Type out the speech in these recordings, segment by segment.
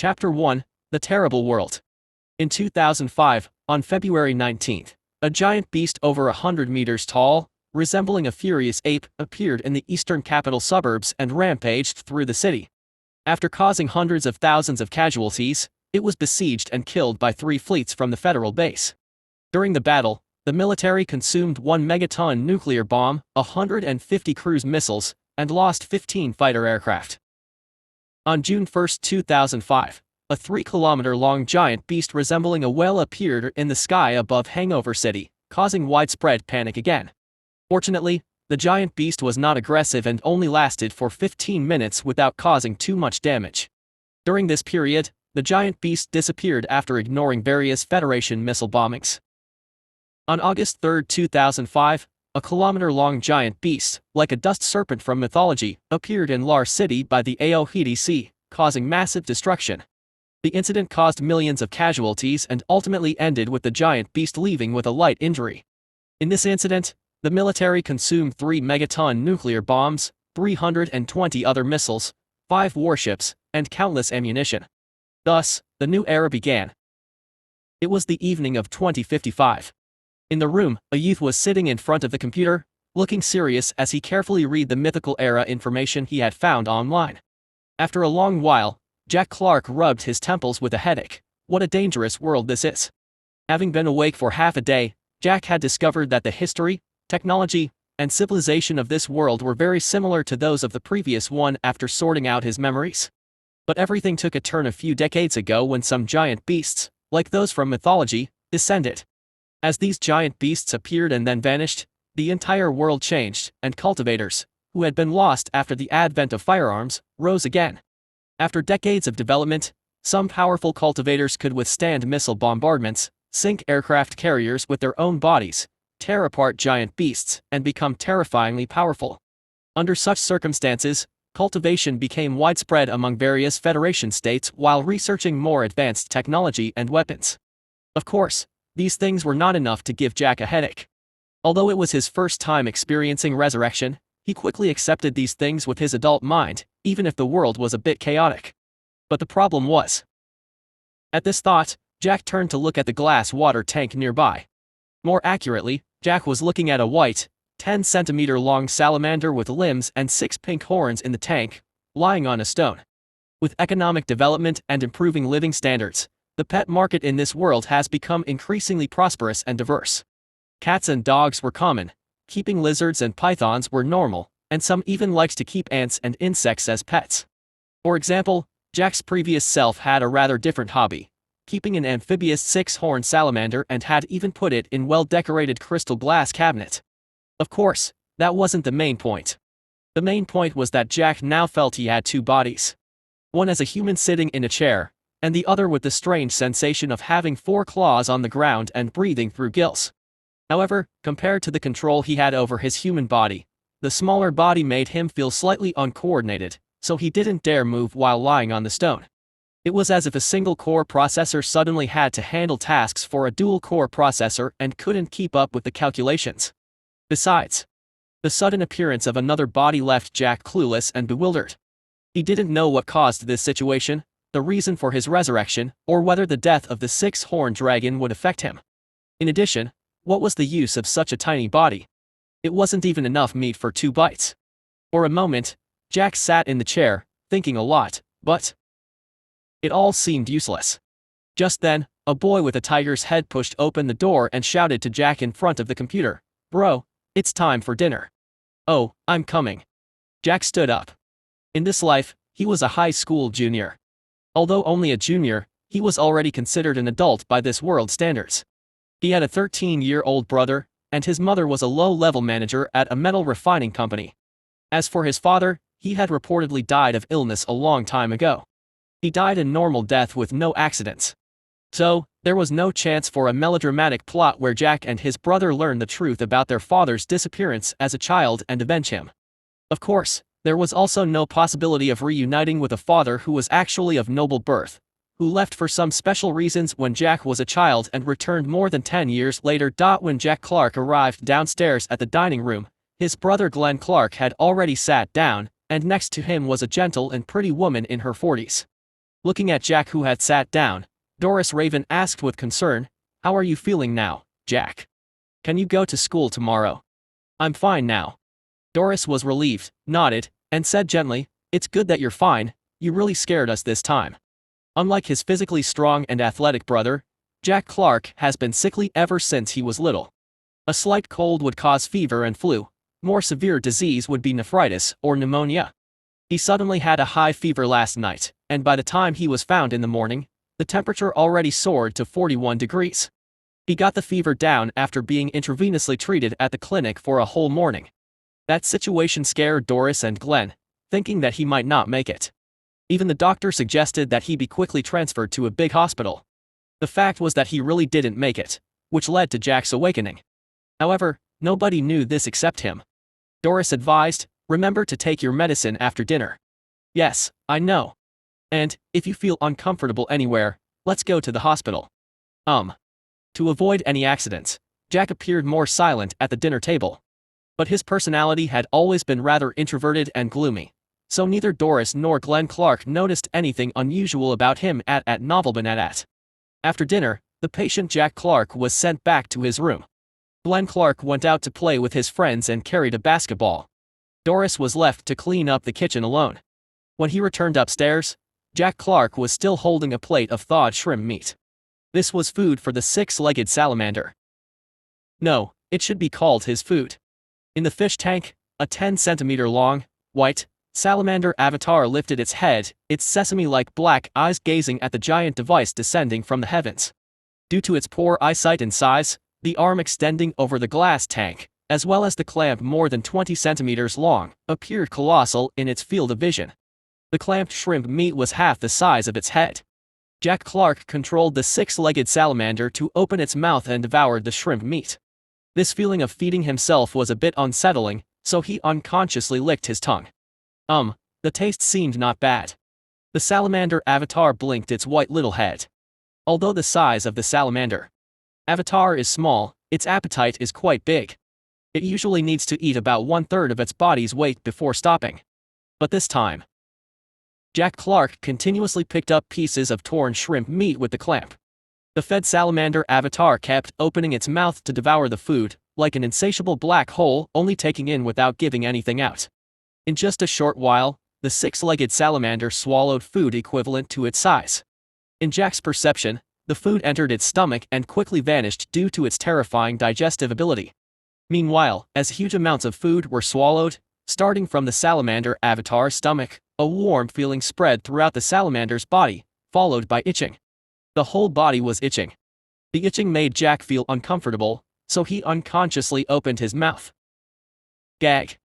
Chapter 1, The Terrible World. In 2005, on February 19th, a giant beast over 100 meters tall, resembling a furious ape, appeared in the eastern capital suburbs and rampaged through the city. After causing hundreds of thousands of casualties, it was besieged and killed by 3 fleets from the federal base. During the battle, the military consumed 1 megaton nuclear bomb, 150 cruise missiles, and lost 15 fighter aircraft. On June 1, 2005, a 3-kilometer-long giant beast resembling a whale appeared in the sky above Hangover City, causing widespread panic again. Fortunately, the giant beast was not aggressive and only lasted for 15 minutes without causing too much damage. During this period, the giant beast disappeared after ignoring various Federation missile bombings. On August 3, 2005, a kilometer-long giant beast, like a dust serpent from mythology, appeared in Lar City by the Aohede Sea, causing massive destruction. The incident caused millions of casualties and ultimately ended with the giant beast leaving with a light injury. In this incident, the military consumed 3 megaton nuclear bombs, 320 other missiles, 5 warships, and countless ammunition. Thus, the new era began. It was the evening of 2055. In the room, a youth was sitting in front of the computer, looking serious as he carefully read the mythical era information he had found online. After a long while, Jack Clark rubbed his temples with a headache. What a dangerous world this is. Having been awake for half a day, Jack had discovered that the history, technology, and civilization of this world were very similar to those of the previous one after sorting out his memories. But everything took a turn a few decades ago when some giant beasts, like those from mythology, descended. As these giant beasts appeared and then vanished, the entire world changed, and cultivators, who had been lost after the advent of firearms, rose again. After decades of development, some powerful cultivators could withstand missile bombardments, sink aircraft carriers with their own bodies, tear apart giant beasts, and become terrifyingly powerful. Under such circumstances, cultivation became widespread among various Federation states while researching more advanced technology and weapons. Of course, these things were not enough to give Jack a headache. Although it was his first time experiencing resurrection, he quickly accepted these things with his adult mind, even if the world was a bit chaotic. But the problem was. At this thought, Jack turned to look at the glass water tank nearby. More accurately, Jack was looking at a white, 10-centimeter-long salamander with limbs and 6 pink horns in the tank, lying on a stone. With economic development and improving living standards, the pet market in this world has become increasingly prosperous and diverse. Cats and dogs were common, keeping lizards and pythons were normal, and some even liked to keep ants and insects as pets. For example, Jack's previous self had a rather different hobby, keeping an amphibious 6-horned salamander and had even put it in well-decorated crystal glass cabinet. Of course, that wasn't the main point. The main point was that Jack now felt he had 2 bodies. One as a human sitting in a chair, and the other with the strange sensation of having 4 claws on the ground and breathing through gills. However, compared to the control he had over his human body, the smaller body made him feel slightly uncoordinated, so he didn't dare move while lying on the stone. It was as if a single-core processor suddenly had to handle tasks for a dual-core processor and couldn't keep up with the calculations. Besides, the sudden appearance of another body left Jack clueless and bewildered. He didn't know what caused this situation, the reason for his resurrection, or whether the death of the 6-horned dragon would affect him. In addition, what was the use of such a tiny body? It wasn't even enough meat for 2 bites. For a moment, Jack sat in the chair, thinking a lot, but it all seemed useless. Just then, a boy with a tiger's head pushed open the door and shouted to Jack in front of the computer, "Bro, it's time for dinner." "Oh, I'm coming." Jack stood up. In this life, he was a high school junior. Although only a junior, he was already considered an adult by this world standards. He had a 13-year-old brother, and his mother was a low-level manager at a metal refining company. As for his father, he had reportedly died of illness a long time ago. He died a normal death with no accidents. So, there was no chance for a melodramatic plot where Jack and his brother learn the truth about their father's disappearance as a child and avenge him. Of course, there was also no possibility of reuniting with a father who was actually of noble birth, who left for some special reasons when Jack was a child and returned more than 10 years later. When Jack Clark arrived downstairs at the dining room, his brother Glenn Clark had already sat down, and next to him was a gentle and pretty woman in her 40s. Looking at Jack, who had sat down, Doris Raven asked with concern, "How are you feeling now, Jack? Can you go to school tomorrow?" "I'm fine now." Doris was relieved, nodded, and said gently, "It's good that you're fine. You really scared us this time." Unlike his physically strong and athletic brother, Jack Clark has been sickly ever since he was little. A slight cold would cause fever and flu. More severe disease would be nephritis or pneumonia. He suddenly had a high fever last night, and by the time he was found in the morning, the temperature already soared to 41 degrees. He got the fever down after being intravenously treated at the clinic for a whole morning. That situation scared Doris and Glenn, thinking that he might not make it. Even the doctor suggested that he be quickly transferred to a big hospital. The fact was that he really didn't make it, which led to Jack's awakening. However, nobody knew this except him. Doris advised, "Remember to take your medicine after dinner." "Yes, I know. And, if you feel uncomfortable anywhere, let's go to the hospital." To avoid any accidents, Jack appeared more silent at the dinner table. But his personality had always been rather introverted and gloomy, so neither Doris nor Glenn Clark noticed anything unusual about him at Novelbanet. After dinner, the patient Jack Clark was sent back to his room. Glenn Clark went out to play with his friends and carried a basketball. Doris was left to clean up the kitchen alone. When he returned upstairs, Jack Clark was still holding a plate of thawed shrimp meat. This was food for the six-legged salamander. No, it should be called his food. In the fish tank, a 10-centimeter-long, white, salamander avatar lifted its head, its sesame-like black eyes gazing at the giant device descending from the heavens. Due to its poor eyesight and size, the arm extending over the glass tank, as well as the clamp more than 20 centimeters long, appeared colossal in its field of vision. The clamped shrimp meat was half the size of its head. Jack Clark controlled the six-legged salamander to open its mouth and devoured the shrimp meat. This feeling of feeding himself was a bit unsettling, so he unconsciously licked his tongue. The taste seemed not bad. The salamander avatar blinked its white little head. Although the size of the salamander avatar is small, its appetite is quite big. It usually needs to eat about 1/3 of its body's weight before stopping. But this time, Jack Clark continuously picked up pieces of torn shrimp meat with the clamp. The fed salamander avatar kept opening its mouth to devour the food, like an insatiable black hole, only taking in without giving anything out. In just a short while, the six-legged salamander swallowed food equivalent to its size. In Jack's perception, the food entered its stomach and quickly vanished due to its terrifying digestive ability. Meanwhile, as huge amounts of food were swallowed, starting from the salamander avatar's stomach, a warm feeling spread throughout the salamander's body, followed by itching. The whole body was itching. The itching made Jack feel uncomfortable, so he unconsciously opened his mouth. Gag.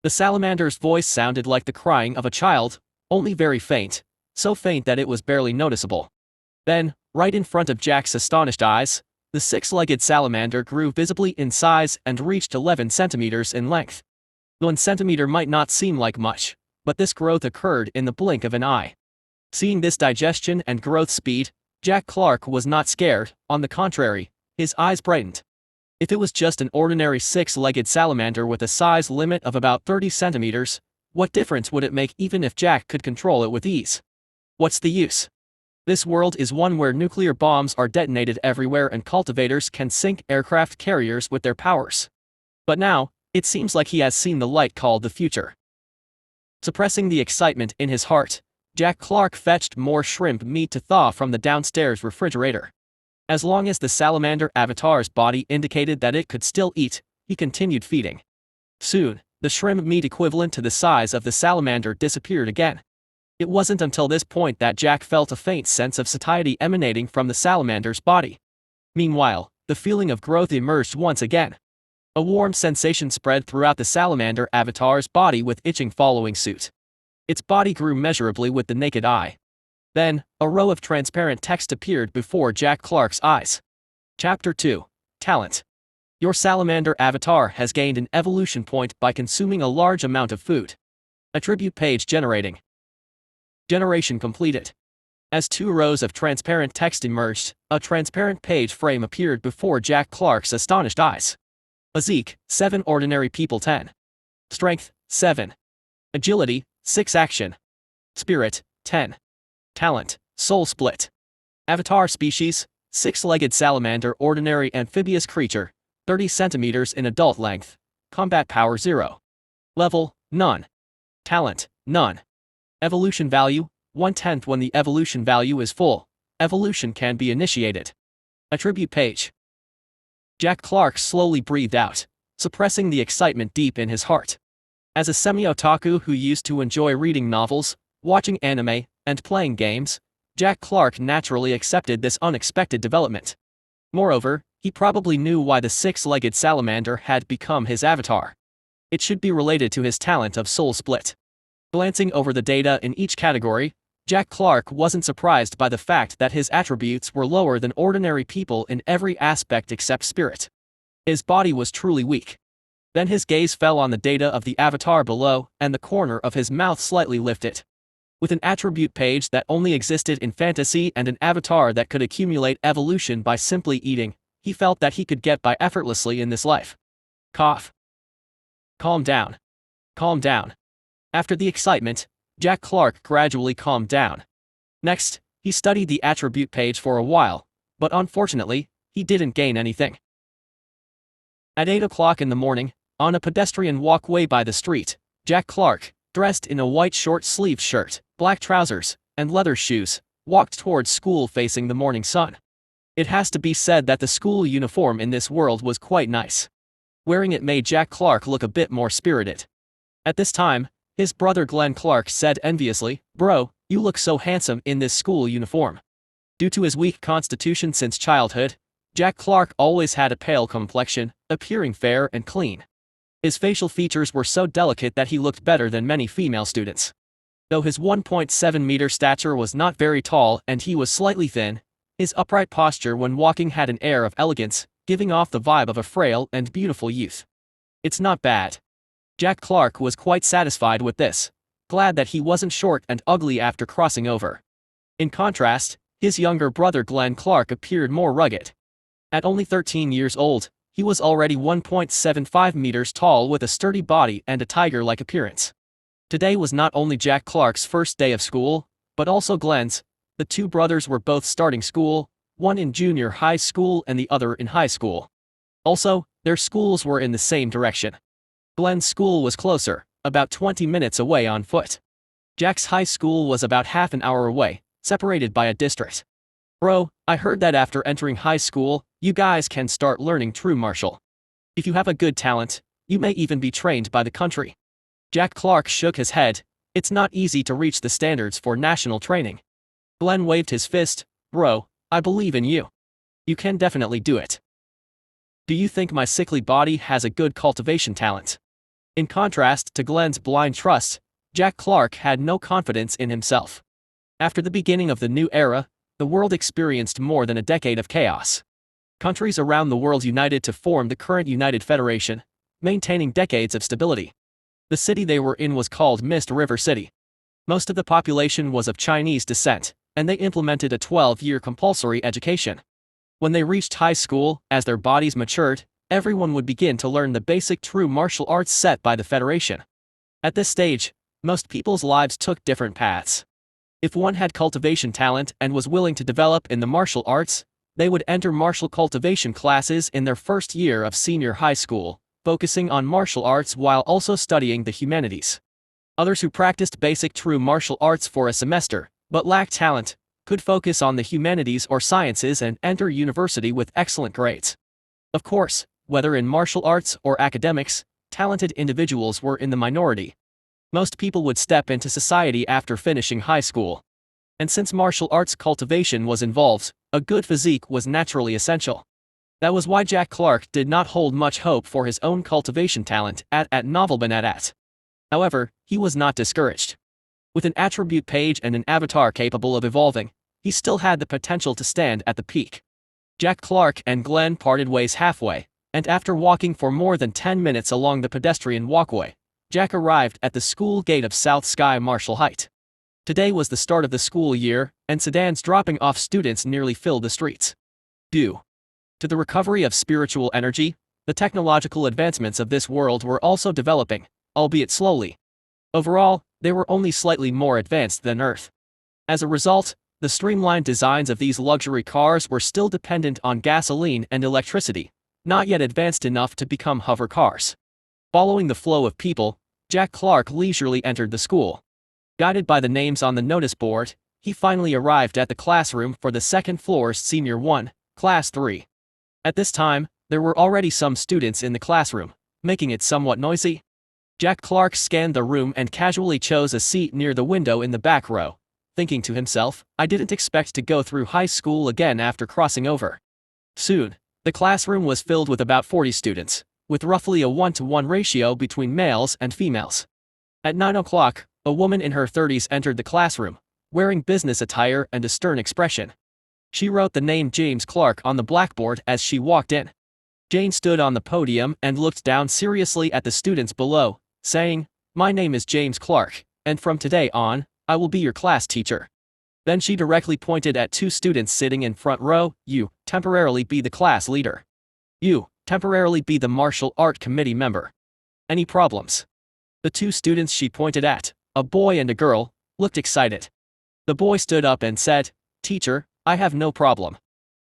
The salamander's voice sounded like the crying of a child, only very faint, so faint that it was barely noticeable. Then, right in front of Jack's astonished eyes, the six-legged salamander grew visibly in size and reached 11 centimeters in length. 1 centimeter might not seem like much, but this growth occurred in the blink of an eye. Seeing this digestion and growth speed, Jack Clark was not scared, on the contrary, his eyes brightened. If it was just an ordinary six-legged salamander with a size limit of about 30 centimeters, what difference would it make even if Jack could control it with ease? What's the use? This world is one where nuclear bombs are detonated everywhere and cultivators can sink aircraft carriers with their powers. But now, it seems like he has seen the light called the future. Suppressing the excitement in his heart, Jack Clark fetched more shrimp meat to thaw from the downstairs refrigerator. As long as the salamander avatar's body indicated that it could still eat, he continued feeding. Soon, the shrimp meat equivalent to the size of the salamander disappeared again. It wasn't until this point that Jack felt a faint sense of satiety emanating from the salamander's body. Meanwhile, the feeling of growth emerged once again. A warm sensation spread throughout the salamander avatar's body with itching following suit. Its body grew measurably with the naked eye. Then, a row of transparent text appeared before Jack Clark's eyes. Chapter 2. Talent. Your salamander avatar has gained an evolution point by consuming a large amount of food. Attribute page generating. Generation completed. As 2 rows of transparent text emerged, a transparent page frame appeared before Jack Clark's astonished eyes. Physique, 7 ordinary people 10. Strength, 7. Agility, 6 action. Spirit, 10. Talent: Soul Split. Avatar species: six-legged salamander, ordinary amphibious creature, 30 centimeters in adult length. Combat power 0. Level: none. Talent: none. Evolution value: 1/10. When the evolution value is full, evolution can be initiated. Attribute page. Jack Clark slowly breathed out, suppressing the excitement deep in his heart. As a semi-otaku who used to enjoy reading novels, watching anime, and playing games, Jack Clark naturally accepted this unexpected development. Moreover, he probably knew why the six-legged salamander had become his avatar. It should be related to his talent of soul split. Glancing over the data in each category, Jack Clark wasn't surprised by the fact that his attributes were lower than ordinary people in every aspect except spirit. His body was truly weak. Then his gaze fell on the data of the avatar below, and the corner of his mouth slightly lifted. With an attribute page that only existed in fantasy and an avatar that could accumulate evolution by simply eating, he felt that he could get by effortlessly in this life. Cough. Calm down. Calm down. After the excitement, Jack Clark gradually calmed down. Next, he studied the attribute page for a while, but unfortunately, he didn't gain anything. At 8 o'clock in the morning, on a pedestrian walkway by the street, Jack Clark, dressed in a white short-sleeved shirt, black trousers, and leather shoes, walked towards school facing the morning sun. It has to be said that the school uniform in this world was quite nice. Wearing it made Jack Clark look a bit more spirited. At this time, his brother Glenn Clark said enviously, "Bro, you look so handsome in this school uniform." Due to his weak constitution since childhood, Jack Clark always had a pale complexion, appearing fair and clean. His facial features were so delicate that he looked better than many female students. Though his 1.7-meter stature was not very tall and he was slightly thin, his upright posture when walking had an air of elegance, giving off the vibe of a frail and beautiful youth. It's not bad. Jack Clark was quite satisfied with this, glad that he wasn't short and ugly after crossing over. In contrast, his younger brother Glenn Clark appeared more rugged. At only 13 years old, he was already 1.75 meters tall with a sturdy body and a tiger-like appearance. Today was not only Jack Clark's first day of school, but also Glenn's. The two brothers were both starting school, one in junior high school and the other in high school. Also, their schools were in the same direction. Glenn's school was closer, about 20 minutes away on foot. Jack's high school was about half an hour away, separated by a district. "Bro, I heard that after entering high school, you guys can start learning true martial. If you have a good talent, you may even be trained by the country." Jack Clark shook his head. "It's not easy to reach the standards for national training." Glenn waved his fist. "Bro, I believe in you. You can definitely do it. Do you think my sickly body has a good cultivation talent?" In contrast to Glenn's blind trust, Jack Clark had no confidence in himself. After the beginning of the new era, the world experienced more than a decade of chaos. Countries around the world united to form the current United Federation, maintaining decades of stability. The city they were in was called Mist River City. Most of the population was of Chinese descent, and they implemented a 12-year compulsory education. When they reached high school, as their bodies matured, everyone would begin to learn the basic true martial arts set by the Federation. At this stage, most people's lives took different paths. If one had cultivation talent and was willing to develop in the martial arts, they would enter martial cultivation classes in their first year of senior high school, focusing on martial arts while also studying the humanities. Others who practiced basic true martial arts for a semester, but lacked talent, could focus on the humanities or sciences and enter university with excellent grades. Of course, whether in martial arts or academics, talented individuals were in the minority. Most people would step into society after finishing high school. And since martial arts cultivation was involved, a good physique was naturally essential. That was why Jack Clark did not hold much hope for his own cultivation talent at Novelban. However, he was not discouraged. With an attribute page and an avatar capable of evolving, he still had the potential to stand at the peak. Jack Clark and Glenn parted ways halfway, and after walking for more than 10 minutes along the pedestrian walkway, Jack arrived at the school gate of South Sky Martial Height. Today was the start of the school year, and sedans dropping off students nearly filled the streets. Due to the recovery of spiritual energy, the technological advancements of this world were also developing, albeit slowly. Overall, they were only slightly more advanced than Earth. As a result, the streamlined designs of these luxury cars were still dependent on gasoline and electricity, not yet advanced enough to become hover cars. Following the flow of people, Jack Clark leisurely entered the school. Guided by the names on the notice board, he finally arrived at the classroom for the second floor's Senior 1, Class 3. At this time, there were already some students in the classroom, making it somewhat noisy. Jack Clark scanned the room and casually chose a seat near the window in the back row, thinking to himself, I didn't expect to go through high school again after crossing over. Soon, the classroom was filled with about 40 students, with roughly a 1-to-1 ratio between males and females. At 9 o'clock, a woman in her 30s entered the classroom, wearing business attire and a stern expression. She wrote the name James Clark on the blackboard as she walked in. Jane stood on the podium and looked down seriously at the students below, saying, My name is James Clark, and from today on, I will be your class teacher. Then she directly pointed at two students sitting in front row. You, temporarily be the class leader. You, temporarily be the martial art committee member. Any problems? The two students she pointed at, a boy and a girl, looked excited. The boy stood up and said, Teacher, I have no problem.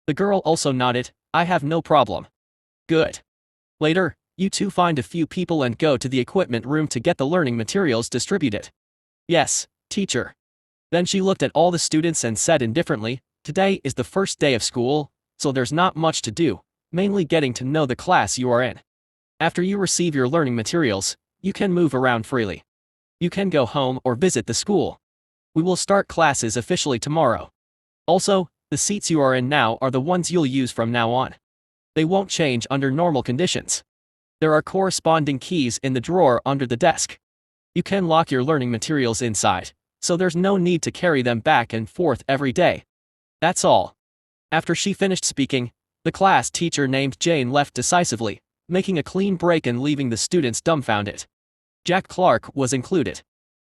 The girl also nodded, I have no problem. Good. Later, you two find a few people and go to the equipment room to get the learning materials distributed. Yes, teacher. Then she looked at all the students and said indifferently, Today is the first day of school, so there's not much to do, mainly getting to know the class you are in. After you receive your learning materials, you can move around freely. You can go home or visit the school. We will start classes officially tomorrow. Also, the seats you are in now are the ones you'll use from now on. They won't change under normal conditions. There are corresponding keys in the drawer under the desk. You can lock your learning materials inside, so there's no need to carry them back and forth every day. That's all. After she finished speaking, the class teacher named Jane left decisively, making a clean break and leaving the students dumbfounded. Jack Clark was included.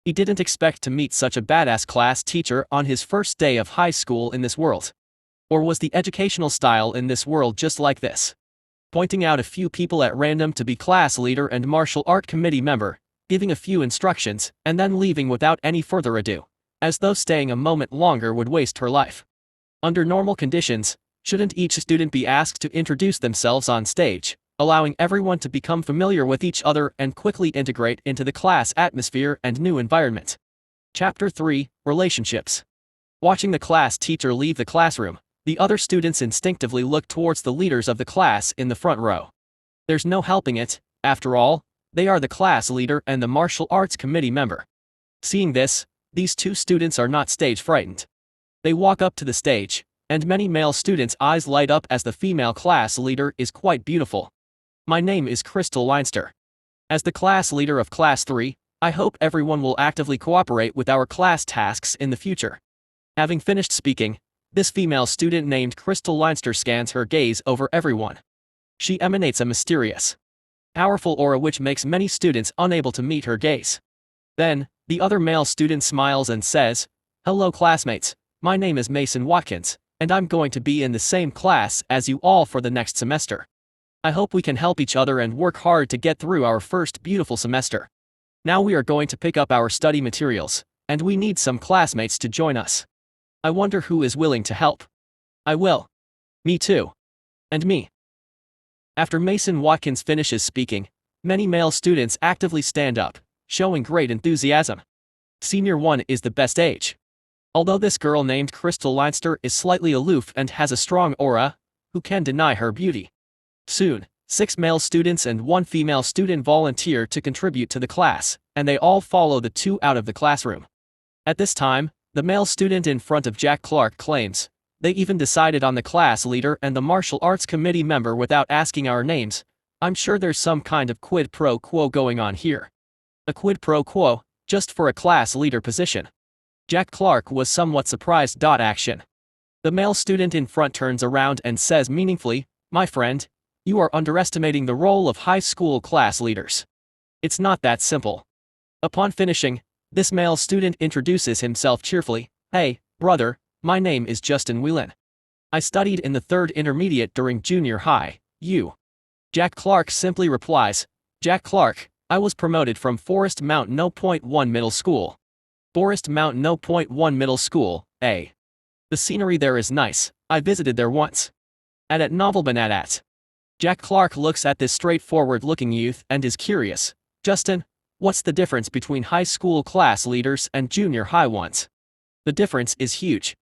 He didn't expect to meet such a badass class teacher on his first day of high school in this world. Or was the educational style in this world just like this? Pointing out a few people at random to be class leader and martial art committee member, giving a few instructions, and then leaving without any further ado, as though staying a moment longer would waste her life. Under normal conditions, shouldn't each student be asked to introduce themselves on stage, allowing everyone to become familiar with each other and quickly integrate into the class atmosphere and new environment? Chapter 3, Relationships. Watching the class teacher leave the classroom, the other students instinctively looked towards the leaders of the class in the front row. There's no helping it, after all, they are the class leader and the martial arts committee member. Seeing this, these two students are not stage frightened. They walk up to the stage, and many male students' eyes light up as the female class leader is quite beautiful. My name is Crystal Leinster. As the class leader of Class 3, I hope everyone will actively cooperate with our class tasks in the future. Having finished speaking, this female student named Crystal Leinster scans her gaze over everyone. She emanates a mysterious, powerful aura which makes many students unable to meet her gaze. Then, the other male student smiles and says, Hello classmates, my name is Mason Watkins, and I'm going to be in the same class as you all for the next semester. I hope we can help each other and work hard to get through our first beautiful semester. Now we are going to pick up our study materials, and we need some classmates to join us. I wonder who is willing to help. I will. Me too. And me. After Mason Watkins finishes speaking, many male students actively stand up, showing great enthusiasm. Senior 1 is the best age. Although this girl named Crystal Leinster is slightly aloof and has a strong aura, who can deny her beauty? Soon, 6 male students and 1 female student volunteer to contribute to the class, and they all follow the 2 out of the classroom. At this time, the male student in front of Jack Clark claims, they even decided on the class leader and the martial arts committee member without asking our names. I'm sure there's some kind of quid pro quo going on here. A quid pro quo, just for a class leader position. Jack Clark was somewhat surprised. Action. The male student in front turns around and says meaningfully, My friend, you are underestimating the role of high school class leaders. It's not that simple. Upon finishing, this male student introduces himself cheerfully, Hey, brother, my name is Justin Whelan. I studied in the 3rd intermediate during junior high. You? Jack Clark simply replies, Jack Clark, I was promoted from Forest Mount No. 1 middle school. Forest Mountain 0.1 Middle School, A. The scenery there is nice, I visited there once. At Novelban at. Jack Clark looks at this straightforward-looking youth and is curious. Justin, what's the difference between high school class leaders and junior high ones? The difference is huge.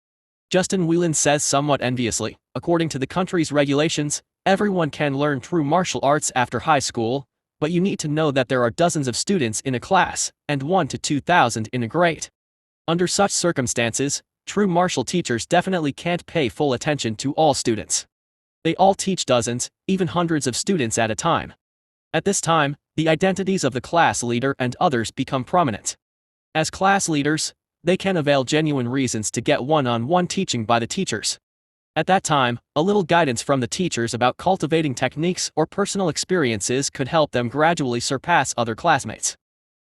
Justin Whelan says somewhat enviously, according to the country's regulations, everyone can learn true martial arts after high school, but you need to know that there are dozens of students in a class, and 1 to 2,000 in a grade. Under such circumstances, true martial teachers definitely can't pay full attention to all students. They all teach dozens, even hundreds of students at a time. At this time, the identities of the class leader and others become prominent. As class leaders, they can avail genuine reasons to get one-on-one teaching by the teachers. At that time, a little guidance from the teachers about cultivating techniques or personal experiences could help them gradually surpass other classmates.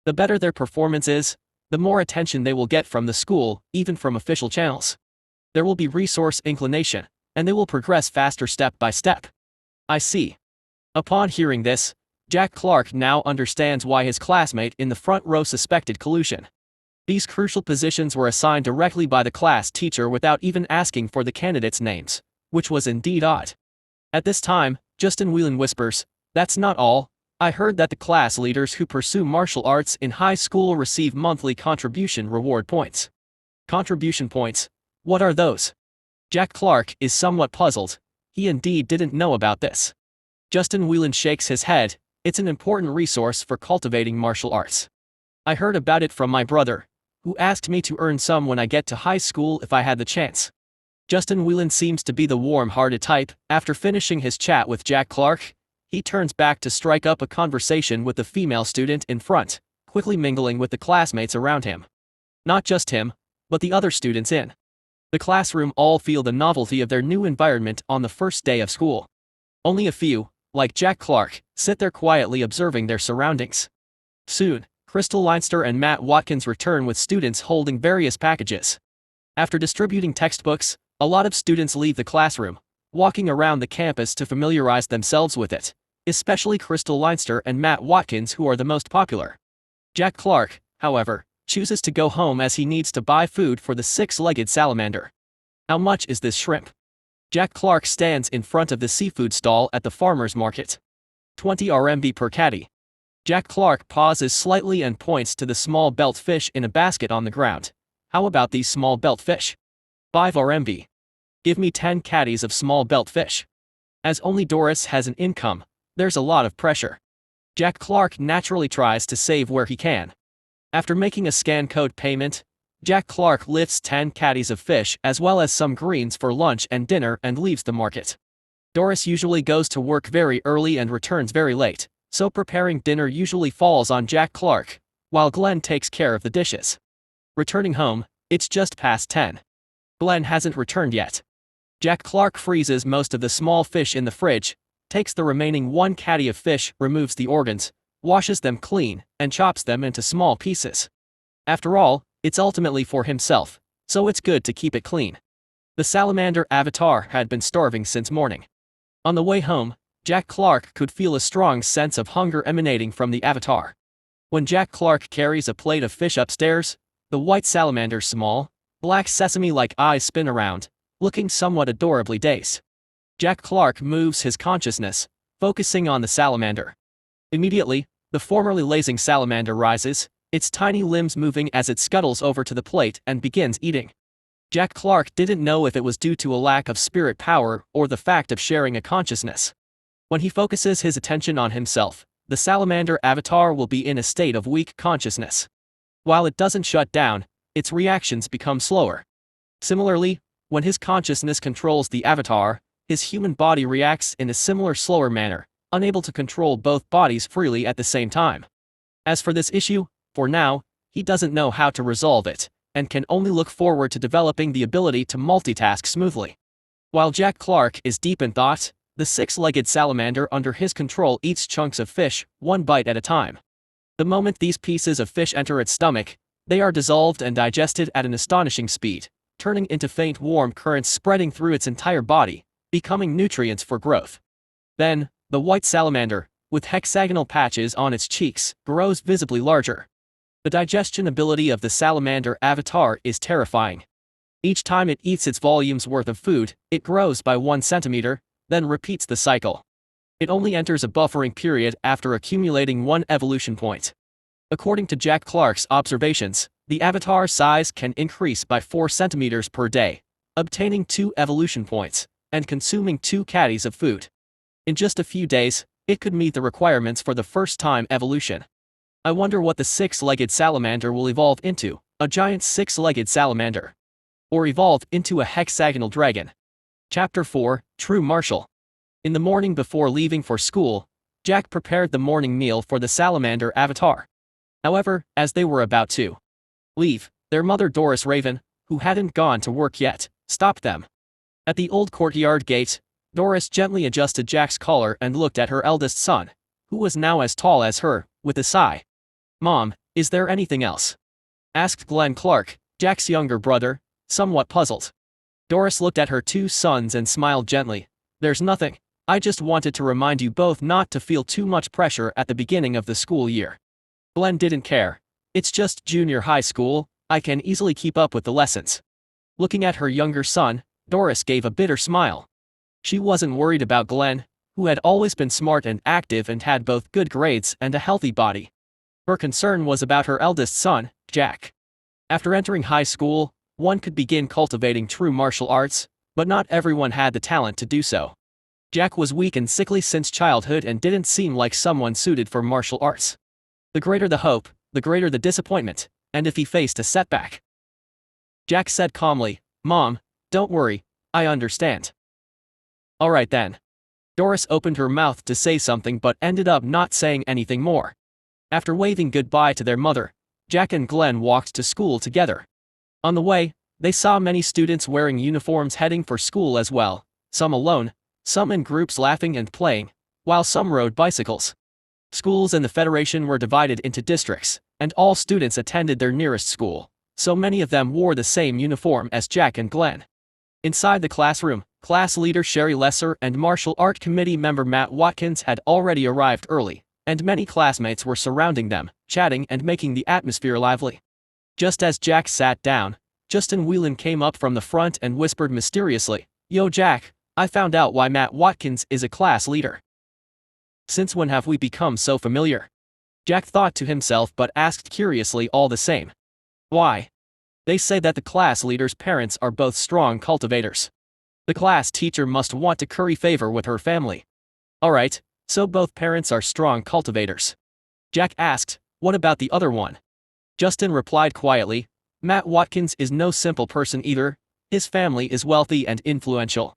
The better their performance is, the more attention they will get from the school, even from official channels. There will be resource inclination, and they will progress faster step by step. I see. Upon hearing this, Jack Clark now understands why his classmate in the front row suspected collusion. These crucial positions were assigned directly by the class teacher without even asking for the candidates' names, which was indeed odd. At this time, Justin Whelan whispers, "That's not all. I heard that the class leaders who pursue martial arts in high school receive monthly contribution reward points." Contribution points? What are those? Jack Clark is somewhat puzzled. He indeed didn't know about this. Justin Whelan shakes his head. It's an important resource for cultivating martial arts. I heard about it from my brother, who asked me to earn some when I get to high school if I had the chance. Justin Whelan seems to be the warm-hearted type. After finishing his chat with Jack Clark, he turns back to strike up a conversation with the female student in front, quickly mingling with the classmates around him. Not just him, but the other students in the classroom all feel the novelty of their new environment on the first day of school. Only a few, like Jack Clark, sit there quietly observing their surroundings. Soon, Crystal Leinster and Matt Watkins return with students holding various packages. After distributing textbooks, a lot of students leave the classroom, walking around the campus to familiarize themselves with it, especially Crystal Leinster and Matt Watkins, who are the most popular. Jack Clark, however, chooses to go home as he needs to buy food for the six-legged salamander. How much is this shrimp? Jack Clark stands in front of the seafood stall at the farmer's market. 20 RMB per caddy. Jack Clark pauses slightly and points to the small belt fish in a basket on the ground. How about these small belt fish? 5 RMB. Give me 10 caddies of small belt fish. As only Doris has an income, there's a lot of pressure. Jack Clark naturally tries to save where he can. After making a scan code payment, Jack Clark lifts 10 caddies of fish as well as some greens for lunch and dinner and leaves the market. Doris usually goes to work very early and returns very late, so preparing dinner usually falls on Jack Clark, while Glenn takes care of the dishes. Returning home, it's just past 10. Glenn hasn't returned yet. Jack Clark freezes most of the small fish in the fridge, takes the remaining 1 caddy of fish, removes the organs, washes them clean, and chops them into small pieces. After all, it's ultimately for himself, so it's good to keep it clean. The salamander avatar had been starving since morning. On the way home, Jack Clark could feel a strong sense of hunger emanating from the avatar. When Jack Clark carries a plate of fish upstairs, the white salamander's small, black sesame-like eyes spin around, looking somewhat adorably dazed. Jack Clark moves his consciousness, focusing on the salamander. Immediately, the formerly lazing salamander rises, its tiny limbs moving as it scuttles over to the plate and begins eating. Jack Clark didn't know if it was due to a lack of spirit power or the fact of sharing a consciousness. When he focuses his attention on himself, the salamander avatar will be in a state of weak consciousness. While it doesn't shut down, its reactions become slower. Similarly, when his consciousness controls the avatar, his human body reacts in a similar slower manner, unable to control both bodies freely at the same time. As for this issue, for now, he doesn't know how to resolve it, and can only look forward to developing the ability to multitask smoothly. While Jack Clark is deep in thought, the six-legged salamander under his control eats chunks of fish, 1 bite at a time. The moment these pieces of fish enter its stomach, they are dissolved and digested at an astonishing speed, turning into faint warm currents spreading through its entire body, becoming nutrients for growth. Then, the white salamander, with hexagonal patches on its cheeks, grows visibly larger. The digestion ability of the salamander avatar is terrifying. Each time it eats its volume's worth of food, it grows by 1 centimeter, then repeats the cycle. It only enters a buffering period after accumulating 1 evolution point. According to Jack Clark's observations, the avatar size can increase by 4 centimeters per day, obtaining 2 evolution points, and consuming 2 caddies of food. In just a few days, it could meet the requirements for the first-time evolution. I wonder what the 6-legged salamander will evolve into, a giant 6-legged salamander. Or evolve into a hexagonal dragon. Chapter 4, True Martial. In the morning before leaving for school, Jack prepared the morning meal for the salamander avatar. However, as they were about to leave, their mother Doris Raven, who hadn't gone to work yet, stopped them. At the old courtyard gate, Doris gently adjusted Jack's collar and looked at her eldest son, who was now as tall as her, with a sigh. "Mom, is there anything else?" asked Glenn Clark, Jack's younger brother, somewhat puzzled. Doris looked at her 2 sons and smiled gently. "There's nothing. I just wanted to remind you both not to feel too much pressure at the beginning of the school year." Glenn didn't care. "It's just junior high school, I can easily keep up with the lessons." Looking at her younger son, Doris gave a bitter smile. She wasn't worried about Glenn, who had always been smart and active and had both good grades and a healthy body. Her concern was about her eldest son, Jack. After entering high school, one could begin cultivating true martial arts, but not everyone had the talent to do so. Jack was weak and sickly since childhood and didn't seem like someone suited for martial arts. The greater the hope, the greater the disappointment, and if he faced a setback. Jack said calmly, "Mom, don't worry, I understand." "All right then." Doris opened her mouth to say something but ended up not saying anything more. After waving goodbye to their mother, Jack and Glenn walked to school together. On the way, they saw many students wearing uniforms heading for school as well, some alone, some in groups laughing and playing, while some rode bicycles. Schools in the Federation were divided into districts, and all students attended their nearest school, so many of them wore the same uniform as Jack and Glenn. Inside the classroom, class leader Sherry Lesser and martial art committee member Matt Watkins had already arrived early, and many classmates were surrounding them, chatting and making the atmosphere lively. Just as Jack sat down, Justin Whelan came up from the front and whispered mysteriously, "Yo Jack, I found out why Matt Watkins is a class leader." "Since when have we become so familiar?" Jack thought to himself but asked curiously all the same. "Why?" "They say that the class leader's parents are both strong cultivators. The class teacher must want to curry favor with her family." "Alright, so both parents are strong cultivators?" Jack asked, "What about the other one?" Justin replied quietly, "Matt Watkins is no simple person either, his family is wealthy and influential.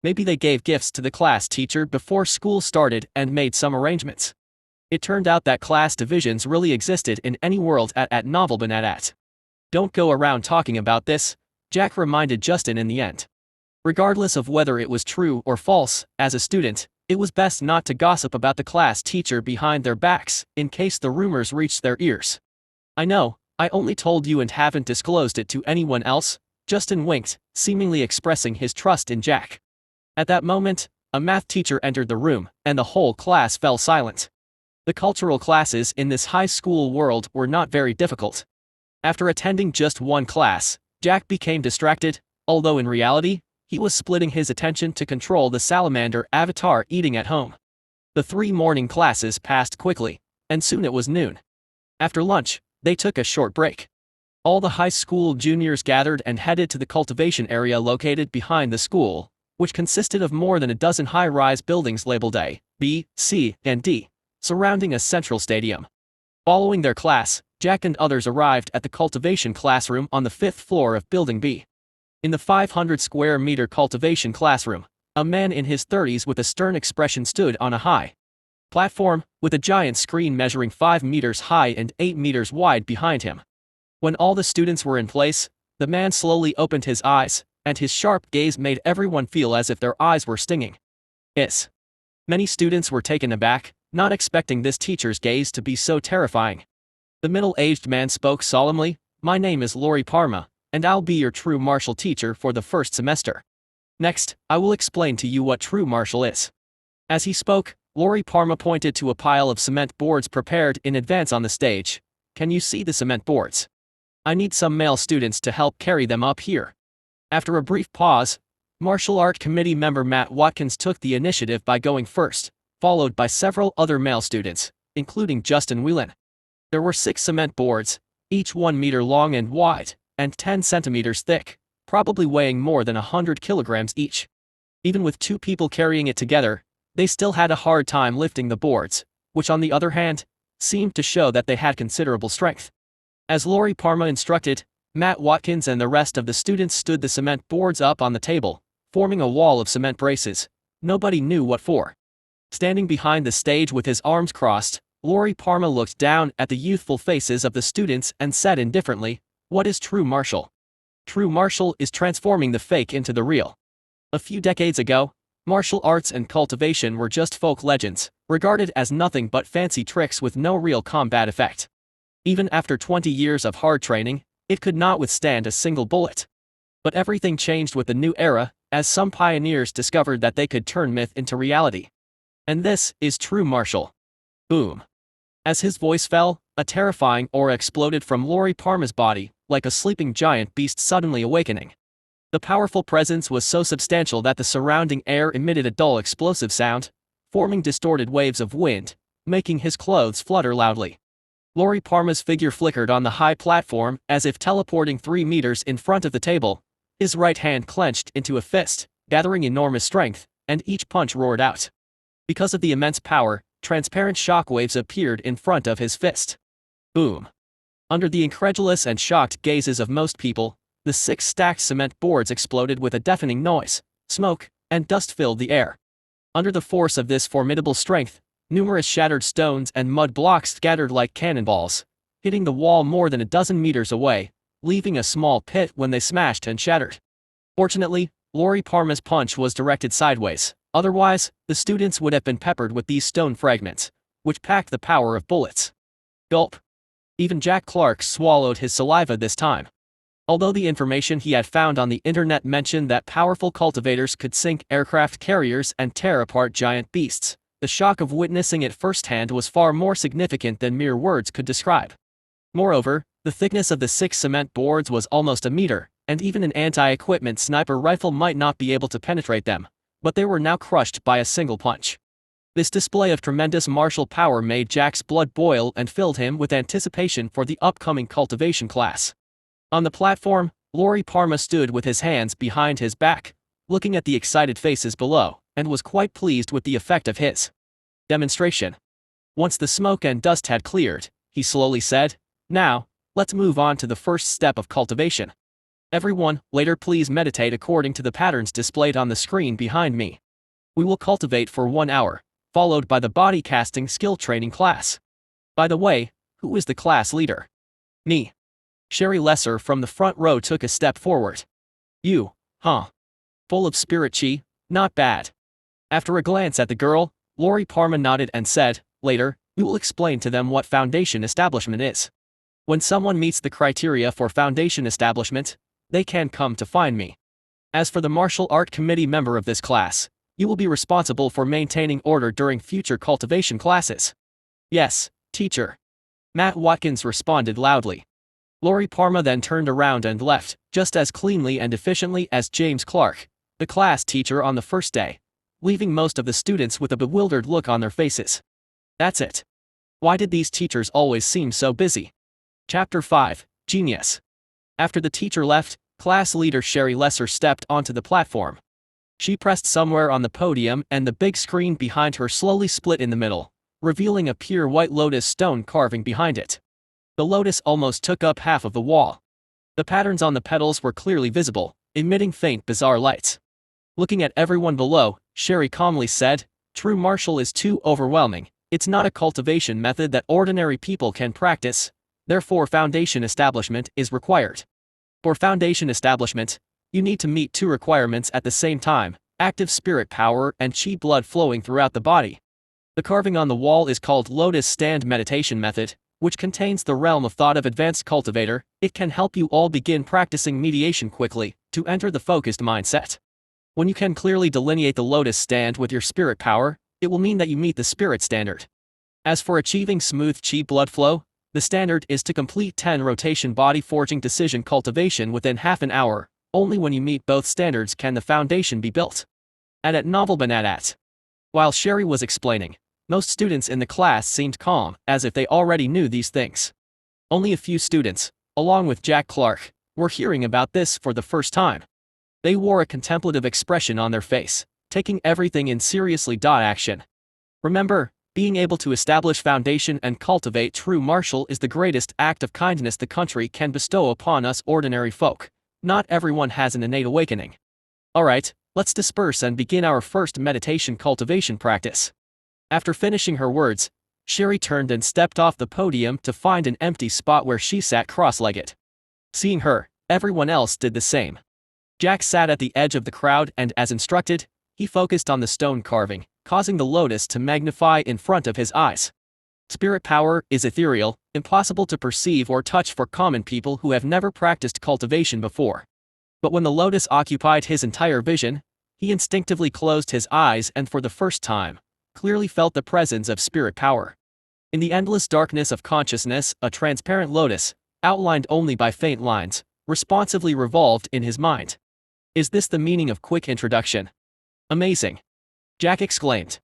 Maybe they gave gifts to the class teacher before school started and made some arrangements." It turned out that class divisions really existed in any world at Novelbanadat. "Don't go around talking about this," Jack reminded Justin in the end. Regardless of whether it was true or false, as a student, it was best not to gossip about the class teacher behind their backs, in case the rumors reached their ears. "I know, I only told you and haven't disclosed it to anyone else," Justin winked, seemingly expressing his trust in Jack. At that moment, a math teacher entered the room, and the whole class fell silent. The cultural classes in this high school world were not very difficult. After attending just one class, Jack became distracted, although in reality, he was splitting his attention to control the salamander avatar eating at home. The 3 morning classes passed quickly, and soon it was noon. After lunch, they took a short break. All the high school juniors gathered and headed to the cultivation area located behind the school, which consisted of more than a dozen high-rise buildings labeled A, B, C, and D, surrounding a central stadium. Following their class, Jack and others arrived at the cultivation classroom on the 5th floor of Building B. In the 500-square-meter cultivation classroom, a man in his 30s with a stern expression stood on a high platform, with a giant screen measuring 5 meters high and 8 meters wide behind him. When all the students were in place, the man slowly opened his eyes, and his sharp gaze made everyone feel as if their eyes were stinging. Many students were taken aback, not expecting this teacher's gaze to be so terrifying. The middle-aged man spoke solemnly, "My name is Lori Parma, and I'll be your true martial teacher for the first semester. Next, I will explain to you what true martial is." As he spoke, Lori Parma pointed to a pile of cement boards prepared in advance on the stage, Can you see the cement boards? I need some male students to help carry them up here. After a brief pause, Martial Art Committee member Matt Watkins took the initiative by going first, followed by several other male students, including Justin Whelan. There were 6 cement boards, each 1 meter long and wide, and 10 centimeters thick, probably weighing more than 100 kilograms each. Even with 2 people carrying it together, they still had a hard time lifting the boards, which on the other hand, seemed to show that they had considerable strength. As Lori Parma instructed, Matt Watkins and the rest of the students stood the cement boards up on the table, forming a wall of cement braces. Nobody knew what for. Standing behind the stage with his arms crossed, Lori Parma looked down at the youthful faces of the students and said indifferently, "What is true martial? True martial is transforming the fake into the real." A few decades ago, martial arts and cultivation were just folk legends, regarded as nothing but fancy tricks with no real combat effect. Even after 20 years of hard training, it could not withstand a single bullet. But everything changed with the new era, as some pioneers discovered that they could turn myth into reality. And this is true martial. Boom. As his voice fell, a terrifying aura exploded from Lori Parma's body, like a sleeping giant beast suddenly awakening. The powerful presence was so substantial that the surrounding air emitted a dull explosive sound, forming distorted waves of wind, making his clothes flutter loudly. Lori Parma's figure flickered on the high platform as if teleporting 3 meters in front of the table, his right hand clenched into a fist, gathering enormous strength, and each punch roared out. Because of the immense power, transparent shockwaves appeared in front of his fist. Boom. Under the incredulous and shocked gazes of most people, the 6 stacked cement boards exploded with a deafening noise. Smoke and dust filled the air. Under the force of this formidable strength, numerous shattered stones and mud blocks scattered like cannonballs, hitting the wall more than a dozen meters away, leaving a small pit when they smashed and shattered. Fortunately, Lori Parma's punch was directed sideways, otherwise, the students would have been peppered with these stone fragments, which packed the power of bullets. Gulp. Even Jack Clark swallowed his saliva this time. Although the information he had found on the internet mentioned that powerful cultivators could sink aircraft carriers and tear apart giant beasts, the shock of witnessing it firsthand was far more significant than mere words could describe. Moreover, the thickness of the 6 cement boards was almost a meter, and even an anti-equipment sniper rifle might not be able to penetrate them, but they were now crushed by a single punch. This display of tremendous martial power made Jack's blood boil and filled him with anticipation for the upcoming cultivation class. On the platform, Lori Parma stood with his hands behind his back, looking at the excited faces below, and was quite pleased with the effect of his demonstration. Once the smoke and dust had cleared, he slowly said, "Now, let's move on to the first step of cultivation. Everyone, later please meditate according to the patterns displayed on the screen behind me. We will cultivate for 1 hour, followed by the body casting skill training class. By the way, who is the class leader?" "Me." Sherry Lesser from the front row took a step forward. "You, huh? Full of spirit chi, not bad." After a glance at the girl, Lori Parma nodded and said, "Later, we will explain to them what foundation establishment is. When someone meets the criteria for foundation establishment, they can come to find me. As for the martial art committee member of this class, you will be responsible for maintaining order during future cultivation classes." "Yes, teacher." Matt Watkins responded loudly. Lori Parma then turned around and left, just as cleanly and efficiently as James Clark, the class teacher on the first day, leaving most of the students with a bewildered look on their faces. That's it. Why did these teachers always seem so busy? Chapter 5, Genius. After the teacher left, class leader Sherry Lesser stepped onto the platform. She pressed somewhere on the podium and the big screen behind her slowly split in the middle, revealing a pure white lotus stone carving behind it. The lotus almost took up half of the wall. The patterns on the petals were clearly visible, emitting faint bizarre lights. Looking at everyone below, Sherry calmly said, "True martial is too overwhelming. It's not a cultivation method that ordinary people can practice, therefore foundation establishment is required. For foundation establishment, you need to meet 2 requirements at the same time: active spirit power and chi blood flowing throughout the body. The carving on the wall is called Lotus Stand Meditation Method, which contains the realm of thought of advanced cultivator. It can help you all begin practicing mediation quickly, to enter the focused mindset. When you can clearly delineate the lotus stand with your spirit power, it will mean that you meet the spirit standard. As for achieving smooth chi blood flow, The standard is to complete 10 rotation body forging decision cultivation within half an hour. Only when you meet both standards can the foundation be built. At Novelbanadat. While Sherry was explaining, most students in the class seemed calm, as if they already knew these things. Only a few students, along with Jack Clark, were hearing about this for the first time. They wore a contemplative expression on their face, taking everything in seriously. Action. Remember, being able to establish foundation and cultivate true martial is the greatest act of kindness the country can bestow upon us ordinary folk. Not everyone has an innate awakening. Alright, let's disperse and begin our first meditation cultivation practice. After finishing her words, Sherry turned and stepped off the podium to find an empty spot where she sat cross-legged. Seeing her, everyone else did the same. Jack sat at the edge of the crowd and, as instructed, he focused on the stone carving, causing the lotus to magnify in front of his eyes. Spirit power is ethereal, impossible to perceive or touch for common people who have never practiced cultivation before. But when the lotus occupied his entire vision, he instinctively closed his eyes and for the first time, clearly felt the presence of spirit power. In the endless darkness of consciousness, a transparent lotus, outlined only by faint lines, responsively revolved in his mind. Is this the meaning of quick introduction? Amazing! Jack exclaimed.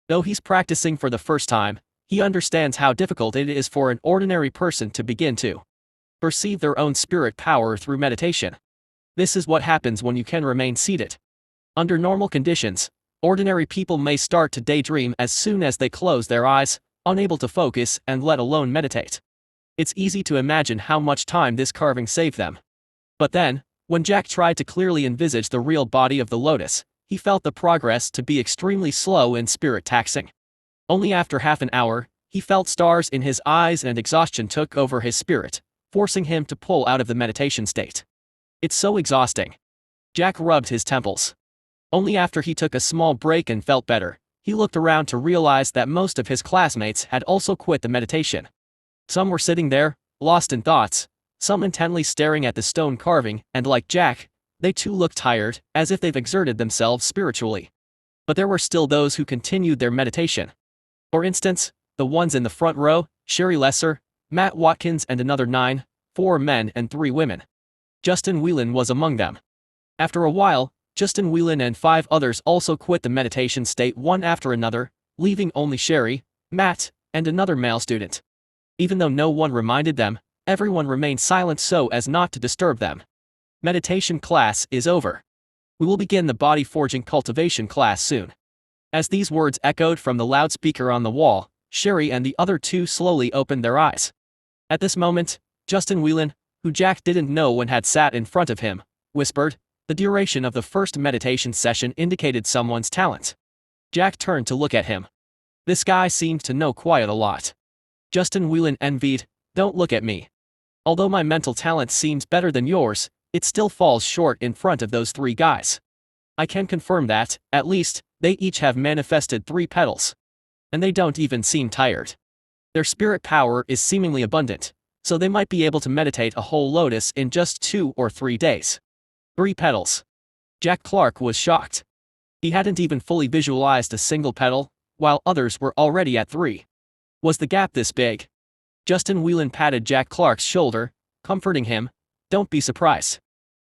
Though he's practicing for the first time, he understands how difficult it is for an ordinary person to begin to perceive their own spirit power through meditation. This is what happens when you can remain seated. Under normal conditions, ordinary people may start to daydream as soon as they close their eyes, unable to focus and let alone meditate. It's easy to imagine how much time this carving saved them. But then, when Jack tried to clearly envisage the real body of the lotus, he felt the progress to be extremely slow and spirit taxing. Only after half an hour, he felt stars in his eyes and exhaustion took over his spirit, forcing him to pull out of the meditation state. It's so exhausting. Jack rubbed his temples. Only after he took a small break and felt better, he looked around to realize that most of his classmates had also quit the meditation. Some were sitting there, lost in thoughts, some intently staring at the stone carving, and like Jack, they too looked tired, as if they've exerted themselves spiritually. But there were still those who continued their meditation. For instance, the ones in the front row, Sherry Lesser, Matt Watkins and another 4 men and 3 women. Justin Whelan was among them. After a while, Justin Whelan and 5 others also quit the meditation state one after another, leaving only Sherry, Matt, and another male student. Even though no one reminded them, everyone remained silent so as not to disturb them. Meditation class is over. We will begin the body forging cultivation class soon. As these words echoed from the loudspeaker on the wall, Sherry and the other 2 slowly opened their eyes. At this moment, Justin Whelan, who Jack didn't know when had sat in front of him, whispered. The duration of the first meditation session indicated someone's talent. Jack turned to look at him. This guy seemed to know quite a lot. Justin Whelan envied. Don't look at me. Although my mental talent seems better than yours, it still falls short in front of those 3 guys. I can confirm that, at least, they each have manifested 3 petals. And they don't even seem tired. Their spirit power is seemingly abundant, so they might be able to meditate a whole lotus in just 2 or 3 days. 3 petals. Jack Clark was shocked. He hadn't even fully visualized a single petal, while others were already at 3. Was the gap this big? Justin Whelan patted Jack Clark's shoulder, comforting him. Don't be surprised.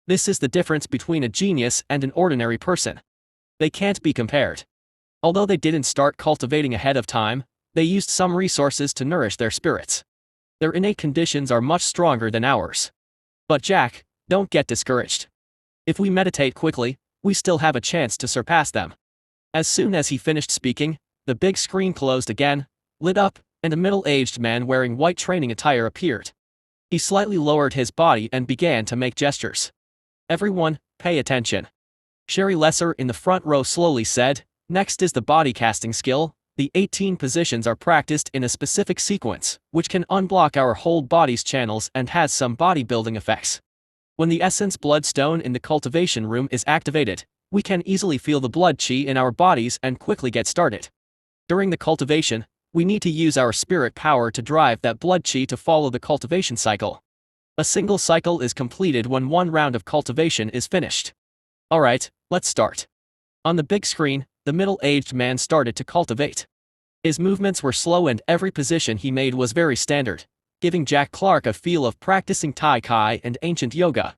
This is the difference between a genius and an ordinary person. They can't be compared. Although they didn't start cultivating ahead of time, they used some resources to nourish their spirits. Their innate conditions are much stronger than ours. But Jack, don't get discouraged. If we meditate quickly, we still have a chance to surpass them. As soon as he finished speaking, the big screen closed again, lit up, and a middle-aged man wearing white training attire appeared. He slightly lowered his body and began to make gestures. Everyone, pay attention. Sherry Lesser in the front row slowly said, next is the body casting skill. The 18 positions are practiced in a specific sequence, which can unblock our whole body's channels and has some bodybuilding effects. When the essence bloodstone in the cultivation room is activated, we can easily feel the blood chi in our bodies and quickly get started. During the cultivation, we need to use our spirit power to drive that blood chi to follow the cultivation cycle. A single cycle is completed when 1 round of cultivation is finished. Alright, let's start. On the big screen, the middle-aged man started to cultivate. His movements were slow and every position he made was very standard, giving Jack Clark a feel of practicing Tai Chi and ancient yoga.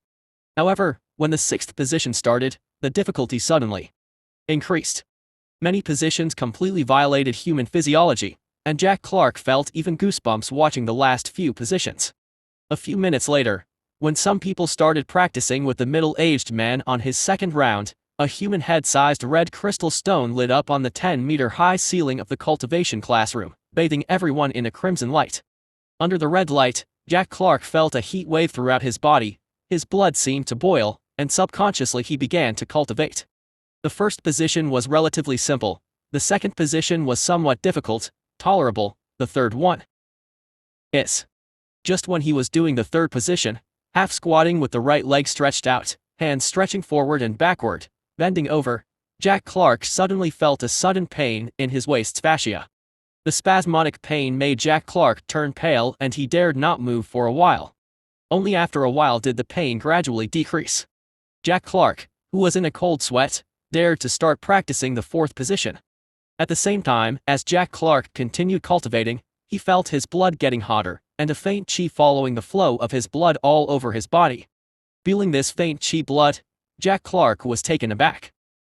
However, when the sixth position started, the difficulty suddenly increased. Many positions completely violated human physiology, and Jack Clark felt even goosebumps watching the last few positions. A few minutes later, when some people started practicing with the middle-aged man on his second round, a human head-sized red crystal stone lit up on the 10-meter-high ceiling of the cultivation classroom, bathing everyone in a crimson light. Under the red light, Jack Clark felt a heat wave throughout his body, his blood seemed to boil, and subconsciously he began to cultivate. The first position was relatively simple, the second position was somewhat difficult, tolerable, the third one is. Just when he was doing the third position, half squatting with the right leg stretched out, hands stretching forward and backward, bending over, Jack Clark suddenly felt a sudden pain in his waist's fascia. The spasmodic pain made Jack Clark turn pale and he dared not move for a while. Only after a while did the pain gradually decrease. Jack Clark, who was in a cold sweat, dared to start practicing the fourth position. At the same time, as Jack Clark continued cultivating, he felt his blood getting hotter, and a faint chi following the flow of his blood all over his body. Feeling this faint chi blood, Jack Clark was taken aback.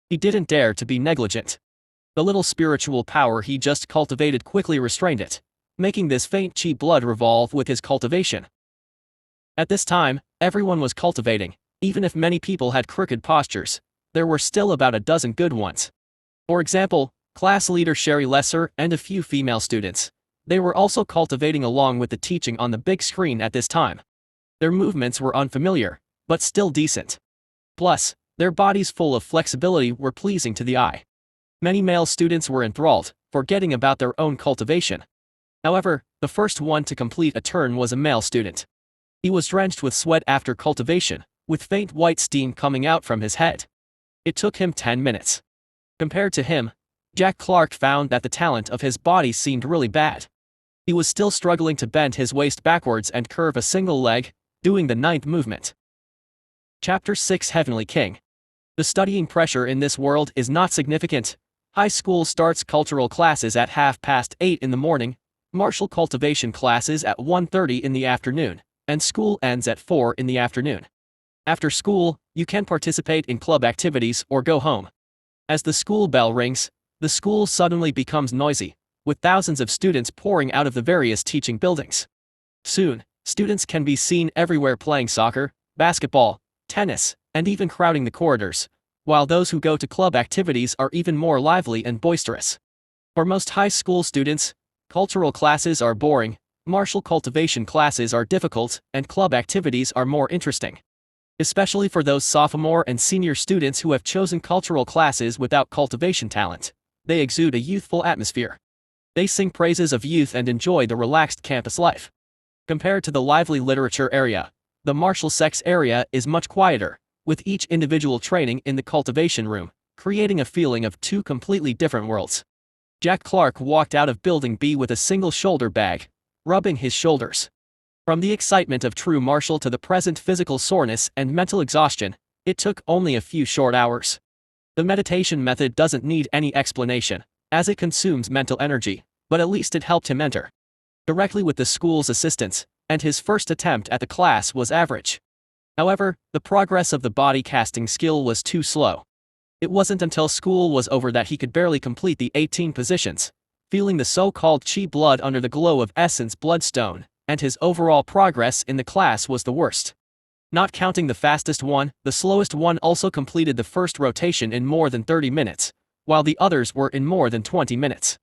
He didn't dare to be negligent. The little spiritual power he just cultivated quickly restrained it, making this faint chi blood revolve with his cultivation. At this time, everyone was cultivating, even if many people had crooked postures, there were still about a dozen good ones. For example, class leader Sherry Lesser and a few female students. They were also cultivating along with the teaching on the big screen at this time. Their movements were unfamiliar, but still decent. Plus, their bodies full of flexibility were pleasing to the eye. Many male students were enthralled, forgetting about their own cultivation. However, the first one to complete a turn was a male student. He was drenched with sweat after cultivation, with faint white steam coming out from his head. It took him 10 minutes. Compared to him, Jack Clark found that the talent of his body seemed really bad. He was still struggling to bend his waist backwards and curve a single leg, doing the ninth movement. Chapter 6 Heavenly King. The studying pressure in this world is not significant. High school starts cultural classes at 8:30 in the morning, martial cultivation classes at 1:30 in the afternoon, and school ends at 4 in the afternoon. After school, you can participate in club activities or go home. As the school bell rings, the school suddenly becomes noisy, with thousands of students pouring out of the various teaching buildings. Soon, students can be seen everywhere playing soccer, basketball, tennis, and even crowding the corridors, while those who go to club activities are even more lively and boisterous. For most high school students, cultural classes are boring, martial cultivation classes are difficult, and club activities are more interesting. Especially for those sophomore and senior students who have chosen cultural classes without cultivation talent, they exude a youthful atmosphere. They sing praises of youth and enjoy the relaxed campus life. Compared to the lively literature area, the martial sex area is much quieter, with each individual training in the cultivation room, creating a feeling of two completely different worlds. Jack Clark walked out of Building B with a single shoulder bag, rubbing his shoulders. From the excitement of true martial to the present physical soreness and mental exhaustion, it took only a few short hours. The meditation method doesn't need any explanation, as it consumes mental energy, but at least it helped him enter directly with the school's assistance, and his first attempt at the class was average. However, the progress of the body casting skill was too slow. It wasn't until school was over that he could barely complete the 18 positions, feeling the so-called chi blood under the glow of essence bloodstone, and his overall progress in the class was the worst. Not counting the fastest one, the slowest one also completed the first rotation in more than 30 minutes, while the others were in more than 20 minutes.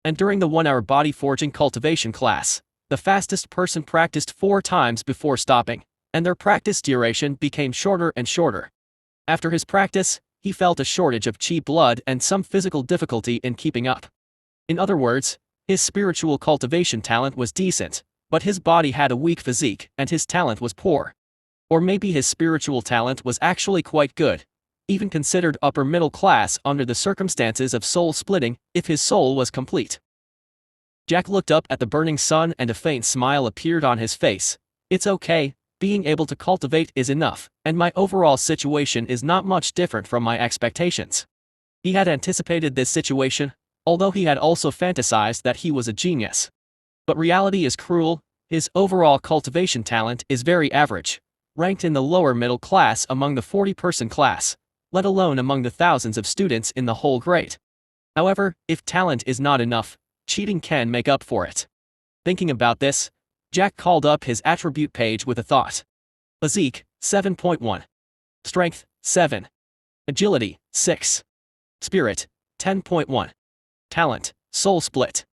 And during the 1-hour body forging cultivation class, the fastest person practiced 4 times before stopping, and their practice duration became shorter and shorter. After his practice, he felt a shortage of chi blood and some physical difficulty in keeping up. In other words, his spiritual cultivation talent was decent, but his body had a weak physique and his talent was poor. Or maybe his spiritual talent was actually quite good, even considered upper middle class under the circumstances of soul splitting, if his soul was complete. Jack looked up at the burning sun and a faint smile appeared on his face. It's okay, being able to cultivate is enough, and my overall situation is not much different from my expectations. He had anticipated this situation, although he had also fantasized that he was a genius. But reality is cruel. His overall cultivation talent is very average, ranked in the lower middle class among the 40-person class, let alone among the thousands of students in the whole grade. However, if talent is not enough, cheating can make up for it. Thinking about this, Jack called up his attribute page with a thought. Physique, 7.1. Strength, 7. Agility, 6. Spirit, 10.1. Talent, soul split.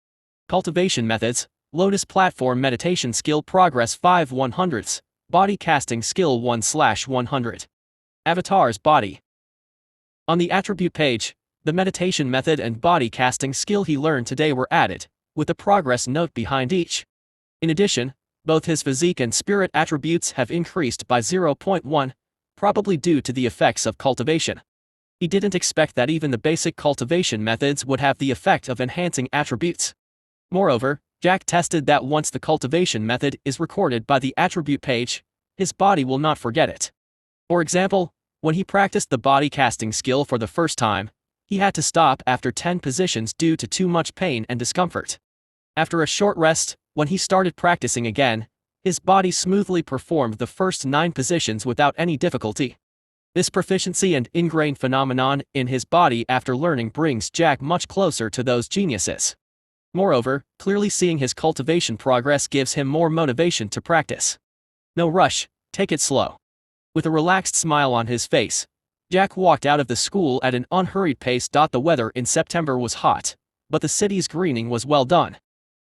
Cultivation methods, Lotus platform meditation skill progress 5/100ths, body casting skill 1/100. Avatar's body. On the attribute page, the meditation method and body casting skill he learned today were added, with a progress note behind each. In addition, both his physique and spirit attributes have increased by 0.1, probably due to the effects of cultivation. He didn't expect that even the basic cultivation methods would have the effect of enhancing attributes. Moreover, Jack tested that once the cultivation method is recorded by the attribute page, his body will not forget it. For example, when he practiced the body casting skill for the first time, he had to stop after 10 positions due to too much pain and discomfort. After a short rest, when he started practicing again, his body smoothly performed the first 9 positions without any difficulty. This proficiency and ingrained phenomenon in his body after learning brings Jack much closer to those geniuses. Moreover, clearly seeing his cultivation progress gives him more motivation to practice. No rush, take it slow. With a relaxed smile on his face, Jack walked out of the school at an unhurried pace. The weather in September was hot, but the city's greening was well done.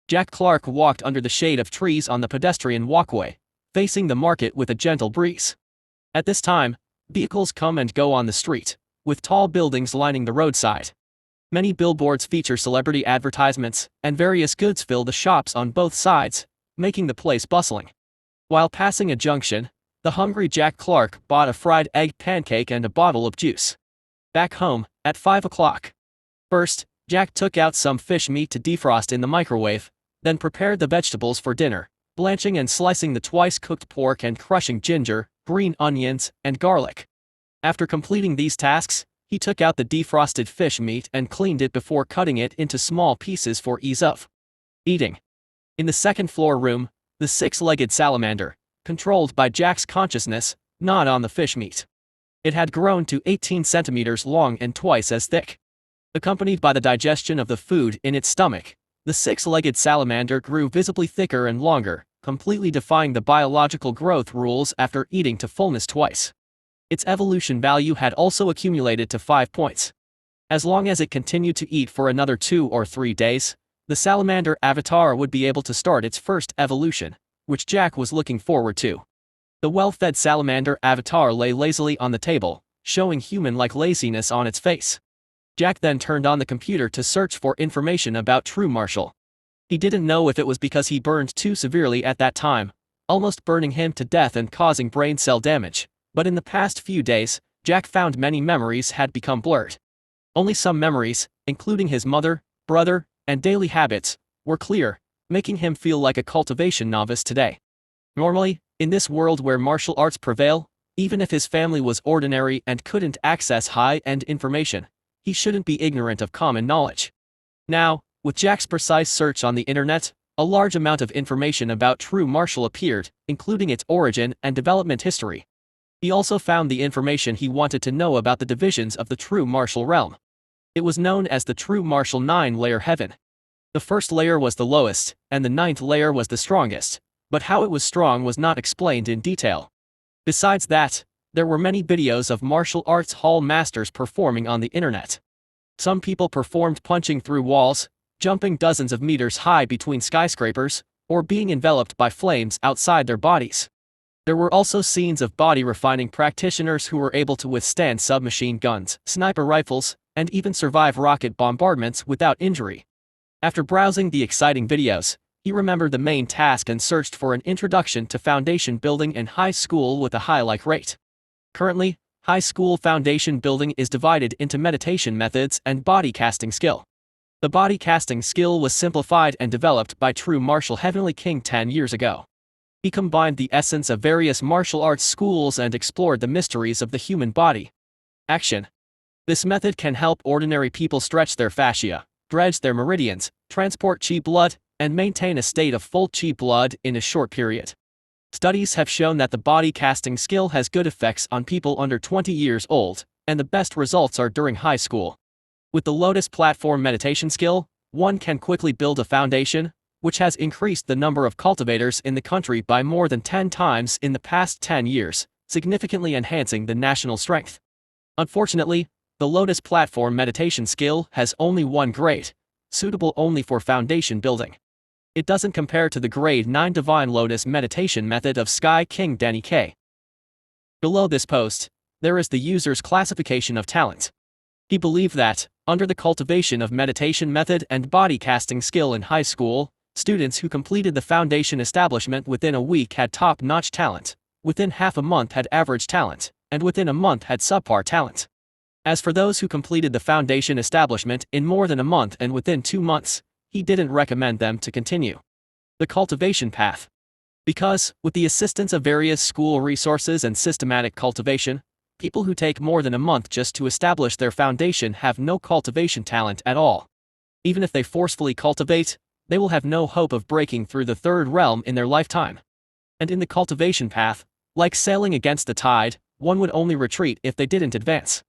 Jack Clark walked under the shade of trees on the pedestrian walkway, facing the market with a gentle breeze. At this time, vehicles come and go on the street, with tall buildings lining the roadside. Many billboards feature celebrity advertisements, and various goods fill the shops on both sides, making the place bustling. While passing a junction, the hungry Jack Clark bought a fried egg pancake and a bottle of juice. Back home, at 5 o'clock. First, Jack took out some fish meat to defrost in the microwave, then prepared the vegetables for dinner, blanching and slicing the twice-cooked pork and crushing ginger, green onions, and garlic. After completing these tasks, he took out the defrosted fish meat and cleaned it before cutting it into small pieces for ease of eating. In the second-floor room, the 6-legged salamander, controlled by Jack's consciousness, gnawed on the fish meat. It had grown to 18 centimeters long and twice as thick. Accompanied by the digestion of the food in its stomach, the 6-legged salamander grew visibly thicker and longer, completely defying the biological growth rules after eating to fullness twice. Its evolution value had also accumulated to 5 points. As long as it continued to eat for another 2 or 3 days, the salamander avatar would be able to start its first evolution, which Jack was looking forward to. The well-fed salamander avatar lay lazily on the table, showing human-like laziness on its face. Jack then turned on the computer to search for information about True Marshall. He didn't know if it was because he burned too severely at that time, almost burning him to death and causing brain cell damage, but in the past few days, Jack found many memories had become blurred. Only some memories, including his mother, brother, and daily habits, were clear, making him feel like a cultivation novice today. Normally, in this world where martial arts prevail, even if his family was ordinary and couldn't access high-end information, he shouldn't be ignorant of common knowledge. Now, with Jack's precise search on the internet, a large amount of information about True Martial appeared, including its origin and development history. He also found the information he wanted to know about the divisions of the True Martial realm. It was known as the True Martial 9-layer heaven. The first layer was the lowest, and the 9th layer was the strongest, but how it was strong was not explained in detail. Besides that, there were many videos of martial arts hall masters performing on the internet. Some people performed punching through walls, jumping dozens of meters high between skyscrapers, or being enveloped by flames outside their bodies. There were also scenes of body refining practitioners who were able to withstand submachine guns, sniper rifles, and even survive rocket bombardments without injury. After browsing the exciting videos, he remembered the main task and searched for an introduction to foundation building in high school with a high like rate. Currently, high school foundation building is divided into meditation methods and body casting skill. The body casting skill was simplified and developed by True Martial Heavenly King 10 years ago. He combined the essence of various martial arts schools and explored the mysteries of the human body. Action. This method can help ordinary people stretch their fascia, dredge their meridians, transport chi blood, and maintain a state of full chi blood in a short period. Studies have shown that the body casting skill has good effects on people under 20 years old, and the best results are during high school. With the Lotus platform meditation skill, one can quickly build a foundation, which has increased the number of cultivators in the country by more than 10 times in the past 10 years, significantly enhancing the national strength. Unfortunately, the Lotus platform meditation skill has only one grade, suitable only for foundation building. It doesn't compare to the grade 9 Divine Lotus meditation method of Sky King Danny K. Below this post, there is the user's classification of talent. He believed that, under the cultivation of meditation method and body casting skill in high school, students who completed the foundation establishment within a week had top-notch talent, within half a month had average talent, and within a month had subpar talent. As for those who completed the foundation establishment in more than a month and within 2 months, he didn't recommend them to continue the cultivation path. Because, with the assistance of various school resources and systematic cultivation, people who take more than a month just to establish their foundation have no cultivation talent at all. Even if they forcefully cultivate, they will have no hope of breaking through the third realm in their lifetime. And in the cultivation path, like sailing against the tide, one would only retreat if they didn't advance.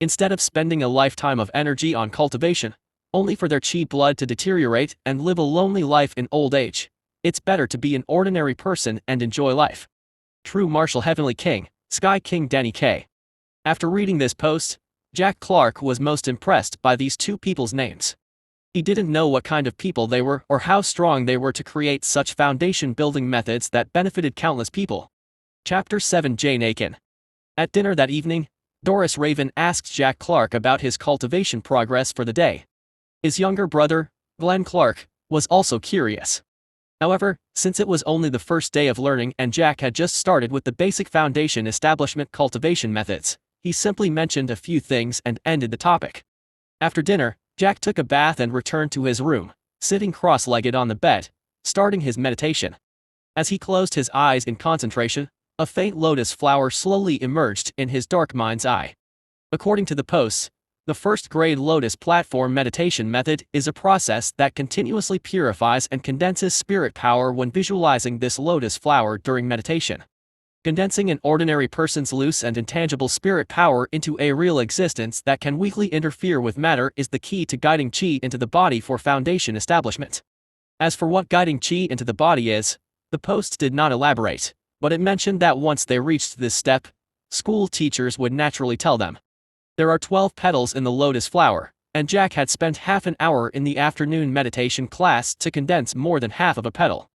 Instead of spending a lifetime of energy on cultivation, only for their chi blood to deteriorate and live a lonely life in old age, it's better to be an ordinary person and enjoy life. True Martial Heavenly King, Sky King Danny K. After reading this post, Jack Clark was most impressed by these two people's names. He didn't know what kind of people they were or how strong they were to create such foundation building methods that benefited countless people. Chapter 7 Jane Aiken. At dinner that evening, Doris Raven asked Jack Clark about his cultivation progress for the day. His younger brother, Glenn Clark, was also curious. However, since it was only the first day of learning and Jack had just started with the basic foundation establishment cultivation methods, he simply mentioned a few things and ended the topic. After dinner, Jack took a bath and returned to his room, sitting cross-legged on the bed, starting his meditation. As he closed his eyes in concentration, a faint lotus flower slowly emerged in his dark mind's eye. According to the posts, the first-grade Lotus platform meditation method is a process that continuously purifies and condenses spirit power when visualizing this lotus flower during meditation. Condensing an ordinary person's loose and intangible spirit power into a real existence that can weakly interfere with matter is the key to guiding chi into the body for foundation establishment. As for what guiding chi into the body is, the post did not elaborate, but it mentioned that once they reached this step, school teachers would naturally tell them. There are 12 petals in the lotus flower, and Jack had spent half an hour in the afternoon meditation class to condense more than half of a petal.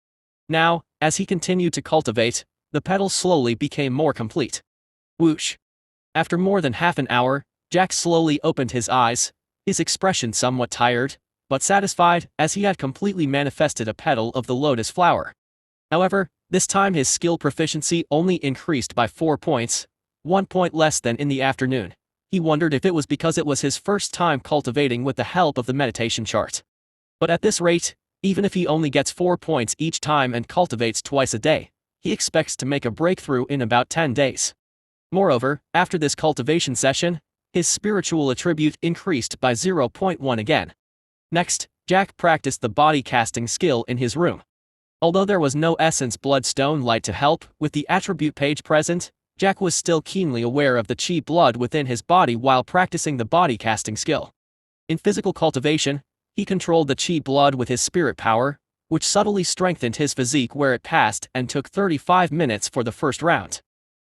Now, as he continued to cultivate, the petals slowly became more complete. Whoosh! After more than half an hour, Jack slowly opened his eyes, his expression somewhat tired, but satisfied as he had completely manifested a petal of the lotus flower. However, this time his skill proficiency only increased by 4 points, 1 point less than in the afternoon. He wondered if it was because it was his first time cultivating with the help of the meditation chart. But at this rate, even if he only gets 4 points each time and cultivates twice a day, he expects to make a breakthrough in about 10 days. Moreover, after this cultivation session, his spiritual attribute increased by 0.1 again. Next, Jack practiced the body casting skill in his room. Although there was no essence bloodstone light to help with the attribute page present, Jack was still keenly aware of the chi blood within his body while practicing the body casting skill. In physical cultivation, he controlled the chi blood with his spirit power, which subtly strengthened his physique where it passed and took 35 minutes for the first round.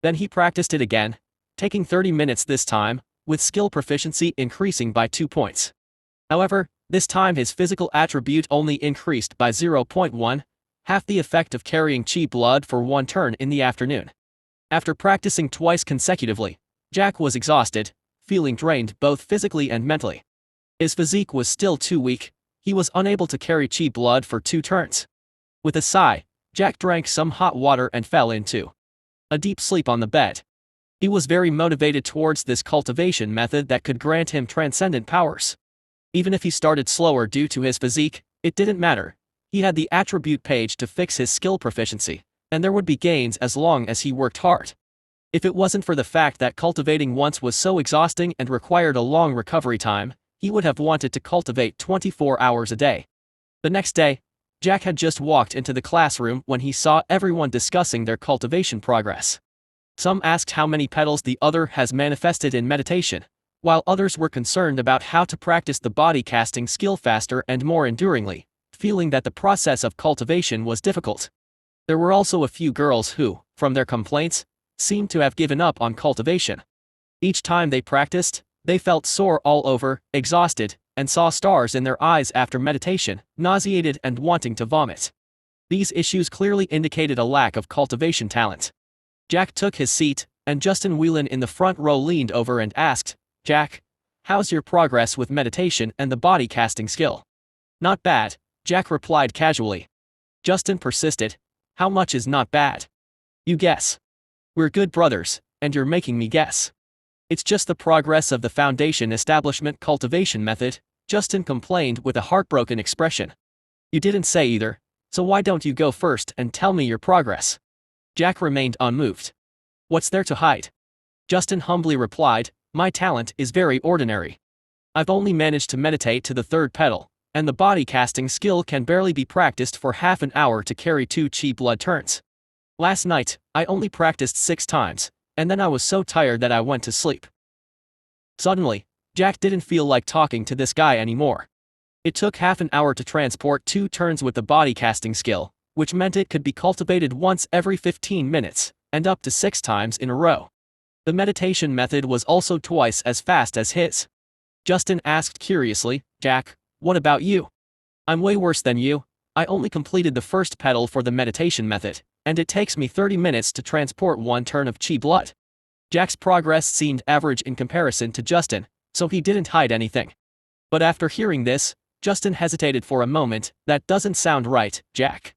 Then he practiced it again, taking 30 minutes this time, with skill proficiency increasing by 2 points. However, this time his physical attribute only increased by 0.1, half the effect of carrying chi blood for 1 turn in the afternoon. After practicing twice consecutively, Jack was exhausted, feeling drained both physically and mentally. His physique was still too weak, he was unable to carry chi blood for 2 turns. With a sigh, Jack drank some hot water and fell into a deep sleep on the bed. He was very motivated towards this cultivation method that could grant him transcendent powers. Even if he started slower due to his physique, it didn't matter. He had the attribute page to fix his skill proficiency, and there would be gains as long as he worked hard. If it wasn't for the fact that cultivating once was so exhausting and required a long recovery time, he would have wanted to cultivate 24 hours a day. The next day, Jack had just walked into the classroom when he saw everyone discussing their cultivation progress. Some asked how many petals the other has manifested in meditation, while others were concerned about how to practice the body casting skill faster and more enduringly, feeling that the process of cultivation was difficult. There were also a few girls who, from their complaints, seemed to have given up on cultivation. Each time they practiced, they felt sore all over, exhausted, and saw stars in their eyes after meditation, nauseated and wanting to vomit. These issues clearly indicated a lack of cultivation talent. Jack took his seat, and Justin Whelan in the front row leaned over and asked, "Jack, how's your progress with meditation and the body casting skill?" "Not bad," Jack replied casually. Justin persisted, "How much is not bad?" "You guess." "We're good brothers, and you're making me guess." "It's just the progress of the foundation establishment cultivation method," Justin complained with a heartbroken expression. "You didn't say either, so why don't you go first and tell me your progress?" Jack remained unmoved. "What's there to hide?" Justin humbly replied, "My talent is very ordinary. I've only managed to meditate to the third petal, and the body casting skill can barely be practiced for half an hour to carry 2 chi blood turns. Last night, I only practiced 6 times, and then I was so tired that I went to sleep." Suddenly, Jack didn't feel like talking to this guy anymore. It took half an hour to transport 2 turns with the body casting skill, which meant it could be cultivated once every 15 minutes, and up to 6 times in a row. The meditation method was also twice as fast as his. Justin asked curiously, "Jack, what about you?" "I'm way worse than you. I only completed the first petal for the meditation method, and it takes me 30 minutes to transport 1 turn of chi blood." Jack's progress seemed average in comparison to Justin, so he didn't hide anything. But after hearing this, Justin hesitated for a moment. "That doesn't sound right, Jack.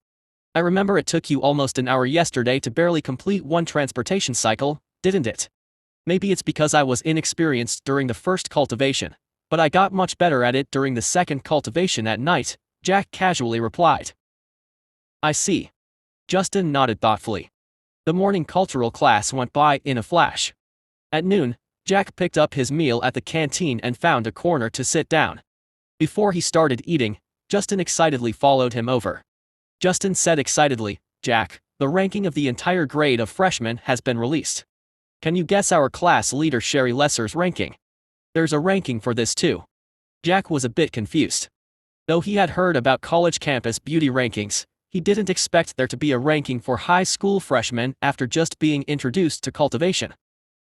I remember it took you almost an hour yesterday to barely complete 1 transportation cycle, didn't it?" "Maybe it's because I was inexperienced during the first cultivation, but I got much better at it during the second cultivation at night," Jack casually replied. "I see." Justin nodded thoughtfully. The morning cultural class went by in a flash. At noon, Jack picked up his meal at the canteen and found a corner to sit down. Before he started eating, Justin excitedly followed him over. Justin said excitedly, "Jack, the ranking of the entire grade of freshmen has been released. Can you guess our class leader Sherry Lesser's ranking?" "There's a ranking for this too." Jack was a bit confused. Though he had heard about college campus beauty rankings, he didn't expect there to be a ranking for high school freshmen after just being introduced to cultivation.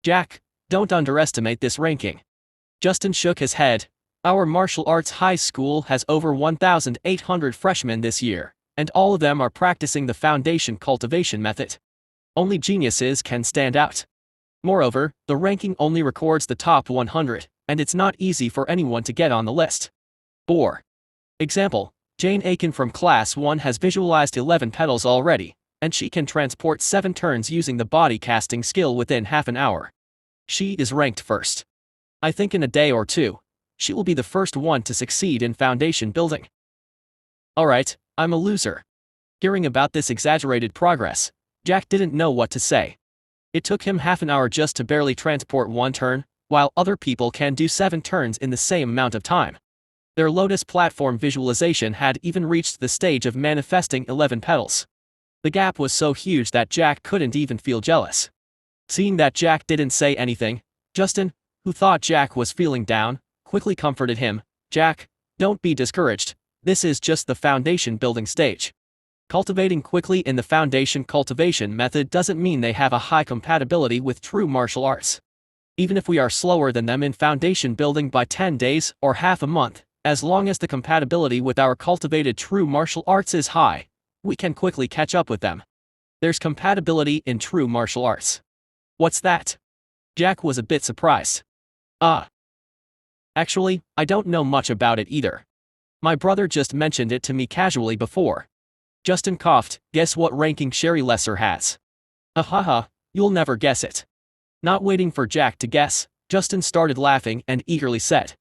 "Jack, don't underestimate this ranking." Justin shook his head. "Our martial arts high school has over 1,800 freshmen this year, and all of them are practicing the foundation cultivation method. Only geniuses can stand out. Moreover, the ranking only records the top 100, and it's not easy for anyone to get on the list." For example, Jane Aiken from Class 1 has visualized 11 petals already, and she can transport 7 turns using the body casting skill within half an hour. She is ranked first. I think in a day or 2, she will be the first one to succeed in foundation building. Alright, I'm a loser. Hearing about this exaggerated progress, Jack didn't know what to say. It took him half an hour just to barely transport 1 turn, while other people can do 7 turns in the same amount of time. Their Lotus platform visualization had even reached the stage of manifesting 11 petals. The gap was so huge that Jack couldn't even feel jealous. Seeing that Jack didn't say anything, Justin, who thought Jack was feeling down, quickly comforted him. "Jack, don't be discouraged, this is just the foundation building stage. Cultivating quickly in the foundation cultivation method doesn't mean they have a high compatibility with true martial arts. Even if we are slower than them in foundation building by 10 days or half a month, as long as the compatibility with our cultivated true martial arts is high, we can quickly catch up with them. There's compatibility in true martial arts." "What's that?" Jack was a bit surprised. Actually, I don't know much about it either. My brother just mentioned it to me casually before." Justin coughed. "Guess what ranking Sherry Lesser has?" "Ahaha, you'll never guess it." Not waiting for Jack to guess, Justin started laughing and eagerly said,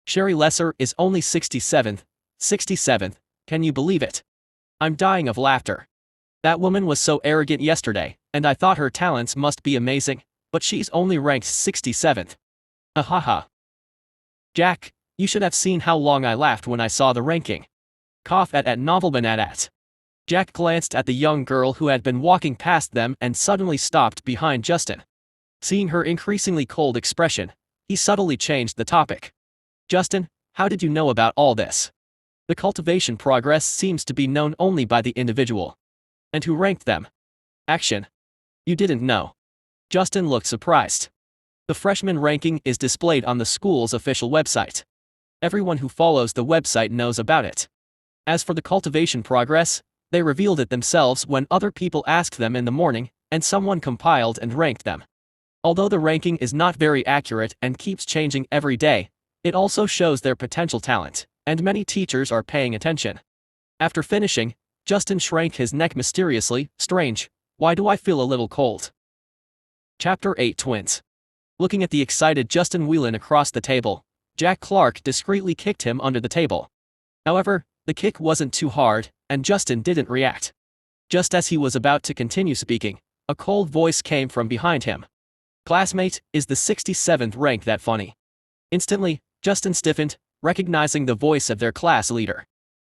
"Sherry Lesser is only 67th. 67th, can you believe it?" I'm dying of laughter. That woman was so arrogant yesterday, and I thought her talents must be amazing, but she's only ranked 67th. Ahaha. Jack, you should have seen how long I laughed when I saw the ranking. Cough at novelman at. Jack glanced at the young girl who had been walking past them and suddenly stopped behind Justin. Seeing her increasingly cold expression, he subtly changed the topic. Justin, how did you know about all this? The cultivation progress seems to be known only by the individual. And who ranked them? Action. You didn't know. Justin looked surprised. The freshman ranking is displayed on the school's official website. Everyone who follows the website knows about it. As for the cultivation progress, they revealed it themselves when other people asked them in the morning, and someone compiled and ranked them. Although the ranking is not very accurate and keeps changing every day, it also shows their potential talent, and many teachers are paying attention. After finishing, Justin shrank his neck mysteriously. Strange, why do I feel a little cold? Chapter 8 Twins. Looking at the excited Justin Whelan across the table, Jack Clark discreetly kicked him under the table. However, the kick wasn't too hard, and Justin didn't react. Just as he was about to continue speaking, a cold voice came from behind him. Classmate, is the 67th rank that funny? Instantly, Justin stiffened, recognizing the voice of their class leader.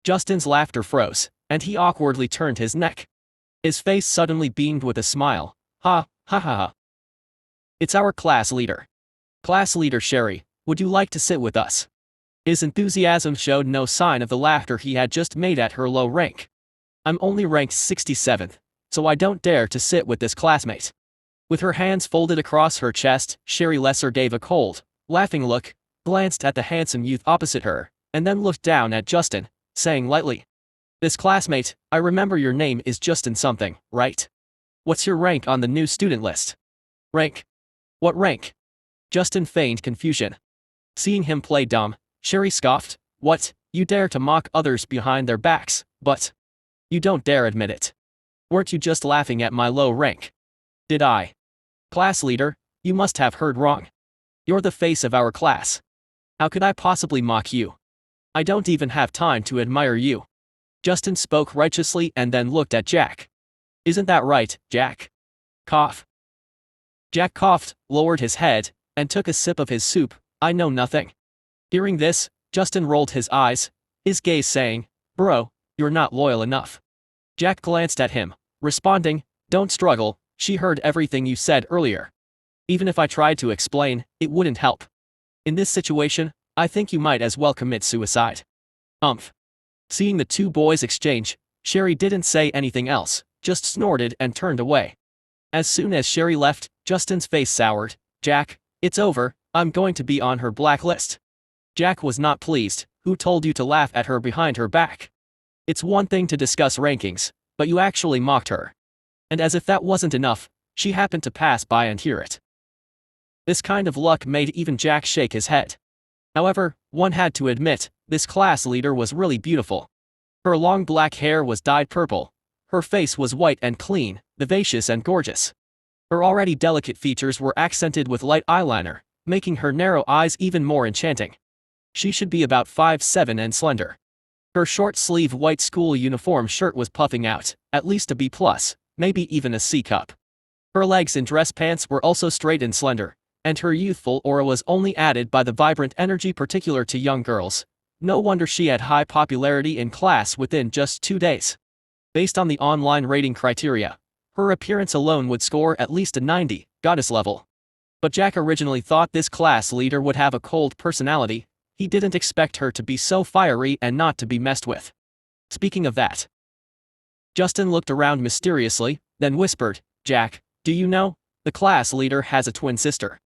Justin's laughter froze, and he awkwardly turned his neck. His face suddenly beamed with a smile. Ha, ha ha ha. It's our class leader. Class leader Sherry, would you like to sit with us? His enthusiasm showed no sign of the laughter he had just made at her low rank. I'm only ranked 67th, so I don't dare to sit with this classmate. With her hands folded across her chest, Sherry Lesser gave a cold, laughing look, glanced at the handsome youth opposite her, and then looked down at Justin, saying lightly, "This classmate, I remember your name is Justin something, right? What's your rank on the new student list?" Rank? What rank? Justin feigned confusion. Seeing him play dumb, Sherry scoffed. What, you dare to mock others behind their backs, but you don't dare admit it. Weren't you just laughing at my low rank? Did I? Class leader, you must have heard wrong. You're the face of our class. How could I possibly mock you? I don't even have time to admire you. Justin spoke righteously and then looked at Jack. Isn't that right, Jack? Cough. Jack coughed, lowered his head, and took a sip of his soup. I know nothing. Hearing this, Justin rolled his eyes, his gaze saying, Bro, you're not loyal enough. Jack glanced at him, responding, Don't struggle, she heard everything you said earlier. Even if I tried to explain, it wouldn't help. In this situation, I think you might as well commit suicide. Seeing the two boys exchange, Sherry didn't say anything else, just snorted and turned away. As soon as Sherry left, Justin's face soured. Jack, it's over, I'm going to be on her blacklist. Jack was not pleased. Who told you to laugh at her behind her back? It's one thing to discuss rankings, but you actually mocked her. And as if that wasn't enough, she happened to pass by and hear it. This kind of luck made even Jack shake his head. However, one had to admit, this class leader was really beautiful. Her long black hair was dyed purple. Her face was white and clean, vivacious and gorgeous. Her already delicate features were accented with light eyeliner, making her narrow eyes even more enchanting. She should be about 5'7" and slender. Her short-sleeve white school uniform shirt was puffing out, at least a B+, maybe even a C cup. Her legs in dress pants were also straight and slender, and her youthful aura was only added by the vibrant energy particular to young girls. No wonder she had high popularity in class within just 2 days. Based on the online rating criteria, her appearance alone would score at least a 90, goddess level. But Jack originally thought this class leader would have a cold personality. He didn't expect her to be so fiery and not to be messed with. Speaking of that, Justin looked around mysteriously, then whispered, Jack, do you know, the class leader has a twin sister.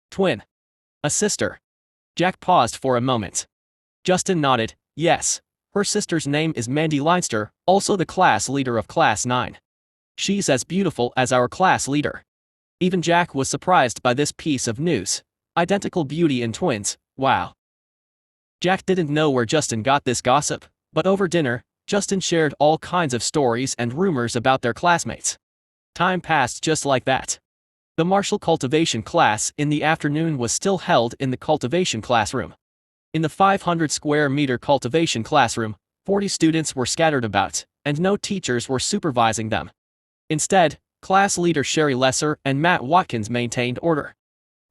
Twin? A sister? Jack paused for a moment. Justin nodded, yes. Her sister's name is Mandy Leinster, also the class leader of Class 9. She's as beautiful as our class leader. Even Jack was surprised by this piece of news. Identical beauty in twins, wow. Jack didn't know where Justin got this gossip, but over dinner, Justin shared all kinds of stories and rumors about their classmates. Time passed just like that. The martial cultivation class in the afternoon was still held in the cultivation classroom. In the 500 square meter cultivation classroom, 40 students were scattered about, and no teachers were supervising them. Instead, class leader Sherry Lesser and Matt Watkins maintained order.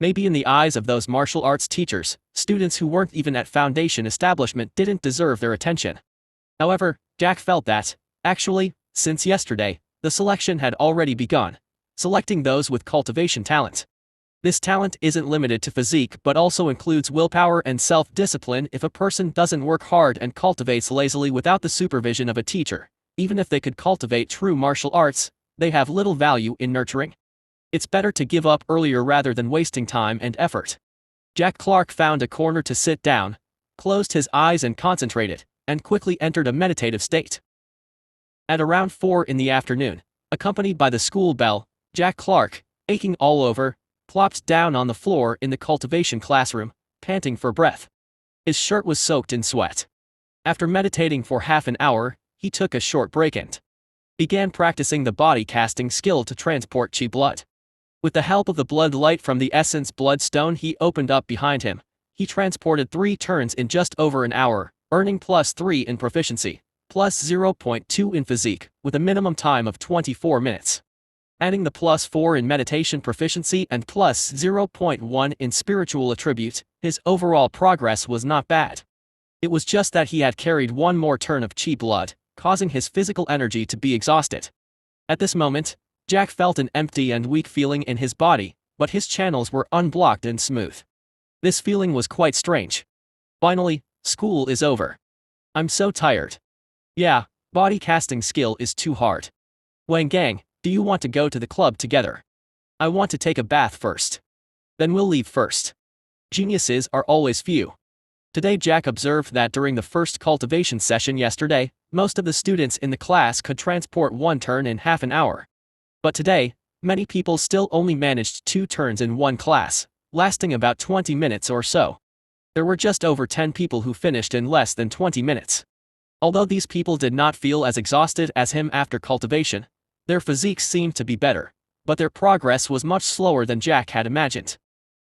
Maybe in the eyes of those martial arts teachers, students who weren't even at foundation establishment didn't deserve their attention. However, Jack felt that, actually, since yesterday, the selection had already begun, selecting those with cultivation talent. This talent isn't limited to physique but also includes willpower and self-discipline. If a person doesn't work hard and cultivates lazily without the supervision of a teacher, even if they could cultivate true martial arts, they have little value in nurturing. It's better to give up earlier rather than wasting time and effort. Jack Clark found a corner to sit down, closed his eyes and concentrated, and quickly entered a meditative state. At around 4 in the afternoon, accompanied by the school bell, Jack Clark, aching all over, plopped down on the floor in the cultivation classroom, panting for breath. His shirt was soaked in sweat. After meditating for half an hour, he took a short break and began practicing the body casting skill to transport chi blood. With the help of the blood light from the essence bloodstone he opened up behind him, he transported 3 turns in just over an hour, earning +3 in proficiency, +0.2 in physique, with a minimum time of 24 minutes. Adding the +4 in meditation proficiency and +0.1 in spiritual attribute, his overall progress was not bad. It was just that he had carried one more turn of chi blood, causing his physical energy to be exhausted. At this moment, Jack felt an empty and weak feeling in his body, but his channels were unblocked and smooth. This feeling was quite strange. Finally, school is over. I'm so tired. Yeah, body casting skill is too hard. Wang gang, do you want to go to the club together? I want to take a bath first. Then we'll leave first. Geniuses are always few. Today Jack observed that during the first cultivation session yesterday, most of the students in the class could transport 1 turn in half an hour. But today, many people still only managed 2 turns in one class, lasting about 20 minutes or so. There were just over 10 people who finished in less than 20 minutes. Although these people did not feel as exhausted as him after cultivation, their physiques seemed to be better, but their progress was much slower than Jack had imagined.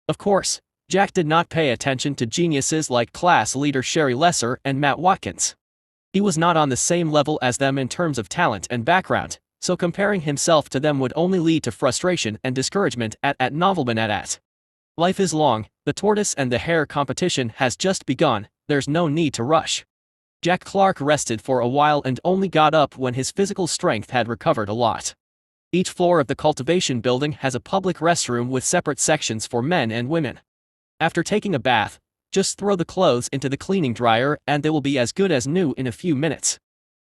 Of course, Jack did not pay attention to geniuses like class leader Sherry Lesser and Matt Watkins. He was not on the same level as them in terms of talent and background, so comparing himself to them would only lead to frustration and discouragement at novelman at. Life is long, the tortoise and the hare competition has just begun, there's no need to rush. Jack Clark rested for a while and only got up when his physical strength had recovered a lot. Each floor of the cultivation building has a public restroom with separate sections for men and women. After taking a bath, just throw the clothes into the cleaning dryer and they will be as good as new in a few minutes.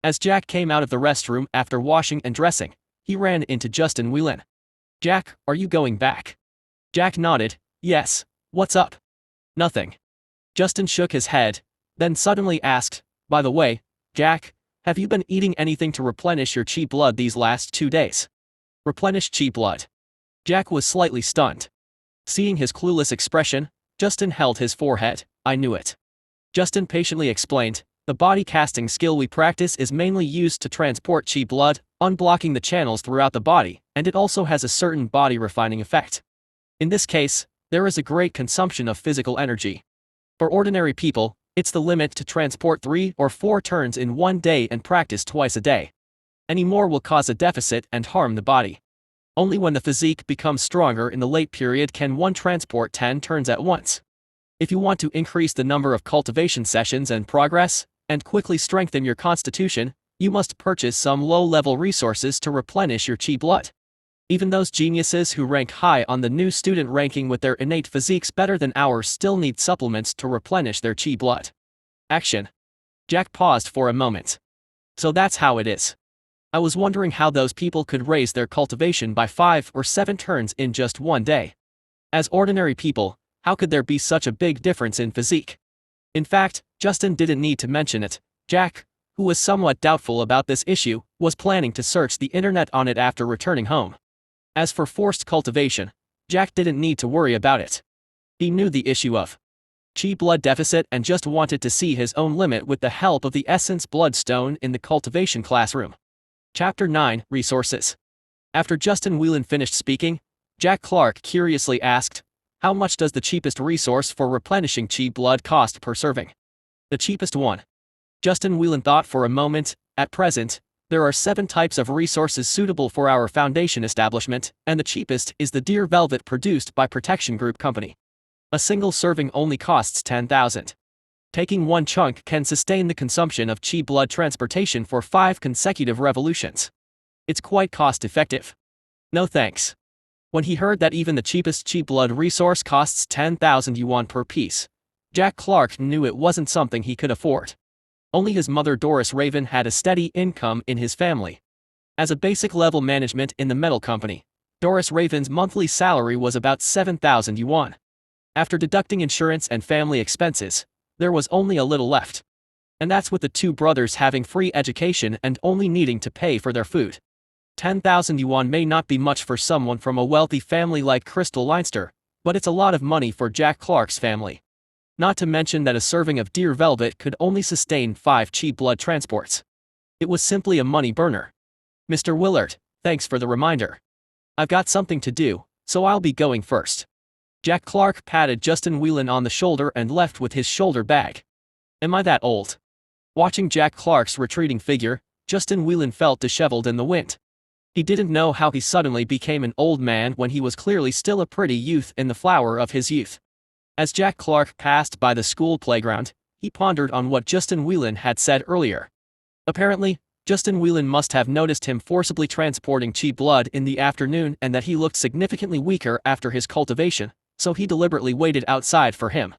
As Jack came out of the restroom after washing and dressing, he ran into Justin Whelan. Jack, are you going back? Jack nodded, yes, what's up? Nothing. Justin shook his head, then suddenly asked, by the way, Jack, have you been eating anything to replenish your chi blood these last 2 days? Replenish chi blood. Jack was slightly stunned. Seeing his clueless expression, Justin held his forehead, I knew it. Justin patiently explained, the body casting skill we practice is mainly used to transport chi blood, unblocking the channels throughout the body, and it also has a certain body refining effect. In this case, there is a great consumption of physical energy. For ordinary people, it's the limit to transport 3 or 4 turns in one day and practice twice a day. Any more will cause a deficit and harm the body. Only when the physique becomes stronger in the late period can one transport 10 turns at once. If you want to increase the number of cultivation sessions and progress, and quickly strengthen your constitution, you must purchase some low-level resources to replenish your chi blood. Even those geniuses who rank high on the new student ranking with their innate physiques better than ours still need supplements to replenish their chi blood. Action. Jack paused for a moment. So that's how it is. I was wondering how those people could raise their cultivation by 5 or 7 turns in just one day. As ordinary people, how could there be such a big difference in physique? In fact, Justin didn't need to mention it. Jack, who was somewhat doubtful about this issue, was planning to search the internet on it after returning home. As for forced cultivation, Jack didn't need to worry about it. He knew the issue of chi blood deficit and just wanted to see his own limit with the help of the essence bloodstone in the cultivation classroom. Chapter 9, Resources. After Justin Whelan finished speaking, Jack Clark curiously asked, how much does the cheapest resource for replenishing chi blood cost per serving? The cheapest one. Justin Whelan thought for a moment. At present, there are 7 types of resources suitable for our foundation establishment, and the cheapest is the deer velvet produced by Protection Group Company. A single serving only costs 10,000. Taking one chunk can sustain the consumption of chi blood transportation for 5 consecutive revolutions. It's quite cost-effective. No thanks. When he heard that even the cheapest chi blood resource costs 10,000 yuan per piece, Jack Clark knew it wasn't something he could afford. Only his mother Doris Raven had a steady income in his family. As a basic level management in the metal company, Doris Raven's monthly salary was about 7,000 yuan. After deducting insurance and family expenses, there was only a little left. And that's with the two brothers having free education and only needing to pay for their food. 10,000 yuan may not be much for someone from a wealthy family like Crystal Leinster, but it's a lot of money for Jack Clark's family. Not to mention that a serving of deer velvet could only sustain 5 chi blood transports. It was simply a money burner. Mr. Willard, thanks for the reminder. I've got something to do, so I'll be going first. Jack Clark patted Justin Whelan on the shoulder and left with his shoulder bag. Am I that old? Watching Jack Clark's retreating figure, Justin Whelan felt disheveled in the wind. He didn't know how he suddenly became an old man when he was clearly still a pretty youth in the flower of his youth. As Jack Clark passed by the school playground, he pondered on what Justin Whelan had said earlier. Apparently, Justin Whelan must have noticed him forcibly transporting chi blood in the afternoon and that he looked significantly weaker after his cultivation, so he deliberately waited outside for him.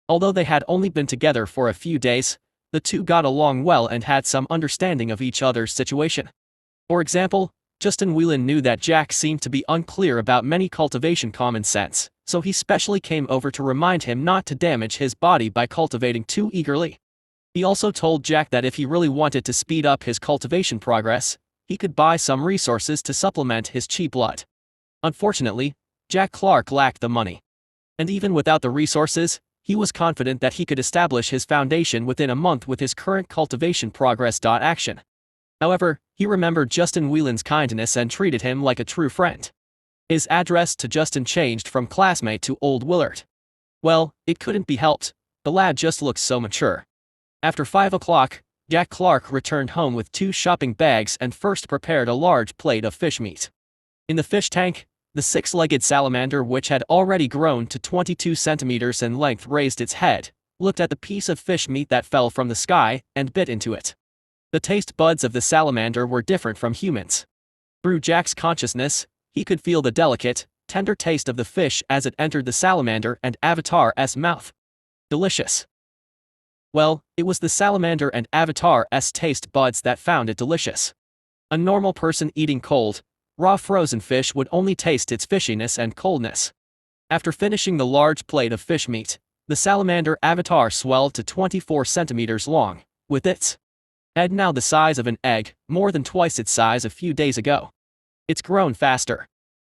Although they had only been together for a few days, the two got along well and had some understanding of each other's situation. For example, Justin Whelan knew that Jack seemed to be unclear about many cultivation common sense, so he specially came over to remind him not to damage his body by cultivating too eagerly. He also told Jack that if he really wanted to speed up his cultivation progress, he could buy some resources to supplement his chi blood. Unfortunately, Jack Clark lacked the money. And even without the resources, he was confident that he could establish his foundation within a month with his current cultivation progress. Action. However, he remembered Justin Whelan's kindness and treated him like a true friend. His address to Justin changed from classmate to Old Willard. Well, it couldn't be helped, the lad just looked so mature. After 5 o'clock, Jack Clark returned home with 2 shopping bags and first prepared a large plate of fish meat. In the fish tank, the 6-legged salamander, which had already grown to 22 centimeters in length, raised its head, looked at the piece of fish meat that fell from the sky, and bit into it. The taste buds of the salamander were different from humans. Through Jack's consciousness, he could feel the delicate, tender taste of the fish as it entered the salamander and Avatar's mouth. Delicious. Well, it was the salamander and Avatar's taste buds that found it delicious. A normal person eating cold, raw frozen fish would only taste its fishiness and coldness. After finishing the large plate of fish meat, the salamander Avatar swelled to 24 centimeters long, with its head now the size of an egg, more than twice its size a few days ago. It's grown faster.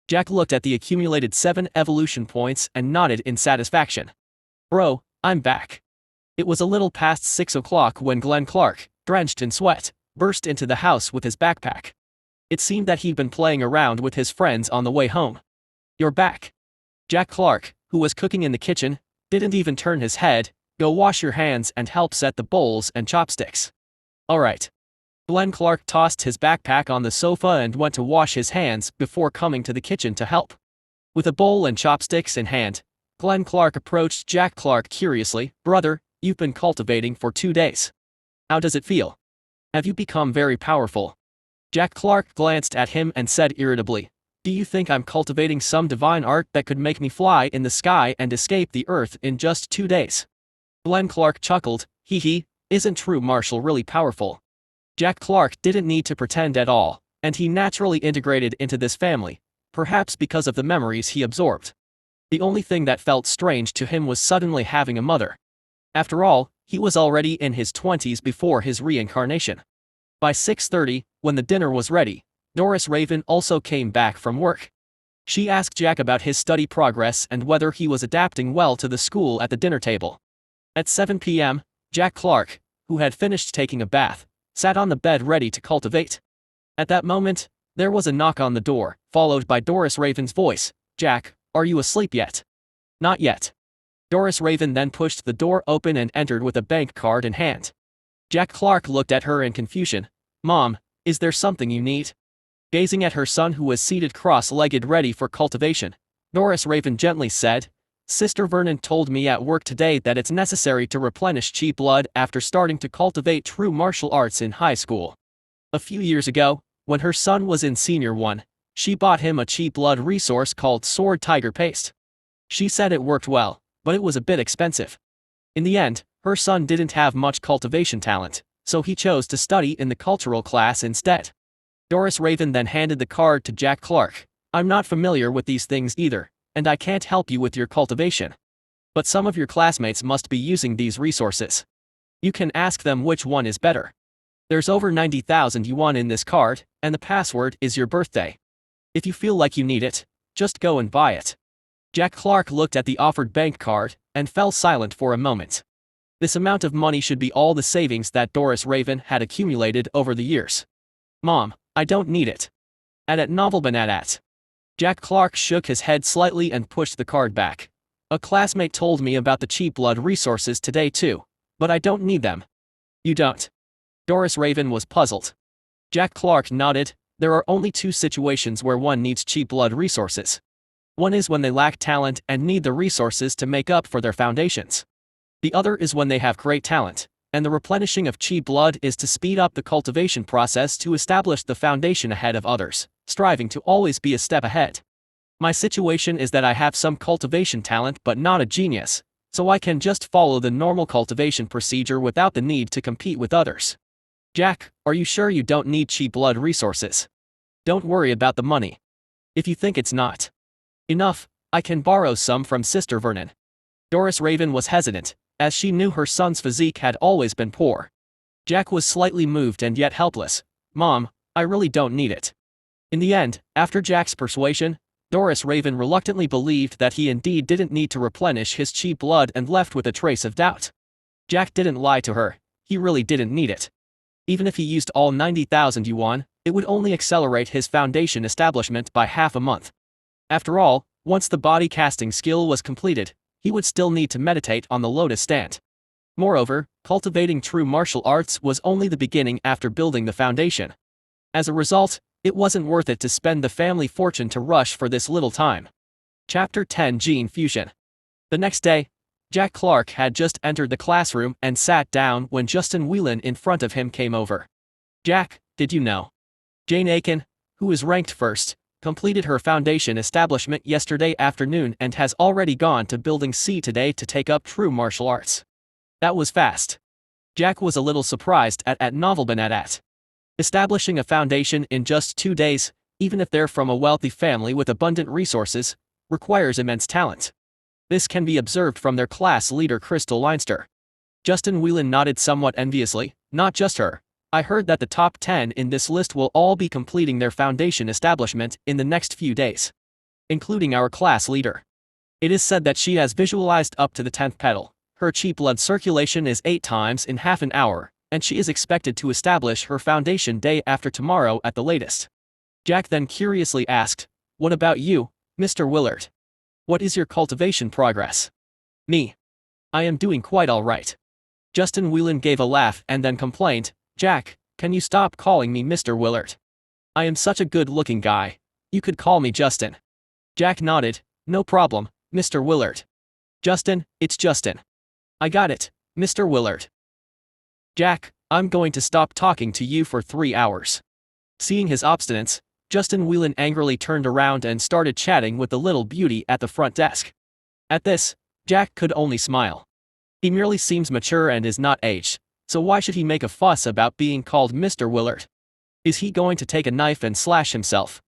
Jack looked at the accumulated 7 evolution points and nodded in satisfaction. Bro, I'm back. It was a little past 6 o'clock when Glenn Clark, drenched in sweat, burst into the house with his backpack. It seemed that he'd been playing around with his friends on the way home. You're back. Jack Clark, who was cooking in the kitchen, didn't even turn his head. Go wash your hands and help set the bowls and chopsticks. All right. Glenn Clark tossed his backpack on the sofa and went to wash his hands before coming to the kitchen to help. With a bowl and chopsticks in hand, Glenn Clark approached Jack Clark curiously. Brother, you've been cultivating for 2 days. How does it feel? Have you become very powerful? Jack Clark glanced at him and said irritably, do you think I'm cultivating some divine art that could make me fly in the sky and escape the earth in just 2 days? Glenn Clark chuckled, hee, isn't True Marshall really powerful? Jack Clark didn't need to pretend at all, and he naturally integrated into this family, perhaps because of the memories he absorbed. The only thing that felt strange to him was suddenly having a mother. After all, he was already in his 20s before his reincarnation. By 6:30, when the dinner was ready, Doris Raven also came back from work. She asked Jack about his study progress and whether he was adapting well to the school at the dinner table. At 7 p.m., Jack Clark, who had finished taking a bath, sat on the bed ready to cultivate. At that moment, there was a knock on the door, followed by Doris Raven's voice, Jack, are you asleep yet? Not yet. Doris Raven then pushed the door open and entered with a bank card in hand. Jack Clark looked at her in confusion. Mom, is there something you need? Gazing at her son who was seated cross-legged ready for cultivation, Doris Raven gently said, Sister Vernon told me at work today that it's necessary to replenish chi blood after starting to cultivate true martial arts in high school. A few years ago, when her son was in Senior 1, she bought him a chi blood resource called Sword Tiger Paste. She said it worked well, but it was a bit expensive. In the end, her son didn't have much cultivation talent, so he chose to study in the cultural class instead. Doris Raven then handed the card to Jack Clark. I'm not familiar with these things either, and I can't help you with your cultivation. But some of your classmates must be using these resources. You can ask them which one is better. There's over 90,000 yuan in this card, and the password is your birthday. If you feel like you need it, just go and buy it. Jack Clark looked at the offered bank card and fell silent for a moment. This amount of money should be all the savings that Doris Raven had accumulated over the years. Mom, I don't need it. At. Jack Clark shook his head slightly and pushed the card back. A classmate told me about the cheap blood resources today too, but I don't need them. You don't? Doris Raven was puzzled. Jack Clark nodded. There are only two situations where one needs cheap blood resources. One is when they lack talent and need the resources to make up for their foundations. The other is when they have great talent, and the replenishing of chi blood is to speed up the cultivation process to establish the foundation ahead of others, striving to always be a step ahead. My situation is that I have some cultivation talent but not a genius, so I can just follow the normal cultivation procedure without the need to compete with others. Jack, are you sure you don't need chi blood resources? Don't worry about the money. If you think it's not enough, I can borrow some from Sister Vernon. Doris Raven was hesitant, as she knew her son's physique had always been poor. Jack was slightly moved and yet helpless. Mom, I really don't need it. In the end, after Jack's persuasion, Doris Raven reluctantly believed that he indeed didn't need to replenish his chi blood and left with a trace of doubt. Jack didn't lie to her, he really didn't need it. Even if he used all 90,000 yuan, it would only accelerate his foundation establishment by half a month. After all, once the body casting skill was completed, he would still need to meditate on the lotus stand. Moreover, cultivating true martial arts was only the beginning after building the foundation. As a result, it wasn't worth it to spend the family fortune to rush for this little time. Chapter 10 Gene Fusion. The next day, Jack Clark had just entered the classroom and sat down when Justin Whelan in front of him came over. Jack, did you know? Jane Aiken, who is ranked first, completed her foundation establishment yesterday afternoon and has already gone to Building C today to take up true martial arts. That was fast. Jack was a little surprised at Atop. Establishing a foundation in just 2 days, even if they're from a wealthy family with abundant resources, requires immense talent. This can be observed from their class leader Crystal Leinster. Justin Whelan nodded somewhat enviously. Not just her. I heard that the top 10 in this list will all be completing their foundation establishment in the next few days, including our class leader. It is said that she has visualized up to the 10th petal. Her chi blood circulation is 8 times in half an hour, and she is expected to establish her foundation day after tomorrow at the latest. Jack then curiously asked, "What about you, Mr. Willard? What is your cultivation progress?" "Me. I am doing quite all right." Justin Whelan gave a laugh and then complained, "Jack, can you stop calling me Mr. Willard? I am such a good-looking guy. You could call me Justin." Jack nodded. "No problem, Mr. Willard." "Justin, it's Justin." "I got it, Mr. Willard." "Jack, I'm going to stop talking to you for 3 hours." Seeing his obstinance, Justin Whelan angrily turned around and started chatting with the little beauty at the front desk. At this, Jack could only smile. He merely seems mature and is not aged, so why should he make a fuss about being called Mr. Willard? Is he going to take a knife and slash himself?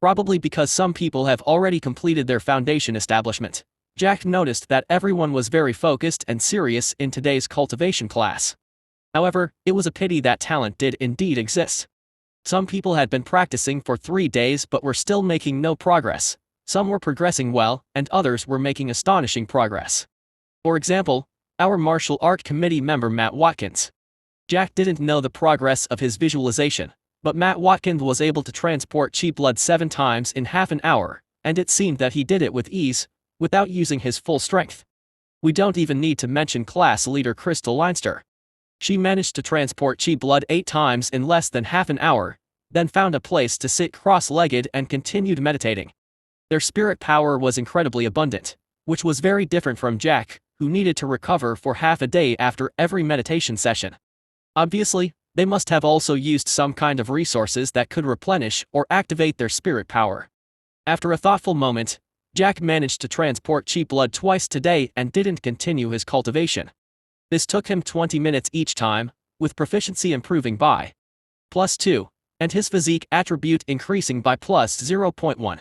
Probably because some people have already completed their foundation establishment. Jack noticed that everyone was very focused and serious in today's cultivation class. However, it was a pity that talent did indeed exist. Some people had been practicing for 3 days but were still making no progress. Some were progressing well, and others were making astonishing progress. For example, our martial art committee member Matt Watkins. Jack didn't know the progress of his visualization, but Matt Watkins was able to transport chi blood 7 times in half an hour, and it seemed that he did it with ease, without using his full strength. We don't even need to mention class leader Crystal Leinster. She managed to transport chi blood 8 times in less than half an hour, then found a place to sit cross-legged and continued meditating. Their spirit power was incredibly abundant, which was very different from Jack, who needed to recover for half a day after every meditation session. Obviously, they must have also used some kind of resources that could replenish or activate their spirit power. After a thoughtful moment, Jack managed to transport cheap blood twice today and didn't continue his cultivation. This took him 20 minutes each time, with proficiency improving by +2, and his physique attribute increasing by +0.1.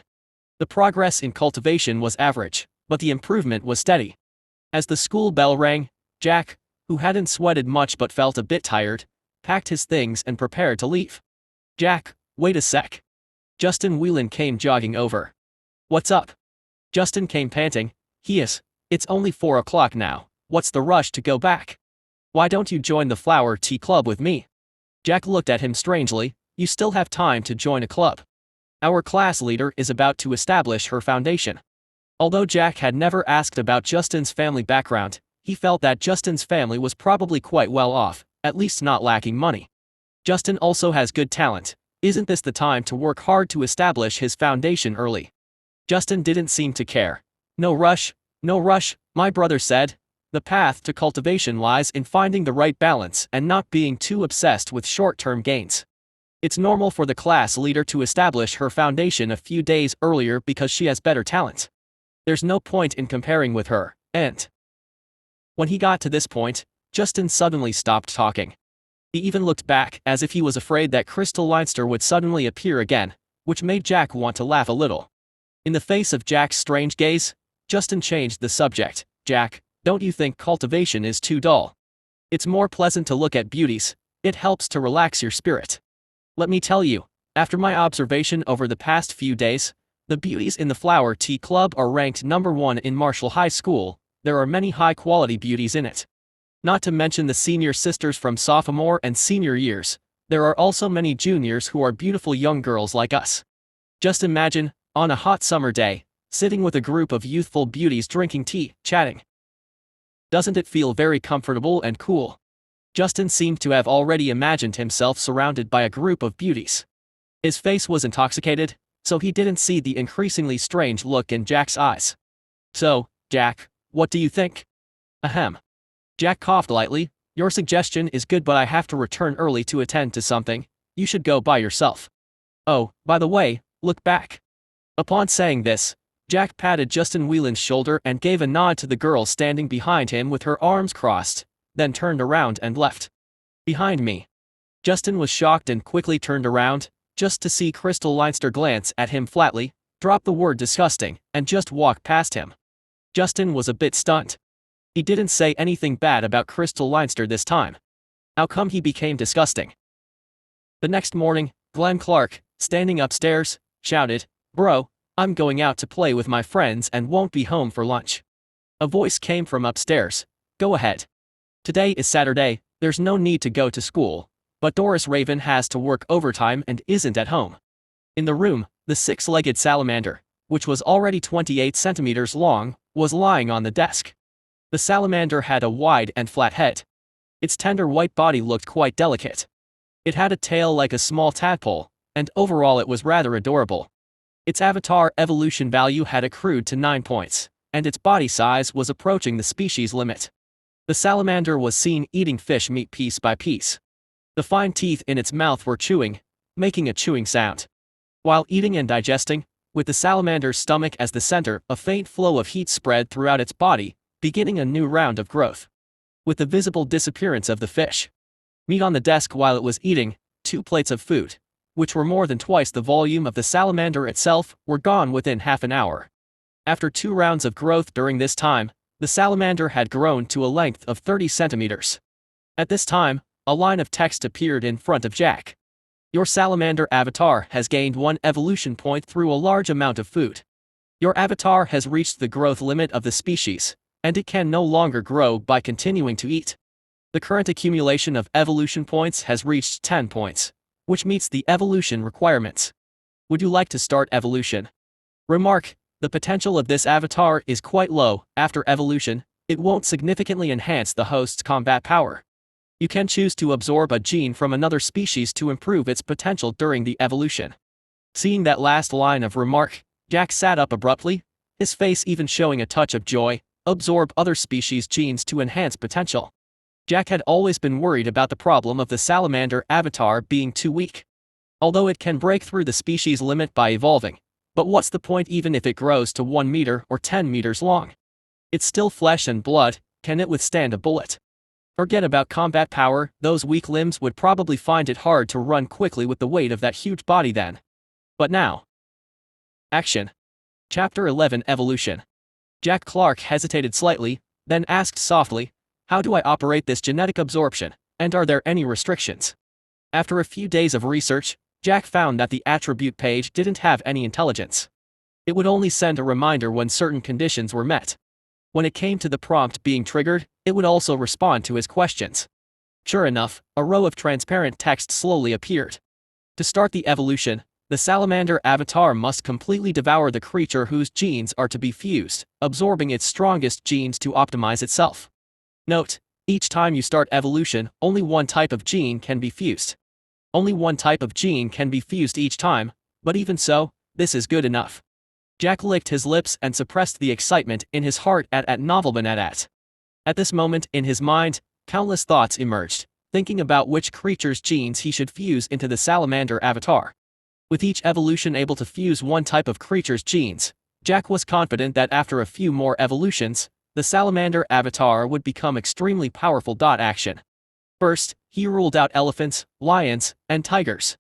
The progress in cultivation was average, but the improvement was steady. As the school bell rang, Jack, who hadn't sweated much but felt a bit tired, packed his things and prepared to leave. "Jack, wait a sec." Justin Whelan came jogging over. "What's up?" Justin came panting. It's only 4 o'clock now, what's the rush to go back? Why don't you join the flower tea club with me?" Jack looked at him strangely. "You still have time to join a club. Our class leader is about to establish her foundation." Although Jack had never asked about Justin's family background, he felt that Justin's family was probably quite well off, at least not lacking money. Justin also has good talent. Isn't this the time to work hard to establish his foundation early? Justin didn't seem to care. No rush, my brother said. The path to cultivation lies in finding the right balance and not being too obsessed with short-term gains. It's normal for the class leader to establish her foundation a few days earlier because she has better talent. There's no point in comparing with her, and when he got to this point, Justin suddenly stopped talking. He even looked back as if he was afraid that Crystal Leinster would suddenly appear again, which made Jack want to laugh a little. In the face of Jack's strange gaze, Justin changed the subject. "Jack, don't you think cultivation is too dull? It's more pleasant to look at beauties, it helps to relax your spirit. Let me tell you, after my observation over the past few days, the beauties in the Flower Tea Club are ranked #1 in Marshall High School. There are many high-quality beauties in it. Not to mention the senior sisters from sophomore and senior years, there are also many juniors who are beautiful young girls like us. Just imagine, on a hot summer day, sitting with a group of youthful beauties drinking tea, chatting. Doesn't it feel very comfortable and cool?" Justin seemed to have already imagined himself surrounded by a group of beauties. His face was intoxicated, so he didn't see the increasingly strange look in Jack's eyes. "So, Jack, what do you think?" "Ahem." Jack coughed lightly. "Your suggestion is good, but I have to return early to attend to something. You should go by yourself. Oh, by the way, look back." Upon saying this, Jack patted Justin Whelan's shoulder and gave a nod to the girl standing behind him with her arms crossed, then turned around and left. "Behind me." Justin was shocked and quickly turned around, just to see Crystal Leinster glance at him flatly, drop the word disgusting, and just walk past him. Justin was a bit stunned. He didn't say anything bad about Crystal Leinster this time. How come he became disgusting? The next morning, Glenn Clark, standing upstairs, shouted, "Bro, I'm going out to play with my friends and won't be home for lunch." A voice came from upstairs. "Go ahead. Today is Saturday, there's no need to go to school, but Doris Raven has to work overtime and isn't at home." In the room, the six-legged salamander, which was already 28 centimeters long, was lying on the desk. The salamander had a wide and flat head. Its tender white body looked quite delicate. It had a tail like a small tadpole, and overall it was rather adorable. Its avatar evolution value had accrued to 9 points, and its body size was approaching the species limit. The salamander was seen eating fish meat piece by piece. The fine teeth in its mouth were chewing, making a chewing sound. While eating and digesting, with the salamander's stomach as the center, a faint flow of heat spread throughout its body, beginning a new round of growth. With the visible disappearance of the fish meat on the desk while it was eating, 2 plates of food, which were more than twice the volume of the salamander itself, were gone within half an hour. After 2 rounds of growth during this time, the salamander had grown to a length of 30 centimeters. At this time, a line of text appeared in front of Jack. "Your salamander avatar has gained 1 evolution point through a large amount of food. Your avatar has reached the growth limit of the species, and it can no longer grow by continuing to eat. The current accumulation of evolution points has reached 10 points, which meets the evolution requirements. Would you like to start evolution?" Remark: the potential of this avatar is quite low. After evolution, it won't significantly enhance the host's combat power. You can choose to absorb a gene from another species to improve its potential during the evolution. Seeing that last line of remark, Jack sat up abruptly. his face even showing a touch of joy, absorb other species' genes to enhance potential. Jack had always been worried about the problem of the salamander avatar being too weak. Although it can break through the species limit by evolving, but what's the point even if it grows to 1 meter or 10 meters long? It's still flesh and blood, can it withstand a bullet? Forget about combat power, those weak limbs would probably find it hard to run quickly with the weight of that huge body then. But now. Action. Chapter 11 Evolution. Jack Clark hesitated slightly, then asked softly, "How do I operate this genetic absorption, and are there any restrictions?" After a few days of research, Jack found that the attribute page didn't have any intelligence. It would only send a reminder when certain conditions were met. When it came to the prompt being triggered, it would also respond to his questions. Sure enough, a row of transparent text slowly appeared. To start the evolution, the salamander avatar must completely devour the creature whose genes are to be fused, absorbing its strongest genes to optimize itself. Note, each time you start evolution, only one type of gene can be fused. Only one type of gene can be fused each time, but even so, this is good enough. Jack licked his lips and suppressed the excitement in his heart at novelman at. At this moment in his mind, countless thoughts emerged, thinking about which creature's genes he should fuse into the salamander avatar. With each evolution able to fuse one type of creature's genes, Jack was confident that after a few more evolutions, the salamander avatar would become extremely powerful. Action. First, he ruled out elephants, lions, and tigers.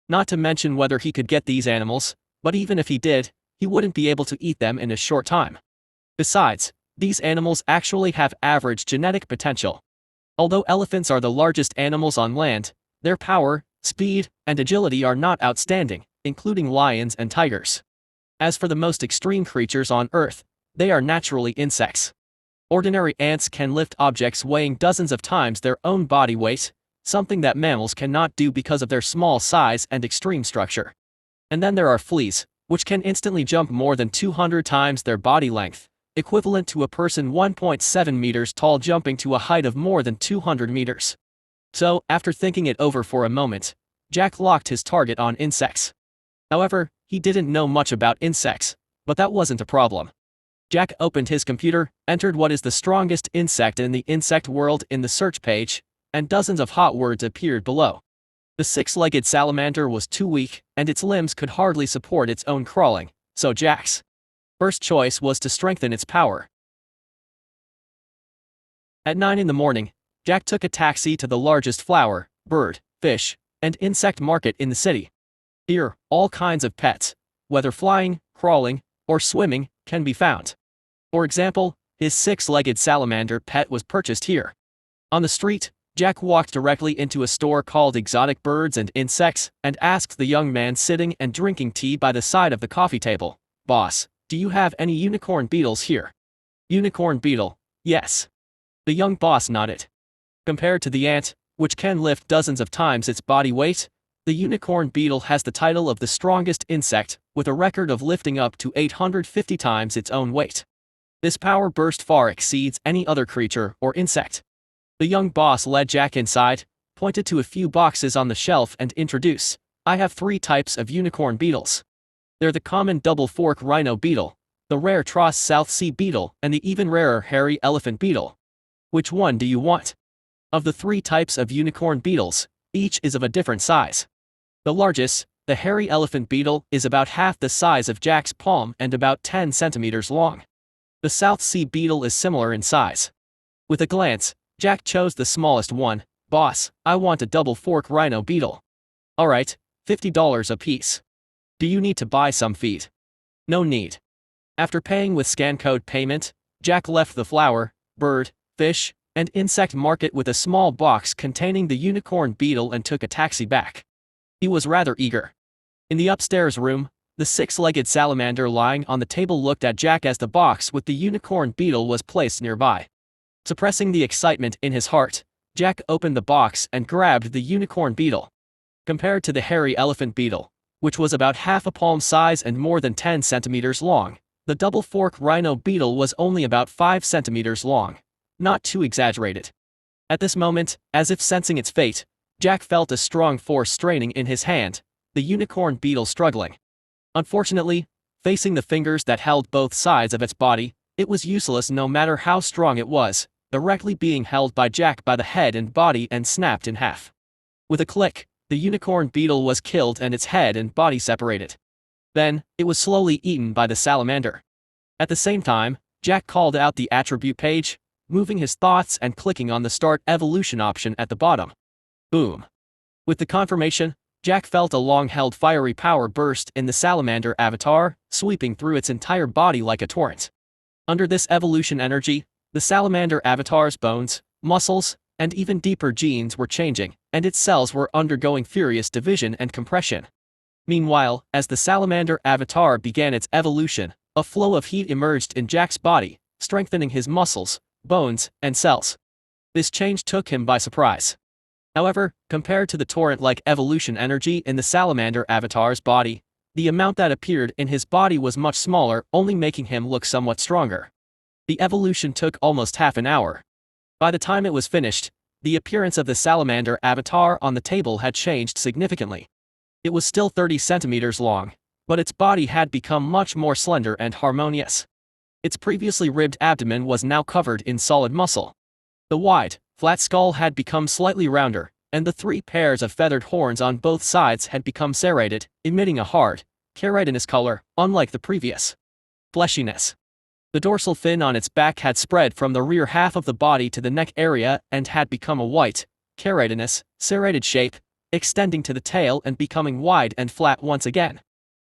Not to mention whether he could get these animals, but even if he did, he wouldn't be able to eat them in a short time. Besides, these animals actually have average genetic potential. Although elephants are the largest animals on land, their power, speed, and agility are not outstanding, including lions and tigers. As for the most extreme creatures on Earth, they are naturally insects. Ordinary ants can lift objects weighing dozens of times their own body weight, something that mammals cannot do because of their small size and extreme structure. And then there are fleas, which can instantly jump more than 200 times their body length, equivalent to a person 1.7 meters tall jumping to a height of more than 200 meters. So, after thinking it over for a moment, Jack locked his target on insects. However, he didn't know much about insects, but that wasn't a problem. Jack opened his computer, entered what is the strongest insect in the insect world in the search page, and dozens of hot words appeared below. The six-legged salamander was too weak, and its limbs could hardly support its own crawling, so Jack's first choice was to strengthen its power. At 9 in the morning, Jack took a taxi to the largest flower, bird, fish, and insect market in the city. Here, all kinds of pets, whether flying, crawling, or swimming, can be found. For example, his six-legged salamander pet was purchased here. On the street, Jack walked directly into a store called Exotic Birds and Insects and asked the young man sitting and drinking tea by the side of the coffee table, "Boss, do you have any unicorn beetles here?" Unicorn beetle, yes. The young boss nodded. Compared to the ant, which can lift dozens of times its body weight, the unicorn beetle has the title of the strongest insect, with a record of lifting up to 850 times its own weight. This power burst far exceeds any other creature or insect. The young boss led Jack inside, pointed to a few boxes on the shelf and introduced, "I have 3 types of unicorn beetles. They're the common double-fork rhino beetle, the rare Tross South Sea beetle, and the even rarer hairy elephant beetle. Which one do you want?" Of the 3 types of unicorn beetles, each is of a different size. The largest, the hairy elephant beetle, is about half the size of Jack's palm and about 10 centimeters long. The South Sea beetle is similar in size. With a glance, Jack chose the smallest one. "Boss, I want a double-fork rhino beetle." "Alright, $50 a piece. Do you need to buy some feed?" "No need." After paying with scan code payment, Jack left the flower, bird, fish, and insect market with a small box containing the unicorn beetle and took a taxi back. He was rather eager. In the upstairs room, the six-legged salamander lying on the table looked at Jack as the box with the unicorn beetle was placed nearby. Suppressing the excitement in his heart, Jack opened the box and grabbed the unicorn beetle. Compared to the hairy elephant beetle, which was about half a palm size and more than 10 centimeters long, the double-fork rhino beetle was only about 5 centimeters long. Not too exaggerated. At this moment, as if sensing its fate, Jack felt a strong force straining in his hand, the unicorn beetle struggling. Unfortunately, Facing the fingers that held both sides of its body, it was useless no matter how strong it was, directly being held by Jack by the head and body and snapped in half. With a click, the unicorn beetle was killed and its head and body separated. Then, it was slowly eaten by the salamander. At the same time, Jack called out the attribute page, moving his thoughts and clicking on the Start Evolution option at the bottom. Boom. With the confirmation, Jack felt a long-held fiery power burst in the salamander avatar, sweeping through its entire body like a torrent. Under this evolution energy, the salamander avatar's bones, muscles, and even deeper genes were changing, and its cells were undergoing furious division and compression. Meanwhile, as the salamander avatar began its evolution, a flow of heat emerged in Jack's body, strengthening his muscles, bones, and cells. This change took him by surprise. However, compared to the torrent-like evolution energy in the salamander avatar's body, the amount that appeared in his body was much smaller, only making him look somewhat stronger. The evolution took almost half an hour. By the time it was finished, the appearance of the salamander avatar on the table had changed significantly. It was still 30 centimeters long, but its body had become much more slender and harmonious. Its previously ribbed abdomen was now covered in solid muscle. The wide, flat skull had become slightly rounder, and the 3 pairs of feathered horns on both sides had become serrated, emitting a hard, keratinous color, unlike the previous fleshiness. The dorsal fin on its back had spread from the rear half of the body to the neck area and had become a white, keratinous, serrated shape, extending to the tail and becoming wide and flat once again.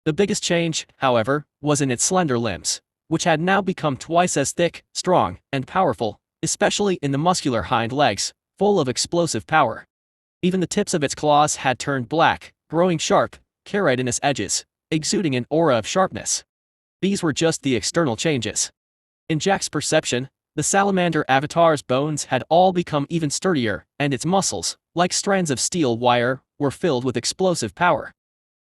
The biggest change, however, was in its slender limbs, which had now become twice as thick, strong, and powerful, especially in the muscular hind legs, full of explosive power. Even the tips of its claws had turned black, growing sharp, keratinous edges, exuding an aura of sharpness. These were just the external changes. In Jack's perception, the salamander avatar's bones had all become even sturdier, and its muscles, like strands of steel wire, were filled with explosive power.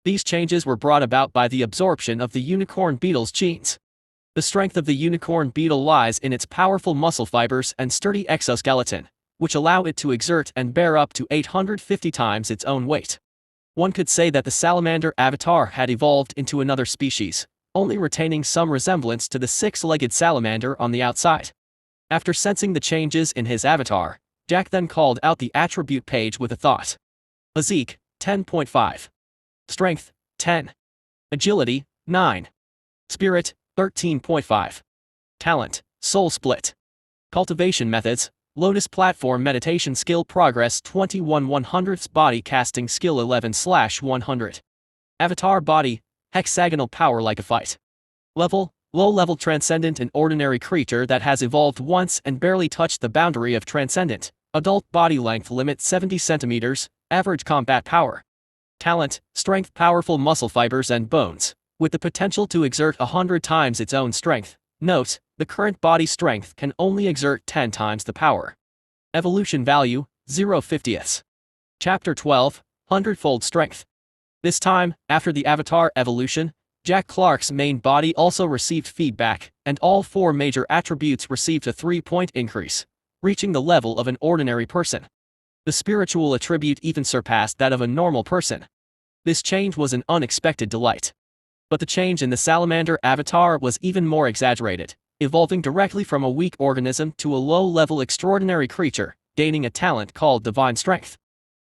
These changes were brought about by the absorption of the unicorn beetle's genes. The strength of the unicorn beetle lies in its powerful muscle fibers and sturdy exoskeleton, which allow it to exert and bear up to 850 times its own weight. One could say that the salamander avatar had evolved into another species, only retaining some resemblance to the 6-legged salamander on the outside. After sensing the changes in his avatar, Jack then called out the attribute page with a thought. Physique, 10.5. Strength, 10. Agility, 9. Spirit, 13.5. Talent, Soul Split. Cultivation methods, Lotus Platform Meditation Skill Progress 21 100ths Body Casting Skill 11/100. Avatar Body, Hexagonal Power Like a Fight. Level, Low-level Transcendent, an ordinary creature that has evolved once and barely touched the boundary of Transcendent. Adult body length limit 70 centimeters, average combat power. Talent, Strength, powerful muscle fibers and bones, with the potential to exert 100 times its own strength. Note, the current body strength can only exert 10 times the power. Evolution value, 0/50ths. Chapter 12, 100-fold Strength. This time, after the avatar evolution, Jack Clark's main body also received feedback, and all 4 major attributes received a 3-point increase, reaching the level of an ordinary person. The spiritual attribute even surpassed that of a normal person. This change was an unexpected delight. But the change in the salamander avatar was even more exaggerated, evolving directly from a weak organism to a low-level extraordinary creature, gaining a talent called Divine Strength.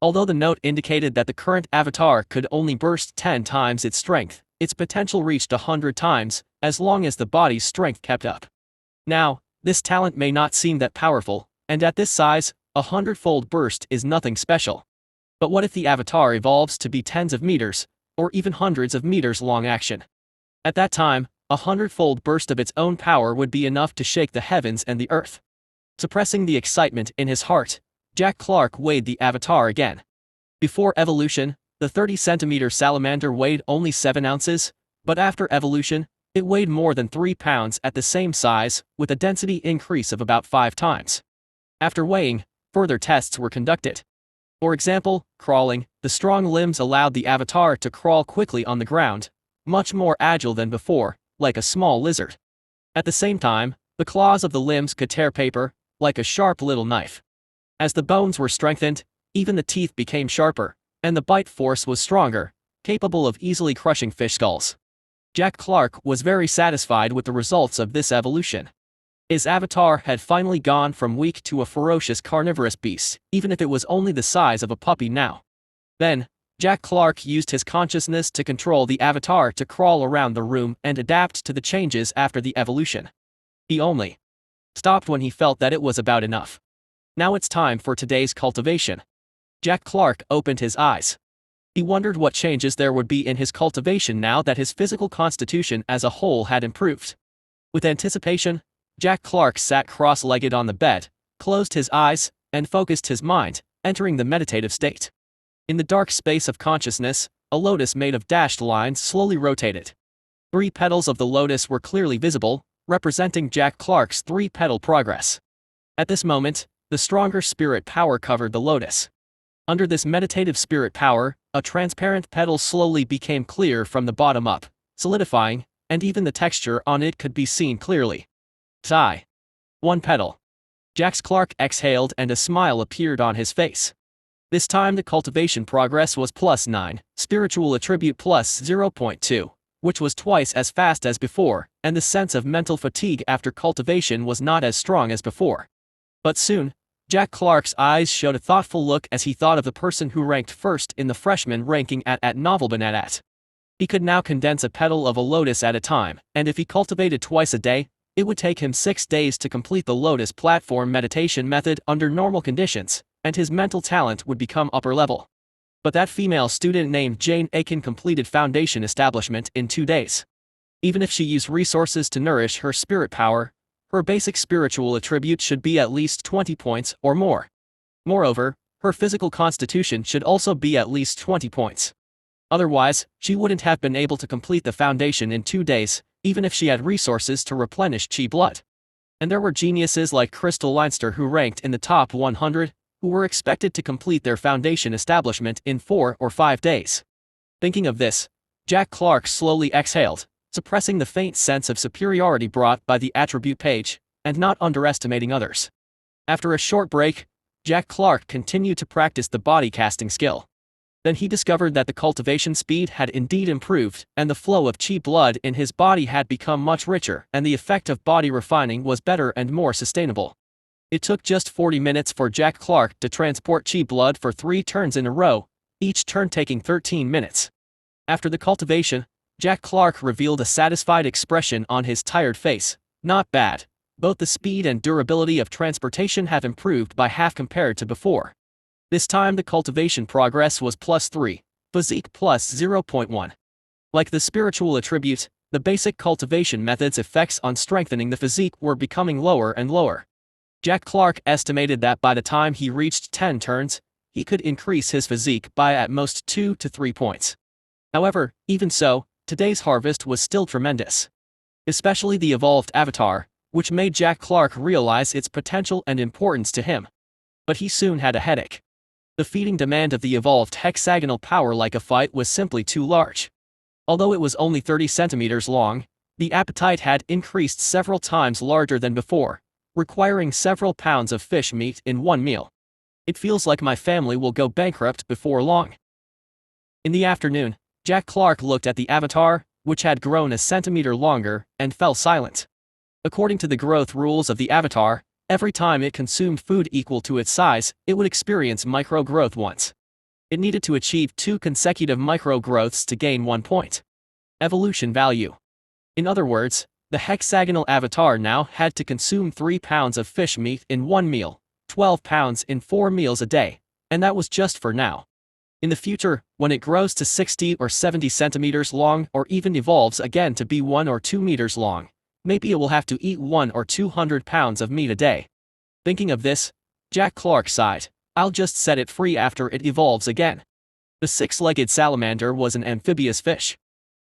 Although the note indicated that the current avatar could only burst 10 times its strength, its potential reached 100 times, as long as the body's strength kept up. Now, this talent may not seem that powerful, and at this size, a 100-fold burst is nothing special. But what if the avatar evolves to be tens of meters, or even hundreds of meters long action? At that time, a 100-fold burst of its own power would be enough to shake the heavens and the earth. Suppressing the excitement in his heart, Jack Clark weighed the avatar again. Before evolution, the 30-centimeter salamander weighed only 7 ounces, but after evolution, it weighed more than 3 pounds at the same size, with a density increase of about 5 times. After weighing, further tests were conducted. For example, crawling, the strong limbs allowed the avatar to crawl quickly on the ground, much more agile than before, like a small lizard. At the same time, the claws of the limbs could tear paper, like a sharp little knife. As the bones were strengthened, even the teeth became sharper, and the bite force was stronger, capable of easily crushing fish skulls. Jack Clark was very satisfied with the results of this evolution. His avatar had finally gone from weak to a ferocious carnivorous beast, even if it was only the size of a puppy now. Then, Jack Clark used his consciousness to control the avatar to crawl around the room and adapt to the changes after the evolution. He only stopped when he felt that it was about enough. Now it's time for today's cultivation. Jack Clark opened his eyes. He wondered what changes there would be in his cultivation now that his physical constitution as a whole had improved. With anticipation, Jack Clark sat cross-legged on the bed, closed his eyes, and focused his mind, entering the meditative state. In the dark space of consciousness, a lotus made of dashed lines slowly rotated. 3 petals of the lotus were clearly visible, representing Jack Clark's 3-petal progress. At this moment, the stronger spirit power covered the lotus. Under this meditative spirit power, a transparent petal slowly became clear from the bottom up, solidifying, and even the texture on it could be seen clearly. Sigh. 1 petal. Jack Clark exhaled and a smile appeared on his face. This time the cultivation progress was +9, spiritual attribute +0.2, which was twice as fast as before, and the sense of mental fatigue after cultivation was not as strong as before. But soon, Jack Clark's eyes showed a thoughtful look as he thought of the person who ranked first in the freshman ranking at novelbin. He could now condense a petal of a lotus at a time, and if he cultivated twice a day, it would take him 6 days to complete the lotus platform meditation method under normal conditions, and his mental talent would become upper level. But that female student named Jane Aiken completed foundation establishment in 2 days. Even if she used resources to nourish her spirit power, her basic spiritual attribute should be at least 20 points or more. Moreover, her physical constitution should also be at least 20 points. Otherwise, she wouldn't have been able to complete the foundation in 2 days, even if she had resources to replenish chi blood. And there were geniuses like Crystal Leinster who ranked in the top 100, who were expected to complete their foundation establishment in 4 or 5 days. Thinking of this, Jack Clark slowly exhaled, suppressing the faint sense of superiority brought by the attribute page, and not underestimating others. After a short break, Jack Clark continued to practice the body casting skill. Then he discovered that the cultivation speed had indeed improved, and the flow of chi blood in his body had become much richer, and the effect of body refining was better and more sustainable. It took just 40 minutes for Jack Clark to transport chi blood for 3 turns in a row, each turn taking 13 minutes. After the cultivation, Jack Clark revealed a satisfied expression on his tired face. Not bad. Both the speed and durability of transportation have improved by half compared to before. This time the cultivation progress was +3, physique +0.1. Like the spiritual attribute, the basic cultivation method's effects on strengthening the physique were becoming lower and lower. Jack Clark estimated that by the time he reached 10 turns, he could increase his physique by at most 2 to 3 points. However, even so, today's harvest was still tremendous. Especially the evolved avatar, which made Jack Clark realize its potential and importance to him. But he soon had a headache. The feeding demand of the evolved hexagonal power like a fight was simply too large. Although it was only 30 centimeters long, the appetite had increased several times larger than before, requiring several pounds of fish meat in one meal. It feels like my family will go bankrupt before long. In the afternoon, Jack Clark looked at the avatar, which had grown a centimeter longer, and fell silent. According to the growth rules of the avatar, every time it consumed food equal to its size, it would experience micro-growth once. It needed to achieve 2 consecutive micro-growths to gain 1 point. Evolution value. In other words, the hexagonal avatar now had to consume 3 pounds of fish meat in one meal, 12 pounds in 4 meals a day, and that was just for now. In the future, when it grows to 60 or 70 centimeters long or even evolves again to be 1 or 2 meters long, maybe it will have to eat 100 or 200 pounds of meat a day. Thinking of this, Jack Clark sighed. I'll just set it free after it evolves again. The 6-legged salamander was an amphibious fish.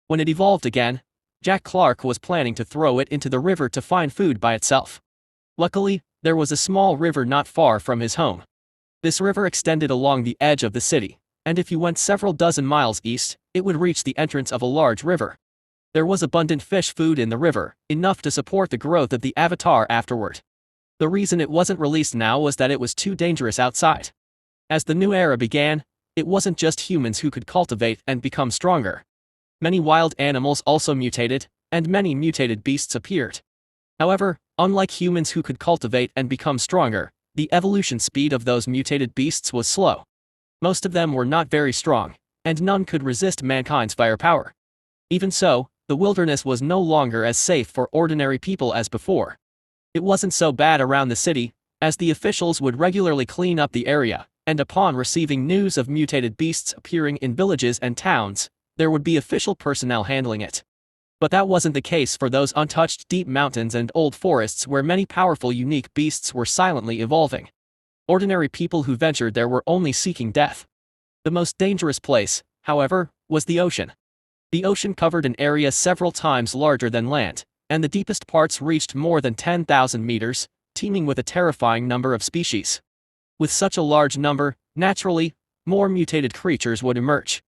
When it evolved again, Jack Clark was planning to throw it into the river to find food by itself. Luckily, there was a small river not far from his home. This river extended along the edge of the city, and if you went several dozen miles east, it would reach the entrance of a large river. There was abundant fish food in the river, enough to support the growth of the avatar afterward. The reason it wasn't released now was that it was too dangerous outside. As the new era began, it wasn't just humans who could cultivate and become stronger. Many wild animals also mutated, and many mutated beasts appeared. However, unlike humans who could cultivate and become stronger, the evolution speed of those mutated beasts was slow. Most of them were not very strong, and none could resist mankind's firepower. Even so, the wilderness was no longer as safe for ordinary people as before. It wasn't so bad around the city, as the officials would regularly clean up the area, and upon receiving news of mutated beasts appearing in villages and towns, there would be official personnel handling it. But that wasn't the case for those untouched deep mountains and old forests where many powerful unique beasts were silently evolving. Ordinary people who ventured there were only seeking death. The most dangerous place, however, was the ocean. The ocean covered an area several times larger than land, and the deepest parts reached more than 10,000 meters, teeming with a terrifying number of species. With such a large number, naturally, more mutated creatures would emerge.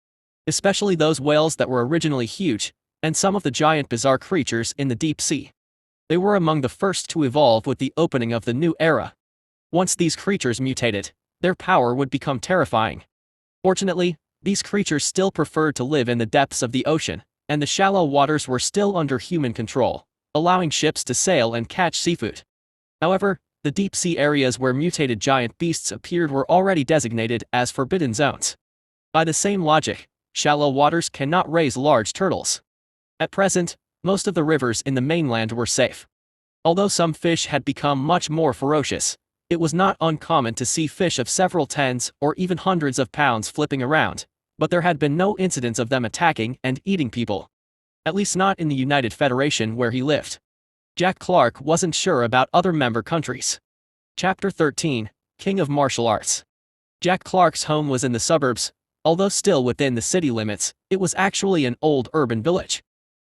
Especially those whales that were originally huge, and some of the giant bizarre creatures in the deep sea. They were among the first to evolve with the opening of the new era. Once these creatures mutated, their power would become terrifying. Fortunately, these creatures still preferred to live in the depths of the ocean, and the shallow waters were still under human control, allowing ships to sail and catch seafood. However, the deep sea areas where mutated giant beasts appeared were already designated as forbidden zones. By the same logic, shallow waters cannot raise large turtles. At present, most of the rivers in the mainland were safe. Although some fish had become much more ferocious, it was not uncommon to see fish of several tens or even hundreds of pounds flipping around, but there had been no incidents of them attacking and eating people. At least not in the United Federation where he lived. Jack Clark wasn't sure about other member countries. Chapter 13, King of Martial Arts. Jack Clark's home was in the suburbs. Although still within the city limits, it was actually an old urban village.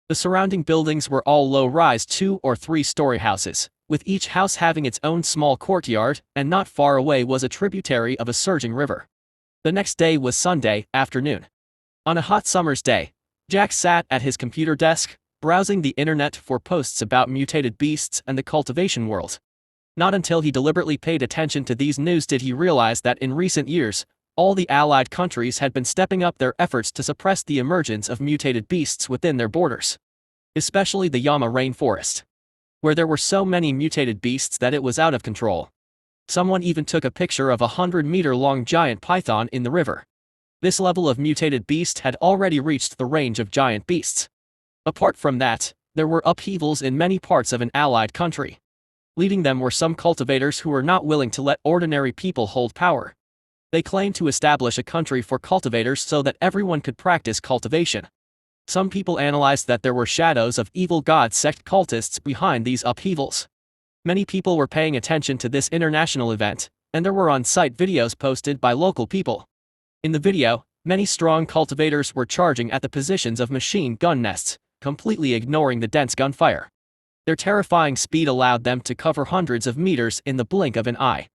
The surrounding buildings were all low-rise 2- or 3-story houses, with each house having its own small courtyard, and not far away was a tributary of a surging river. The next day was Sunday afternoon. On a hot summer's day, Jack sat at his computer desk, browsing the internet for posts about mutated beasts and the cultivation world. Not until he deliberately paid attention to these news did he realize that in recent years, all the allied countries had been stepping up their efforts to suppress the emergence of mutated beasts within their borders. Especially the Yama rainforest, where there were so many mutated beasts that it was out of control. Someone even took a picture of a 100-meter-long giant python in the river. This level of mutated beast had already reached the range of giant beasts. Apart from that, there were upheavals in many parts of an allied country. Leading them were some cultivators who were not willing to let ordinary people hold power. They claimed to establish a country for cultivators so that everyone could practice cultivation. Some people analyzed that there were shadows of evil god sect cultists behind these upheavals. Many people were paying attention to this international event, and there were on-site videos posted by local people. In the video, many strong cultivators were charging at the positions of machine gun nests, completely ignoring the dense gunfire. Their terrifying speed allowed them to cover hundreds of meters in the blink of an eye.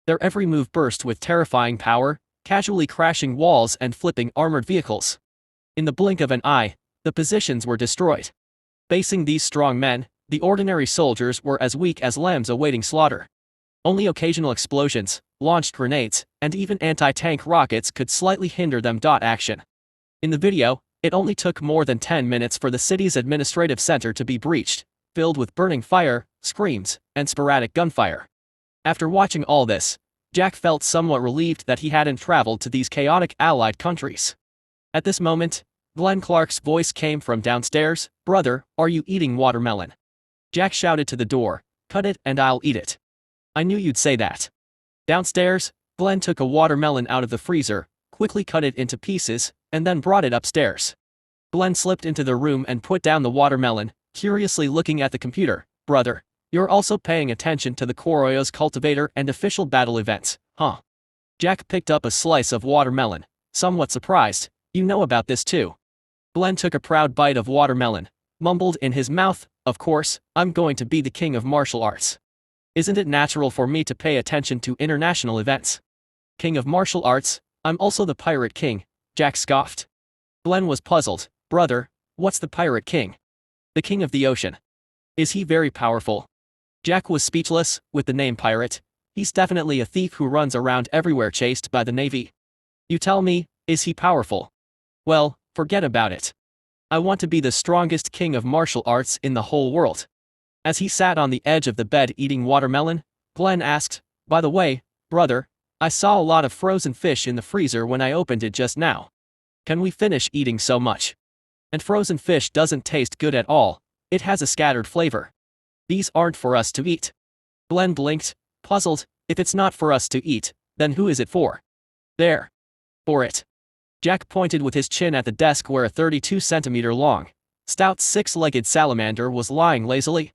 Their every move burst with terrifying power, casually crashing walls and flipping armored vehicles. In the blink of an eye, the positions were destroyed. Facing these strong men, the ordinary soldiers were as weak as lambs awaiting slaughter. Only occasional explosions, launched grenades, and even anti-tank rockets could slightly hinder them. Action. In the video, it only took more than 10 minutes for the city's administrative center to be breached, filled with burning fire, screams, and sporadic gunfire. After watching all this, Jack felt somewhat relieved that he hadn't traveled to these chaotic allied countries. At this moment, Glenn Clark's voice came from downstairs. "Brother, are you eating watermelon?" Jack shouted to the door, "Cut it and I'll eat it." "I knew you'd say that." Downstairs, Glenn took a watermelon out of the freezer, quickly cut it into pieces, and then brought it upstairs. Glenn slipped into the room and put down the watermelon, curiously looking at the computer. "Brother, you're also paying attention to the Koroyo's cultivator and official battle events, huh?" Jack picked up a slice of watermelon, somewhat surprised. "You know about this too." Glenn took a proud bite of watermelon, mumbled in his mouth, "Of course, I'm going to be the king of martial arts. Isn't it natural for me to pay attention to international events?" "King of martial arts? I'm also the pirate king," Jack scoffed. Glenn was puzzled. "Brother, what's the pirate king?" "The king of the ocean." "Is he very powerful?" Jack was speechless. With the name pirate, he's definitely a thief who runs around everywhere chased by the Navy. "You tell me, is he powerful?" "Well, forget about it. I want to be the strongest king of martial arts in the whole world. As he sat on the edge of the bed eating watermelon, Glenn asked, "By the way, brother, I saw a lot of frozen fish in the freezer when I opened it just now. Can we finish eating so much? And frozen fish doesn't taste good at all, it has a scattered flavor. These aren't for us to eat." Glenn blinked, puzzled. If it's not for us to eat, then who is it for? There. For it. Jack pointed with his chin at the desk where a 32-centimeter long, stout six-legged salamander was lying lazily.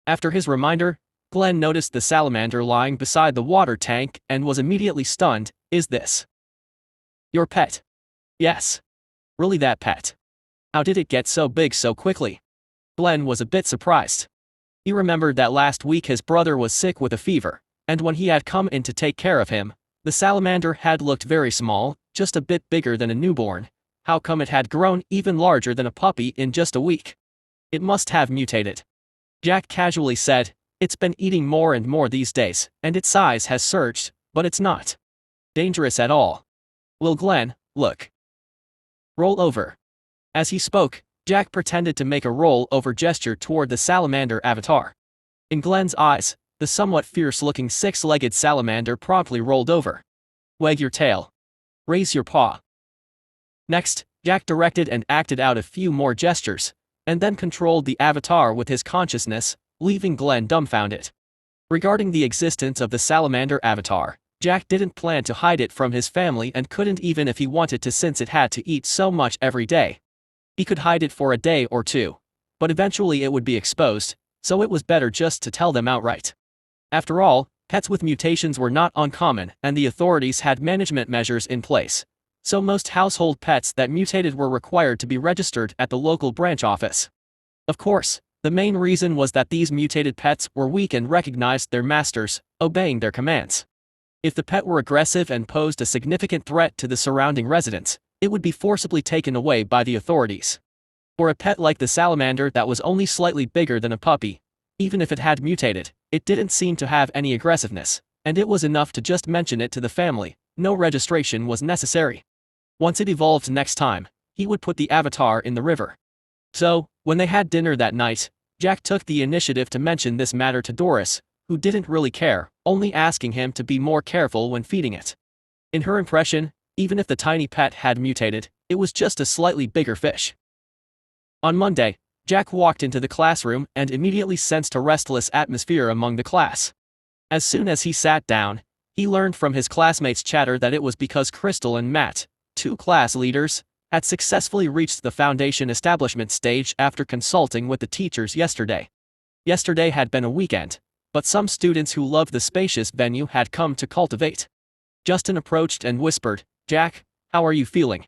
After his reminder, Glenn noticed the salamander lying beside the water tank and was immediately stunned. "Is this your pet?" "Yes. Really that pet? How did it get so big so quickly?" Glenn was a bit surprised. He remembered that last week his brother was sick with a fever, and when he had come in to take care of him, the salamander had looked very small, just a bit bigger than a newborn. How come it had grown even larger than a puppy in just a week? It must have mutated. Jack casually said, "It's been eating more and more these days, and its size has surged, but it's not dangerous at all. Will Glenn, look. Roll over." As he spoke, Jack pretended to make a roll-over gesture toward the salamander avatar. In Glenn's eyes, the somewhat fierce-looking six-legged salamander promptly rolled over. "Wag your tail. Raise your paw." Next, Jack directed and acted out a few more gestures, and then controlled the avatar with his consciousness, leaving Glenn dumbfounded. Regarding the existence of the salamander avatar, Jack didn't plan to hide it from his family and couldn't even if he wanted to since it had to eat so much every day. He could hide it for a day or two, but eventually it would be exposed, so it was better just to tell them outright. After all, pets with mutations were not uncommon and the authorities had management measures in place, so most household pets that mutated were required to be registered at the local branch office. Of course, the main reason was that these mutated pets were weak and recognized their masters, obeying their commands. If the pet were aggressive and posed a significant threat to the surrounding residents, it would be forcibly taken away by the authorities. For a pet like the salamander that was only slightly bigger than a puppy, even if it had mutated, it didn't seem to have any aggressiveness, and it was enough to just mention it to the family. No registration was necessary. Once it evolved next time, he would put the avatar in the river. So, when they had dinner that night, Jack took the initiative to mention this matter to Doris, who didn't really care, only asking him to be more careful when feeding it. In her impression, even if the tiny pet had mutated, it was just a slightly bigger fish. On Monday, Jack walked into the classroom and immediately sensed a restless atmosphere among the class. As soon as he sat down, he learned from his classmates' chatter that it was because Crystal and Matt, two class leaders, had successfully reached the foundation establishment stage after consulting with the teachers yesterday. Yesterday had been a weekend, but some students who loved the spacious venue had come to Cultivate. Justin approached and whispered, "Jack, how are you feeling?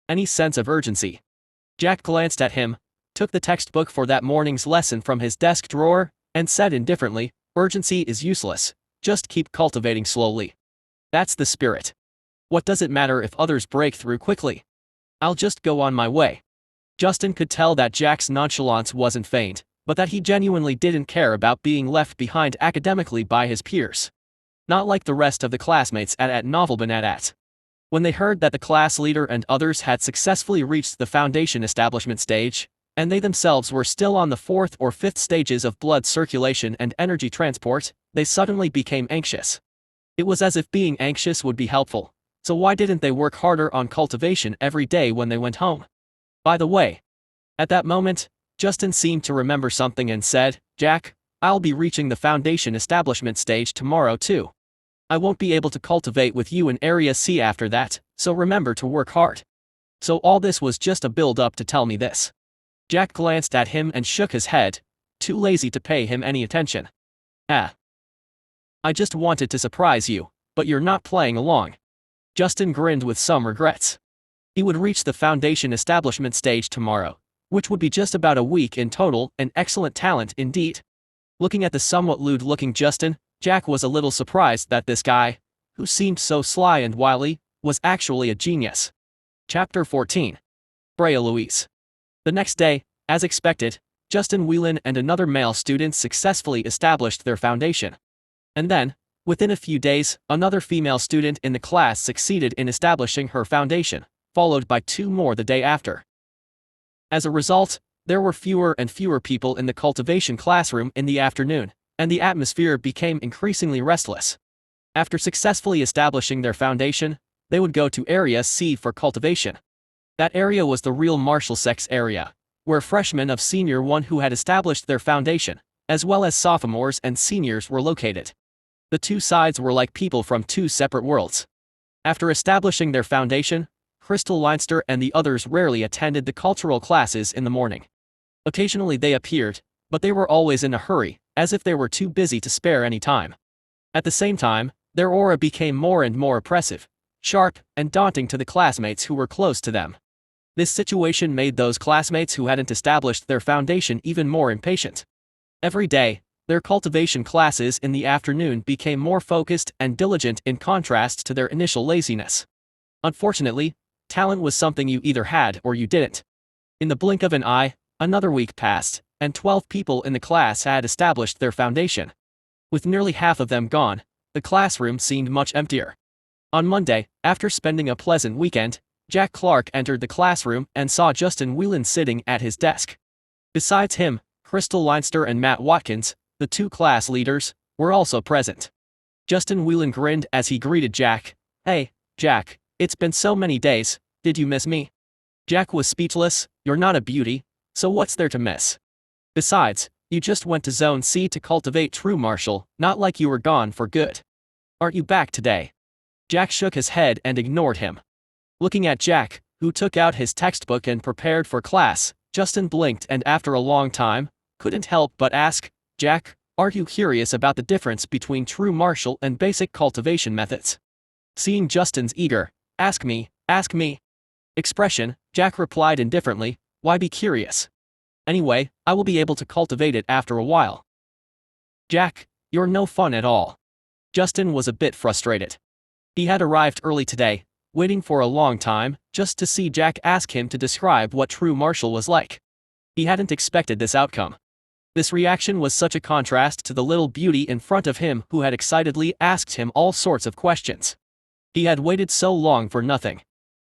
Any sense of urgency?" Jack glanced at him, took the textbook for that morning's lesson from his desk drawer, and said indifferently, "Urgency is useless, just keep cultivating slowly. That's the spirit. What does it matter if others break through quickly? I'll just go on my way." Justin could tell that Jack's nonchalance wasn't feigned, but that he genuinely didn't care about being left behind academically by his peers. Not like the rest of the classmates at Novelbanat. When they heard that the class leader and others had successfully reached the foundation establishment stage, and they themselves were still on the fourth or fifth stages of blood circulation and energy transport, they suddenly became anxious. It was as if being anxious would be helpful, so why didn't they work harder on cultivation every day when they went home? By the way, at that moment, Justin seemed to remember something and said, "Jack, I'll be reaching the foundation establishment stage tomorrow too. I won't be able to cultivate with you in Area C after that, so remember to work hard." So all this was just a build-up to tell me this. Jack glanced at him and shook his head, too lazy to pay him any attention. "Ah. I just wanted to surprise you, but you're not playing along." Justin grinned with some regrets. He would reach the foundation establishment stage tomorrow, which would be just about a week in total, an excellent talent indeed. Looking at the somewhat lewd-looking Justin, Jack was a little surprised that this guy, who seemed so sly and wily, was actually a genius. Chapter 14. Brea Louise. The next day, as expected, Justin Whelan and another male student successfully established their foundation. And then, within a few days, another female student in the class succeeded in establishing her foundation, followed by two more the day after. As a result, there were fewer and fewer people in the cultivation classroom in the afternoon, and the atmosphere became increasingly restless. After successfully establishing their foundation, they would go to Area C for cultivation. That area was the real Marshall Sex area, where freshmen of Senior 1 who had established their foundation, as well as sophomores and seniors, were located. The two sides were like people from two separate worlds. After establishing their foundation, Crystal Leinster and the others rarely attended the cultural classes in the morning. Occasionally they appeared, but they were always in a hurry, as if they were too busy to spare any time. At the same time, their aura became more and more oppressive, sharp, and daunting to the classmates who were close to them. This situation made those classmates who hadn't established their foundation even more impatient. Every day, their cultivation classes in the afternoon became more focused and diligent in contrast to their initial laziness. Unfortunately, talent was something you either had or you didn't. In the blink of an eye, another week passed, and 12 people in the class had established their foundation. With nearly half of them gone, the classroom seemed much emptier. On Monday, after spending a pleasant weekend, Jack Clark entered the classroom and saw Justin Whelan sitting at his desk. Besides him, Crystal Leinster and Matt Watkins, the two class leaders, were also present. Justin Whelan grinned as he greeted Jack. "Hey, Jack, it's been so many days, did you miss me?" Jack was speechless. "You're not a beauty, so what's there to miss? Besides, you just went to Zone C to cultivate True Marshall, not like you were gone for good. Aren't you back today?" Jack shook his head and ignored him. Looking at Jack, who took out his textbook and prepared for class, Justin blinked and after a long time, couldn't help but ask, "Jack, aren't you curious about the difference between True Marshall and basic cultivation methods?" Seeing Justin's eager, ask me," expression, Jack replied indifferently, "Why be curious? Anyway, I will be able to cultivate it after a while." "Jack, you're no fun at all." Justin was a bit frustrated. He had arrived early today, waiting for a long time, just to see Jack ask him to describe what True Marshall was like. He hadn't expected this outcome. This reaction was such a contrast to the little beauty in front of him who had excitedly asked him all sorts of questions. He had waited so long for nothing.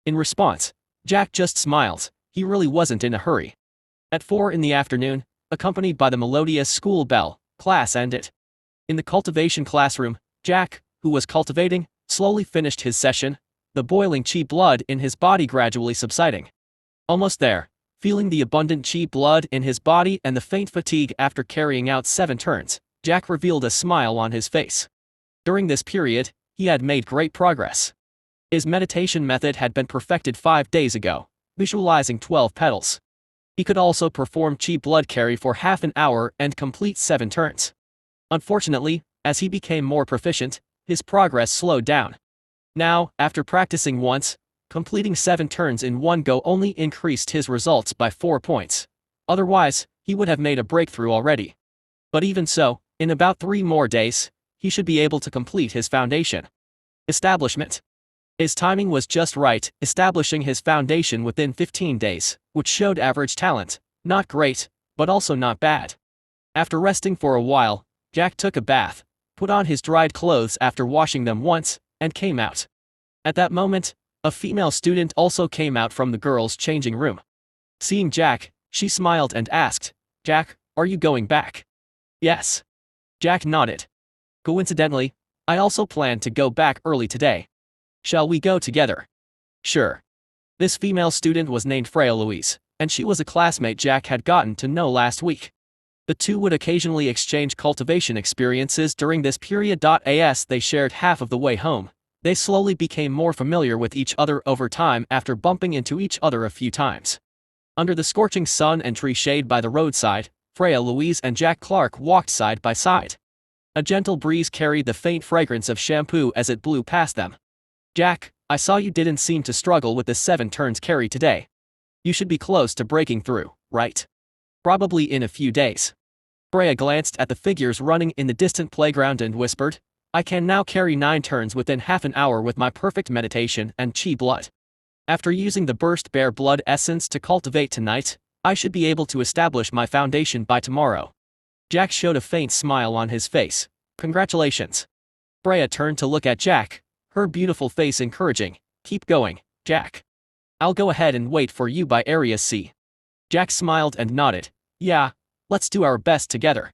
In response, Jack just smiled. He really wasn't in a hurry. At 4 in the afternoon, accompanied by the melodious school bell, class ended. In the cultivation classroom, Jack, who was cultivating, slowly finished his session, the boiling chi blood in his body gradually subsiding. Almost there, feeling the abundant chi blood in his body and the faint fatigue after carrying out 7 turns, Jack revealed a smile on his face. During this period, he had made great progress. His meditation method had been perfected 5 days ago, visualizing 12 petals. He could also perform chi blood carry for half an hour and complete 7 turns. Unfortunately, as he became more proficient, his progress slowed down. Now, after practicing once, completing 7 turns in one go only increased his results by 4 points. Otherwise, he would have made a breakthrough already. But even so, in about 3 more days, he should be able to complete his foundation. Establishment. His timing was just right, establishing his foundation within 15 days, which showed average talent, not great, but also not bad. After resting for a while, Jack took a bath, put on his dried clothes after washing them once, and came out. At that moment, a female student also came out from the girls' changing room. Seeing Jack, she smiled and asked, "Jack, are you going back?" "Yes." Jack nodded. "Coincidentally, I also plan to go back early today. Shall we go together?" "Sure." This female student was named Freya Louise, and she was a classmate Jack had gotten to know last week. The two would occasionally exchange cultivation experiences during this period. As they shared half of the way home, they slowly became more familiar with each other over time after bumping into each other a few times. Under the scorching sun and tree shade by the roadside, Freya Louise and Jack Clark walked side by side. A gentle breeze carried the faint fragrance of shampoo as it blew past them. "Jack, I saw you didn't seem to struggle with the 7 turns carry today. You should be close to breaking through, right? Probably in a few days." Freya glanced at the figures running in the distant playground and whispered, "I can now carry 9 turns within half an hour with my perfect meditation and chi blood. After using the burst bear blood essence to cultivate tonight, I should be able to establish my foundation by tomorrow." Jack showed a faint smile on his face. "Congratulations." Freya turned to look at Jack, her beautiful face encouraging, "Keep going, Jack. I'll go ahead and wait for you by Area C." Jack smiled and nodded. Yeah, let's do our best together.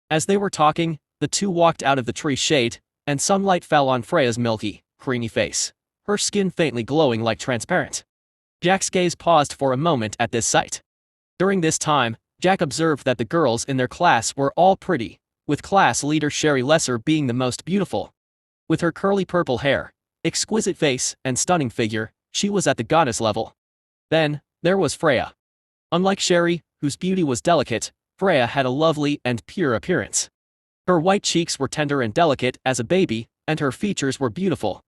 As they were talking, the two walked out of the tree shade, and sunlight fell on Freya's milky, creamy face, her skin faintly glowing like transparent. Jack's gaze paused for a moment at this sight. During this time, Jack observed that the girls in their class were all pretty, with class leader Sherry Lesser being the most beautiful. With her curly purple hair, exquisite face, and stunning figure, she was at the goddess level. Then, there was Freya. Unlike Sherry, whose beauty was delicate, Freya had a lovely and pure appearance. Her white cheeks were tender and delicate as a baby, and her features were beautiful.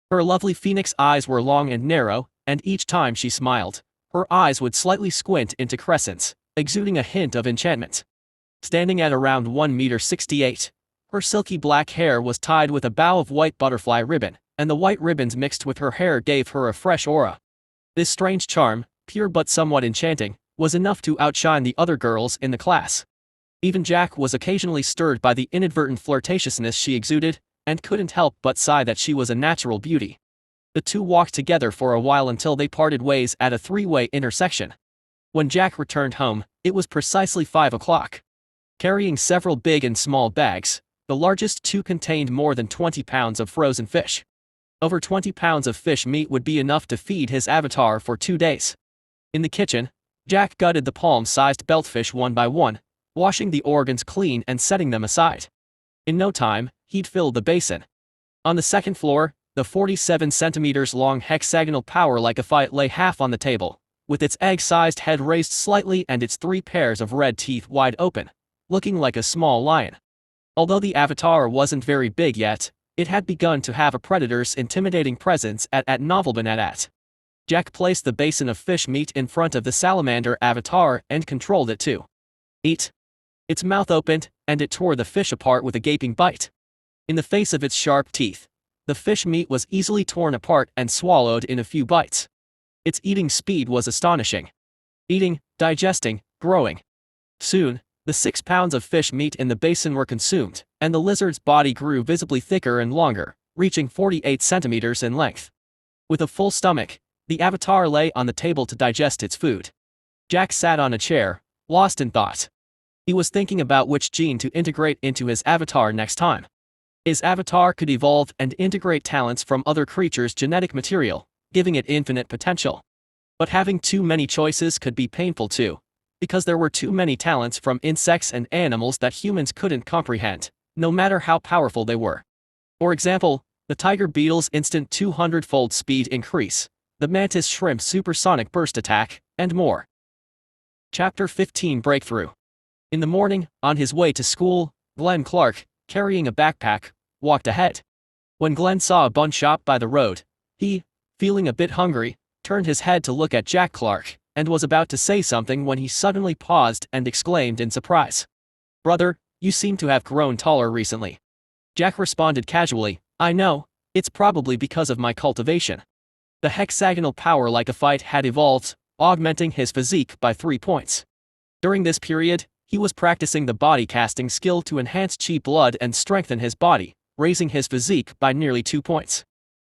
Her lovely phoenix eyes were long and narrow, and each time she smiled, her eyes would slightly squint into crescents, exuding a hint of enchantment. Standing at around 1 meter 68, her silky black hair was tied with a bow of white butterfly ribbon, and the white ribbons mixed with her hair gave her a fresh aura. This strange charm, pure but somewhat enchanting, was enough to outshine the other girls in the class. Even Jack was occasionally stirred by the inadvertent flirtatiousness she exuded, and couldn't help but sigh that she was a natural beauty. The two walked together for a while until they parted ways at a three-way intersection. When Jack returned home, it was precisely 5 o'clock. Carrying several big and small bags, the largest two contained more than 20 pounds of frozen fish. Over 20 pounds of fish meat would be enough to feed his avatar for 2 days. In the kitchen, Jack gutted the palm-sized beltfish one by one, washing the organs clean and setting them aside. In no time, he'd filled the basin. On the second floor, the 47 centimeters long hexagonal power-like-a-fight lay half on the table, with its egg-sized head raised slightly and its 3 pairs of red teeth wide open, looking like a small lion. Although the avatar wasn't very big yet, it had begun to have a predator's intimidating presence at Atop. Jack placed the basin of fish meat in front of the salamander avatar and controlled it to eat. Its mouth opened, and it tore the fish apart with a gaping bite. In the face of its sharp teeth, the fish meat was easily torn apart and swallowed in a few bites. Its eating speed was astonishing. Eating, digesting, growing. Soon, the 6 pounds of fish meat in the basin were consumed, and the lizard's body grew visibly thicker and longer, reaching 48 centimeters in length. With a full stomach, the avatar lay on the table to digest its food. Jack sat on a chair, lost in thought. He was thinking about which gene to integrate into his avatar next time. His avatar could evolve and integrate talents from other creatures' genetic material, giving it infinite potential. But having too many choices could be painful too, because there were too many talents from insects and animals that humans couldn't comprehend, no matter how powerful they were. For example, the tiger beetle's instant 200-fold speed increase, the mantis shrimp's supersonic burst attack, and more. Chapter 15 Breakthrough. In the morning, on his way to school, Glenn Clark, carrying a backpack, walked ahead. When Glenn saw a bun shop by the road, he, feeling a bit hungry, turned his head to look at Jack Clark, and was about to say something when he suddenly paused and exclaimed in surprise. "Brother, you seem to have grown taller recently." Jack responded casually, "I know, it's probably because of my cultivation." The hexagonal power-like-a-fight had evolved, augmenting his physique by 3 points. During this period, he was practicing the body casting skill to enhance chi blood and strengthen his body, raising his physique by nearly 2 points.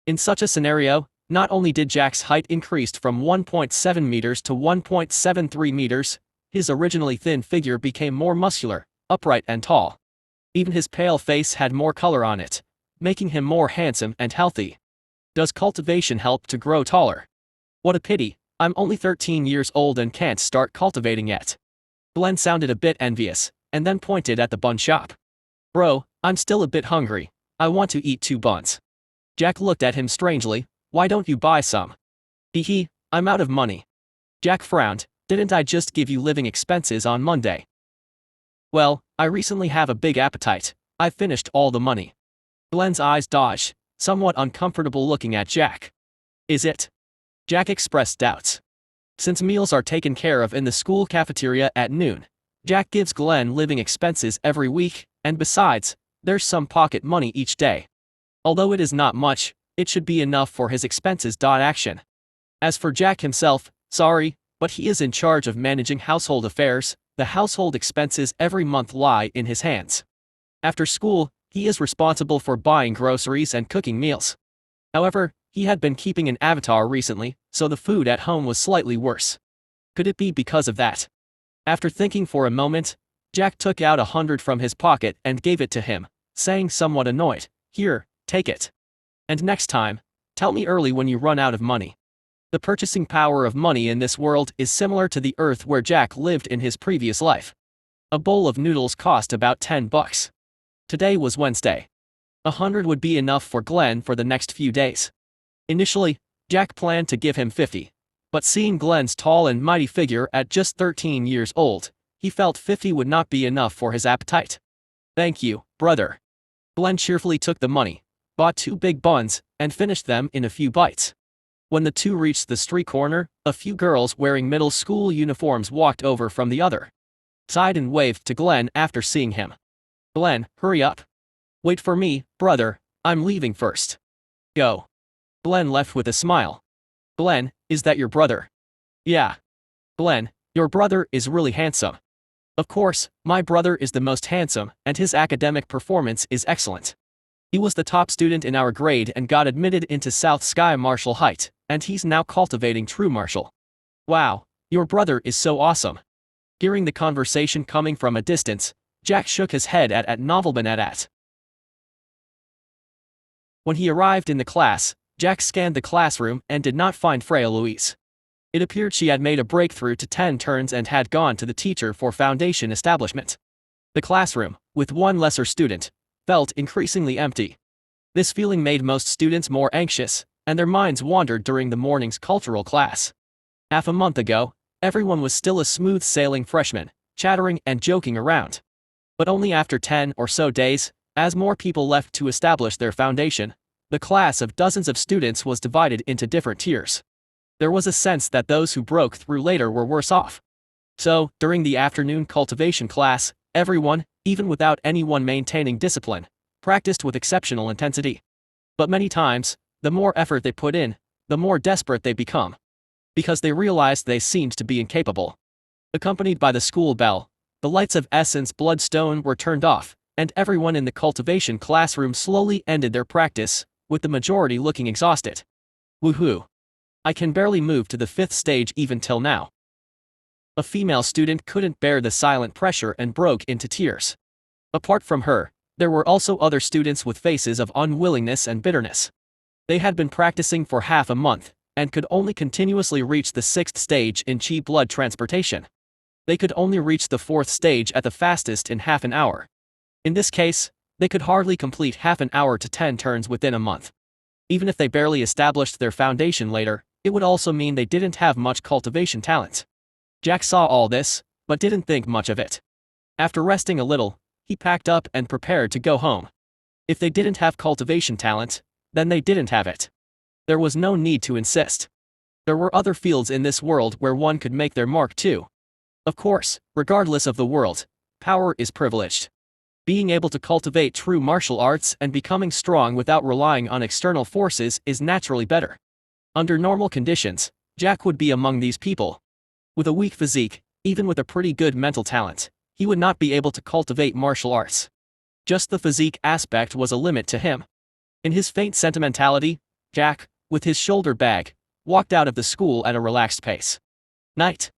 In such a scenario, not only did Jack's height increase from 1.7 meters to 1.73 meters, his originally thin figure became more muscular, upright and tall. Even his pale face had more color on it, making him more handsome and healthy. Does cultivation help to grow taller? What a pity, I'm only 13 years old and can't start cultivating yet. Glenn sounded a bit envious, and then pointed at the bun shop. Bro, I'm still a bit hungry, I want to eat 2 buns. Jack looked at him strangely, why don't you buy some? Hee, I'm out of money. Jack frowned, didn't I just give you living expenses on Monday? Well, I recently have a big appetite, I've finished all the money. Glenn's eyes dodged, somewhat uncomfortable looking at Jack. Is it? Jack expressed doubts. Since meals are taken care of in the school cafeteria at noon, Jack gives Glenn living expenses every week, and besides, there's some pocket money each day. Although it is not much, it should be enough for his expenses. Action. As for Jack himself, sorry, but he is in charge of managing household affairs, the household expenses every month lie in his hands. After school, he is responsible for buying groceries and cooking meals. However, he had been keeping an avatar recently, so the food at home was slightly worse. Could it be because of that? After thinking for a moment, Jack took out 100 from his pocket and gave it to him, saying somewhat annoyed, "Here, take it. And next time, tell me early when you run out of money." The purchasing power of money in this world is similar to the earth where Jack lived in his previous life. A bowl of noodles cost about $10. Today was Wednesday. 100 would be enough for Glenn for the next few days. Initially, Jack planned to give him 50. But seeing Glenn's tall and mighty figure at just 13 years old, he felt 50 would not be enough for his appetite. "Thank you, brother." Glenn cheerfully took the money, bought 2 big buns, and finished them in a few bites. When the two reached the street corner, a few girls wearing middle school uniforms walked over from the other side and waved to Glenn after seeing him. "Glenn, hurry up. Wait for me, brother, I'm leaving first." "Go." Glenn left with a smile. "Glenn, is that your brother?" "Yeah." "Glenn, your brother is really handsome." "Of course, my brother is the most handsome, and his academic performance is excellent. He was the top student in our grade and got admitted into South Sky Martial Height, and he's now cultivating true martial." "Wow, your brother is so awesome." Hearing the conversation coming from a distance, Jack shook his head at novelman. When he arrived in the class, Jack scanned the classroom and did not find Freya Louise. It appeared she had made a breakthrough to 10 turns and had gone to the teacher for foundation establishment. The classroom, with one lesser student, felt increasingly empty. This feeling made most students more anxious, and their minds wandered during the morning's cultural class. Half a month ago, everyone was still a smooth-sailing freshman, chattering and joking around. But only after 10 or so days, as more people left to establish their foundation, the class of dozens of students was divided into different tiers. There was a sense that those who broke through later were worse off. So, during the afternoon cultivation class, everyone, even without anyone maintaining discipline, practiced with exceptional intensity. But many times, the more effort they put in, the more desperate they become. Because they realized they seemed to be incapable. Accompanied by the school bell, the lights of Essence Bloodstone were turned off, and everyone in the cultivation classroom slowly ended their practice, with the majority looking exhausted. "Woohoo! I can barely move to the 5th stage even till now." A female student couldn't bear the silent pressure and broke into tears. Apart from her, there were also other students with faces of unwillingness and bitterness. They had been practicing for half a month, and could only continuously reach the 6th stage in chi blood transportation. They could only reach the 4th stage at the fastest in half an hour. In this case, they could hardly complete half an hour to 10 turns within a month. Even if they barely established their foundation later, it would also mean they didn't have much cultivation talent. Jack saw all this, but didn't think much of it. After resting a little, he packed up and prepared to go home. If they didn't have cultivation talent, then they didn't have it. There was no need to insist. There were other fields in this world where one could make their mark too. Of course, regardless of the world, power is privileged. Being able to cultivate true martial arts and becoming strong without relying on external forces is naturally better. Under normal conditions, Jack would be among these people. With a weak physique, even with a pretty good mental talent, he would not be able to cultivate martial arts. Just the physique aspect was a limit to him. In his faint sentimentality, Jack, with his shoulder bag, walked out of the school at a relaxed pace. Night.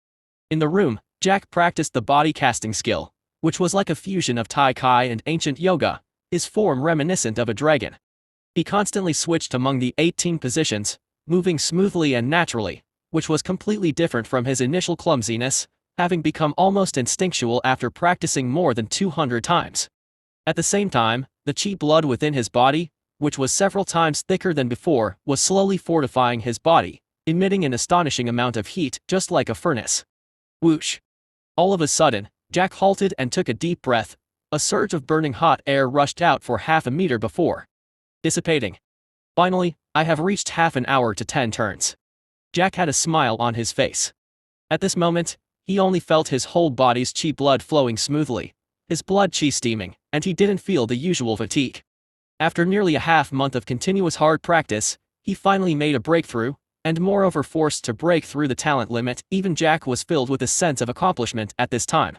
In the room, Jack practiced the body casting skill, which was like a fusion of Tai Chi and ancient yoga, his form reminiscent of a dragon. He constantly switched among the 18 positions, moving smoothly and naturally, which was completely different from his initial clumsiness, having become almost instinctual after practicing more than 200 times. At the same time, the chi blood within his body, which was several times thicker than before, was slowly fortifying his body, emitting an astonishing amount of heat just like a furnace. Whoosh! All of a sudden, Jack halted and took a deep breath. A surge of burning hot air rushed out for half a meter before dissipating. Finally, I have reached half an hour to 10 turns. Jack had a smile on his face. At this moment, he only felt his whole body's chi blood flowing smoothly, his blood chi steaming, and he didn't feel the usual fatigue. After nearly a half month of continuous hard practice, he finally made a breakthrough, and moreover forced to break through the talent limit. Even Jack was filled with a sense of accomplishment at this time.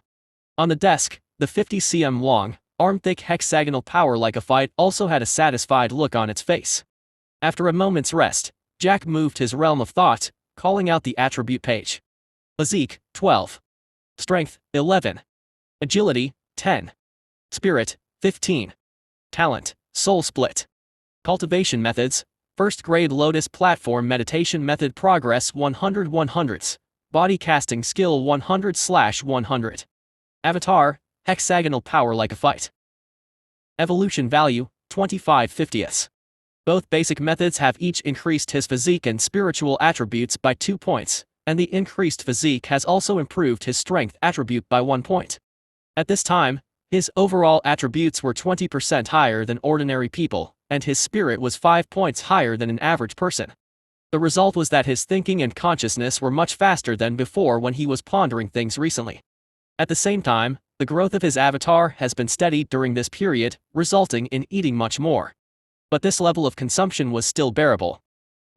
On the desk, the 50 cm long, arm-thick hexagonal power like a fight also had a satisfied look on its face. After a moment's rest, Jack moved his realm of thought, calling out the attribute page. Physique, 12. Strength, 11. Agility, 10. Spirit, 15. Talent, soul split. Cultivation methods, first grade lotus platform meditation method progress 100 100s, body casting skill 100/100. Avatar, hexagonal power like a fight. Evolution value, 25/50ths. Both basic methods have each increased his physique and spiritual attributes by 2 points, and the increased physique has also improved his strength attribute by 1 point. At this time, his overall attributes were 20% higher than ordinary people, and his spirit was 5 points higher than an average person. The result was that his thinking and consciousness were much faster than before when he was pondering things recently. At the same time, the growth of his avatar has been steady during this period, resulting in eating much more. But this level of consumption was still bearable.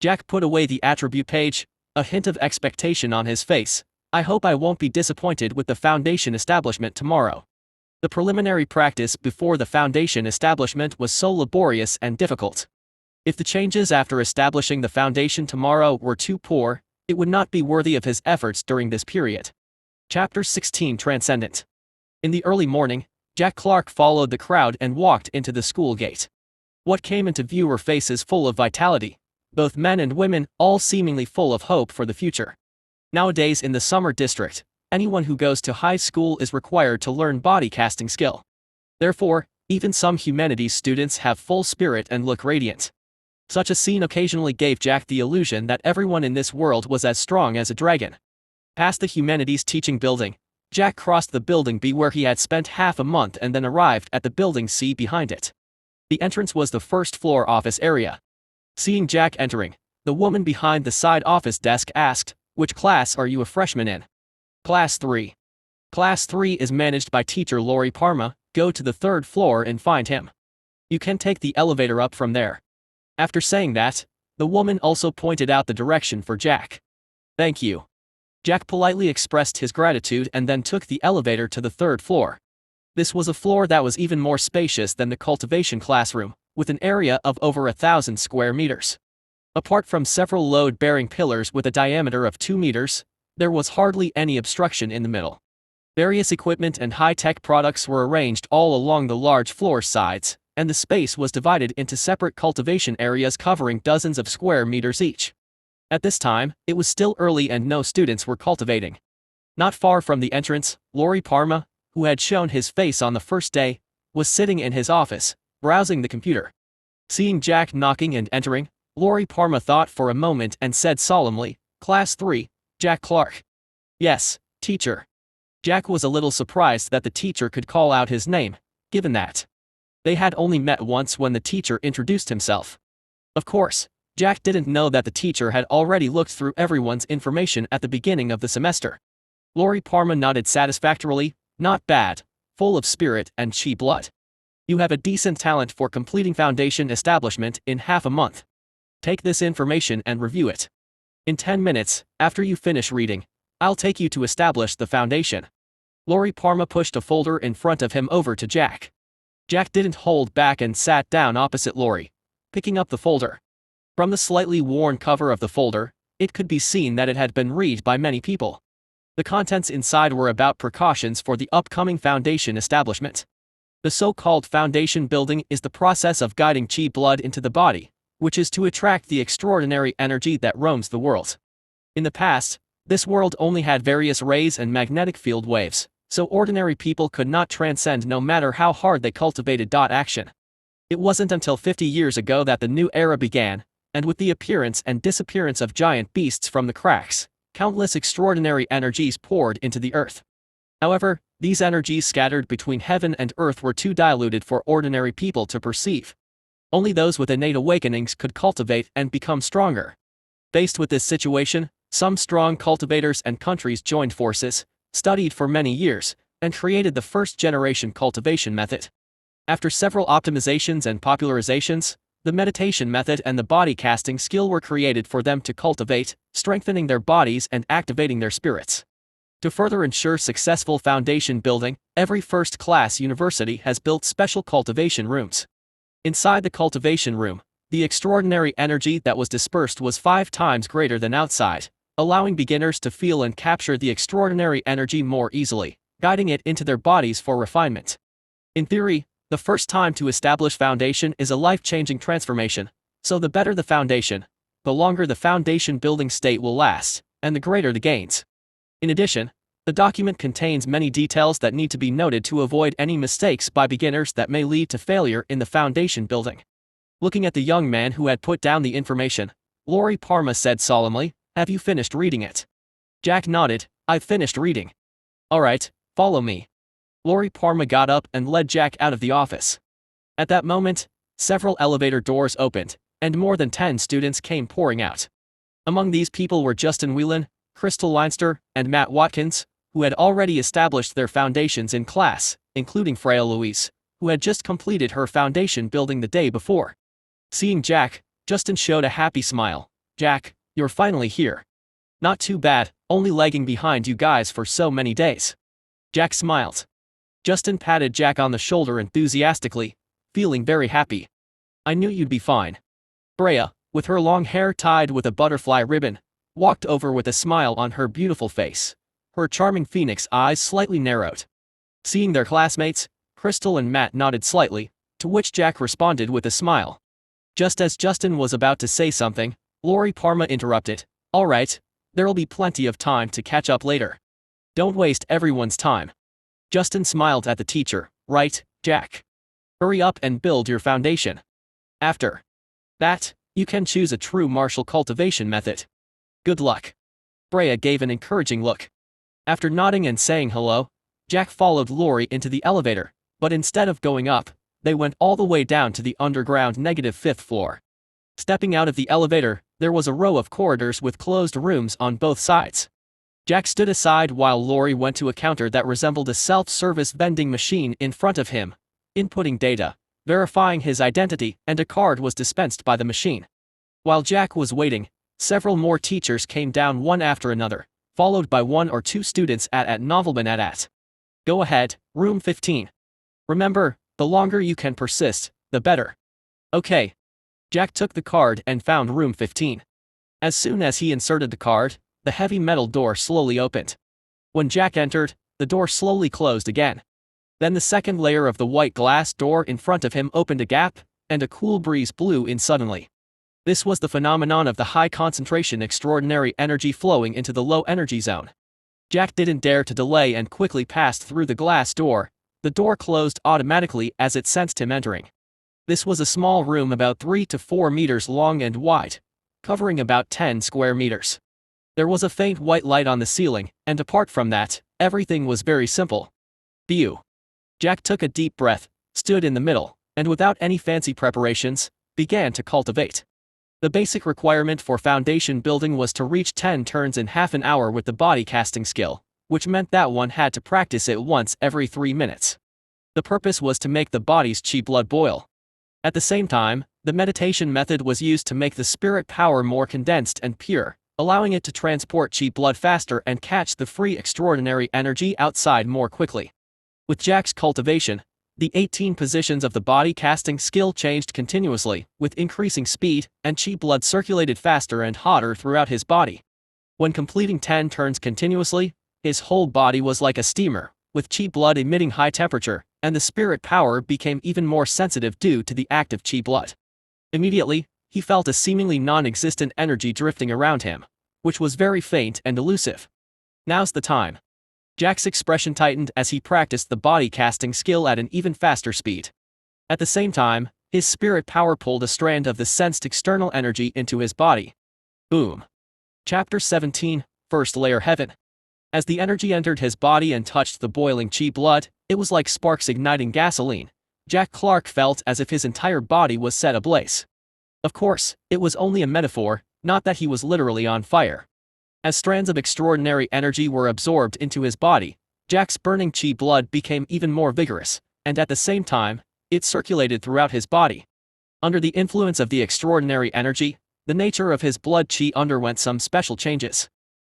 Jack put away the attribute page, a hint of expectation on his face. I hope I won't be disappointed with the foundation establishment tomorrow. The preliminary practice before the foundation establishment was so laborious and difficult. If the changes after establishing the foundation tomorrow were too poor, it would not be worthy of his efforts during this period. Chapter 16 Transcendent. In the early morning, Jack Clark followed the crowd and walked into the school gate. What came into view were faces full of vitality, both men and women, all seemingly full of hope for the future. Nowadays in the summer district, anyone who goes to high school is required to learn body casting skill. Therefore, even some humanities students have full spirit and look radiant. Such a scene occasionally gave Jack the illusion that everyone in this world was as strong as a dragon. Past the humanities teaching building, Jack crossed the building B where he had spent half a month and then arrived at the building C behind it. The entrance was the first floor office area. Seeing Jack entering, the woman behind the side office desk asked, "Which class are you a freshman in?" Class 3. Class 3 is managed by teacher Lori Parma. Go to the 3rd floor and find him. You can take the elevator up from there. After saying that, the woman also pointed out the direction for Jack. Thank you. Jack politely expressed his gratitude and then took the elevator to the 3rd floor. This was a floor that was even more spacious than the cultivation classroom, with an area of over 1,000 square meters. Apart from several load-bearing pillars with a diameter of 2 meters, there was hardly any obstruction in the middle. Various equipment and high-tech products were arranged all along the large floor sides, and the space was divided into separate cultivation areas covering dozens of square meters each. At this time, it was still early and no students were cultivating. Not far from the entrance, Lori Parma, who had shown his face on the first day, was sitting in his office, browsing the computer. Seeing Jack knocking and entering, Lori Parma thought for a moment and said solemnly, "Class 3, Jack Clark." "Yes, teacher." Jack was a little surprised that the teacher could call out his name, given that they had only met once when the teacher introduced himself. Of course, Jack didn't know that the teacher had already looked through everyone's information at the beginning of the semester. Lori Parma nodded satisfactorily. "Not bad, full of spirit and chi blood. You have a decent talent for completing foundation establishment in half a month. Take this information and review it. In 10 minutes, after you finish reading, I'll take you to establish the foundation." Lori Parma pushed a folder in front of him over to Jack. Jack didn't hold back and sat down opposite Lori, picking up the folder. From the slightly worn cover of the folder, it could be seen that it had been read by many people. The contents inside were about precautions for the upcoming foundation establishment. The so-called foundation building is the process of guiding chi blood into the body, which is to attract the extraordinary energy that roams the world. In the past, this world only had various rays and magnetic field waves, so ordinary people could not transcend no matter how hard they cultivated. Action. It wasn't until 50 years ago that the new era began, and with the appearance and disappearance of giant beasts from the cracks, countless extraordinary energies poured into the earth. However, these energies scattered between heaven and earth were too diluted for ordinary people to perceive. Only those with innate awakenings could cultivate and become stronger. Faced with this situation, some strong cultivators and countries joined forces, studied for many years, and created the first-generation cultivation method. After several optimizations and popularizations, the meditation method and the body casting skill were created for them to cultivate, strengthening their bodies and activating their spirits. To further ensure successful foundation building, every first-class university has built special cultivation rooms. Inside the cultivation room, the extraordinary energy that was dispersed was 5 times greater than outside, allowing beginners to feel and capture the extraordinary energy more easily, guiding it into their bodies for refinement. In theory, the first time to establish foundation is a life-changing transformation, so the better the foundation, the longer the foundation building state will last, and the greater the gains. In addition, the document contains many details that need to be noted to avoid any mistakes by beginners that may lead to failure in the foundation building. Looking at the young man who had put down the information, Lori Parma said solemnly, "Have you finished reading it?" Jack nodded, "I've finished reading." "Alright, follow me." Lori Parma got up and led Jack out of the office. At that moment, several elevator doors opened, and more than 10 students came pouring out. Among these people were Justin Whelan, Crystal Leinster, and Matt Watkins, who had already established their foundations in class, including Freya Louise, who had just completed her foundation building the day before. Seeing Jack, Justin showed a happy smile. "Jack, you're finally here." "Not too bad, only lagging behind you guys for so many days." Jack smiled. Justin patted Jack on the shoulder enthusiastically, feeling very happy. "I knew you'd be fine." Freya, with her long hair tied with a butterfly ribbon, walked over with a smile on her beautiful face. Her charming phoenix eyes slightly narrowed. Seeing their classmates, Crystal and Matt nodded slightly, to which Jack responded with a smile. Just as Justin was about to say something, Lori Parma interrupted. "Alright, there'll be plenty of time to catch up later. Don't waste everyone's time." Justin smiled at the teacher. "Right, Jack. Hurry up and build your foundation. After that, you can choose a true martial cultivation method. Good luck." Freya gave an encouraging look. After nodding and saying hello, Jack followed Lori into the elevator, but instead of going up, they went all the way down to the underground -5th floor. Stepping out of the elevator, there was a row of corridors with closed rooms on both sides. Jack stood aside while Lori went to a counter that resembled a self-service vending machine in front of him, inputting data, verifying his identity, and a card was dispensed by the machine. While Jack was waiting, several more teachers came down one after another, followed by 1 or 2 students at Novelman at. "Go ahead, room 15. Remember, the longer you can persist, the better." "Okay." Jack took the card and found room 15. As soon as he inserted the card, the heavy metal door slowly opened. When Jack entered, the door slowly closed again. Then the second layer of the white glass door in front of him opened a gap, and a cool breeze blew in suddenly. This was the phenomenon of the high concentration extraordinary energy flowing into the low energy zone. Jack didn't dare to delay and quickly passed through the glass door. The door closed automatically as it sensed him entering. This was a small room about 3 to 4 meters long and wide, covering about 10 square meters. There was a faint white light on the ceiling, and apart from that, everything was very simple. Phew. Jack took a deep breath, stood in the middle, and without any fancy preparations, began to cultivate. The basic requirement for foundation building was to reach 10 turns in half an hour with the body casting skill, which meant that one had to practice it once every 3 minutes. The purpose was to make the body's chi blood boil. At the same time, the meditation method was used to make the spirit power more condensed and pure, allowing it to transport chi blood faster and catch the free extraordinary energy outside more quickly. With Jack's cultivation, the 18 positions of the body casting skill changed continuously, with increasing speed, and chi blood circulated faster and hotter throughout his body. When completing 10 turns continuously, his whole body was like a steamer, with chi blood emitting high temperature, and the spirit power became even more sensitive due to the active chi blood. Immediately, he felt a seemingly non-existent energy drifting around him, which was very faint and elusive. "Now's the time." Jack's expression tightened as he practiced the body casting skill at an even faster speed. At the same time, his spirit power pulled a strand of the sensed external energy into his body. Boom. Chapter 17, First Layer Heaven. As the energy entered his body and touched the boiling chi blood, it was like sparks igniting gasoline. Jack Clark felt as if his entire body was set ablaze. Of course, it was only a metaphor, not that he was literally on fire. As strands of extraordinary energy were absorbed into his body, Jack's burning chi blood became even more vigorous, and at the same time, it circulated throughout his body. Under the influence of the extraordinary energy, the nature of his blood chi underwent some special changes.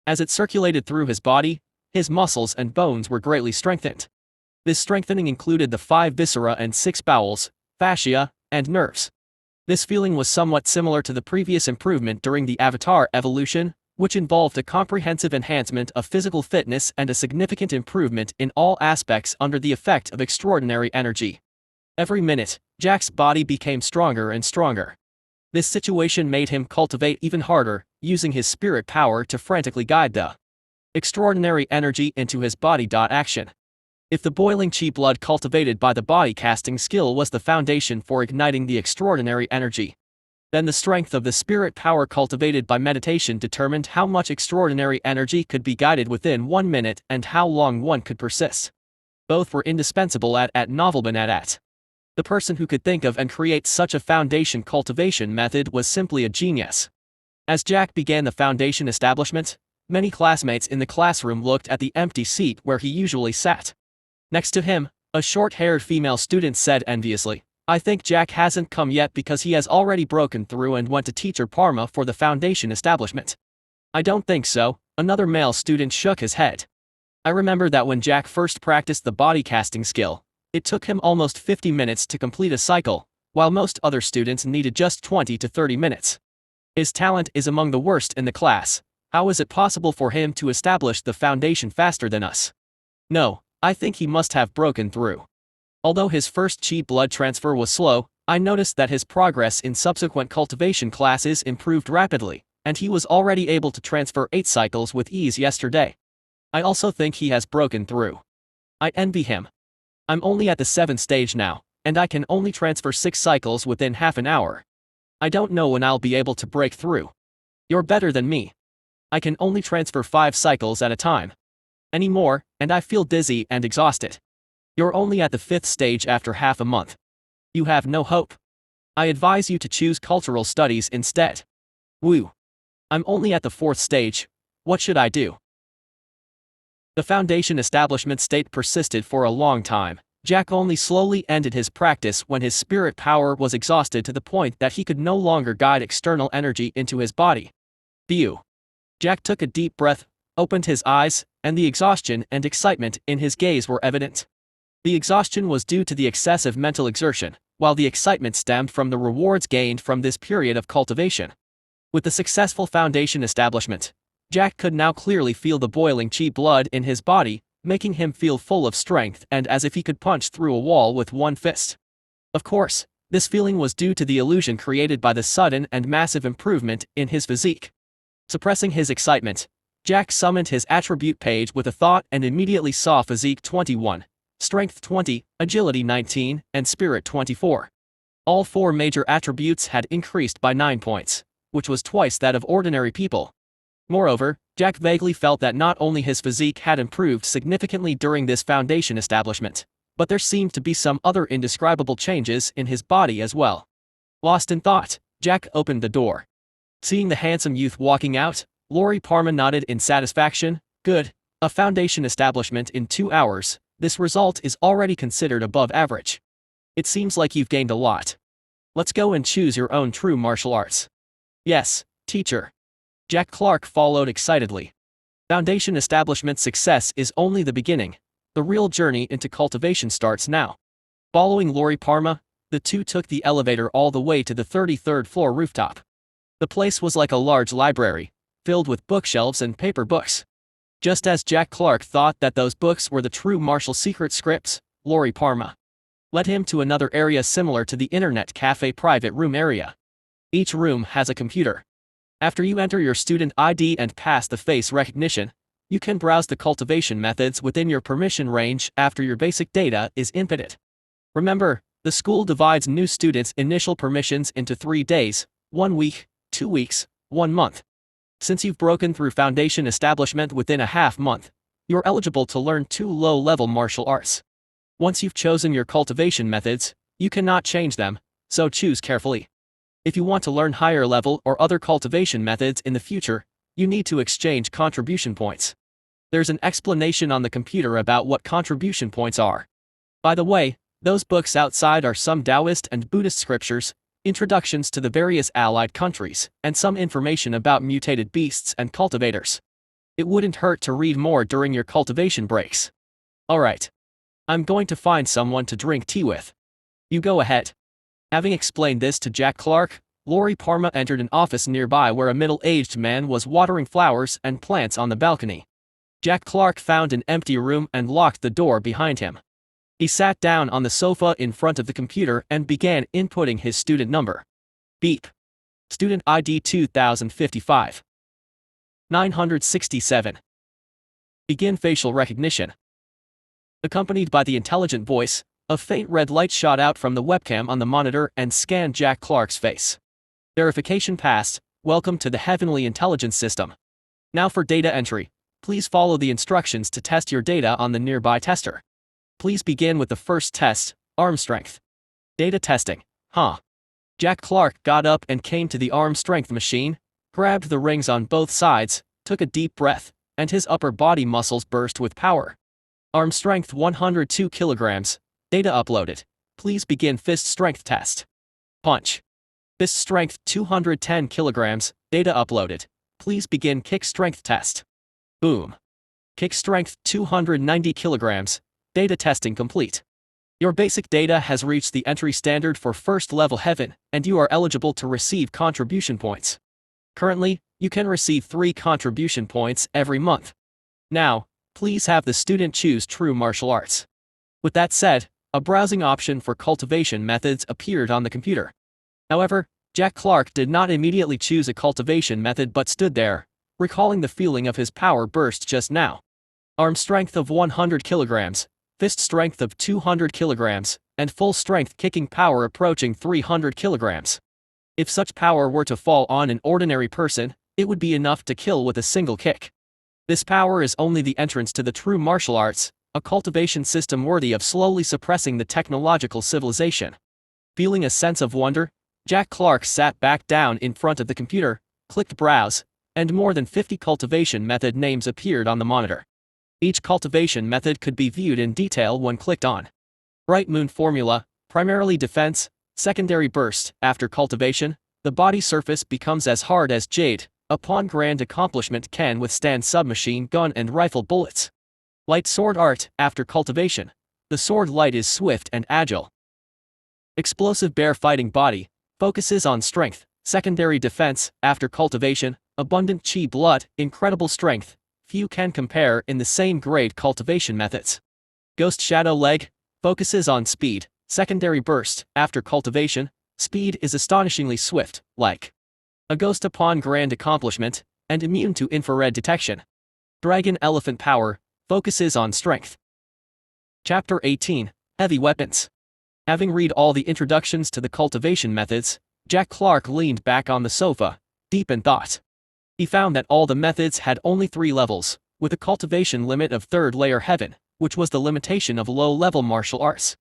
As it circulated through his body, his muscles and bones were greatly strengthened. This strengthening included the 5 viscera and 6 bowels, fascia, and nerves. This feeling was somewhat similar to the previous improvement during the Avatar evolution, which involved a comprehensive enhancement of physical fitness and a significant improvement in all aspects under the effect of extraordinary energy. Every minute, Jack's body became stronger and stronger. This situation made him cultivate even harder, using his spirit power to frantically guide the extraordinary energy into his body. Action. If the boiling chi blood cultivated by the body casting skill was the foundation for igniting the extraordinary energy, then the strength of the spirit power cultivated by meditation determined how much extraordinary energy could be guided within 1 minute and how long one could persist. Both were indispensable at novelman. The person who could think of and create such a foundation cultivation method was simply a genius. As Jack began the foundation establishment, many classmates in the classroom looked at the empty seat where he usually sat. Next to him, a short-haired female student said enviously, "I think Jack hasn't come yet because he has already broken through and went to teacher Parma for the foundation establishment." "I don't think so," another male student shook his head. "I remember that when Jack first practiced the body casting skill, it took him almost 50 minutes to complete a cycle, while most other students needed just 20 to 30 minutes. His talent is among the worst in the class. How is it possible for him to establish the foundation faster than us?" "No, I think he must have broken through. Although his first chi blood transfer was slow, I noticed that his progress in subsequent cultivation classes improved rapidly, and he was already able to transfer 8 cycles with ease yesterday. I also think he has broken through. I envy him. I'm only at the 7th stage now, and I can only transfer 6 cycles within half an hour. I don't know when I'll be able to break through. You're better than me. I can only transfer 5 cycles at a time. Any more, and I feel dizzy and exhausted. You're only at the 5th stage after half a month. You have no hope. I advise you to choose cultural studies instead. Woo. I'm only at the 4th stage. What should I do?" The foundation establishment state persisted for a long time. Jack only slowly ended his practice when his spirit power was exhausted to the point that he could no longer guide external energy into his body. Phew. Jack took a deep breath, opened his eyes, and the exhaustion and excitement in his gaze were evident. The exhaustion was due to the excessive mental exertion, while the excitement stemmed from the rewards gained from this period of cultivation. With the successful foundation establishment, Jack could now clearly feel the boiling chi blood in his body, making him feel full of strength and as if he could punch through a wall with one fist. Of course, this feeling was due to the illusion created by the sudden and massive improvement in his physique. Suppressing his excitement, Jack summoned his attribute page with a thought and immediately saw physique 21, strength 20, agility 19, and spirit 24. All 4 major attributes had increased by 9 points, which was twice that of ordinary people. Moreover, Jack vaguely felt that not only his physique had improved significantly during this foundation establishment, but there seemed to be some other indescribable changes in his body as well. Lost in thought, Jack opened the door. Seeing the handsome youth walking out, Lori Parma nodded in satisfaction. "Good. A foundation establishment in 2 hours, this result is already considered above average. It seems like you've gained a lot. Let's go and choose your own true martial arts." "Yes, teacher." Jack Clark followed excitedly. Foundation establishment success is only the beginning. The real journey into cultivation starts now. Following Lori Parma, the two took the elevator all the way to the 33rd floor rooftop. The place was like a large library, filled with bookshelves and paper books. Just as Jack Clark thought that those books were the true martial secret scripts, Lori Parma led him to another area similar to the internet cafe private room area. Each room has a computer. After you enter your student ID and pass the face recognition, you can browse the cultivation methods within your permission range after your basic data is inputted. Remember, the school divides new students' initial permissions into 3 days, 1 week, 2 weeks, 1 month. Since you've broken through foundation establishment within a half month, you're eligible to learn 2 low-level martial arts. Once you've chosen your cultivation methods, you cannot change them, so choose carefully. If you want to learn higher level or other cultivation methods in the future, you need to exchange contribution points. There's an explanation on the computer about what contribution points are. By the way, those books outside are some Taoist and Buddhist scriptures, introductions to the various allied countries, and some information about mutated beasts and cultivators. It wouldn't hurt to read more during your cultivation breaks. Alright. I'm going to find someone to drink tea with. You go ahead. Having explained this to Jack Clark, Lori Parma entered an office nearby where a middle-aged man was watering flowers and plants on the balcony. Jack Clark found an empty room and locked the door behind him. He sat down on the sofa in front of the computer and began inputting his student number. Beep. Student ID 2055. 967. Begin facial recognition. Accompanied by the intelligent voice, a faint red light shot out from the webcam on the monitor and scanned Jack Clark's face. Verification passed. Welcome to the Heavenly Intelligence System. Now for data entry. Please follow the instructions to test your data on the nearby tester. Please begin with the first test, arm strength. Data testing. Jack Clark got up and came to the arm strength machine, grabbed the rings on both sides, took a deep breath, and his upper body muscles burst with power. Arm strength 102 kilograms. Data uploaded. Please begin fist strength test. Punch. Fist strength 210 kilograms. Data uploaded. Please begin kick strength test. Boom. Kick strength 290 kilograms. Data testing complete. Your basic data has reached the entry standard for first level Heaven, and you are eligible to receive contribution points. Currently, you can receive 3 contribution points every month. Now, please have the student choose True Martial Arts. With that said, a browsing option for cultivation methods appeared on the computer. However, Jack Clark did not immediately choose a cultivation method but stood there, recalling the feeling of his power burst just now. Arm strength of 100 kilograms, fist strength of 200 kilograms, and full strength kicking power approaching 300 kilograms. If such power were to fall on an ordinary person, it would be enough to kill with a single kick. This power is only the entrance to the true martial arts, a cultivation system worthy of slowly suppressing the technological civilization. Feeling a sense of wonder, Jack Clark sat back down in front of the computer, clicked browse, and more than 50 cultivation method names appeared on the monitor. Each cultivation method could be viewed in detail when clicked on. Bright Moon Formula, primarily defense, secondary burst. After cultivation, the body surface becomes as hard as jade. Upon grand accomplishment can withstand submachine gun and rifle bullets. Light sword art. After cultivation, the sword light is swift and agile. Explosive bear fighting body, focuses on strength, secondary defense. After cultivation, abundant chi blood, incredible strength. Few can compare in the same grade cultivation methods. Ghost shadow leg, focuses on speed, secondary burst. After cultivation, speed is astonishingly swift, like a ghost upon grand accomplishment, and immune to infrared detection. Dragon elephant power, focuses on strength. Chapter 18, Heavy Weapons. Having read all the introductions to the cultivation methods, Jack Clark leaned back on the sofa, deep in thought. He found that all the methods had only 3 levels, with a cultivation limit of 3rd layer Heaven, which was the limitation of low-level martial arts.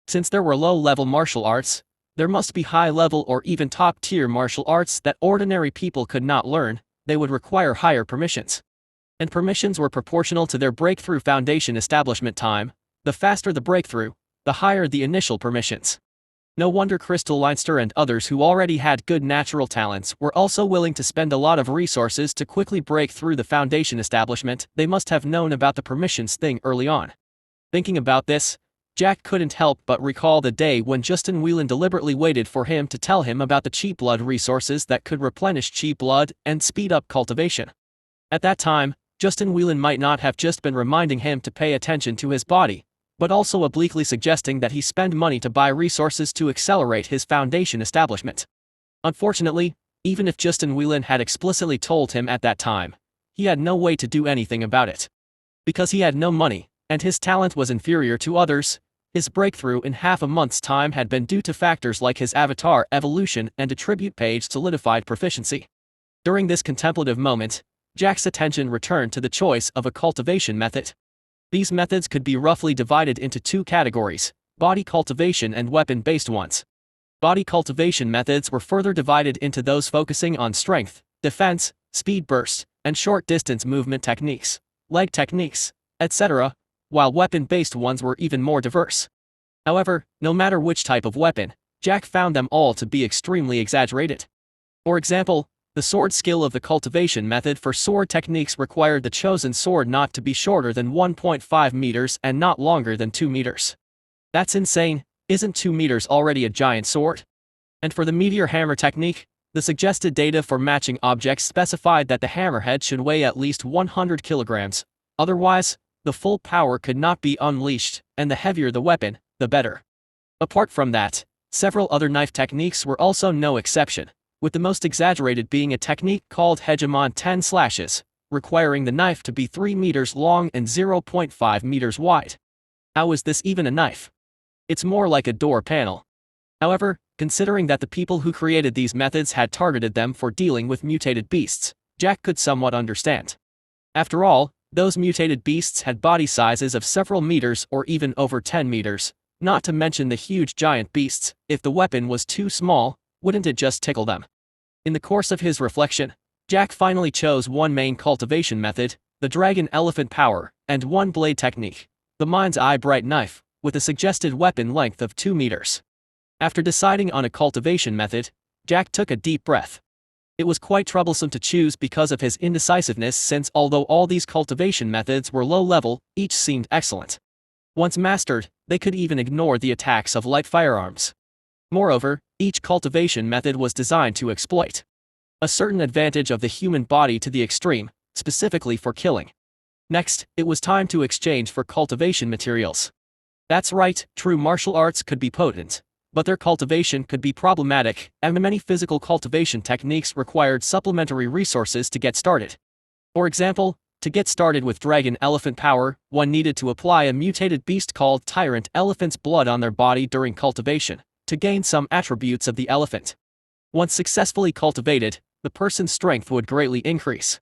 Since there were low-level martial arts, there must be high-level or even top-tier martial arts that ordinary people could not learn. They would require higher permissions. And permissions were proportional to their breakthrough foundation establishment time. The faster the breakthrough, the higher the initial permissions. No wonder Crystal Leinster and others who already had good natural talents were also willing to spend a lot of resources to quickly break through the foundation establishment. They must have known about the permissions thing early on. Thinking about this, Jack couldn't help but recall the day when Justin Whelan deliberately waited for him to tell him about the chi blood resources that could replenish chi blood and speed up cultivation. At that time, Justin Whelan might not have just been reminding him to pay attention to his body, but also obliquely suggesting that he spend money to buy resources to accelerate his foundation establishment. Unfortunately, even if Justin Whelan had explicitly told him at that time, he had no way to do anything about it. Because he had no money, and his talent was inferior to others, his breakthrough in half a month's time had been due to factors like his avatar evolution and attribute page solidified proficiency. During this contemplative moment, Jack's attention returned to the choice of a cultivation method. These methods could be roughly divided into 2 categories, body cultivation and weapon-based ones. Body cultivation methods were further divided into those focusing on strength, defense, speed burst, and short-distance movement techniques, leg techniques, etc., while weapon-based ones were even more diverse. However, no matter which type of weapon, Jack found them all to be extremely exaggerated. For example, the sword skill of the cultivation method for sword techniques required the chosen sword not to be shorter than 1.5 meters and not longer than 2 meters. That's insane. Isn't 2 meters already a giant sword? And for the meteor hammer technique, the suggested data for matching objects specified that the hammerhead should weigh at least 100 kilograms. Otherwise, the full power could not be unleashed, and the heavier the weapon, the better. Apart from that, several other knife techniques were also no exception, with the most exaggerated being a technique called hegemon 10 slashes, requiring the knife to be 3 meters long and 0.5 meters wide. How is this even a knife? It's more like a door panel. However, considering that the people who created these methods had targeted them for dealing with mutated beasts, Jack could somewhat understand. After all, those mutated beasts had body sizes of several meters or even over 10 meters, not to mention the huge giant beasts. If the weapon was too small, wouldn't it just tickle them? In the course of his reflection, Jack finally chose one main cultivation method, the dragon elephant power, and one blade technique, the mind's eye bright knife, with a suggested weapon length of 2 meters. After deciding on a cultivation method, Jack took a deep breath. It was quite troublesome to choose because of his indecisiveness, since although all these cultivation methods were low level, each seemed excellent. Once mastered, they could even ignore the attacks of light firearms. Moreover, each cultivation method was designed to exploit a certain advantage of the human body to the extreme, specifically for killing. Next, it was time to exchange for cultivation materials. That's right, true martial arts could be potent, but their cultivation could be problematic, and many physical cultivation techniques required supplementary resources to get started. For example, to get started with dragon elephant power, one needed to apply a mutated beast called tyrant elephant's blood on their body during cultivation, to gain some attributes of the elephant. Once successfully cultivated, the person's strength would greatly increase.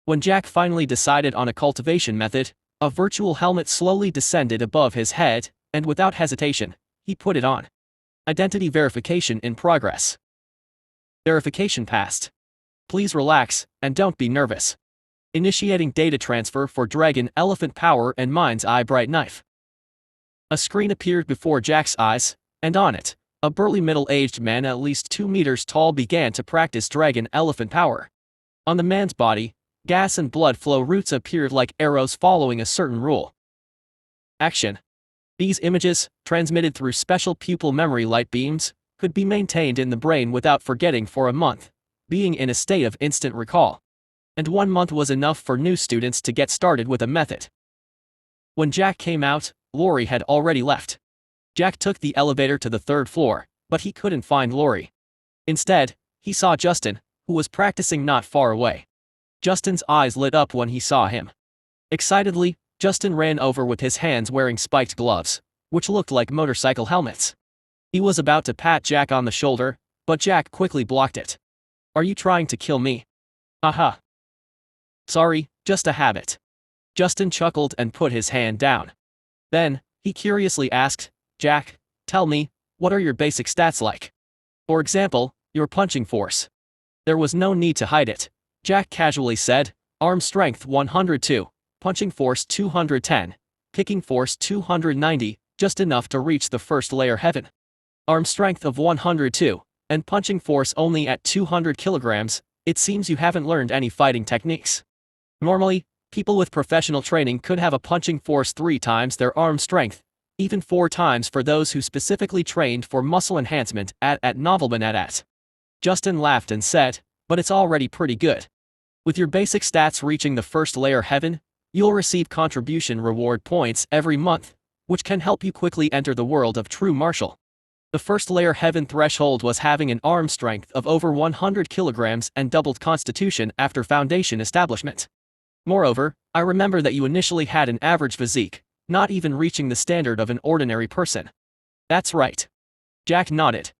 When Jack finally decided on a cultivation method, a virtual helmet slowly descended above his head, and without hesitation, he put it on. Identity verification in progress. Verification passed. Please relax, and don't be nervous. Initiating data transfer for dragon elephant power and mind's eye bright knife. A screen appeared before Jack's eyes, and on it, a burly middle-aged man at least 2 meters tall began to practice dragon elephant power. On the man's body, gas and blood flow routes appeared like arrows following a certain rule. Action. These images, transmitted through special pupil memory light beams, could be maintained in the brain without forgetting for a month, being in a state of instant recall. And 1 month was enough for new students to get started with a method. When Jack came out, Lori had already left. Jack took the elevator to the 3rd floor, but he couldn't find Lori. Instead, he saw Justin, who was practicing not far away. Justin's eyes lit up when he saw him. Excitedly, Justin ran over with his hands wearing spiked gloves, which looked like motorcycle helmets. He was about to pat Jack on the shoulder, but Jack quickly blocked it. "Are you trying to kill me?" "Aha. Sorry, just a habit." Justin chuckled and put his hand down. Then, he curiously asked, "Jack, tell me, what are your basic stats like? For example, your punching force." There was no need to hide it. Jack casually said, "Arm strength 102, punching force 210, kicking force 290, just enough to reach the first layer heaven." Arm strength of 102, and punching force only at 200 kilograms, it seems you haven't learned any fighting techniques. Normally, people with professional training could have a punching force 3 times their arm strength, even 4 times for those who specifically trained for muscle enhancement at novelman. Justin laughed and said, "But it's already pretty good. With your basic stats reaching the first layer heaven, you'll receive contribution reward points every month, which can help you quickly enter the world of true martial." The first layer heaven threshold was having an arm strength of over 100 kilograms and doubled constitution after foundation establishment. Moreover, I remember that you initially had an average physique, not even reaching the standard of an ordinary person. That's right. Jack nodded.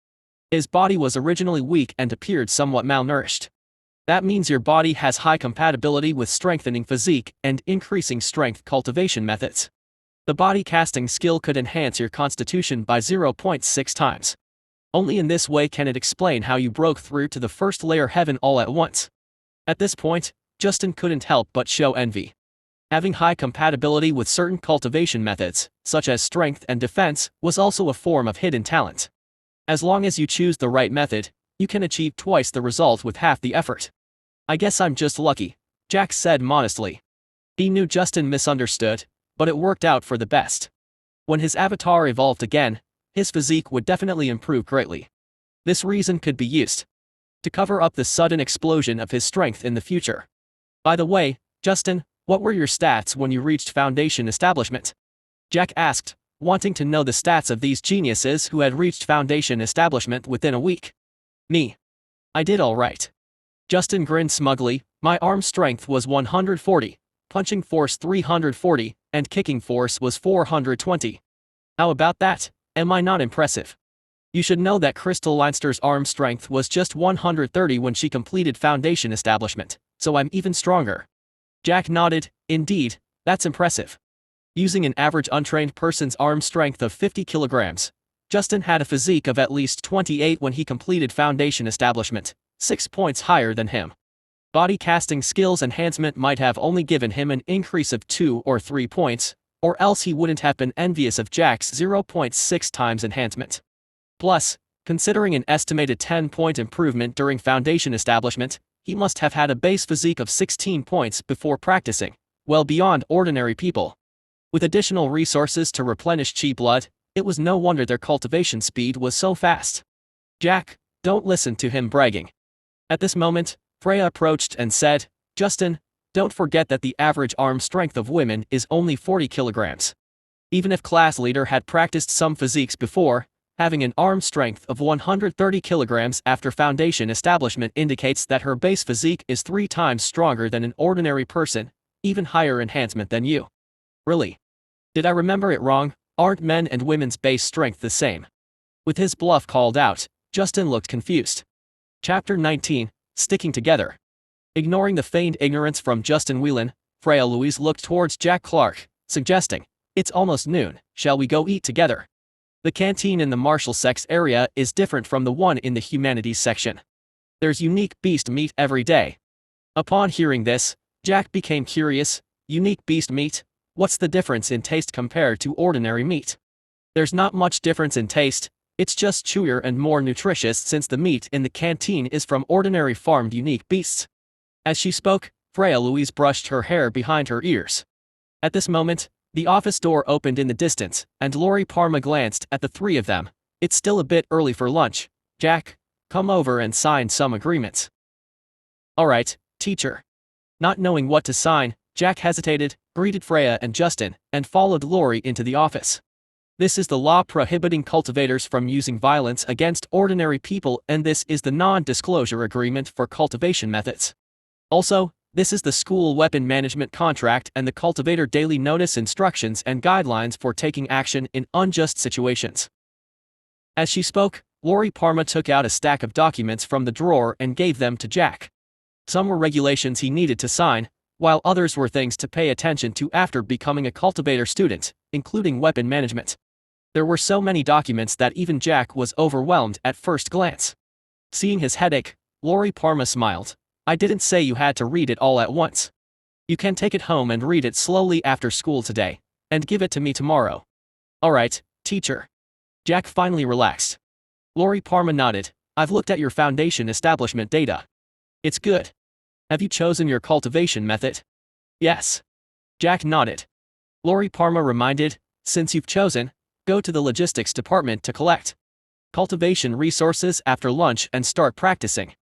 His body was originally weak and appeared somewhat malnourished. That means your body has high compatibility with strengthening physique and increasing strength cultivation methods. The body casting skill could enhance your constitution by 0.6 times. Only in this way can it explain how you broke through to the first layer heaven all at once. At this point, Justin couldn't help but show envy. Having high compatibility with certain cultivation methods, such as strength and defense, was also a form of hidden talent. As long as you choose the right method, you can achieve twice the result with half the effort. "I guess I'm just lucky," Jack said modestly. He knew Justin misunderstood, but it worked out for the best. When his avatar evolved again, his physique would definitely improve greatly. This reason could be used to cover up the sudden explosion of his strength in the future. By the way, Justin, what were your stats when you reached Foundation establishment? Jack asked, wanting to know the stats of these geniuses who had reached Foundation establishment within a week. Me. I did all right. Justin grinned smugly. My arm strength was 140, punching force 340, and kicking force was 420. How about that? Am I not impressive? You should know that Crystal Leinster's arm strength was just 130 when she completed Foundation establishment, so I'm even stronger. Jack nodded. Indeed, that's impressive. Using an average untrained person's arm strength of 50 kilograms, Justin had a physique of at least 28 when he completed Foundation establishment, 6 points higher than him. Body casting skills enhancement might have only given him an increase of 2 or 3 points, or else he wouldn't have been envious of Jack's 0.6 times enhancement. Plus, considering an estimated 10-point improvement during Foundation establishment, he must have had a base physique of 16 points before practicing, well beyond ordinary people. With additional resources to replenish chi blood, it was no wonder their cultivation speed was so fast. Jack, don't listen to him bragging. At this moment, Freya approached and said, Justin, don't forget that the average arm strength of women is only 40 kilograms. Even if class leader had practiced some physiques before, having an arm strength of 130 kilograms after Foundation establishment indicates that her base physique is 3 times stronger than an ordinary person, even higher enhancement than you. Really? Did I remember it wrong? Aren't men and women's base strength the same? With his bluff called out, Justin looked confused. Chapter 19, Sticking Together. Ignoring the feigned ignorance from Justin Whelan, Freya Louise looked towards Jack Clark, suggesting, It's almost noon, shall we go eat together? The canteen in the martial sex area is different from the one in the humanities section. There's unique beast meat every day. Upon hearing this, Jack became curious. Unique beast meat? What's the difference in taste compared to ordinary meat? There's not much difference in taste, it's just chewier and more nutritious since the meat in the canteen is from ordinary farmed unique beasts. As she spoke, Freya Louise brushed her hair behind her ears. At this moment, the office door opened in the distance, and Lori Parma glanced at the three of them. It's still a bit early for lunch. Jack, come over and sign some agreements. All right, teacher. Not knowing what to sign, Jack hesitated, greeted Freya and Justin, and followed Lori into the office. This is the law prohibiting cultivators from using violence against ordinary people, and this is the non-disclosure agreement for cultivation methods. Also, this is the school weapon management contract and the cultivator daily notice instructions and guidelines for taking action in unjust situations. As she spoke, Lori Parma took out a stack of documents from the drawer and gave them to Jack. Some were regulations he needed to sign, while others were things to pay attention to after becoming a cultivator student, including weapon management. There were so many documents that even Jack was overwhelmed at first glance. Seeing his headache, Lori Parma smiled. I didn't say you had to read it all at once. You can take it home and read it slowly after school today, and give it to me tomorrow. All right, teacher. Jack finally relaxed. Lori Parma nodded. I've looked at your Foundation establishment data. It's good. Have you chosen your cultivation method? Yes. Jack nodded. Lori Parma reminded, since you've chosen, go to the logistics department to collect cultivation resources after lunch and start practicing.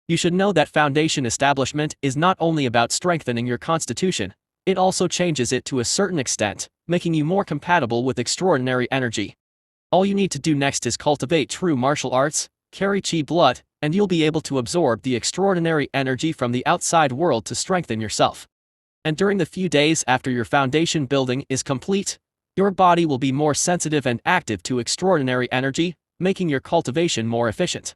You should know that Foundation establishment is not only about strengthening your constitution, it also changes it to a certain extent, making you more compatible with extraordinary energy. All you need to do next is cultivate true martial arts, carry chi blood, and you'll be able to absorb the extraordinary energy from the outside world to strengthen yourself. And during the few days after your foundation building is complete, your body will be more sensitive and active to extraordinary energy, making your cultivation more efficient.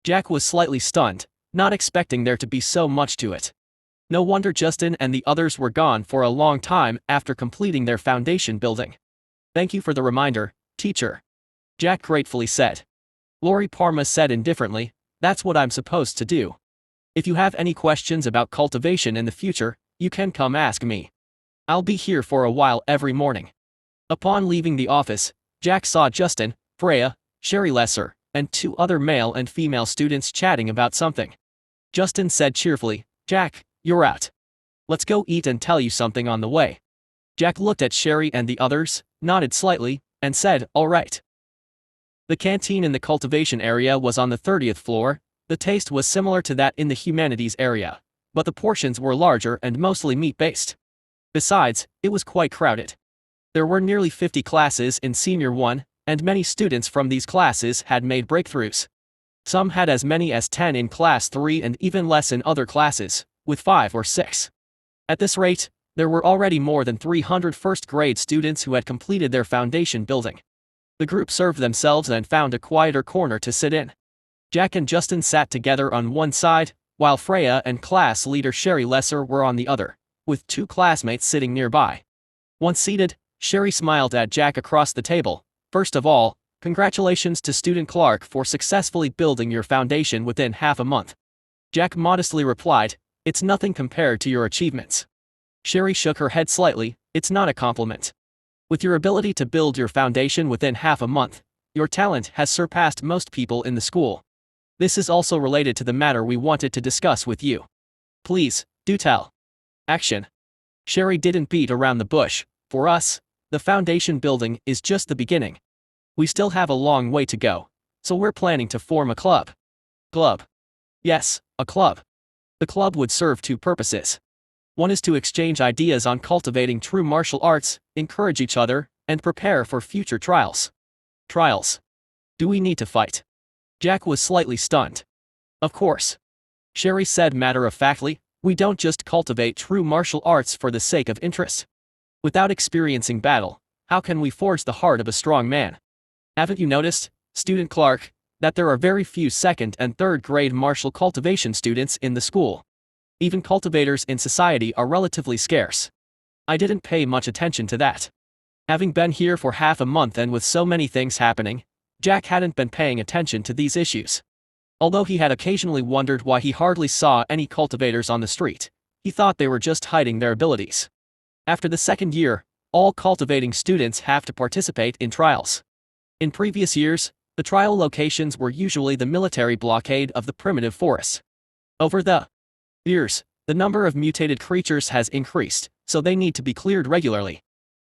Jack was slightly stunned, not expecting there to be so much to it. No wonder Justin and the others were gone for a long time after completing their foundation building. Thank you for the reminder, teacher. Jack gratefully said. Lori Parma said indifferently, that's what I'm supposed to do. If you have any questions about cultivation in the future, you can come ask me. I'll be here for a while every morning. Upon leaving the office, Jack saw Justin, Freya, Sherry Lesser, and 2 other male and female students chatting about something. Justin said cheerfully, Jack, you're out. Let's go eat and tell you something on the way. Jack looked at Sherry and the others, nodded slightly, and said, all right. The canteen in the cultivation area was on the 30th floor. The taste was similar to that in the humanities area, but the portions were larger and mostly meat-based. Besides, it was quite crowded. There were nearly 50 classes in Senior 1, and many students from these classes had made breakthroughs. Some had as many as 10 in Class 3 and even less in other classes, with 5 or 6. At this rate, there were already more than 300 first-grade students who had completed their foundation building. The group served themselves and found a quieter corner to sit in. Jack and Justin sat together on one side, while Freya and class leader Sherry Lesser were on the other, with 2 classmates sitting nearby. Once seated, Sherry smiled at Jack across the table. "First of all, congratulations to student Clark for successfully building your foundation within half a month." Jack modestly replied, "It's nothing compared to your achievements." Sherry shook her head slightly. "It's not a compliment. With your ability to build your foundation within half a month, your talent has surpassed most people in the school. This is also related to the matter we wanted to discuss with you. Please, do tell." Action. Sherry didn't beat around the bush. "For us, the foundation building is just the beginning. We still have a long way to go, so we're planning to form a club." Club? Yes, a club. The club would serve 2 purposes. One is to exchange ideas on cultivating true martial arts, encourage each other, and prepare for future trials. Trials? Do we need to fight? Jack was slightly stunned. Of course. Sherry said matter-of-factly, "We don't just cultivate true martial arts for the sake of interest. Without experiencing battle, how can we forge the heart of a strong man? Haven't you noticed, student Clark, that there are very few 2nd and 3rd grade martial cultivation students in the school? Even cultivators in society are relatively scarce." I didn't pay much attention to that. Having been here for half a month and with so many things happening, Jack hadn't been paying attention to these issues. Although he had occasionally wondered why he hardly saw any cultivators on the street, he thought they were just hiding their abilities. After the 2nd year, all cultivating students have to participate in trials. In previous years, the trial locations were usually the military blockade of the primitive forests. Over the years, the number of mutated creatures has increased, so they need to be cleared regularly.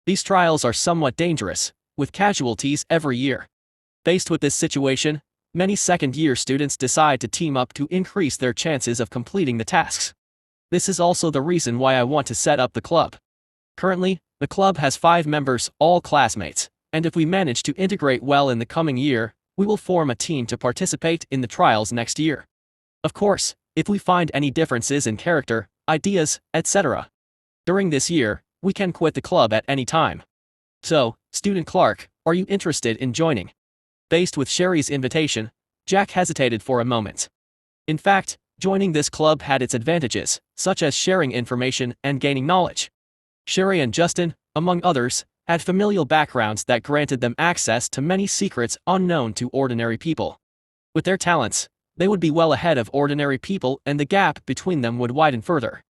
These trials are somewhat dangerous, with casualties every year. Faced with this situation, many 2nd-year students decide to team up to increase their chances of completing the tasks. This is also the reason why I want to set up the club. Currently, the club has 5 members, all classmates, and if we manage to integrate well in the coming year, we will form a team to participate in the trials next year. Of course, if we find any differences in character, ideas, etc. during this year, we can quit the club at any time. So, student Clark, are you interested in joining? Faced with Sherry's invitation, Jack hesitated for a moment. In fact, joining this club had its advantages, such as sharing information and gaining knowledge. Sherry and Justin, among others, had familial backgrounds that granted them access to many secrets unknown to ordinary people. With their talents, they would be well ahead of ordinary people and the gap between them would widen further.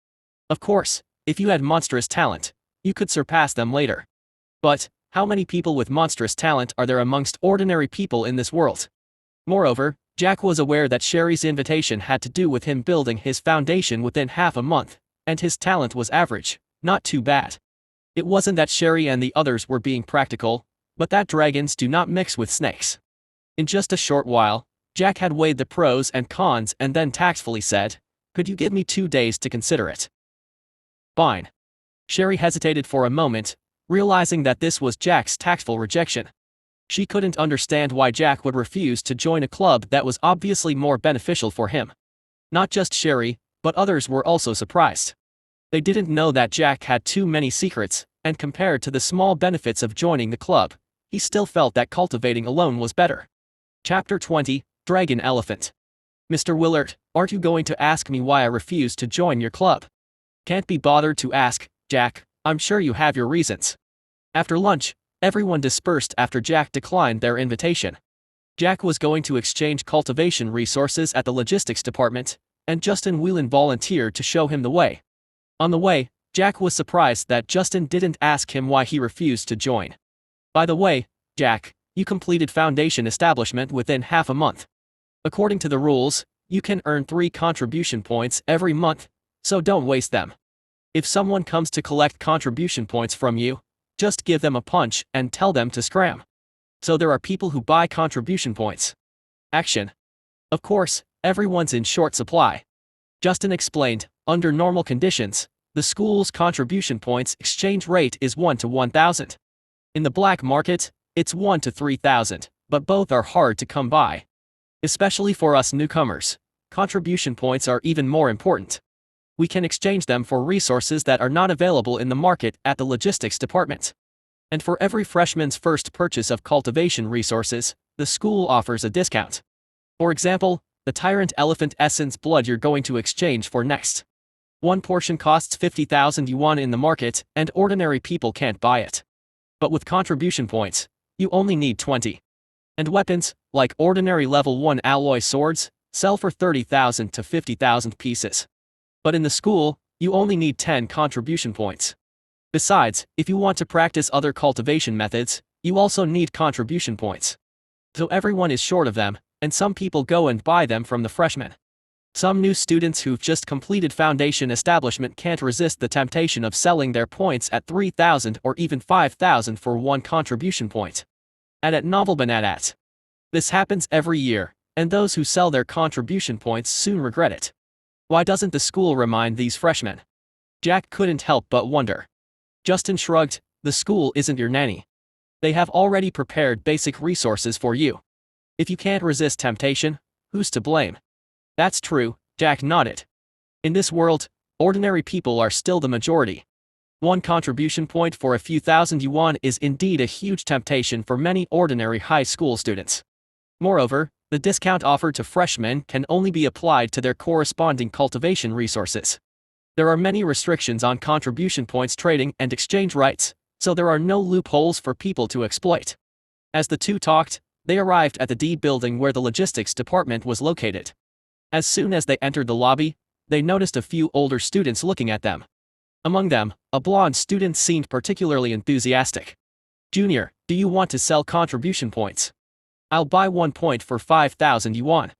Of course, if you had monstrous talent, you could surpass them later. But, how many people with monstrous talent are there amongst ordinary people in this world? Moreover, Jack was aware that Sherry's invitation had to do with him building his foundation within half a month, and his talent was average, not too bad. It wasn't that Sherry and the others were being practical, but that dragons do not mix with snakes. In just a short while, Jack had weighed the pros and cons and then tactfully said, "Could you give me 2 days to consider it?" Fine. Sherry hesitated for a moment, realizing that this was Jack's tactful rejection. She couldn't understand why Jack would refuse to join a club that was obviously more beneficial for him. Not just Sherry, but others were also surprised. They didn't know that Jack had too many secrets, and compared to the small benefits of joining the club, he still felt that cultivating alone was better. Chapter 20, Dragon Elephant. "Mr. Willard, aren't you going to ask me why I refused to join your club?" "Can't be bothered to ask, Jack, I'm sure you have your reasons." After lunch, everyone dispersed after Jack declined their invitation. Jack was going to exchange cultivation resources at the logistics department, and Justin Whelan volunteered to show him the way. On the way, Jack was surprised that Justin didn't ask him why he refused to join. "By the way, Jack, you completed foundation establishment within half a month. According to the rules, you can earn 3 contribution points every month, so don't waste them. If someone comes to collect contribution points from you, just give them a punch and tell them to scram." So there are people who buy contribution points. Action. Of course, everyone's in short supply. Justin explained, under normal conditions, the school's contribution points exchange rate is 1 to 1,000. In the black market, it's 1 to 3,000, but both are hard to come by. Especially for us newcomers, contribution points are even more important. We can exchange them for resources that are not available in the market at the logistics department. And for every freshman's first purchase of cultivation resources, the school offers a discount. For example, the Tyrant Elephant Essence blood you're going to exchange for next. One portion costs 50,000 yuan in the market, and ordinary people can't buy it. But with contribution points, you only need 20. And weapons, like ordinary level 1 alloy swords, sell for 30,000 to 50,000 pieces. But in the school, you only need 10 contribution points. Besides, if you want to practice other cultivation methods, you also need contribution points. So everyone is short of them, and some people go and buy them from the freshmen. Some new students who've just completed foundation establishment can't resist the temptation of selling their points at 3,000 or even 5,000 for one contribution point. At novel bananas. This happens every year, and those who sell their contribution points soon regret it. Why doesn't the school remind these freshmen? Jack couldn't help but wonder. Justin shrugged, the school isn't your nanny. They have already prepared basic resources for you. If you can't resist temptation, who's to blame? That's true, Jack nodded. In this world, ordinary people are still the majority. One contribution point for a few thousand yuan is indeed a huge temptation for many ordinary high school students. Moreover, the discount offered to freshmen can only be applied to their corresponding cultivation resources. There are many restrictions on contribution points trading and exchange rights, so there are no loopholes for people to exploit. As the two talked, they arrived at the D building where the logistics department was located. As soon as they entered the lobby, they noticed a few older students looking at them. Among them, a blonde student seemed particularly enthusiastic. Junior, do you want to sell contribution points? I'll buy 1 point for 5,000 yuan.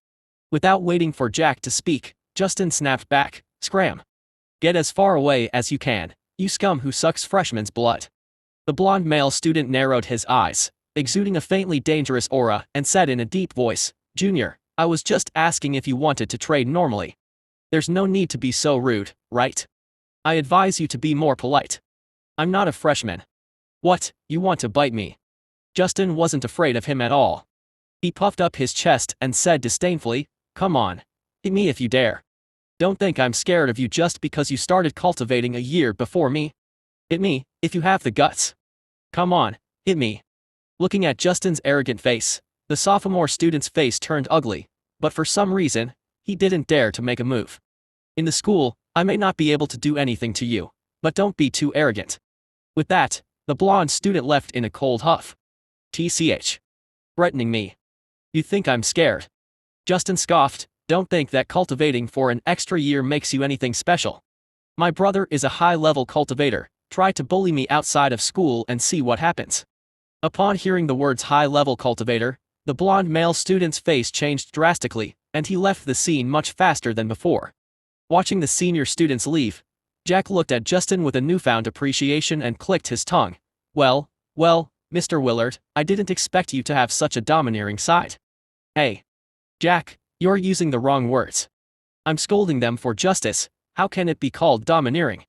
Without waiting for Jack to speak, Justin snapped back, scram. Get as far away as you can, you scum who sucks freshman's blood. The blonde male student narrowed his eyes, exuding a faintly dangerous aura, and said in a deep voice, Junior, I was just asking if you wanted to trade normally. There's no need to be so rude, right? I advise you to be more polite. I'm not a freshman. What, you want to bite me? Justin wasn't afraid of him at all. He puffed up his chest and said disdainfully, come on, hit me if you dare. Don't think I'm scared of you just because you started cultivating a year before me. Hit me, if you have the guts. Come on, hit me. Looking at Justin's arrogant face, the sophomore student's face turned ugly, but for some reason, he didn't dare to make a move. In the school, I may not be able to do anything to you, but don't be too arrogant. With that, the blonde student left in a cold huff. TCH. Threatening me. You think I'm scared? Justin scoffed, don't think that cultivating for an extra year makes you anything special. My brother is a high-level cultivator, try to bully me outside of school and see what happens. Upon hearing the words high-level cultivator, the blonde male student's face changed drastically, and he left the scene much faster than before. Watching the senior students leave, Jack looked at Justin with a newfound appreciation and clicked his tongue. Well, Mr. Willard, I didn't expect you to have such a domineering side. Hey. Jack, you're using the wrong words. I'm scolding them for justice, how can it be called domineering?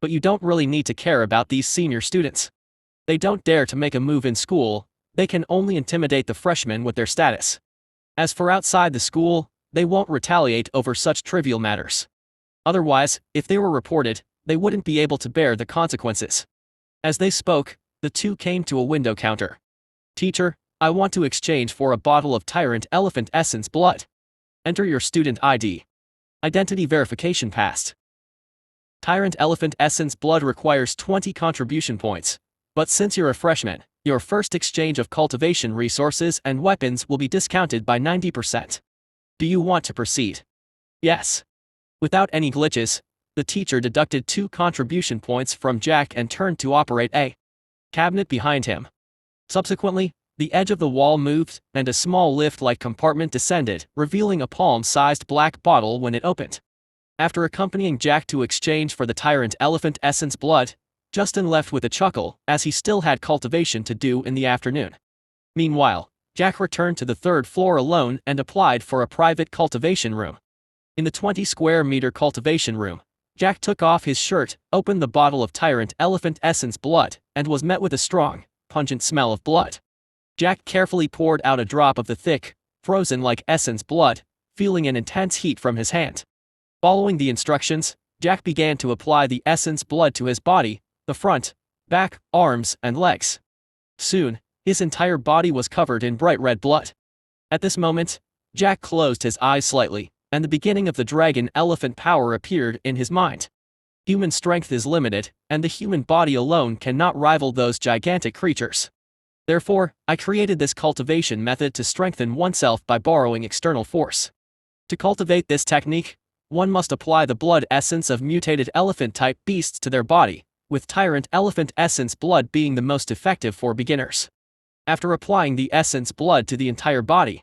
But you don't really need to care about these senior students. They don't dare to make a move in school, they can only intimidate the freshmen with their status. As for outside the school, they won't retaliate over such trivial matters. Otherwise, if they were reported, they wouldn't be able to bear the consequences. As they spoke, the two came to a window counter. Teacher, I want to exchange for a bottle of Tyrant Elephant Essence blood. Enter your student ID. Identity verification passed. Tyrant Elephant Essence blood requires 20 contribution points, but since you're a freshman, your first exchange of cultivation resources and weapons will be discounted by 90%. Do you want to proceed? Yes. Without any glitches, the teacher deducted 2 contribution points from Jack and turned to operate a cabinet behind him. Subsequently, the edge of the wall moved, and a small lift-like compartment descended, revealing a palm-sized black bottle when it opened. After accompanying Jack to exchange for the Tyrant Elephant Essence blood, Justin left with a chuckle, as he still had cultivation to do in the afternoon. Meanwhile, Jack returned to the third floor alone and applied for a private cultivation room. In the 20-square-meter cultivation room, Jack took off his shirt, opened the bottle of tyrant elephant essence blood, and was met with a strong, pungent smell of blood. Jack carefully poured out a drop of the thick, frozen-like essence blood, feeling an intense heat from his hand. Following the instructions, Jack began to apply the essence blood to his body, the front, back, arms, and legs. Soon, his entire body was covered in bright red blood. At this moment, Jack closed his eyes slightly, and the beginning of the dragon elephant power appeared in his mind. Human strength is limited, and the human body alone cannot rival those gigantic creatures. Therefore, I created this cultivation method to strengthen oneself by borrowing external force. To cultivate this technique, one must apply the blood essence of mutated elephant-type beasts to their body, with tyrant elephant essence blood being the most effective for beginners. After applying the essence blood to the entire body,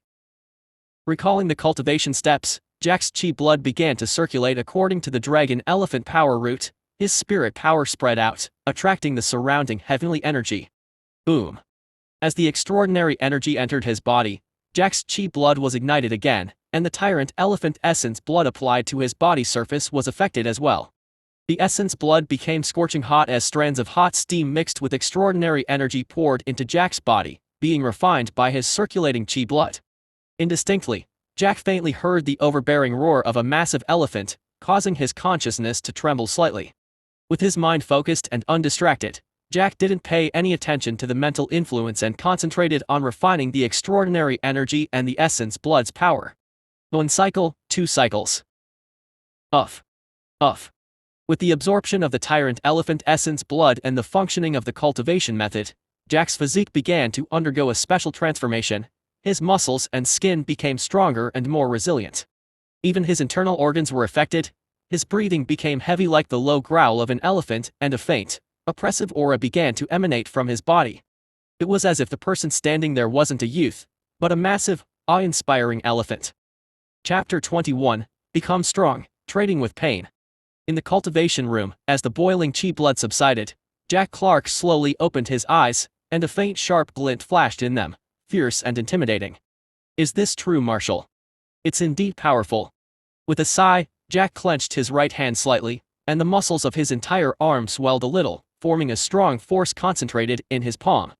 recalling the cultivation steps, Jack's chi blood began to circulate according to the dragon elephant power route. His spirit power spread out, attracting the surrounding heavenly energy. Boom! As the extraordinary energy entered his body, Jack's chi blood was ignited again, and the tyrant elephant essence blood applied to his body surface was affected as well. The essence blood became scorching hot as strands of hot steam mixed with extraordinary energy poured into Jack's body, being refined by his circulating chi blood. Indistinctly, Jack faintly heard the overbearing roar of a massive elephant, causing his consciousness to tremble slightly. With his mind focused and undistracted, Jack didn't pay any attention to the mental influence and concentrated on refining the extraordinary energy and the essence blood's power. 1 cycle, 2 cycles. Uff. With the absorption of the tyrant elephant essence blood and the functioning of the cultivation method, Jack's physique began to undergo a special transformation. His muscles and skin became stronger and more resilient. Even his internal organs were affected. His breathing became heavy like the low growl of an elephant, and a faint, oppressive aura began to emanate from his body. It was as if the person standing there wasn't a youth, but a massive, awe-inspiring elephant. Chapter 21, Become Strong, Trading with Pain. In the cultivation room, as the boiling chi blood subsided, Jack Clark slowly opened his eyes, and a faint sharp glint flashed in them, fierce and intimidating. Is this true, Marshal? It's indeed powerful. With a sigh, Jack clenched his right hand slightly, and the muscles of his entire arm swelled a little, forming a strong force concentrated in his palm.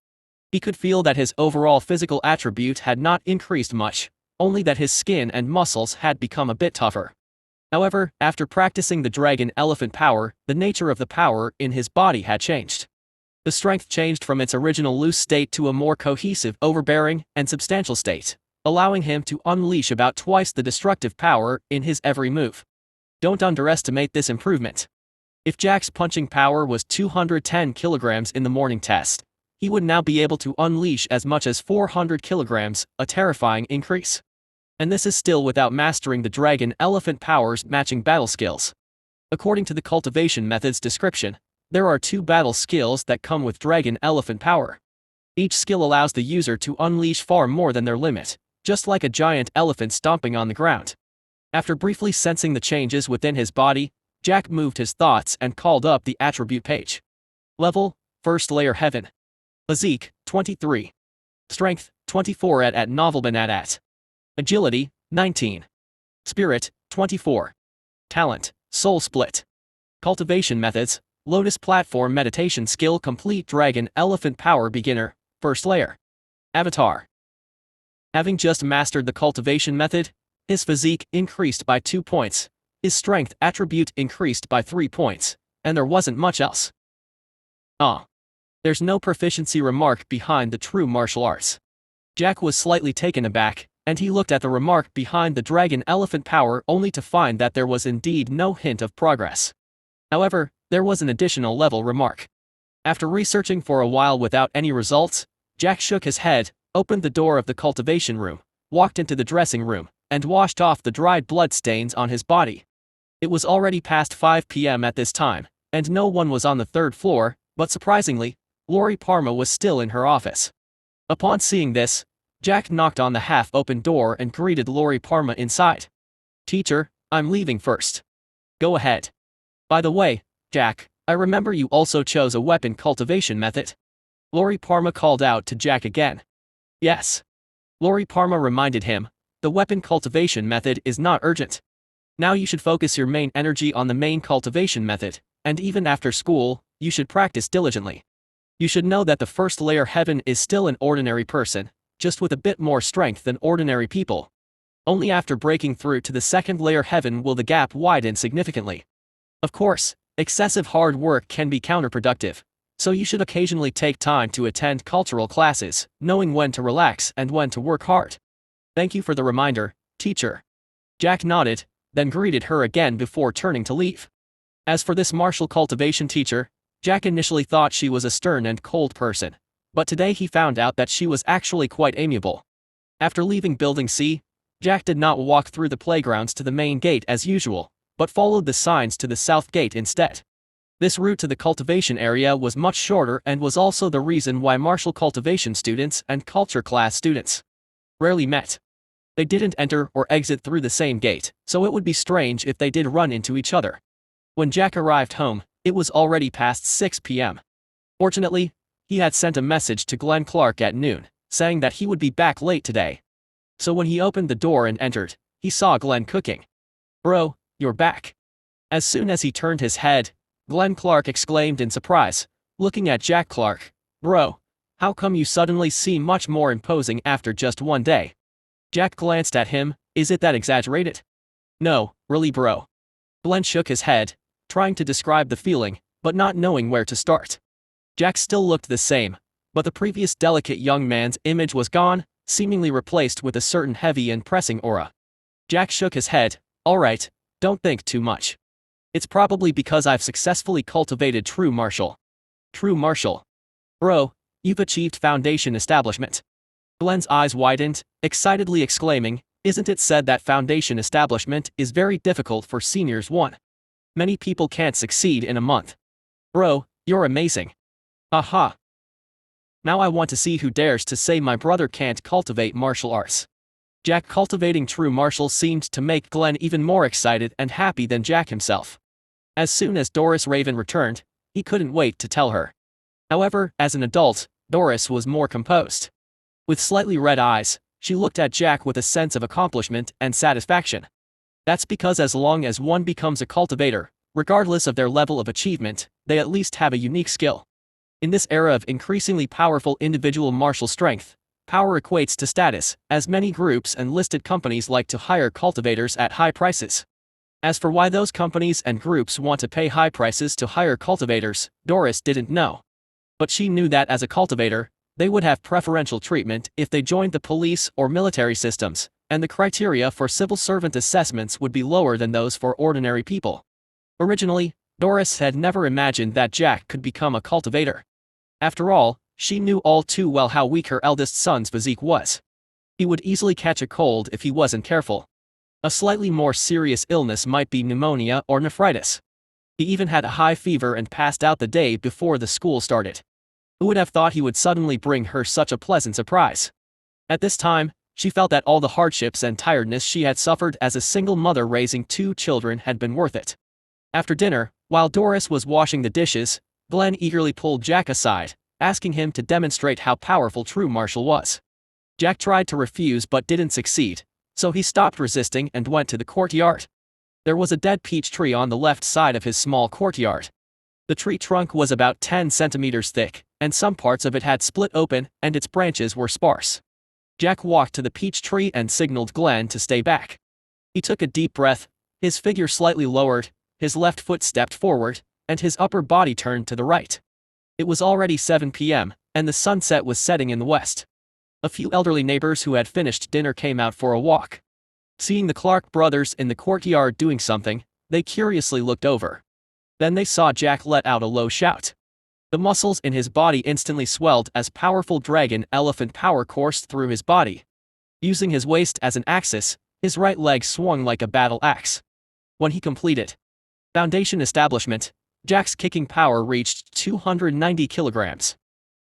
He could feel that his overall physical attribute had not increased much, only that his skin and muscles had become a bit tougher. However, after practicing the dragon elephant power, the nature of the power in his body had changed. The strength changed from its original loose state to a more cohesive, overbearing, and substantial state, allowing him to unleash about twice the destructive power in his every move. Don't underestimate this improvement. If Jack's punching power was 210 kilograms in the morning test, he would now be able to unleash as much as 400 kilograms, a terrifying increase. And this is still without mastering the dragon elephant power's matching battle skills. According to the cultivation method's description, there are 2 battle skills that come with dragon elephant power. Each skill allows the user to unleash far more than their limit, just like a giant elephant stomping on the ground. After briefly sensing the changes within his body, Jack moved his thoughts and called up the attribute page. Level, first layer heaven. Physique, 23. Strength, 24 at novelban at. Agility, 19. Spirit, 24. Talent, soul split. Cultivation methods, Lotus platform meditation skill complete dragon elephant power beginner, first layer. Avatar. Having just mastered the cultivation method, his physique increased by 2 points, his strength attribute increased by 3 points, and there wasn't much else. There's no proficiency remark behind the true martial arts. Jack was slightly taken aback, and he looked at the remark behind the dragon elephant power only to find that there was indeed no hint of progress. However, there was an additional level remark. After researching for a while without any results, Jack shook his head, opened the door of the cultivation room, walked into the dressing room, and washed off the dried blood stains on his body. It was already past 5 p.m. at this time, and no one was on the 3rd floor, but surprisingly, Lori Parma was still in her office. Upon seeing this, Jack knocked on the half-open door and greeted Lori Parma inside. "Teacher, I'm leaving first." "Go ahead. By the way, Jack, I remember you also chose a weapon cultivation method." Lori Parma called out to Jack again. Yes. Lori Parma reminded him, the weapon cultivation method is not urgent. Now you should focus your main energy on the main cultivation method, and even after school, you should practice diligently. You should know that the first layer heaven is still an ordinary person, just with a bit more strength than ordinary people. Only after breaking through to the second layer heaven will the gap widen significantly. Of course, excessive hard work can be counterproductive, so you should occasionally take time to attend cultural classes, knowing when to relax and when to work hard. Thank you for the reminder, teacher. Jack nodded, then greeted her again before turning to leave. As for this martial cultivation teacher, Jack initially thought she was a stern and cold person, but today he found out that she was actually quite amiable. After leaving Building C, Jack did not walk through the playgrounds to the main gate as usual, but followed the signs to the south gate instead. This route to the cultivation area was much shorter and was also the reason why martial cultivation students and culture class students rarely met. They didn't enter or exit through the same gate, so it would be strange if they did run into each other. When Jack arrived home, it was already past 6 p.m. Fortunately, he had sent a message to Glenn Clark at noon, saying that he would be back late today. So when he opened the door and entered, he saw Glenn cooking. "Bro, you're back." As soon as he turned his head, Glenn Clark exclaimed in surprise, looking at Jack Clark. "Bro, how come you suddenly seem much more imposing after just one day?" Jack glanced at him. "Is it that exaggerated?" "No, really bro." Glenn shook his head, trying to describe the feeling, but not knowing where to start. Jack still looked the same, but the previous delicate young man's image was gone, seemingly replaced with a certain heavy and pressing aura. Jack shook his head. "Alright, don't think too much. It's probably because I've successfully cultivated true martial." "True martial? Bro, you've achieved foundation establishment." Glenn's eyes widened, excitedly exclaiming, "Isn't it said that foundation establishment is very difficult for seniors 1? Many people can't succeed in a month." "Bro, you're amazing." "Aha. Now I want to see who dares to say my brother can't cultivate martial arts." Jack cultivating true martial seemed to make Glenn even more excited and happy than Jack himself. As soon as Doris Raven returned, he couldn't wait to tell her. However, as an adult, Doris was more composed. With slightly red eyes, she looked at Jack with a sense of accomplishment and satisfaction. That's because as long as one becomes a cultivator, regardless of their level of achievement, they at least have a unique skill. In this era of increasingly powerful individual martial strength, power equates to status, as many groups and listed companies like to hire cultivators at high prices. As for why those companies and groups want to pay high prices to hire cultivators, Doris didn't know. But she knew that as a cultivator, they would have preferential treatment if they joined the police or military systems, and the criteria for civil servant assessments would be lower than those for ordinary people. Originally, Doris had never imagined that Jack could become a cultivator. After all, she knew all too well how weak her eldest son's physique was. He would easily catch a cold if he wasn't careful. A slightly more serious illness might be pneumonia or nephritis. He even had a high fever and passed out the day before the school started. Who would have thought he would suddenly bring her such a pleasant surprise? At this time, she felt that all the hardships and tiredness she had suffered as a single mother raising 2 children had been worth it. After dinner, while Doris was washing the dishes, Glenn eagerly pulled Jack aside, asking him to demonstrate how powerful true martial was. Jack tried to refuse but didn't succeed, so he stopped resisting and went to the courtyard. There was a dead peach tree on the left side of his small courtyard. The tree trunk was about 10 centimeters thick, and some parts of it had split open and its branches were sparse. Jack walked to the peach tree and signaled Glenn to stay back. He took a deep breath, his figure slightly lowered, his left foot stepped forward, and his upper body turned to the right. It was already 7 p.m., and the sunset was setting in the west. A few elderly neighbors who had finished dinner came out for a walk. Seeing the Clark brothers in the courtyard doing something, they curiously looked over. Then they saw Jack let out a low shout. The muscles in his body instantly swelled as powerful dragon elephant power coursed through his body. Using his waist as an axis, his right leg swung like a battle axe. When he completed foundation establishment, Jack's kicking power reached 290 kilograms.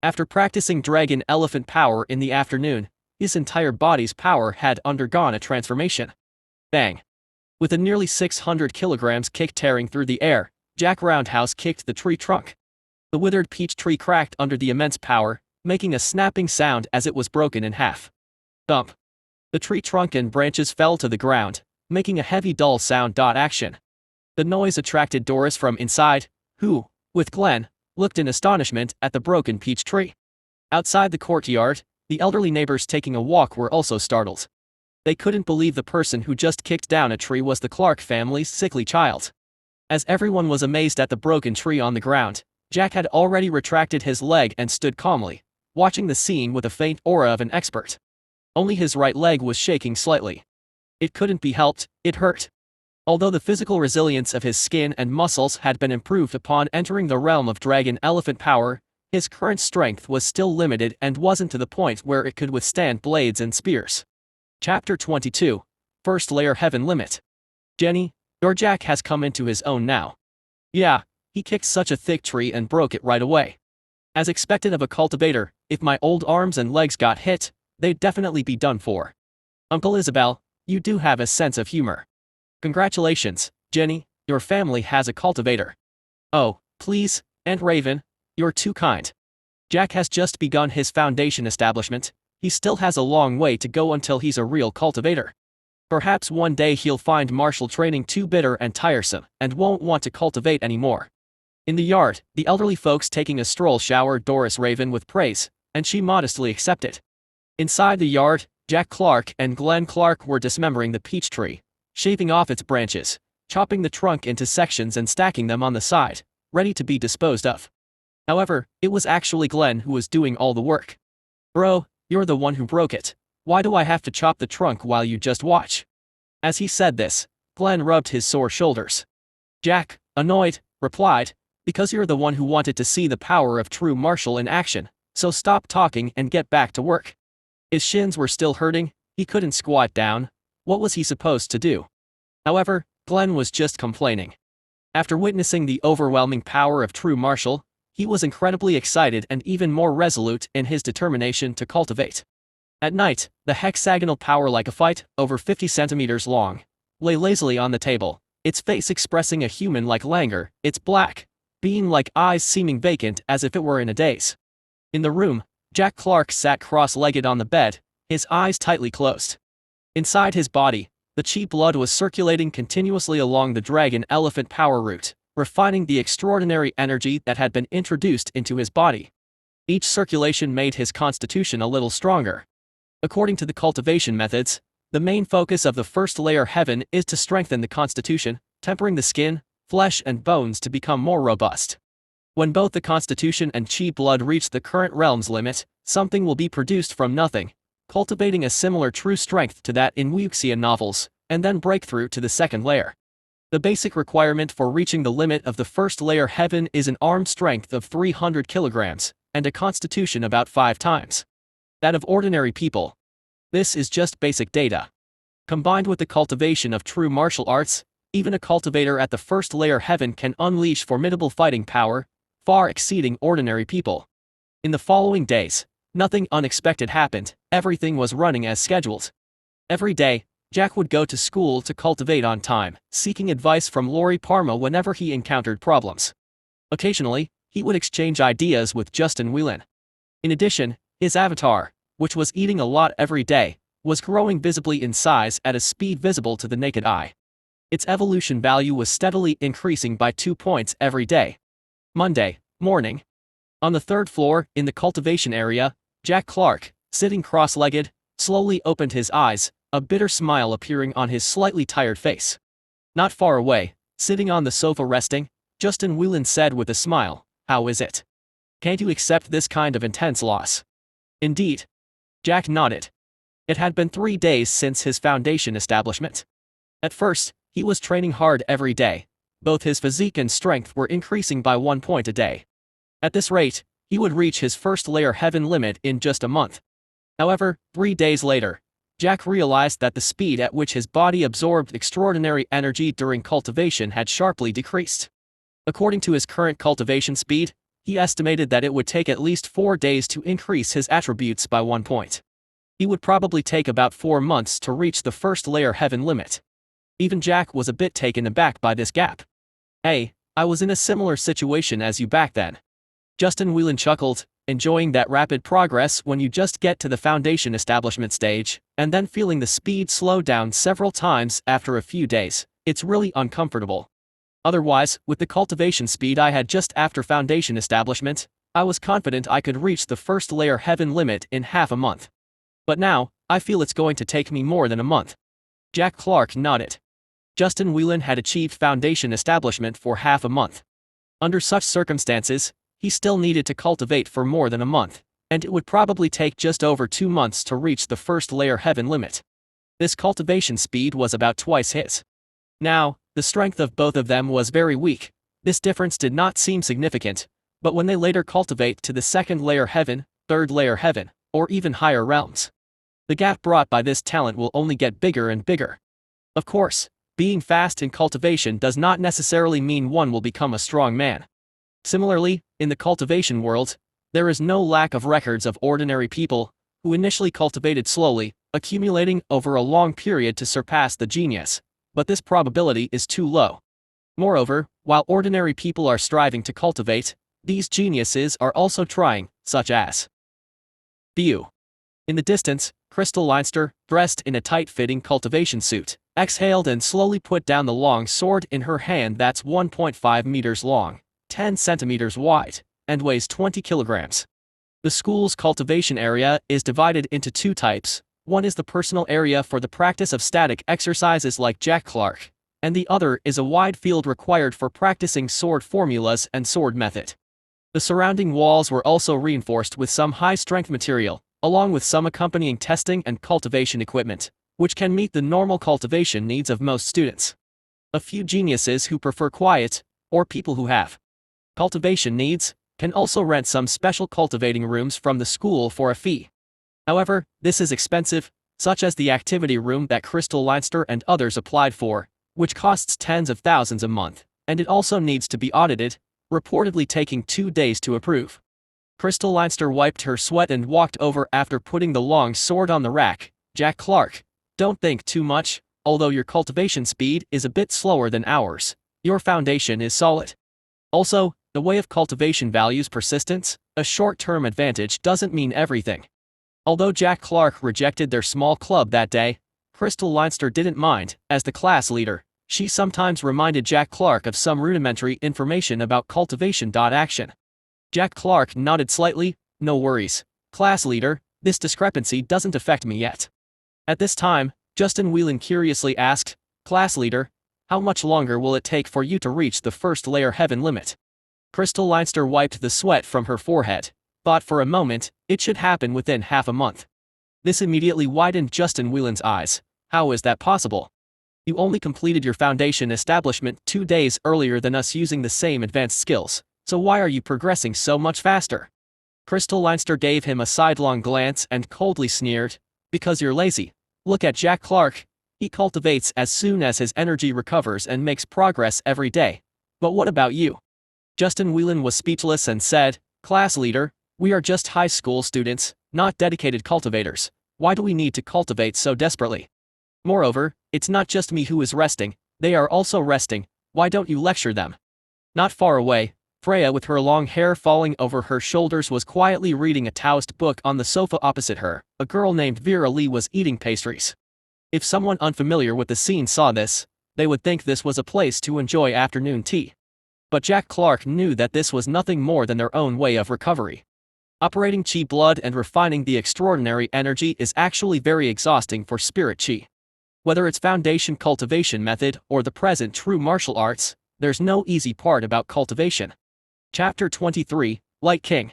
After practicing dragon elephant power in the afternoon, his entire body's power had undergone a transformation. Bang! With a nearly 600 kilograms kick tearing through the air, Jack roundhouse kicked the tree trunk. The withered peach tree cracked under the immense power, making a snapping sound as it was broken in half. Thump. The tree trunk and branches fell to the ground, making a heavy dull sound. Action. The noise attracted Doris from inside, who, with Glenn, looked in astonishment at the broken peach tree. Outside the courtyard, the elderly neighbors taking a walk were also startled. They couldn't believe the person who just kicked down a tree was the Clark family's sickly child. As everyone was amazed at the broken tree on the ground, Jack had already retracted his leg and stood calmly, watching the scene with a faint aura of an expert. Only his right leg was shaking slightly. It couldn't be helped, it hurt. Although the physical resilience of his skin and muscles had been improved upon entering the realm of dragon elephant power, his current strength was still limited and wasn't to the point where it could withstand blades and spears. Chapter 22. First Layer Heaven Limit. Jenny, your Jack has come into his own now. Yeah, he kicked such a thick tree and broke it right away. As expected of a cultivator, if my old arms and legs got hit, they'd definitely be done for. Uncle Isabel, you do have a sense of humor. Congratulations, Jenny, your family has a cultivator. Oh, please, Aunt Raven, you're too kind. Jack has just begun his foundation establishment. He still has a long way to go until he's a real cultivator. Perhaps one day he'll find martial training too bitter and tiresome and won't want to cultivate anymore. In the yard, the elderly folks taking a stroll showered Doris Raven with praise, and she modestly accepted. Inside the yard, Jack Clark and Glenn Clark were dismembering the peach tree, shaving off its branches, chopping the trunk into sections and stacking them on the side, ready to be disposed of. However, it was actually Glenn who was doing all the work. Bro, you're the one who broke it. Why do I have to chop the trunk while you just watch? As he said this, Glenn rubbed his sore shoulders. Jack, annoyed, replied, because you're the one who wanted to see the power of true martial in action, so stop talking and get back to work. His shins were still hurting, he couldn't squat down. What was he supposed to do? However, Glenn was just complaining. After witnessing the overwhelming power of true martial, he was incredibly excited and even more resolute in his determination to cultivate. At night, the hexagonal power like a fight, over 50 centimeters long, lay lazily on the table, its face expressing a human-like languor, its black, being-like eyes seeming vacant as if it were in a daze. In the room, Jack Clark sat cross-legged on the bed, his eyes tightly closed. Inside his body, the chi blood was circulating continuously along the dragon elephant power route, refining the extraordinary energy that had been introduced into his body. Each circulation made his constitution a little stronger. According to the cultivation methods, the main focus of the first layer heaven is to strengthen the constitution, tempering the skin, flesh and bones to become more robust. When both the constitution and chi blood reach the current realm's limit, something will be produced from nothing, cultivating a similar true strength to that in Wuxian novels, and then break through to the second layer. The basic requirement for reaching the limit of the first layer heaven is an arm strength of 300 kilograms, and a constitution about 5 times that of ordinary people. This is just basic data. Combined with the cultivation of true martial arts, even a cultivator at the first layer heaven can unleash formidable fighting power, far exceeding ordinary people. In the following days, nothing unexpected happened, everything was running as scheduled. Every day, Jack would go to school to cultivate on time, seeking advice from Lori Parma whenever he encountered problems. Occasionally, he would exchange ideas with Justin Whelan. In addition, his avatar, which was eating a lot every day, was growing visibly in size at a speed visible to the naked eye. Its evolution value was steadily increasing by 2 points every day. Monday morning. On the 3rd floor, in the cultivation area, Jack Clark, sitting cross-legged, slowly opened his eyes, a bitter smile appearing on his slightly tired face. Not far away, sitting on the sofa resting, Justin Whelan said with a smile, "How is it? Can't you accept this kind of intense loss?" Indeed. Jack nodded. It had been 3 days since his foundation establishment. At first, he was training hard every day. Both his physique and strength were increasing by 1 point a day. At this rate, he would reach his first layer heaven limit in just a month. However, 3 days later, Jack realized that the speed at which his body absorbed extraordinary energy during cultivation had sharply decreased. According to his current cultivation speed, he estimated that it would take at least 4 days to increase his attributes by 1 point. He would probably take about 4 months to reach the first layer heaven limit. Even Jack was a bit taken aback by this gap. "Hey, I was in a similar situation as you back then." Justin Whelan chuckled, enjoying that rapid progress when you just get to the foundation establishment stage, and then feeling the speed slow down several times after a few days. It's really uncomfortable. Otherwise, with the cultivation speed I had just after foundation establishment, I was confident I could reach the first layer heaven limit in half a month. But now, I feel it's going to take me more than a month. Jack Clark nodded. Justin Whelan had achieved foundation establishment for half a month. Under such circumstances, he still needed to cultivate for more than a month, and it would probably take just over 2 months to reach the first layer heaven limit. This cultivation speed was about twice his. Now, the strength of both of them was very weak. This difference did not seem significant, but when they later cultivate to the second layer heaven, third layer heaven, or even higher realms, the gap brought by this talent will only get bigger and bigger. Of course, being fast in cultivation does not necessarily mean one will become a strong man. Similarly, in the cultivation world, there is no lack of records of ordinary people who initially cultivated slowly, accumulating over a long period to surpass the genius, but this probability is too low. Moreover, while ordinary people are striving to cultivate, these geniuses are also trying, such as View. In the distance, Crystal Leinster, dressed in a tight-fitting cultivation suit, exhaled and slowly put down the long sword in her hand that's 1.5 meters long, 10 centimeters wide, and weighs 20 kilograms. The school's cultivation area is divided into two types. One is the personal area for the practice of static exercises like Jack Clark, and the other is a wide field required for practicing sword formulas and sword method. The surrounding walls were also reinforced with some high-strength material, along with some accompanying testing and cultivation equipment, which can meet the normal cultivation needs of most students. A few geniuses who prefer quiet, or people who have cultivation needs, can also rent some special cultivating rooms from the school for a fee. However, this is expensive, such as the activity room that Crystal Leinster and others applied for, which costs tens of thousands a month, and it also needs to be audited, reportedly taking 2 days to approve. Crystal Leinster wiped her sweat and walked over after putting the long sword on the rack. Jack Clark, don't think too much, although your cultivation speed is a bit slower than ours, your foundation is solid. Also, the way of cultivation values persistence. A short-term advantage doesn't mean everything. Although Jack Clark rejected their small club that day, Crystal Leinster didn't mind. As the class leader, she sometimes reminded Jack Clark of some rudimentary information about cultivation. Action. Jack Clark nodded slightly. No worries, class leader, this discrepancy doesn't affect me yet. At this time, Justin Whelan curiously asked, class leader, how much longer will it take for you to reach the first layer heaven limit? Crystal Leinster wiped the sweat from her forehead, thought for a moment, it should happen within half a month. This immediately widened Justin Whelan's eyes. How is that possible? You only completed your foundation establishment 2 days earlier than us using the same advanced skills, so why are you progressing so much faster? Crystal Leinster gave him a sidelong glance and coldly sneered, because you're lazy. Look at Jack Clark, he cultivates as soon as his energy recovers and makes progress every day. But what about you? Justin Whelan was speechless and said, class leader, we are just high school students, not dedicated cultivators. Why do we need to cultivate so desperately? Moreover, it's not just me who is resting, they are also resting. Why don't you lecture them? Not far away, Freya with her long hair falling over her shoulders was quietly reading a Taoist book on the sofa opposite her. A girl named Vera Lee was eating pastries. If someone unfamiliar with the scene saw this, they would think this was a place to enjoy afternoon tea. But Jack Clark knew that this was nothing more than their own way of recovery. Operating chi blood and refining the extraordinary energy is actually very exhausting for spirit chi. Whether it's foundation cultivation method or the present true martial arts, there's no easy part about cultivation. Chapter 23, Light King.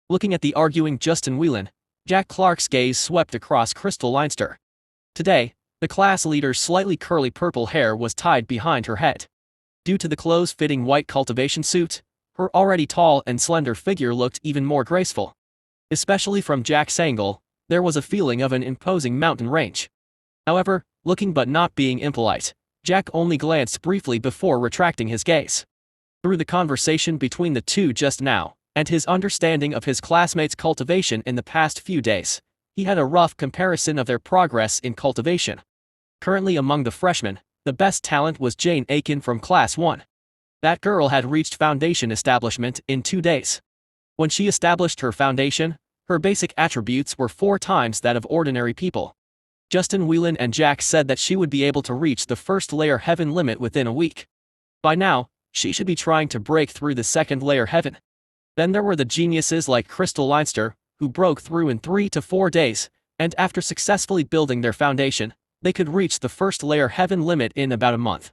Looking at the arguing Justin Whelan, Jack Clark's gaze swept across Crystal Leinster. Today, the class leader's slightly curly purple hair was tied behind her head. Due to the close-fitting white cultivation suit, her already tall and slender figure looked even more graceful. Especially from Jack's angle, there was a feeling of an imposing mountain range. However, looking but not being impolite, Jack only glanced briefly before retracting his gaze. Through the conversation between the two just now, and his understanding of his classmates' cultivation in the past few days, he had a rough comparison of their progress in cultivation. Currently among the freshmen, the best talent was Jane Aiken from Class 1. That girl had reached foundation establishment in 2 days. When she established her foundation, her basic attributes were 4 times that of ordinary people. Justin Whelan and Jack said that she would be able to reach the first layer heaven limit within a week. By now, she should be trying to break through the second layer heaven. Then there were the geniuses like Crystal Leinster, who broke through in 3 to 4 days, and after successfully building their foundation, they could reach the first layer heaven limit in about a month.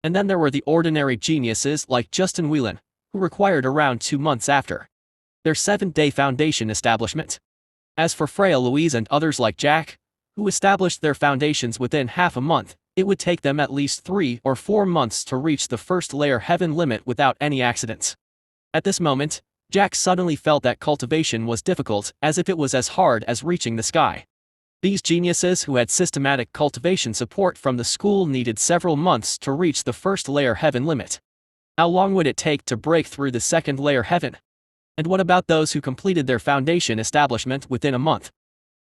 And then there were the ordinary geniuses like Justin Whelan, who required around 2 months after their 7-day foundation establishment. As for Freya Louise and others like Jack, who established their foundations within half a month, it would take them at least 3 or 4 months to reach the first layer heaven limit without any accidents. At this moment, Jack suddenly felt that cultivation was difficult, as if it was as hard as reaching the sky. These geniuses who had systematic cultivation support from the school needed several months to reach the first layer heaven limit. How long would it take to break through the second layer heaven? And what about those who completed their foundation establishment within a month?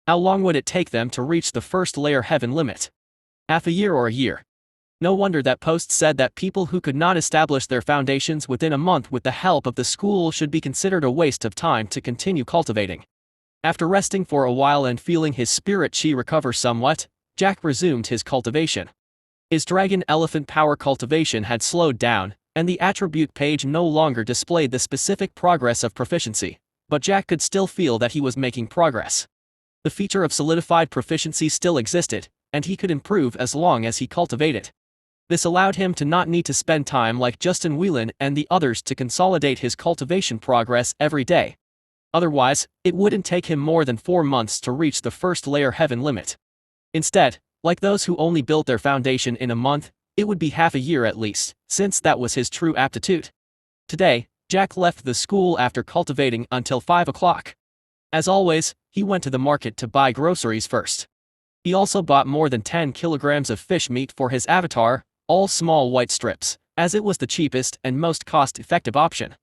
How long would it take them to reach the first layer heaven limit? Half a year or a year? No wonder that Post said that people who could not establish their foundations within a month with the help of the school should be considered a waste of time to continue cultivating. After resting for a while and feeling his spirit chi recover somewhat, Jack resumed his cultivation. His dragon elephant power cultivation had slowed down, and the attribute page no longer displayed the specific progress of proficiency, but Jack could still feel that he was making progress. The feature of solidified proficiency still existed, and he could improve as long as he cultivated. This allowed him to not need to spend time like Justin Whelan and the others to consolidate his cultivation progress every day. Otherwise, it wouldn't take him more than 4 months to reach the first layer heaven limit. Instead, like those who only built their foundation in a month, it would be half a year at least, since that was his true aptitude. Today, Jack left the school after cultivating until 5 o'clock. As always, he went to the market to buy groceries first. He also bought more than 10 kilograms of fish meat for his avatar, all small white strips, as it was the cheapest and most cost-effective option.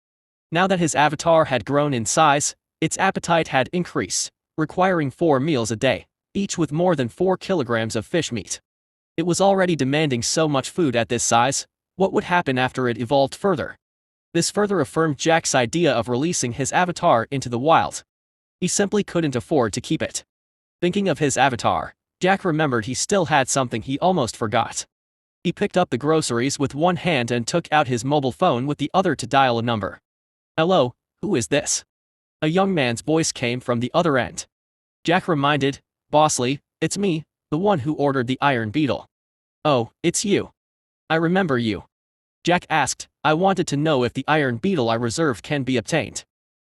Now that his avatar had grown in size, its appetite had increased, requiring 4 meals a day, each with more than 4 kilograms of fish meat. It was already demanding so much food at this size. What would happen after it evolved further? This further affirmed Jack's idea of releasing his avatar into the wild. He simply couldn't afford to keep it. Thinking of his avatar, Jack remembered he still had something he almost forgot. He picked up the groceries with one hand and took out his mobile phone with the other to dial a number. "Hello, who is this?" A young man's voice came from the other end. Jack reminded, "Bosley, it's me, the one who ordered the iron beetle." "Oh, it's you. I remember you." Jack asked, "I wanted to know if the iron beetle I reserved can be obtained."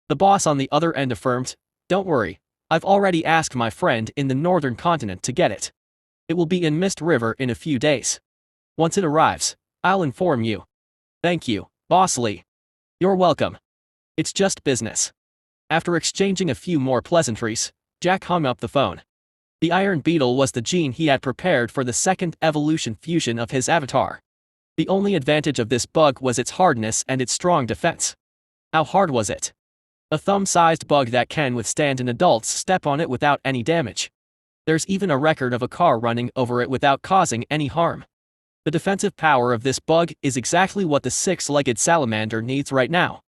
The boss on the other end affirmed, "Don't worry, I've already asked my friend in the northern continent to get it. It will be in Mist River in a few days. Once it arrives, I'll inform you." "Thank you, Bosley." "You're welcome. It's just business." After exchanging a few more pleasantries, Jack hung up the phone. The iron beetle was the gene he had prepared for the second evolution fusion of his avatar. The only advantage of this bug was its hardness and its strong defense. How hard was it? A thumb-sized bug that can withstand an adult's step on it without any damage. There's even a record of a car running over it without causing any harm. The defensive power of this bug is exactly what the 6-legged salamander needs right now.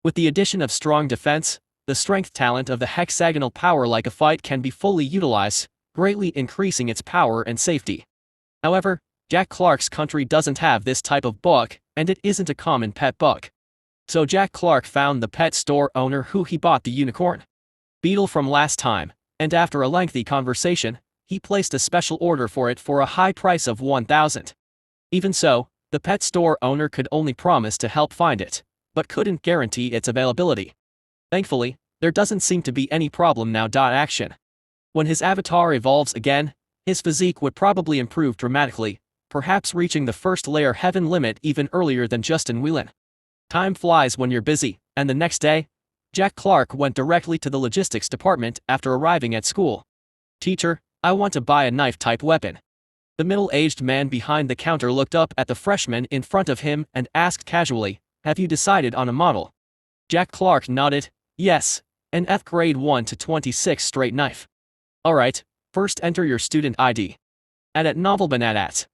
With the addition of strong defense, the strength talent of the hexagonal power like a fight can be fully utilized, greatly increasing its power and safety. However, Jack Clark's country doesn't have this type of bug, and it isn't a common pet bug. So Jack Clark found the pet store owner who he bought the unicorn beetle from last time, and after a lengthy conversation, he placed a special order for it for a high price of 1,000. Even so, the pet store owner could only promise to help find it, but couldn't guarantee its availability. Thankfully, there doesn't seem to be any problem now. Action. When his avatar evolves again, his physique would probably improve dramatically, perhaps reaching the first layer heaven limit even earlier than Justin Whelan. Time flies when you're busy, and the next day, Jack Clark went directly to the logistics department after arriving at school. "Teacher, I want to buy a knife-type weapon." The middle-aged man behind the counter looked up at the freshman in front of him and asked casually, "Have you decided on a model?" Jack Clark nodded, "Yes, an F grade 1 to 26 straight knife." "Alright, first enter your student ID. At Novelbanadat."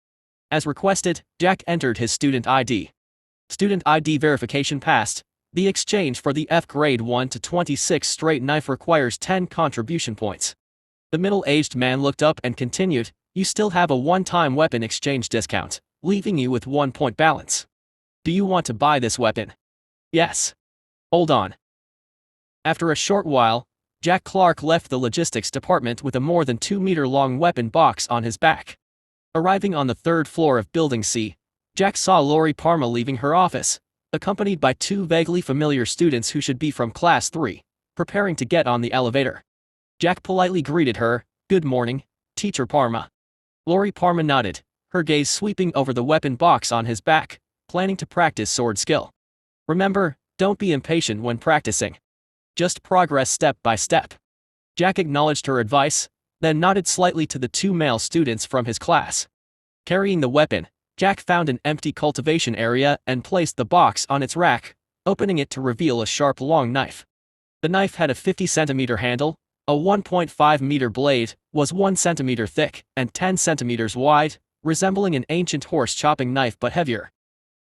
As requested, Jack entered his student ID. Student ID verification passed. The exchange for the F grade 1 to 26 straight knife requires 10 contribution points. The middle-aged man looked up and continued, "You still have a one-time weapon exchange discount, leaving you with 1 point balance. Do you want to buy this weapon?" "Yes." "Hold on." After a short while, Jack Clark left the logistics department with a more than 2-meter-long weapon box on his back. Arriving on the 3rd floor of Building C, Jack saw Lori Parma leaving her office, accompanied by 2 vaguely familiar students who should be from Class 3, preparing to get on the elevator. Jack politely greeted her, "Good morning, Teacher Parma." Lori Parma nodded, her gaze sweeping over the weapon box on his back, planning to practice sword skill. "Remember, don't be impatient when practicing. Just progress step by step." Jack acknowledged her advice, then nodded slightly to the 2 male students from his class. Carrying the weapon, Jack found an empty cultivation area and placed the box on its rack, opening it to reveal a sharp long knife. The knife had a 50-centimeter handle, a 1.5-meter blade, was 1 centimeter thick and 10 centimeters wide, resembling an ancient horse chopping knife but heavier.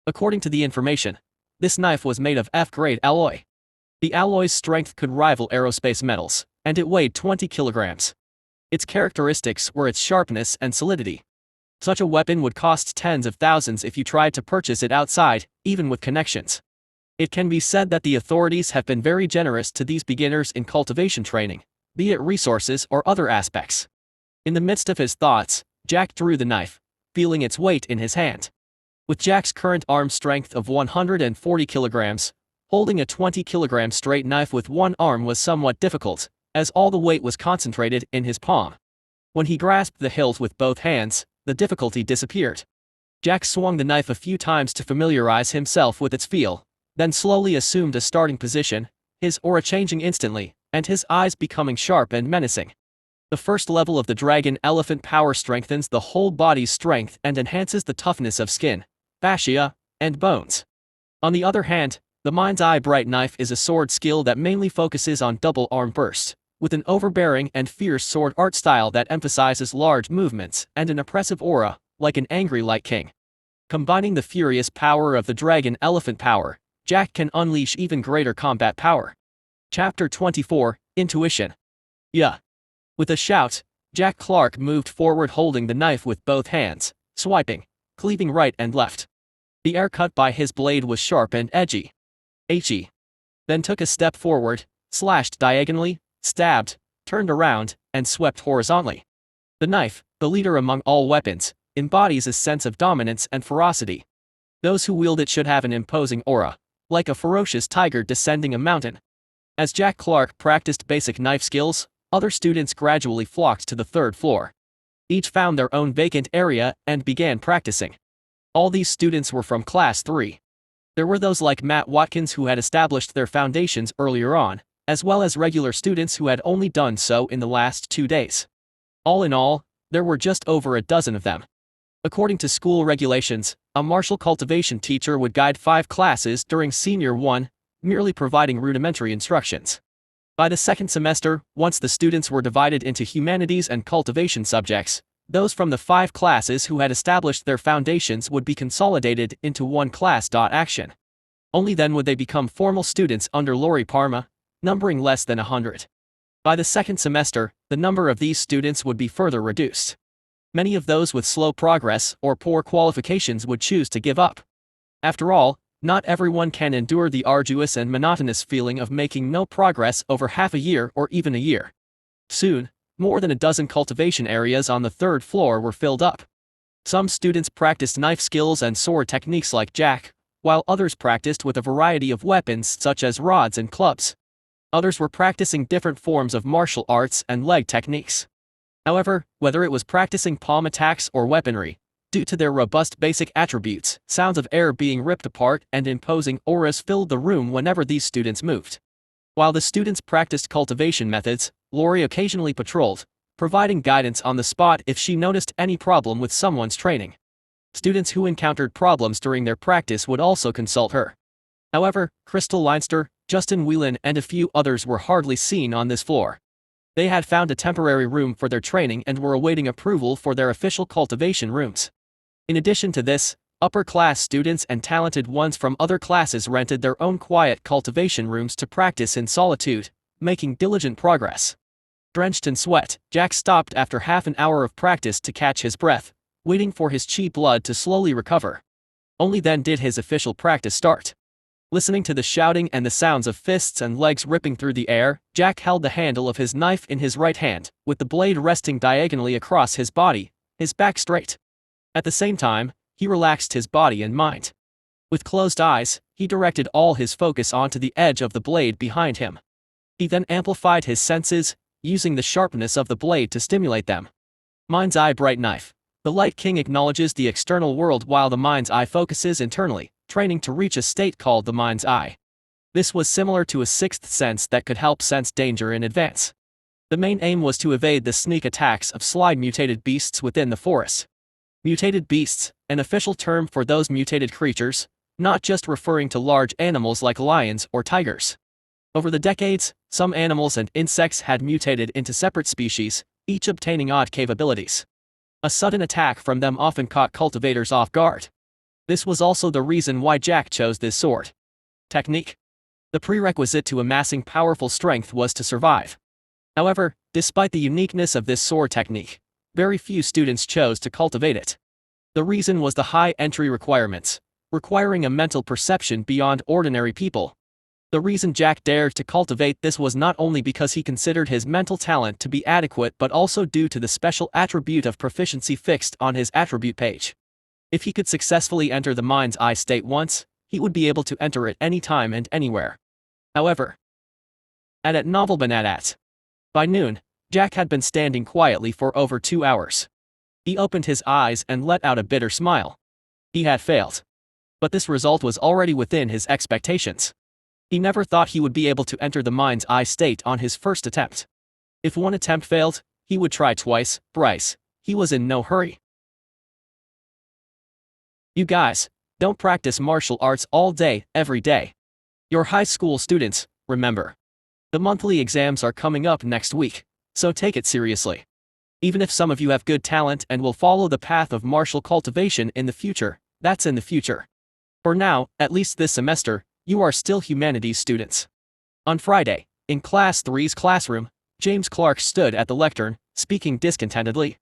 According to the information, this knife was made of F-grade alloy. The alloy's strength could rival aerospace metals, and it weighed 20 kilograms. Its characteristics were its sharpness and solidity. Such a weapon would cost tens of thousands if you tried to purchase it outside, even with connections. It can be said that the authorities have been very generous to these beginners in cultivation training, be it resources or other aspects. In the midst of his thoughts, Jack drew the knife, feeling its weight in his hand. With Jack's current arm strength of 140 kilograms, holding a 20-kilogram straight knife with one arm was somewhat difficult, as all the weight was concentrated in his palm. When he grasped the hilt with both hands, the difficulty disappeared. Jack swung the knife a few times to familiarize himself with its feel, then slowly assumed a starting position, his aura changing instantly, and his eyes becoming sharp and menacing. The first level of the dragon elephant power strengthens the whole body's strength and enhances the toughness of skin, fascia, and bones. On the other hand, the mind's eye bright knife is a sword skill that mainly focuses on double arm burst, with an overbearing and fierce sword art style that emphasizes large movements and an oppressive aura, like an angry light king. Combining the furious power of the dragon elephant power, Jack can unleash even greater combat power. Chapter 24, Intuition. Yeah. With a shout, Jack Clark moved forward holding the knife with both hands, swiping, cleaving right and left. The air cut by his blade was sharp and edgy. He then took a step forward, slashed diagonally, stabbed, turned around, and swept horizontally. The knife, the leader among all weapons, embodies a sense of dominance and ferocity. Those who wield it should have an imposing aura, like a ferocious tiger descending a mountain. As Jack Clark practiced basic knife skills, other students gradually flocked to the 3rd floor. Each found their own vacant area and began practicing. All these students were from Class 3. There were those like Matt Watkins who had established their foundations earlier on, as well as regular students who had only done so in the last 2 days. All in all, there were just over a dozen of them. According to school regulations, a martial cultivation teacher would guide 5 classes during Senior 1, merely providing rudimentary instructions. By the 2nd semester, once the students were divided into humanities and cultivation subjects, those from the 5 classes who had established their foundations would be consolidated into one class. Action. Only then would they become formal students under Lori Parma, numbering less than 100. By the 2nd semester, the number of these students would be further reduced. Many of those with slow progress or poor qualifications would choose to give up. After all, not everyone can endure the arduous and monotonous feeling of making no progress over half a year or even a year. Soon, more than a dozen cultivation areas on the 3rd floor were filled up. Some students practiced knife skills and sword techniques like Jack, while others practiced with a variety of weapons such as rods and clubs. Others were practicing different forms of martial arts and leg techniques. However, whether it was practicing palm attacks or weaponry, due to their robust basic attributes, sounds of air being ripped apart and imposing auras filled the room whenever these students moved. While the students practiced cultivation methods, Lori occasionally patrolled, providing guidance on the spot if she noticed any problem with someone's training. Students who encountered problems during their practice would also consult her. However, Crystal Leinster, Justin Whelan and a few others were hardly seen on this floor. They had found a temporary room for their training and were awaiting approval for their official cultivation rooms. In addition to this, Upper-class students and talented ones from other classes rented their own quiet cultivation rooms to practice in solitude, making diligent progress. Drenched in sweat, Jack stopped after half an hour of practice to catch his breath, waiting for his chi blood to slowly recover. Only then did his official practice start. Listening to the shouting and the sounds of fists and legs ripping through the air, Jack held the handle of his knife in his right hand, with the blade resting diagonally across his body, his back straight. At the same time, he relaxed his body and mind. With closed eyes, he directed all his focus onto the edge of the blade behind him. He then amplified his senses, using the sharpness of the blade to stimulate them. Mind's eye bright knife. The Light King acknowledges the external world while the mind's eye focuses internally, training to reach a state called the mind's eye. This was similar to a sixth sense that could help sense danger in advance. The main aim was to evade the sneak attacks of sly mutated beasts within the forest. Mutated beasts, an official term for those mutated creatures, not just referring to large animals like lions or tigers. Over the decades, some animals and insects had mutated into separate species, each obtaining odd capabilities. A sudden attack from them often caught cultivators off guard. This was also the reason why Jack chose this sword. Technique. The prerequisite to amassing powerful strength was to survive. However, despite the uniqueness of this sword technique, very few students chose to cultivate it. The reason was the high entry requirements, requiring a mental perception beyond ordinary people. The reason Jack dared to cultivate this was not only because he considered his mental talent to be adequate but also due to the special attribute of proficiency fixed on his attribute page. If he could successfully enter the mind's eye state once, he would be able to enter it any time and anywhere. However, at novelbanadat. By noon, Jack had been standing quietly for over 2 hours. He opened his eyes and let out a bitter smile. He had failed. But this result was already within his expectations. He never thought he would be able to enter the mind's eye state on his first attempt. If one attempt failed, he would try twice, thrice. He was in no hurry. You guys, don't practice martial arts all day, every day. You're high school students, remember. The monthly exams are coming up next week, so take it seriously. Even if some of you have good talent and will follow the path of martial cultivation in the future, that's in the future. For now, at least this semester, you are still humanities students. On Friday, in Class 3's classroom, James Clark stood at the lectern, speaking discontentedly.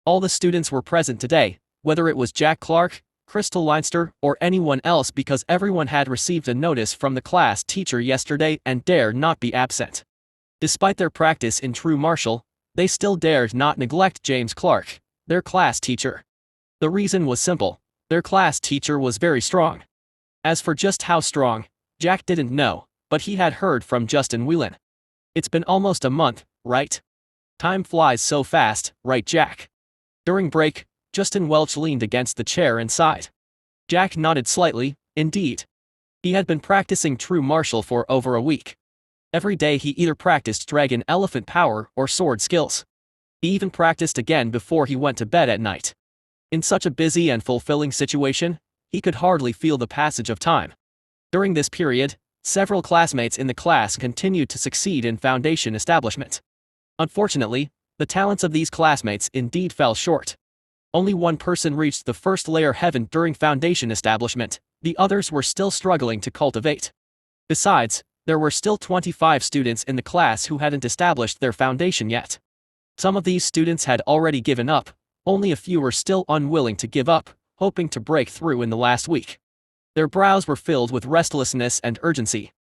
All the students were present today, whether it was Jack Clark, Crystal Leinster, or anyone else, because everyone had received a notice from the class teacher yesterday and dared not be absent. Despite their practice in true martial, they still dared not neglect James Clark, their class teacher. The reason was simple: their class teacher was very strong. As for just how strong, Jack didn't know, but he had heard from Justin Whelan. It's been almost a month, right? Time flies so fast, right, Jack? During break, Justin Welch leaned against the chair and sighed. Jack nodded slightly, indeed. He had been practicing true martial for over a week. Every day he either practiced dragon elephant power or sword skills. He even practiced again before he went to bed at night. In such a busy and fulfilling situation, he could hardly feel the passage of time. During this period, several classmates in the class continued to succeed in foundation establishment. Unfortunately, the talents of these classmates indeed fell short. Only one person reached the first layer heaven during foundation establishment, the others were still struggling to cultivate. Besides, there were still 25 students in the class who hadn't established their foundation yet. Some of these students had already given up, only a few were still unwilling to give up, hoping to break through in the last week. Their brows were filled with restlessness and urgency.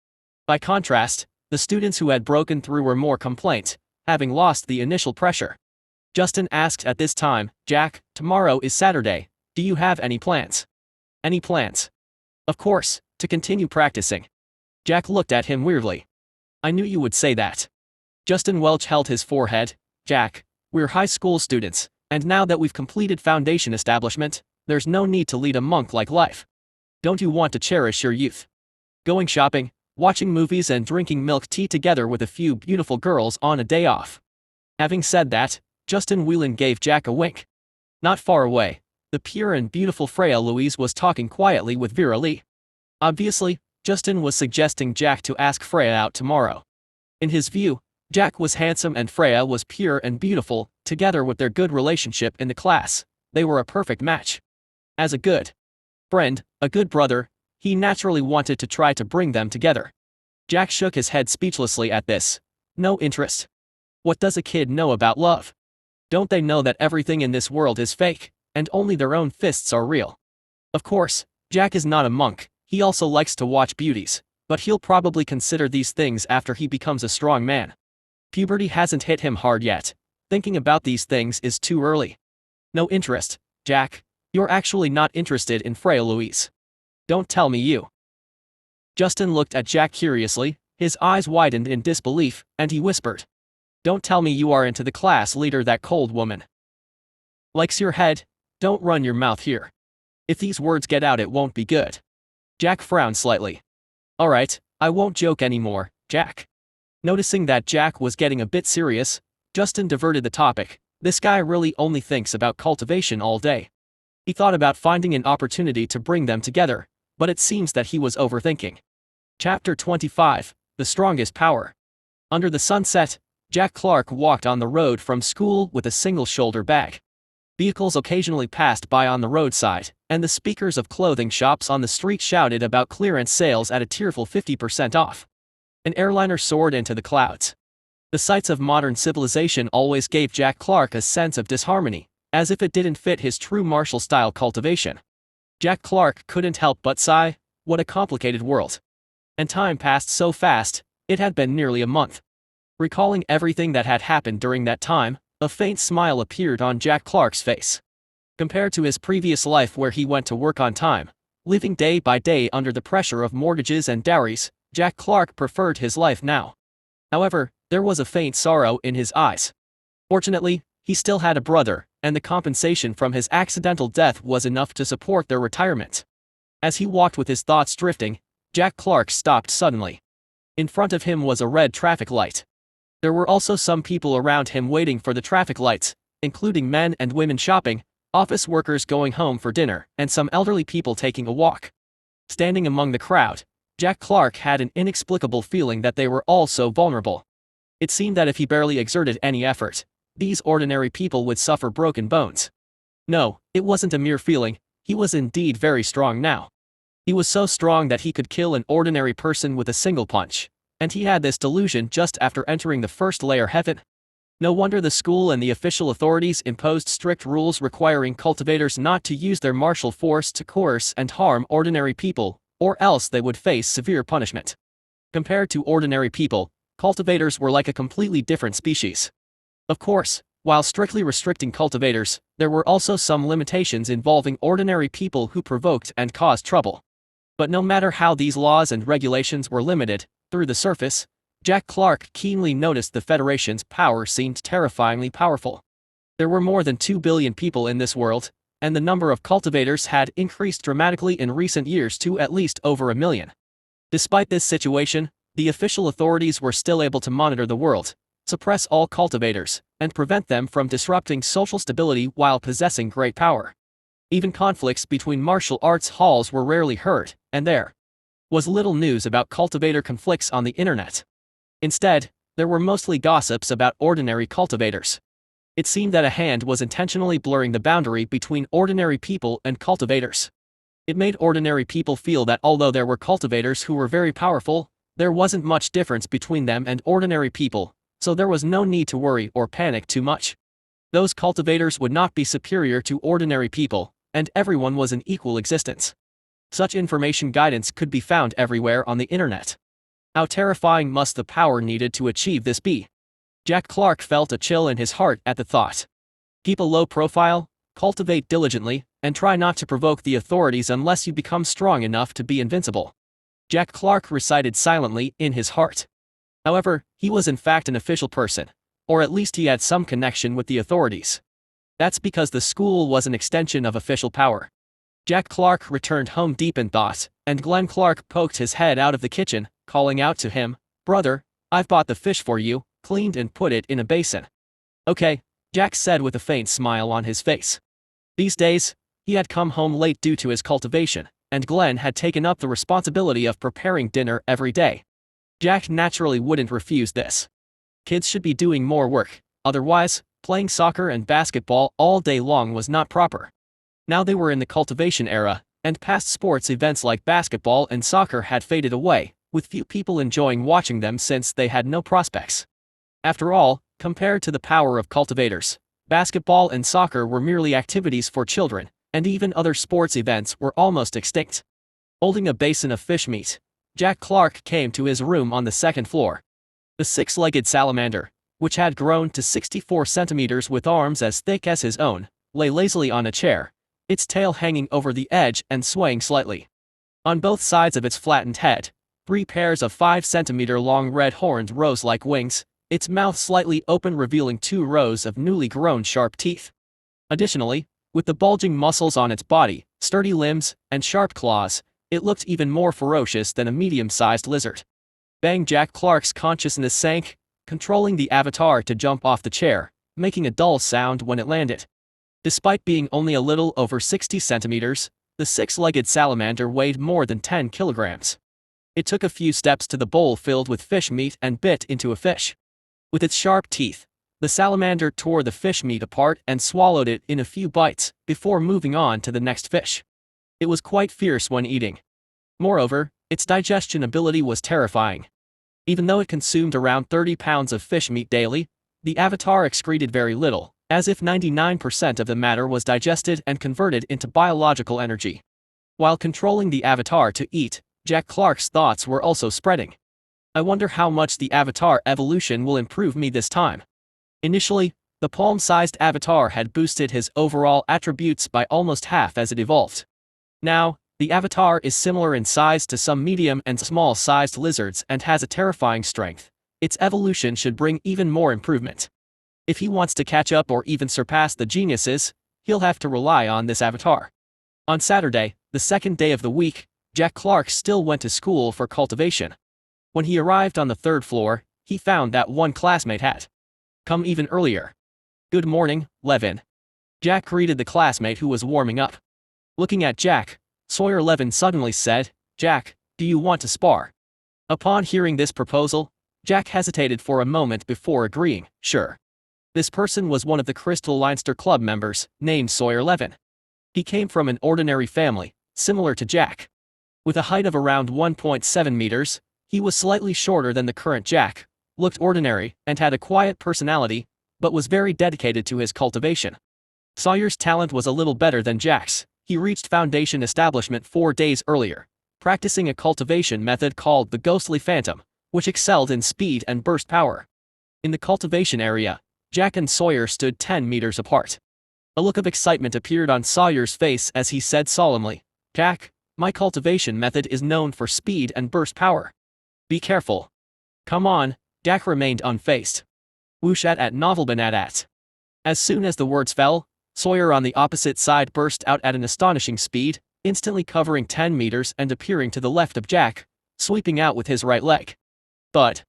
By contrast, the students who had broken through were more complaint, having lost the initial pressure. Justin asked at this time, Jack, tomorrow is Saturday, do you have any plans? Any plans? Of course, to continue practicing. Jack looked at him weirdly. I knew you would say that. Justin Welch held his forehead. Jack, we're high school students, and now that we've completed foundation establishment, there's no need to lead a monk-like life. Don't you want to cherish your youth? Going shopping, watching movies and drinking milk tea together with a few beautiful girls on a day off. Having said that, Justin Whelan gave Jack a wink. Not far away, the pure and beautiful Freya Louise was talking quietly with Vera Lee. Obviously, Justin was suggesting Jack to ask Freya out tomorrow. In his view, Jack was handsome and Freya was pure and beautiful. Together with their good relationship in the class, they were a perfect match. As a good friend, a good brother, he naturally wanted to try to bring them together. Jack shook his head speechlessly at this. No interest. What does a kid know about love? Don't they know that everything in this world is fake, and only their own fists are real? Of course, Jack is not a monk, he also likes to watch beauties, but he'll probably consider these things after he becomes a strong man. Puberty hasn't hit him hard yet. Thinking about these things is too early. No interest, Jack. You're actually not interested in Freya Louise. Don't tell me you. Justin looked at Jack curiously, his eyes widened in disbelief, and he whispered. Don't tell me you are into the class leader, that cold woman. Likes your head? Don't run your mouth here. If these words get out, it won't be good. Jack frowned slightly. Alright, I won't joke anymore, Jack. Noticing that Jack was getting a bit serious, Justin diverted the topic. This guy really only thinks about cultivation all day. He thought about finding an opportunity to bring them together, but it seems that he was overthinking. Chapter 25, The Strongest Power. Under the sunset, Jack Clark walked on the road from school with a single shoulder bag. Vehicles occasionally passed by on the roadside, and the speakers of clothing shops on the street shouted about clearance sales at a tearful 50% off. An airliner soared into the clouds. The sights of modern civilization always gave Jack Clark a sense of disharmony, as if it didn't fit his true martial-style cultivation. Jack Clark couldn't help but sigh, what a complicated world. And time passed so fast, it had been nearly a month. Recalling everything that had happened during that time, a faint smile appeared on Jack Clark's face. Compared to his previous life where he went to work on time, living day by day under the pressure of mortgages and dowries, Jack Clark preferred his life now. However, there was a faint sorrow in his eyes. Fortunately, he still had a brother, and the compensation from his accidental death was enough to support their retirement. As he walked with his thoughts drifting, Jack Clark stopped suddenly. In front of him was a red traffic light. There were also some people around him waiting for the traffic lights, including men and women shopping, office workers going home for dinner, and some elderly people taking a walk. Standing among the crowd, Jack Clark had an inexplicable feeling that they were all so vulnerable. It seemed that if he barely exerted any effort, these ordinary people would suffer broken bones. No, it wasn't a mere feeling, he was indeed very strong now. He was so strong that he could kill an ordinary person with a single punch, and he had this delusion just after entering the first layer heaven. No wonder the school and the official authorities imposed strict rules requiring cultivators not to use their martial force to coerce and harm ordinary people, or else they would face severe punishment. Compared to ordinary people, cultivators were like a completely different species. Of course, while strictly restricting cultivators, there were also some limitations involving ordinary people who provoked and caused trouble. But no matter how these laws and regulations were limited, through the surface, Jack Clark keenly noticed the Federation's power seemed terrifyingly powerful. There were more than 2 billion people in this world, and the number of cultivators had increased dramatically in recent years to at least over 1 million. Despite this situation, the official authorities were still able to monitor the world, suppress all cultivators, and prevent them from disrupting social stability while possessing great power. Even conflicts between martial arts halls were rarely heard, and there was little news about cultivator conflicts on the internet. Instead, there were mostly gossips about ordinary cultivators. It seemed that a hand was intentionally blurring the boundary between ordinary people and cultivators. It made ordinary people feel that although there were cultivators who were very powerful, there wasn't much difference between them and ordinary people, so there was no need to worry or panic too much. Those cultivators would not be superior to ordinary people, and everyone was in equal existence. Such information guidance could be found everywhere on the internet. How terrifying must the power needed to achieve this be? Jack Clark felt a chill in his heart at the thought. Keep a low profile, cultivate diligently, and try not to provoke the authorities unless you become strong enough to be invincible. Jack Clark recited silently in his heart. However, he was in fact an official person, or at least he had some connection with the authorities. That's because the school was an extension of official power. Jack Clark returned home deep in thought, and Glenn Clark poked his head out of the kitchen, calling out to him, "Brother, I've bought the fish for you, cleaned and put it in a basin." "Okay," Jack said with a faint smile on his face. These days, he had come home late due to his cultivation, and Glenn had taken up the responsibility of preparing dinner every day. Jack naturally wouldn't refuse this. Kids should be doing more work, otherwise, playing soccer and basketball all day long was not proper. Now they were in the cultivation era, and past sports events like basketball and soccer had faded away, with few people enjoying watching them since they had no prospects. After all, compared to the power of cultivators, basketball and soccer were merely activities for children, and even other sports events were almost extinct. Holding a basin of fish meat, Jack Clark came to his room on the second floor. The six-legged salamander, which had grown to 64 centimeters with arms as thick as his own, lay lazily on a chair, its tail hanging over the edge and swaying slightly. On both sides of its flattened head, 3 pairs of 5-centimeter-long red horns rose like wings, its mouth slightly open revealing 2 rows of newly grown sharp teeth. Additionally, with the bulging muscles on its body, sturdy limbs, and sharp claws, it looked even more ferocious than a medium-sized lizard. Bang! Jack Clark's consciousness sank, controlling the avatar to jump off the chair, making a dull sound when it landed. Despite being only a little over 60 centimeters, the six-legged salamander weighed more than 10 kilograms. It took a few steps to the bowl filled with fish meat and bit into a fish. With its sharp teeth, the salamander tore the fish meat apart and swallowed it in a few bites, before moving on to the next fish. It was quite fierce when eating. Moreover, its digestion ability was terrifying. Even though it consumed around 30 pounds of fish meat daily, the avatar excreted very little, as if 99% of the matter was digested and converted into biological energy. While controlling the avatar to eat, Jack Clark's thoughts were also spreading. I wonder how much the avatar evolution will improve me this time. Initially, the palm-sized avatar had boosted his overall attributes by almost half as it evolved. Now, the avatar is similar in size to some medium and small-sized lizards and has a terrifying strength. Its evolution should bring even more improvement. If he wants to catch up or even surpass the geniuses, he'll have to rely on this avatar. On Saturday, the second day of the week, Jack Clark still went to school for cultivation. When he arrived on the third floor, he found that one classmate had come even earlier. "Good morning, Levin." Jack greeted the classmate who was warming up. Looking at Jack, Sawyer Levin suddenly said, "Jack, do you want to spar?" Upon hearing this proposal, Jack hesitated for a moment before agreeing, "Sure." This person was one of the Crystal Leinster Club members, named Sawyer Levin. He came from an ordinary family, similar to Jack. With a height of around 1.7 meters, he was slightly shorter than the current Jack, looked ordinary, and had a quiet personality, but was very dedicated to his cultivation. Sawyer's talent was a little better than Jack's. He reached foundation establishment 4 days earlier, practicing a cultivation method called the Ghostly Phantom, which excelled in speed and burst power. In the cultivation area, Jack and Sawyer stood 10 meters apart. A look of excitement appeared on Sawyer's face as he said solemnly, "Jack, my cultivation method is known for speed and burst power. Be careful." "Come on," Jack remained unfazed. "Whoosh at novelban." As soon as the words fell, Sawyer on the opposite side burst out at an astonishing speed, instantly covering 10 meters and appearing to the left of Jack, sweeping out with his right leg. But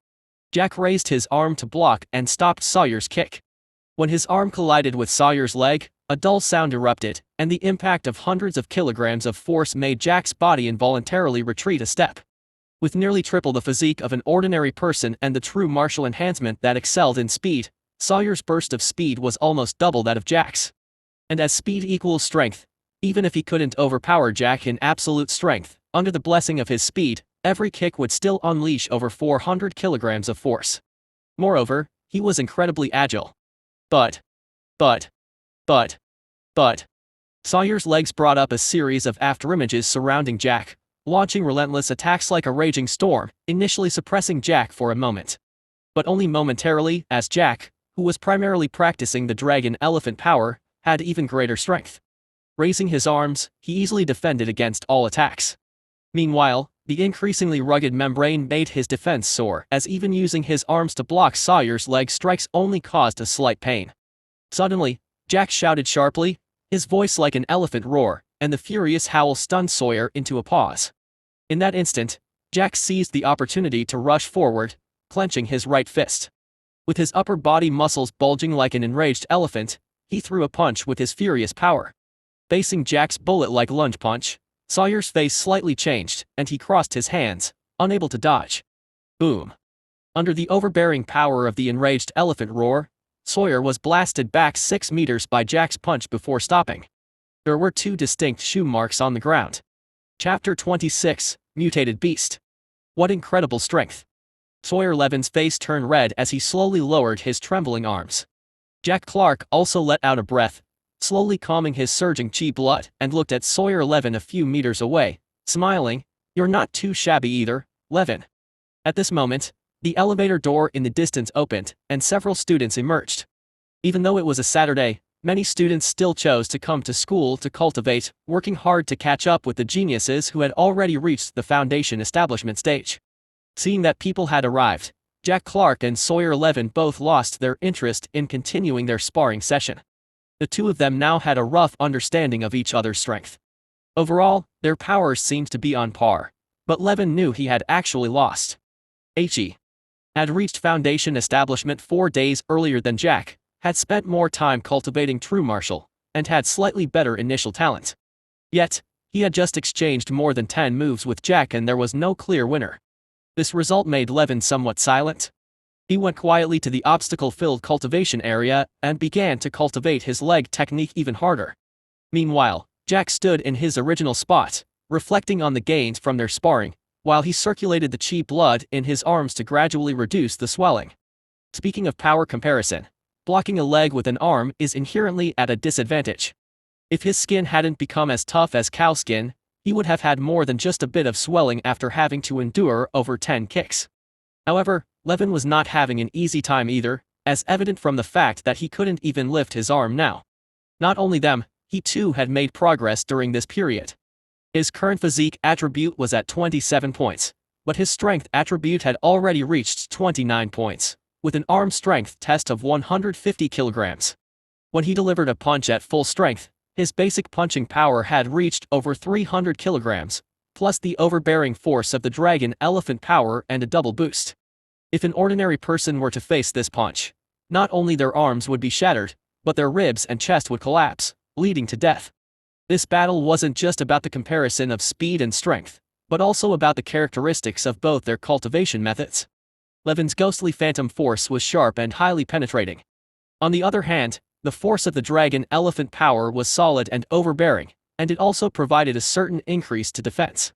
Jack raised his arm to block and stopped Sawyer's kick. When his arm collided with Sawyer's leg, a dull sound erupted, and the impact of hundreds of kilograms of force made Jack's body involuntarily retreat a step. With nearly triple the physique of an ordinary person and the true martial enhancement that excelled in speed, Sawyer's burst of speed was almost double that of Jack's. And as speed equals strength, even if he couldn't overpower Jack in absolute strength, under the blessing of his speed, every kick would still unleash over 400 kilograms of force. Moreover, he was incredibly agile. But, Sawyer's legs brought up a series of afterimages surrounding Jack, launching relentless attacks like a raging storm, initially suppressing Jack for a moment. But only momentarily, as Jack, who was primarily practicing the dragon elephant power, had even greater strength. Raising his arms, he easily defended against all attacks. Meanwhile, the increasingly rugged membrane made his defense sore, as even using his arms to block Sawyer's leg strikes only caused a slight pain. Suddenly, Jack shouted sharply, his voice like an elephant roar, and the furious howl stunned Sawyer into a pause. In that instant, Jack seized the opportunity to rush forward, clenching his right fist. With his upper body muscles bulging like an enraged elephant, he threw a punch with his furious power. Facing Jack's bullet-like lunge punch, Sawyer's face slightly changed, and he crossed his hands, unable to dodge. Boom. Under the overbearing power of the enraged elephant roar, Sawyer was blasted back 6 meters by Jack's punch before stopping. There were 2 distinct shoe marks on the ground. Chapter 26, Mutated Beast. What incredible strength. Sawyer Levin's face turned red as he slowly lowered his trembling arms. Jack Clark also let out a breath, slowly calming his surging chi blood, and looked at Sawyer Levin a few meters away, smiling. "You're not too shabby either, Levin." At this moment, the elevator door in the distance opened, and several students emerged. Even though it was a Saturday, many students still chose to come to school to cultivate, working hard to catch up with the geniuses who had already reached the foundation establishment stage. Seeing that people had arrived, Jack Clark and Sawyer Levin both lost their interest in continuing their sparring session. The 2 of them now had a rough understanding of each other's strength. Overall, their powers seemed to be on par, but Levin knew he had actually lost. He had reached foundation establishment 4 days earlier than Jack, had spent more time cultivating true martial, and had slightly better initial talent. Yet, he had just exchanged more than 10 moves with Jack and there was no clear winner. This result made Levin somewhat silent. He went quietly to the obstacle-filled cultivation area and began to cultivate his leg technique even harder. Meanwhile, Jack stood in his original spot, reflecting on the gains from their sparring, while he circulated the chi blood in his arms to gradually reduce the swelling. Speaking of power comparison, blocking a leg with an arm is inherently at a disadvantage. If his skin hadn't become as tough as cow skin, he would have had more than just a bit of swelling after having to endure over 10 kicks. However, Levin was not having an easy time either, as evident from the fact that he couldn't even lift his arm now. Not only them, he too had made progress during this period. His current physique attribute was at 27 points, but his strength attribute had already reached 29 points, with an arm strength test of 150 kilograms. When he delivered a punch at full strength, his basic punching power had reached over 300 kilograms, plus the overbearing force of the dragon elephant power and a double boost. If an ordinary person were to face this punch, not only their arms would be shattered, but their ribs and chest would collapse, leading to death. This battle wasn't just about the comparison of speed and strength, but also about the characteristics of both their cultivation methods. Levin's ghostly phantom force was sharp and highly penetrating. On the other hand, the force of the dragon elephant power was solid and overbearing, and it also provided a certain increase to defense.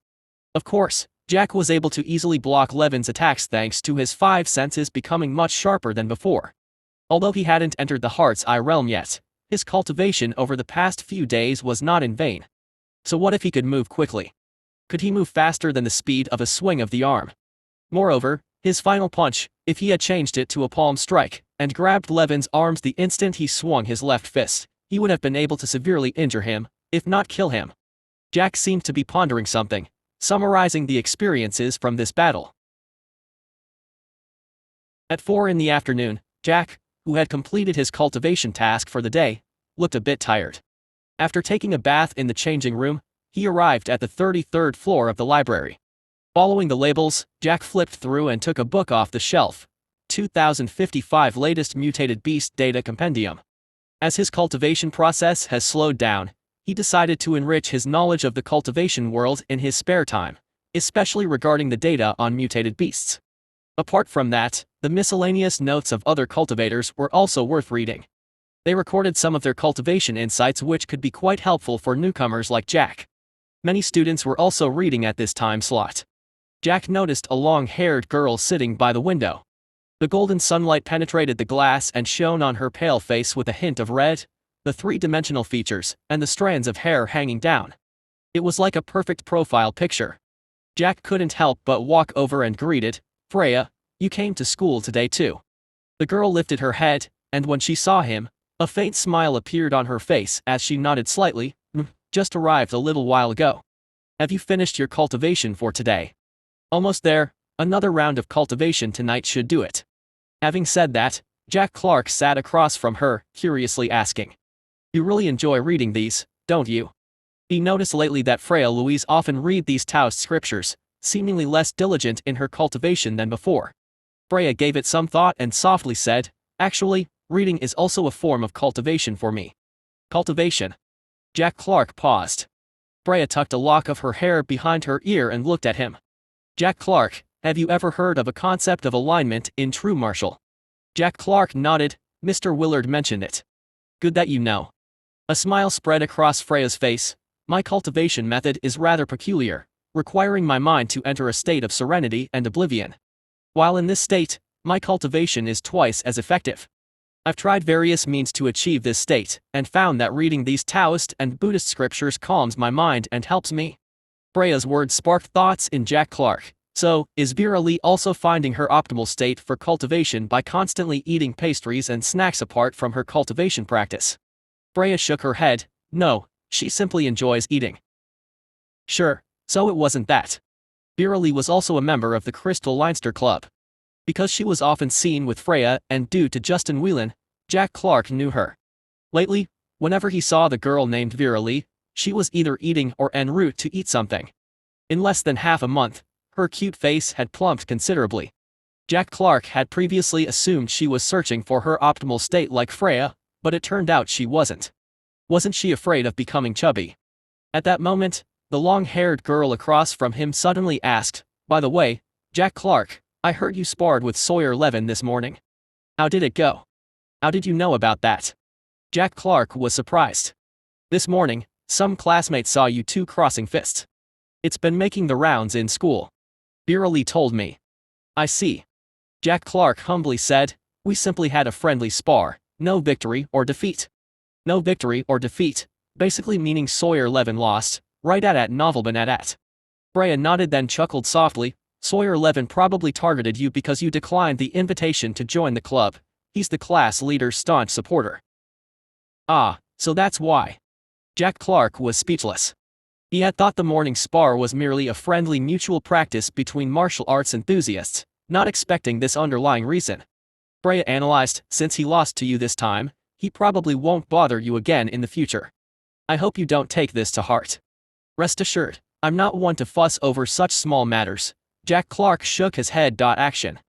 Of course, Jack was able to easily block Levin's attacks thanks to his 5 senses becoming much sharper than before. Although he hadn't entered the Heart's Eye realm yet, his cultivation over the past few days was not in vain. So what if he could move quickly? Could he move faster than the speed of a swing of the arm? Moreover, his final punch, if he had changed it to a palm strike, and grabbed Levin's arms the instant he swung his left fist, he would have been able to severely injure him, if not kill him. Jack seemed to be pondering something, summarizing the experiences from this battle. At 4 in the afternoon, Jack, who had completed his cultivation task for the day, looked a bit tired. After taking a bath in the changing room, he arrived at the 33rd floor of the library. Following the labels, Jack flipped through and took a book off the shelf, 2055 Latest Mutated Beast Data Compendium. As his cultivation process has slowed down, he decided to enrich his knowledge of the cultivation world in his spare time, especially regarding the data on mutated beasts. Apart from that, the miscellaneous notes of other cultivators were also worth reading. They recorded some of their cultivation insights which could be quite helpful for newcomers like Jack. Many students were also reading at this time slot. Jack noticed a long-haired girl sitting by the window. The golden sunlight penetrated the glass and shone on her pale face with a hint of red, the 3-dimensional features, and the strands of hair hanging down. It was like a perfect profile picture. Jack couldn't help but walk over and greeted, "Freya, you came to school today too." The girl lifted her head, and when she saw him, a faint smile appeared on her face as she nodded slightly. Just arrived a little while ago. Have you finished your cultivation for today?" "Almost there, another round of cultivation tonight should do it." Having said that, Jack Clark sat across from her, curiously asking, "You really enjoy reading these, don't you?" He noticed lately that Freya Louise often read these Taoist scriptures, seemingly less diligent in her cultivation than before. Freya gave it some thought and softly said, "Actually, reading is also a form of cultivation for me." "Cultivation?" Jack Clark paused. Freya tucked a lock of her hair behind her ear and looked at him. "Jack Clark, have you ever heard of a concept of alignment in true martial?" Jack Clark nodded. "Mr. Willard mentioned it." "Good that you know." A smile spread across Freya's face. My cultivation method is rather peculiar, requiring my mind to enter a state of serenity and oblivion. While in this state, my cultivation is twice as effective. I've tried various means to achieve this state, and found that reading these Taoist and Buddhist scriptures calms my mind and helps me. Freya's words sparked thoughts in Jack Clark. So, is Vera Lee also finding her optimal state for cultivation by constantly eating pastries and snacks apart from her cultivation practice? Freya shook her head. No, she simply enjoys eating. Sure, so it wasn't that. Vera Lee was also a member of the Crystal Leinster Club. Because she was often seen with Freya and due to Justin Whelan, Jack Clark knew her. Lately, whenever he saw the girl named Vera Lee, she was either eating or en route to eat something. In less than half a month, her cute face had plumped considerably. Jack Clark had previously assumed she was searching for her optimal state like Freya, but it turned out she wasn't. Wasn't she afraid of becoming chubby? At that moment, the long-haired girl across from him suddenly asked, "By the way, Jack Clark, I heard you sparred with Sawyer Levin this morning. How did it go? How did you know about that?" Jack Clark was surprised. "This morning, some classmates saw you two crossing fists. It's been making the rounds in school. Vera Lee told me." "I see." Jack Clark humbly said, "We simply had a friendly spar, no victory or defeat." No victory or defeat, basically meaning Sawyer Levin lost, right at Novelban at. Freya nodded then chuckled softly. "Sawyer Levin probably targeted you because you declined the invitation to join the club. He's the class leader's staunch supporter." "Ah, so that's why." Jack Clark was speechless. He had thought the morning spar was merely a friendly mutual practice between martial arts enthusiasts, not expecting this underlying reason. Freya analyzed, "Since he lost to you this time, he probably won't bother you again in the future. I hope you don't take this to heart. Rest assured, I'm not one to fuss over such small matters." Jack Clark shook his head. Action.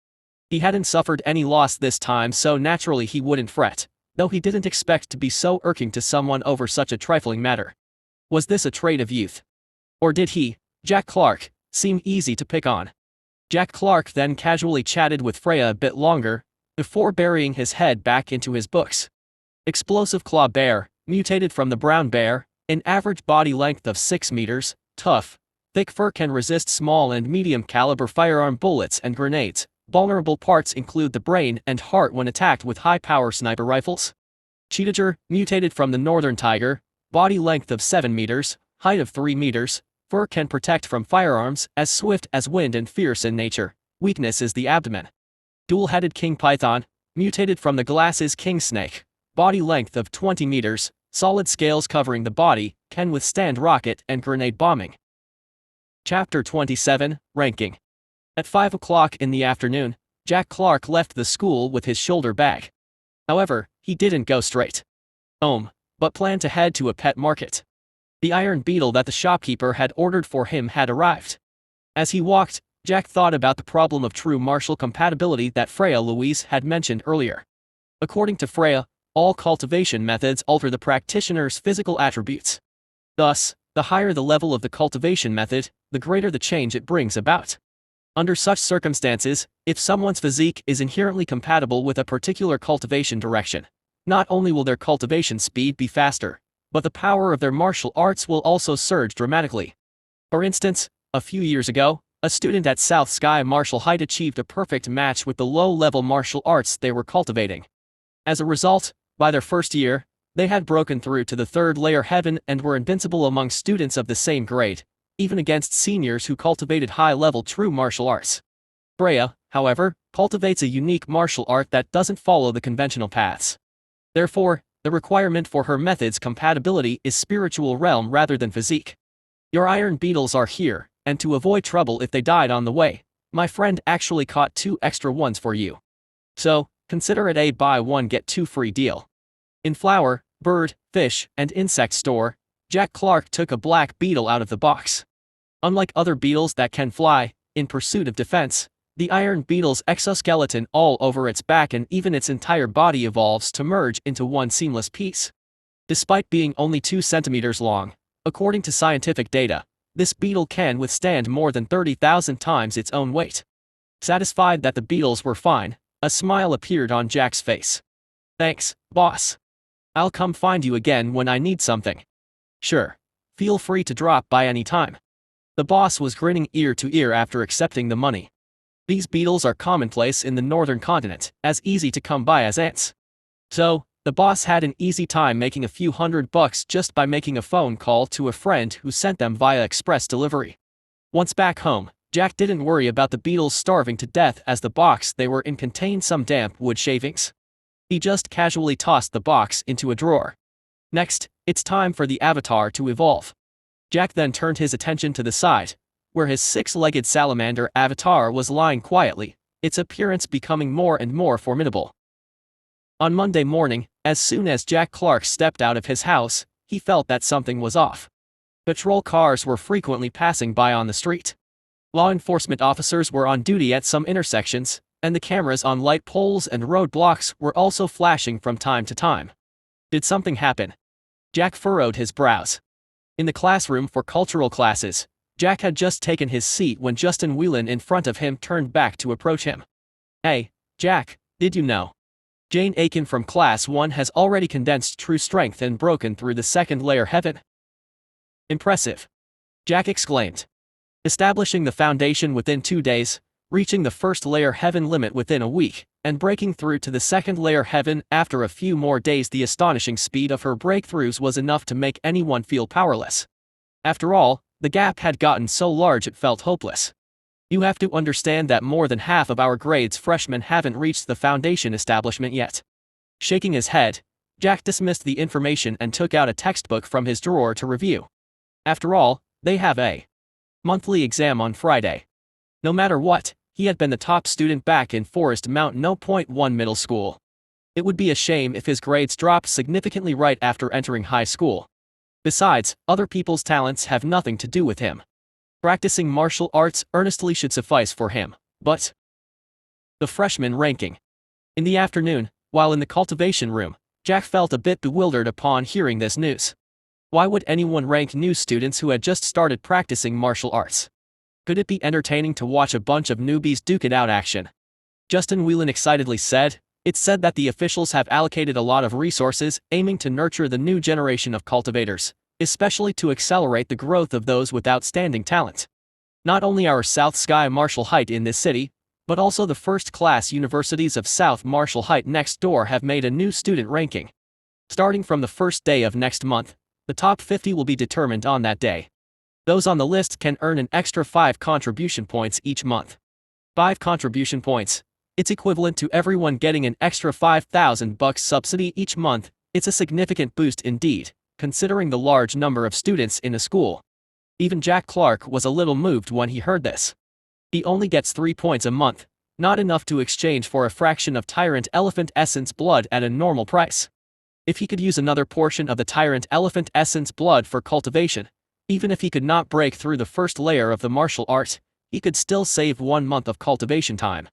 He hadn't suffered any loss this time, so naturally he wouldn't fret, though he didn't expect to be so irking to someone over such a trifling matter. Was this a trait of youth? Or did he, Jack Clark, seem easy to pick on? Jack Clark then casually chatted with Freya a bit longer, before burying his head back into his books. Explosive claw bear, mutated from the brown bear, an average body length of 6 meters, tough, thick fur, can resist small and medium caliber firearm bullets and grenades. Vulnerable parts include the brain and heart when attacked with high-power sniper rifles. Cheetah, mutated from the northern tiger, body length of 7 meters, height of 3 meters, fur, can protect from firearms, as swift as wind and fierce in nature. Weakness is the abdomen. Dual-headed king python, mutated from the glasses king snake, body length of 20 meters, solid scales covering the body, can withstand rocket and grenade bombing. Chapter 27, Ranking. At 5 o'clock in the afternoon, Jack Clark left the school with his shoulder bag. However, he didn't go straight home, but planned to head to a pet market. The iron beetle that the shopkeeper had ordered for him had arrived. As he walked, Jack thought about the problem of true martial compatibility that Freya Louise had mentioned earlier. According to Freya, all cultivation methods alter the practitioner's physical attributes. Thus, the higher the level of the cultivation method, the greater the change it brings about. Under such circumstances, if someone's physique is inherently compatible with a particular cultivation direction, not only will their cultivation speed be faster, but the power of their martial arts will also surge dramatically. For instance, a few years ago, a student at South Sky Martial Height achieved a perfect match with the low-level martial arts they were cultivating. As a result, by their first year, they had broken through to the third layer heaven and were invincible among students of the same grade, even against seniors who cultivated high-level true martial arts. Freya, however, cultivates a unique martial art that doesn't follow the conventional paths. Therefore, the requirement for her method's compatibility is spiritual realm rather than physique. Your iron beetles are here, and to avoid trouble if they died on the way, my friend actually caught 2 extra ones for you. So, consider it a buy one get 2 free deal. In flower, bird, fish, and insect store, Jack Clark took a black beetle out of the box. Unlike other beetles that can fly, in pursuit of defense, the iron beetle's exoskeleton all over its back and even its entire body evolves to merge into one seamless piece. Despite being only 2 centimeters long, according to scientific data, this beetle can withstand more than 30,000 times its own weight. Satisfied that the beetles were fine, a smile appeared on Jack's face. "Thanks, boss. I'll come find you again when I need something. Sure. Feel free to drop by any time. The boss was grinning ear to ear after accepting the money. These beetles are commonplace in the northern continent, as easy to come by as ants. So, the boss had an easy time making a few $100 just by making a phone call to a friend who sent them via express delivery. Once back home, Jack didn't worry about the beetles starving to death as the box they were in contained some damp wood shavings. He just casually tossed the box into a drawer. Next, it's time for the avatar to evolve. Jack then turned his attention to the side, where his six-legged salamander avatar was lying quietly, its appearance becoming more and more formidable. On Monday morning, as soon as Jack Clark stepped out of his house, he felt that something was off. Patrol cars were frequently passing by on the street. Law enforcement officers were on duty at some intersections, and the cameras on light poles and roadblocks were also flashing from time to time. Did something happen? Jack furrowed his brows. In the classroom for cultural classes, Jack had just taken his seat when Justin Whelan in front of him turned back to approach him. Hey, Jack, did you know? Jane Aiken from Class 1 has already condensed true strength and broken through the second layer heaven. Impressive. Jack exclaimed. Establishing the foundation within 2 days, reaching the first layer heaven limit within a week, and breaking through to the second layer heaven after a few more days. The astonishing speed of her breakthroughs was enough to make anyone feel powerless. After all, the gap had gotten so large it felt hopeless. You have to understand that more than half of our grade's freshmen haven't reached the foundation establishment yet. Shaking his head, Jack dismissed the information and took out a textbook from his drawer to review. After all, they have a monthly exam on Friday. No matter what, he had been the top student back in Forest Mount No. 1 middle school. It would be a shame if his grades dropped significantly right after entering high school. Besides, other people's talents have nothing to do with him. Practicing martial arts earnestly should suffice for him, but the freshman ranking. In the afternoon, while in the cultivation room, Jack felt a bit bewildered upon hearing this news. Why would anyone rank new students who had just started practicing martial arts? Could it be entertaining to watch a bunch of newbies duke it out action? Justin Whelan excitedly said, "It's said that the officials have allocated a lot of resources aiming to nurture the new generation of cultivators, especially to accelerate the growth of those with outstanding talent. Not only our South Sky Marshall Height in this city, but also the first-class universities of South Marshall Height next door have made a new student ranking. Starting from the first day of next month, the top 50 will be determined on that day. Those on the list can earn an extra 5 contribution points each month. 5 contribution points. It's equivalent to everyone getting an extra $5,000 subsidy each month. It's a significant boost indeed, considering the large number of students in a school." Even Jack Clark was a little moved when he heard this. He only gets 3 points a month, not enough to exchange for a fraction of Tyrant Elephant Essence blood at a normal price. If he could use another portion of the Tyrant Elephant Essence blood for cultivation, even if he could not break through the first layer of the martial art, he could still save 1 month of cultivation time.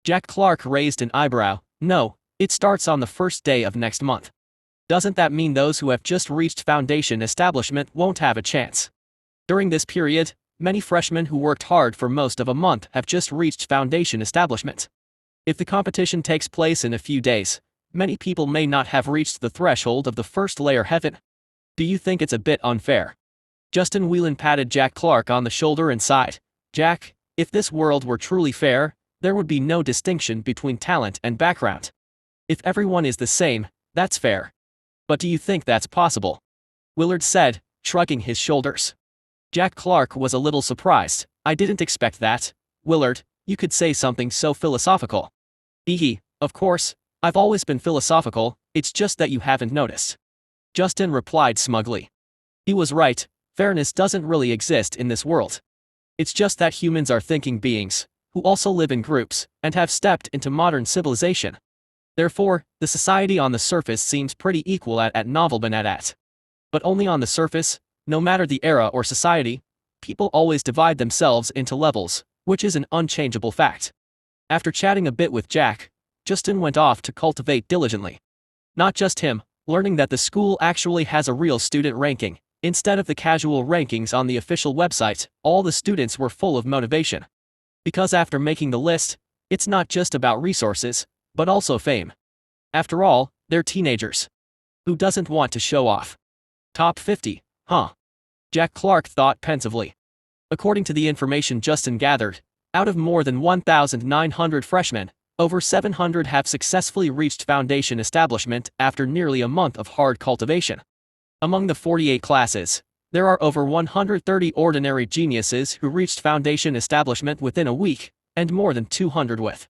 Jack Clark raised an eyebrow. No, it starts on the first day of next month. Doesn't that mean those who have just reached foundation establishment won't have a chance? During this period, many freshmen who worked hard for most of a month have just reached foundation establishment. If the competition takes place in a few days, many people may not have reached the threshold of the first layer heaven. Do you think it's a bit unfair? Justin Whelan patted Jack Clark on the shoulder and sighed. Jack, if this world were truly fair, there would be no distinction between talent and background. If everyone is the same, that's fair. But do you think that's possible? Willard said, shrugging his shoulders. Jack Clark was a little surprised. I didn't expect that. Willard, you could say something so philosophical. Of course, I've always been philosophical, it's just that you haven't noticed. Justin replied smugly. He was right, fairness doesn't really exist in this world. It's just that humans are thinking beings, who also live in groups, and have stepped into modern civilization. Therefore, the society on the surface seems pretty equal at novelbanadat. But only on the surface, no matter the era or society, people always divide themselves into levels, which is an unchangeable fact. After chatting a bit with Jack, Justin went off to cultivate diligently. Not just him, learning that the school actually has a real student ranking, instead of the casual rankings on the official website, all the students were full of motivation. Because after making the list, it's not just about resources, but also fame. After all, they're teenagers. Who doesn't want to show off? Top 50, huh? Jack Clark thought pensively. According to the information Justin gathered, out of more than 1,900 freshmen, over 700 have successfully reached foundation establishment after nearly a month of hard cultivation. Among the 48 classes, there are over 130 ordinary geniuses who reached foundation establishment within a week, and more than 200 with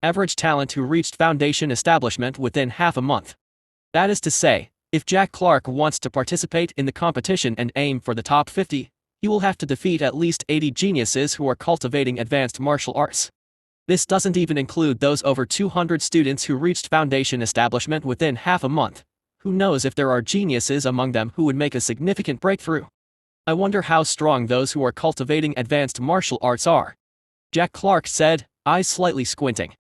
average talent who reached foundation establishment within half a month. That is to say, if Jack Clark wants to participate in the competition and aim for the top 50, he will have to defeat at least 80 geniuses who are cultivating advanced martial arts. This doesn't even include those over 200 students who reached foundation establishment within half a month. Who knows if there are geniuses among them who would make a significant breakthrough? I wonder how strong those who are cultivating advanced martial arts are. Jack Clark said, eyes slightly squinting.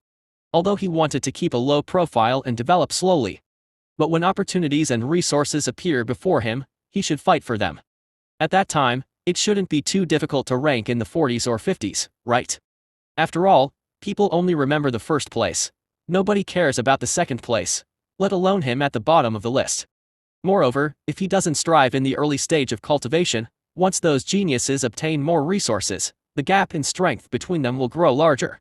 Although he wanted to keep a low profile and develop slowly. But when opportunities and resources appear before him, he should fight for them. At that time, it shouldn't be too difficult to rank in the 40s or 50s, right? After all, people only remember the first place. Nobody cares about the second place, let alone him at the bottom of the list. Moreover, if he doesn't strive in the early stage of cultivation, once those geniuses obtain more resources, the gap in strength between them will grow larger.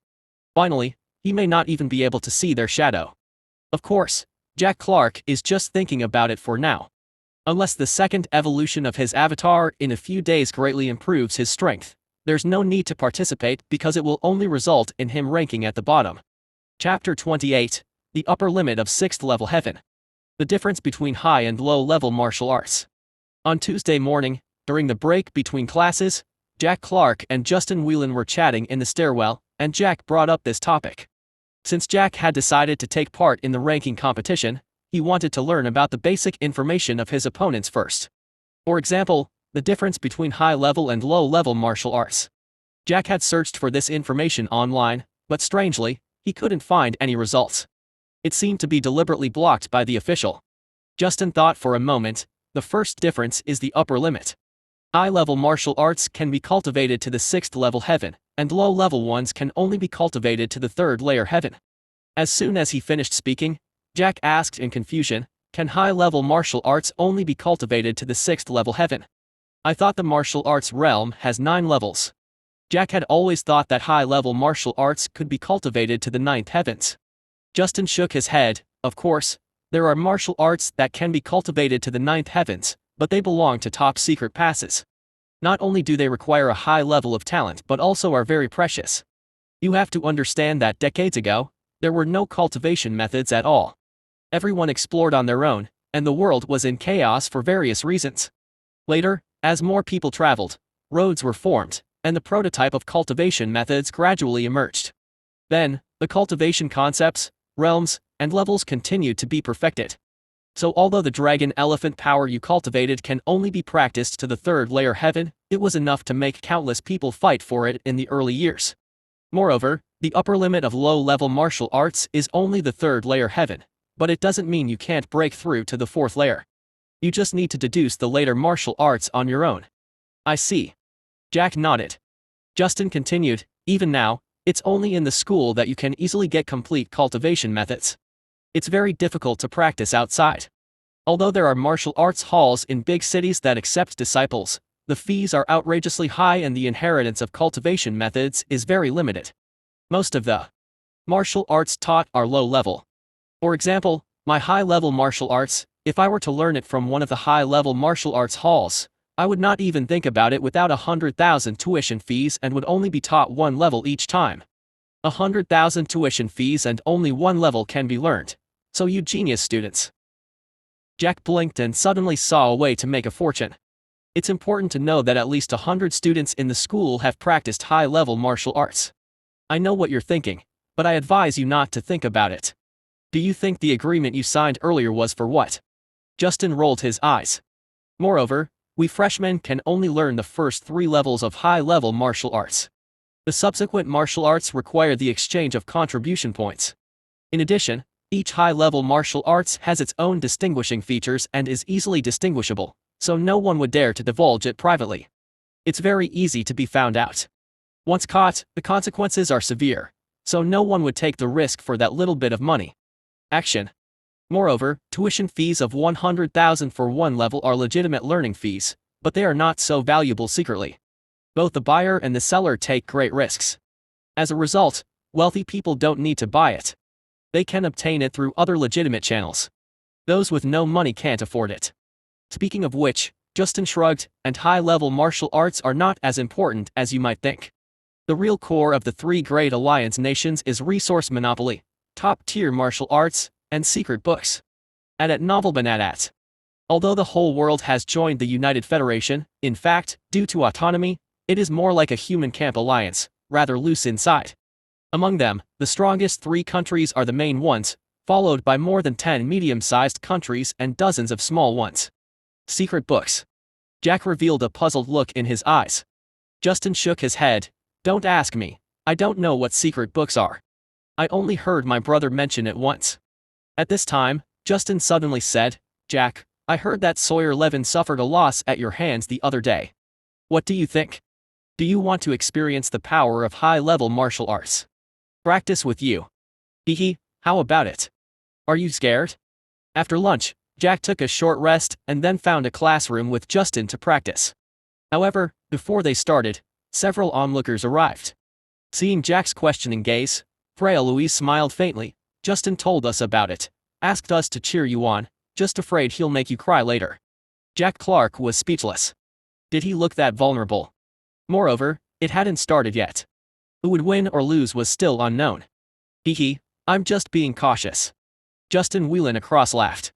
Finally, he may not even be able to see their shadow. Of course, Jack Clark is just thinking about it for now. Unless the second evolution of his avatar in a few days greatly improves his strength, there's no need to participate because it will only result in him ranking at the bottom. Chapter 28, The Upper Limit of 6th Level Heaven. The difference between high and low level martial arts. On Tuesday morning, during the break between classes, Jack Clark and Justin Whelan were chatting in the stairwell, and Jack brought up this topic. Since Jack had decided to take part in the ranking competition, he wanted to learn about the basic information of his opponents first. For example, the difference between high-level and low-level martial arts. Jack had searched for this information online, but strangely, he couldn't find any results. It seemed to be deliberately blocked by the official. Justin thought for a moment. The first difference is the upper limit. High-level martial arts can be cultivated to the 6th level heaven, and low-level ones can only be cultivated to the 3rd layer heaven. As soon as he finished speaking, Jack asked in confusion, can high-level martial arts only be cultivated to the 6th level heaven? I thought the martial arts realm has 9 levels. Jack had always thought that high-level martial arts could be cultivated to the 9th heavens. Justin shook his head. Of course, there are martial arts that can be cultivated to the 9th heavens, but they belong to top secret passes. Not only do they require a high level of talent but also are very precious. You have to understand that decades ago, there were no cultivation methods at all. Everyone explored on their own, and the world was in chaos for various reasons. Later, as more people traveled, roads were formed, and the prototype of cultivation methods gradually emerged. Then, the cultivation concepts, realms, and levels continued to be perfected. So although the dragon elephant power you cultivated can only be practiced to the 3rd layer heaven, it was enough to make countless people fight for it in the early years. Moreover, the upper limit of low-level martial arts is only the 3rd layer heaven, but it doesn't mean you can't break through to the 4th layer. You just need to deduce the later martial arts on your own. I see. Jack nodded. Justin continued, even now, it's only in the school that you can easily get complete cultivation methods. It's very difficult to practice outside. Although there are martial arts halls in big cities that accept disciples, the fees are outrageously high and the inheritance of cultivation methods is very limited. Most of the martial arts taught are low level. For example, my high-level martial arts, if I were to learn it from one of the high-level martial arts halls, I would not even think about it without 100,000 tuition fees and would only be taught one level each time. 100,000 tuition fees and only one level can be learned. So you genius students. Jack blinked and suddenly saw a way to make a fortune. It's important to know that at least 100 students in the school have practiced high-level martial arts. I know what you're thinking, but I advise you not to think about it. Do you think the agreement you signed earlier was for what? Justin rolled his eyes. Moreover, we freshmen can only learn the first 3 levels of high-level martial arts. The subsequent martial arts require the exchange of contribution points. In addition, each high-level martial arts has its own distinguishing features and is easily distinguishable, so no one would dare to divulge it privately. It's very easy to be found out. Once caught, the consequences are severe, so no one would take the risk for that little bit of money. Action. Moreover, tuition fees of 100,000 for one level are legitimate learning fees, but they are not so valuable secretly. Both the buyer and the seller take great risks. As a result, wealthy people don't need to buy it. They can obtain it through other legitimate channels. Those with no money can't afford it. Speaking of which, Justin shrugged, and high-level martial arts are not as important as you might think. The real core of the three great alliance nations is resource monopoly, top-tier martial arts, and secret books. At Novelbanatat. Although the whole world has joined the United Federation, in fact, due to autonomy, it is more like a human camp alliance, rather loose inside. Among them, the strongest 3 countries are the main ones, followed by more than 10 medium-sized countries and dozens of small ones. Secret books. Jack revealed a puzzled look in his eyes. Justin shook his head. Don't ask me. I don't know what secret books are. I only heard my brother mention it once. At this time, Justin suddenly said, Jack, I heard that Sawyer Levin suffered a loss at your hands the other day. What do you think? Do you want to experience the power of high-level martial arts? Practice with you. Hehe, how about it? Are you scared? After lunch, Jack took a short rest and then found a classroom with Justin to practice. However, before they started, several onlookers arrived. Seeing Jack's questioning gaze, Freya Louise smiled faintly. Justin told us about it, asked us to cheer you on, just afraid he'll make you cry later. Jack Clark was speechless. Did he look that vulnerable? Moreover, it hadn't started yet. Who would win or lose was still unknown. Hehe, I'm just being cautious. Justin Whelan across laughed.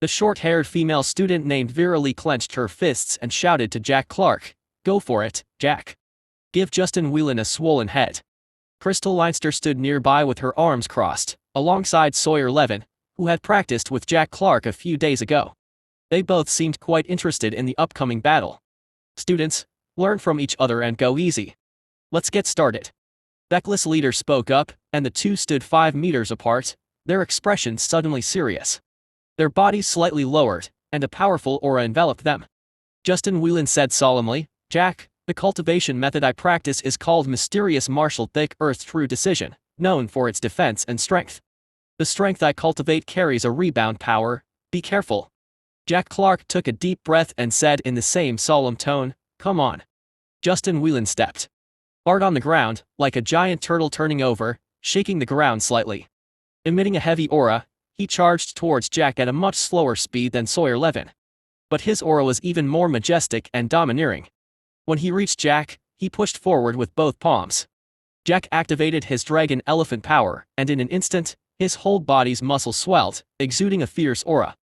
The short-haired female student named Vera Lee clenched her fists and shouted to Jack Clark, Go for it, Jack. Give Justin Whelan a swollen head. Crystal Leinster stood nearby with her arms crossed, alongside Sawyer Levin, who had practiced with Jack Clark a few days ago. They both seemed quite interested in the upcoming battle. Students, learn from each other and go easy. Let's get started. Beckless leader spoke up, and the two stood 5 meters apart, their expressions suddenly serious. Their bodies slightly lowered, and a powerful aura enveloped them. Justin Whelan said solemnly, Jack, the cultivation method I practice is called Mysterious Martial Thick Earth True Decision, known for its defense and strength. The strength I cultivate carries a rebound power, be careful. Jack Clark took a deep breath and said in the same solemn tone, Come on. Justin Whelan stepped hard on the ground, like a giant turtle turning over, shaking the ground slightly. Emitting a heavy aura, he charged towards Jack at a much slower speed than Sawyer Levin. But his aura was even more majestic and domineering. When he reached Jack, he pushed forward with both palms. Jack activated his dragon elephant power, and in an instant, his whole body's muscles swelled, exuding a fierce aura.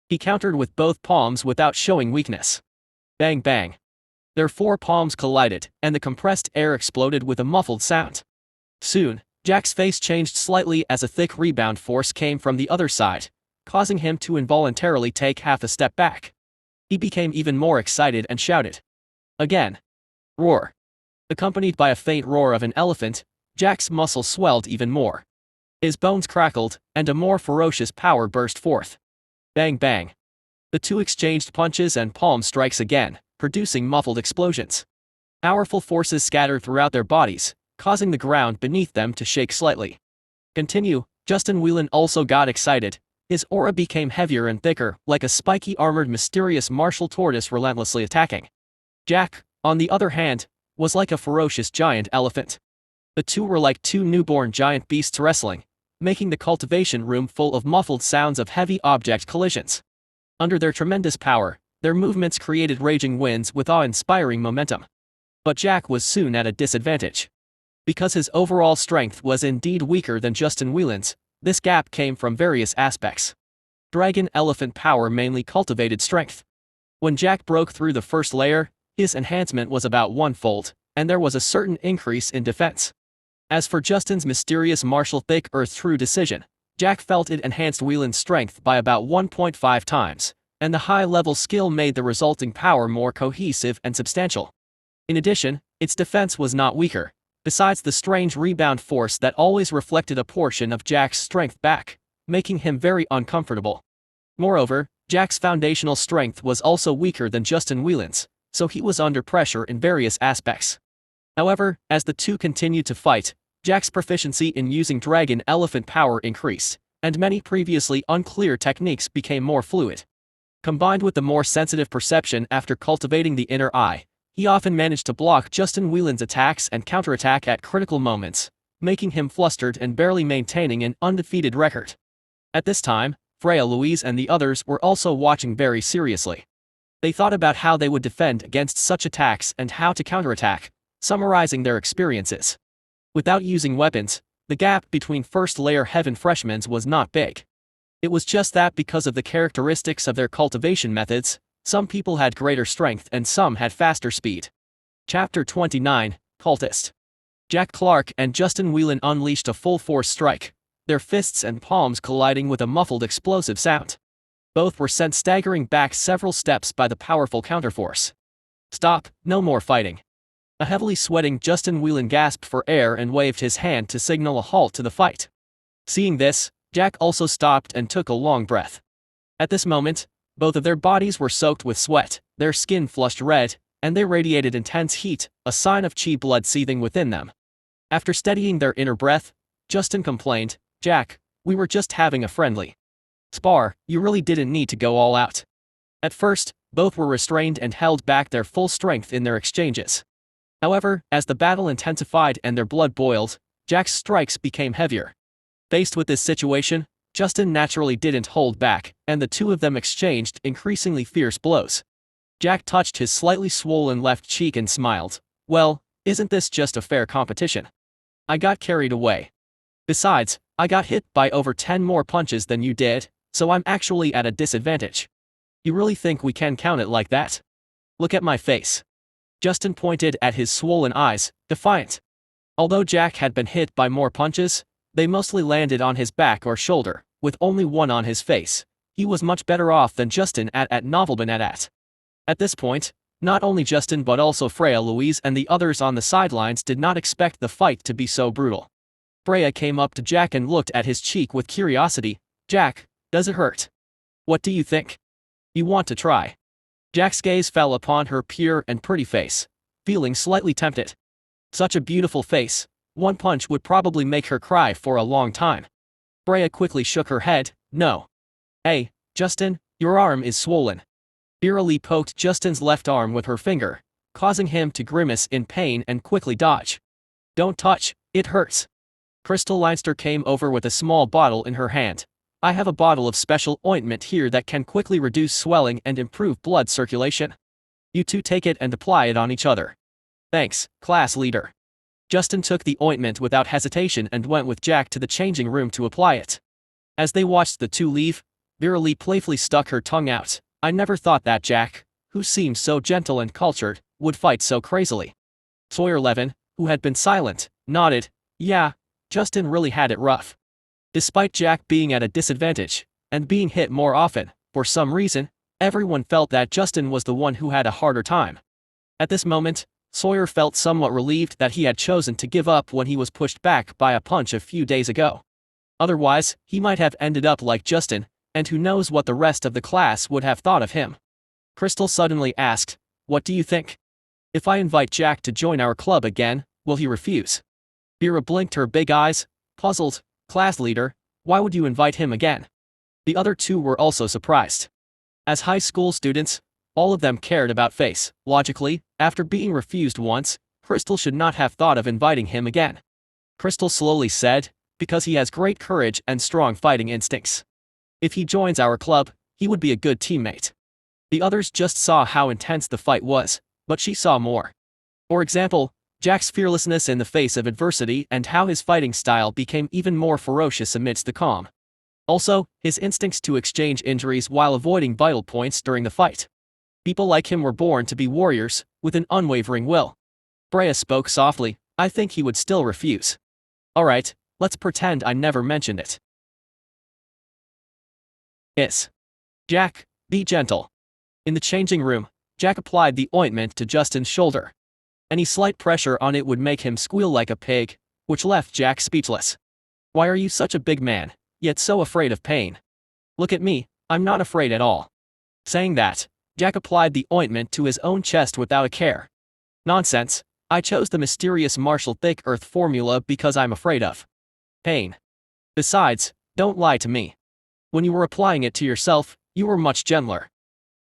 He countered with both palms without showing weakness. Bang bang. Their 4 palms collided, and the compressed air exploded with a muffled sound. Soon, Jack's face changed slightly as a thick rebound force came from the other side, causing him to involuntarily take half a step back. He became even more excited and shouted. Again. Roar. Accompanied by a faint roar of an elephant, Jack's muscles swelled even more. His bones crackled, and a more ferocious power burst forth. Bang bang. The two exchanged punches and palm strikes again, producing muffled explosions. Powerful forces scattered throughout their bodies, causing the ground beneath them to shake slightly. Continue. Justin Whelan also got excited. His aura became heavier and thicker, like a spiky armored mysterious martial tortoise relentlessly attacking. Jack, on the other hand, was like a ferocious giant elephant. The two were like 2 newborn giant beasts wrestling, making the cultivation room full of muffled sounds of heavy object collisions. Under their tremendous power, their movements created raging winds with awe-inspiring momentum. But Jack was soon at a disadvantage. Because his overall strength was indeed weaker than Justin Whelan's, this gap came from various aspects. Dragon elephant power mainly cultivated strength. When Jack broke through the first layer, his enhancement was about 1-fold, and there was a certain increase in defense. As for Justin's mysterious martial thick earth true decision, Jack felt it enhanced Whelan's strength by about 1.5 times, and the high-level skill made the resulting power more cohesive and substantial. In addition, its defense was not weaker, besides the strange rebound force that always reflected a portion of Jack's strength back, making him very uncomfortable. Moreover, Jack's foundational strength was also weaker than Justin Whelan's, so he was under pressure in various aspects. However, as the two continued to fight, Jack's proficiency in using dragon elephant power increased, and many previously unclear techniques became more fluid. Combined with the more sensitive perception after cultivating the inner eye, he often managed to block Justin Whelan's attacks and counterattack at critical moments, making him flustered and barely maintaining an undefeated record. At this time, Freya, Louise and the others were also watching very seriously. They thought about how they would defend against such attacks and how to counterattack, summarizing their experiences. Without using weapons, the gap between first-layer Heaven freshmen was not big. It was just that because of the characteristics of their cultivation methods, some people had greater strength and some had faster speed. Chapter 29, Cultist. Jack Clark and Justin Whelan unleashed a full-force strike, their fists and palms colliding with a muffled explosive sound. Both were sent staggering back several steps by the powerful counterforce. "Stop, no more fighting." A heavily sweating Justin Whelan gasped for air and waved his hand to signal a halt to the fight. Seeing this, Jack also stopped and took a long breath. At this moment, both of their bodies were soaked with sweat, their skin flushed red, and they radiated intense heat, a sign of chi blood seething within them. After steadying their inner breath, Justin complained, "Jack, we were just having a friendly spar, you really didn't need to go all out." At first, both were restrained and held back their full strength in their exchanges. However, as the battle intensified and their blood boiled, Jack's strikes became heavier. Faced with this situation, Justin naturally didn't hold back, and the two of them exchanged increasingly fierce blows. Jack touched his slightly swollen left cheek and smiled. "Well, isn't this just a fair competition? I got carried away. Besides, I got hit by over 10 more punches than you did, so I'm actually at a disadvantage. You really think we can count it like that? Look at my face." Justin pointed at his swollen eyes, defiant. Although Jack had been hit by more punches, they mostly landed on his back or shoulder, with only one on his face. He was much better off than Justin at Novelman at. At this point, not only Justin but also Freya, Louise and the others on the sidelines did not expect the fight to be so brutal. Freya came up to Jack and looked at his cheek with curiosity. "Jack, does it hurt? What do you think? You want to try?" Jack's gaze fell upon her pure and pretty face, feeling slightly tempted. Such a beautiful face, one punch would probably make her cry for a long time. Freya quickly shook her head. "No. Hey, Justin, your arm is swollen." Vera Lee poked Justin's left arm with her finger, causing him to grimace in pain and quickly dodge. "Don't touch, it hurts." Crystal Leinster came over with a small bottle in her hand. "I have a bottle of special ointment here that can quickly reduce swelling and improve blood circulation. You two take it and apply it on each other." "Thanks, class leader." Justin took the ointment without hesitation and went with Jack to the changing room to apply it. As they watched the two leave, Vera Lee playfully stuck her tongue out. "I never thought that Jack, who seemed so gentle and cultured, would fight so crazily." Sawyer Levin, who had been silent, nodded. "Yeah, Justin really had it rough." Despite Jack being at a disadvantage, and being hit more often, for some reason, everyone felt that Justin was the one who had a harder time. At this moment, Sawyer felt somewhat relieved that he had chosen to give up when he was pushed back by a punch a few days ago. Otherwise, he might have ended up like Justin, and who knows what the rest of the class would have thought of him. Crystal suddenly asked, "What do you think? If I invite Jack to join our club again, will he refuse?" Vera blinked her big eyes, puzzled. "Class leader, why would you invite him again?" The other two were also surprised. As high school students, all of them cared about face. Logically, after being refused once, Crystal should not have thought of inviting him again. Crystal slowly said, "Because he has great courage and strong fighting instincts. If he joins our club, he would be a good teammate." The others just saw how intense the fight was, but she saw more. For example, Jack's fearlessness in the face of adversity and how his fighting style became even more ferocious amidst the calm. Also, his instincts to exchange injuries while avoiding vital points during the fight. People like him were born to be warriors, with an unwavering will. Freya spoke softly. "I think he would still refuse." "Alright, let's pretend I never mentioned it." Jack, be gentle." In the changing room, Jack applied the ointment to Justin's shoulder. Any slight pressure on it would make him squeal like a pig, which left Jack speechless. "Why are you such a big man, yet so afraid of pain? Look at me, I'm not afraid at all." Saying that, Jack applied the ointment to his own chest without a care. "Nonsense, I chose the mysterious Marshall Thick Earth formula because I'm afraid of pain. Besides, Don't lie to me. When you were applying it to yourself, you were much gentler.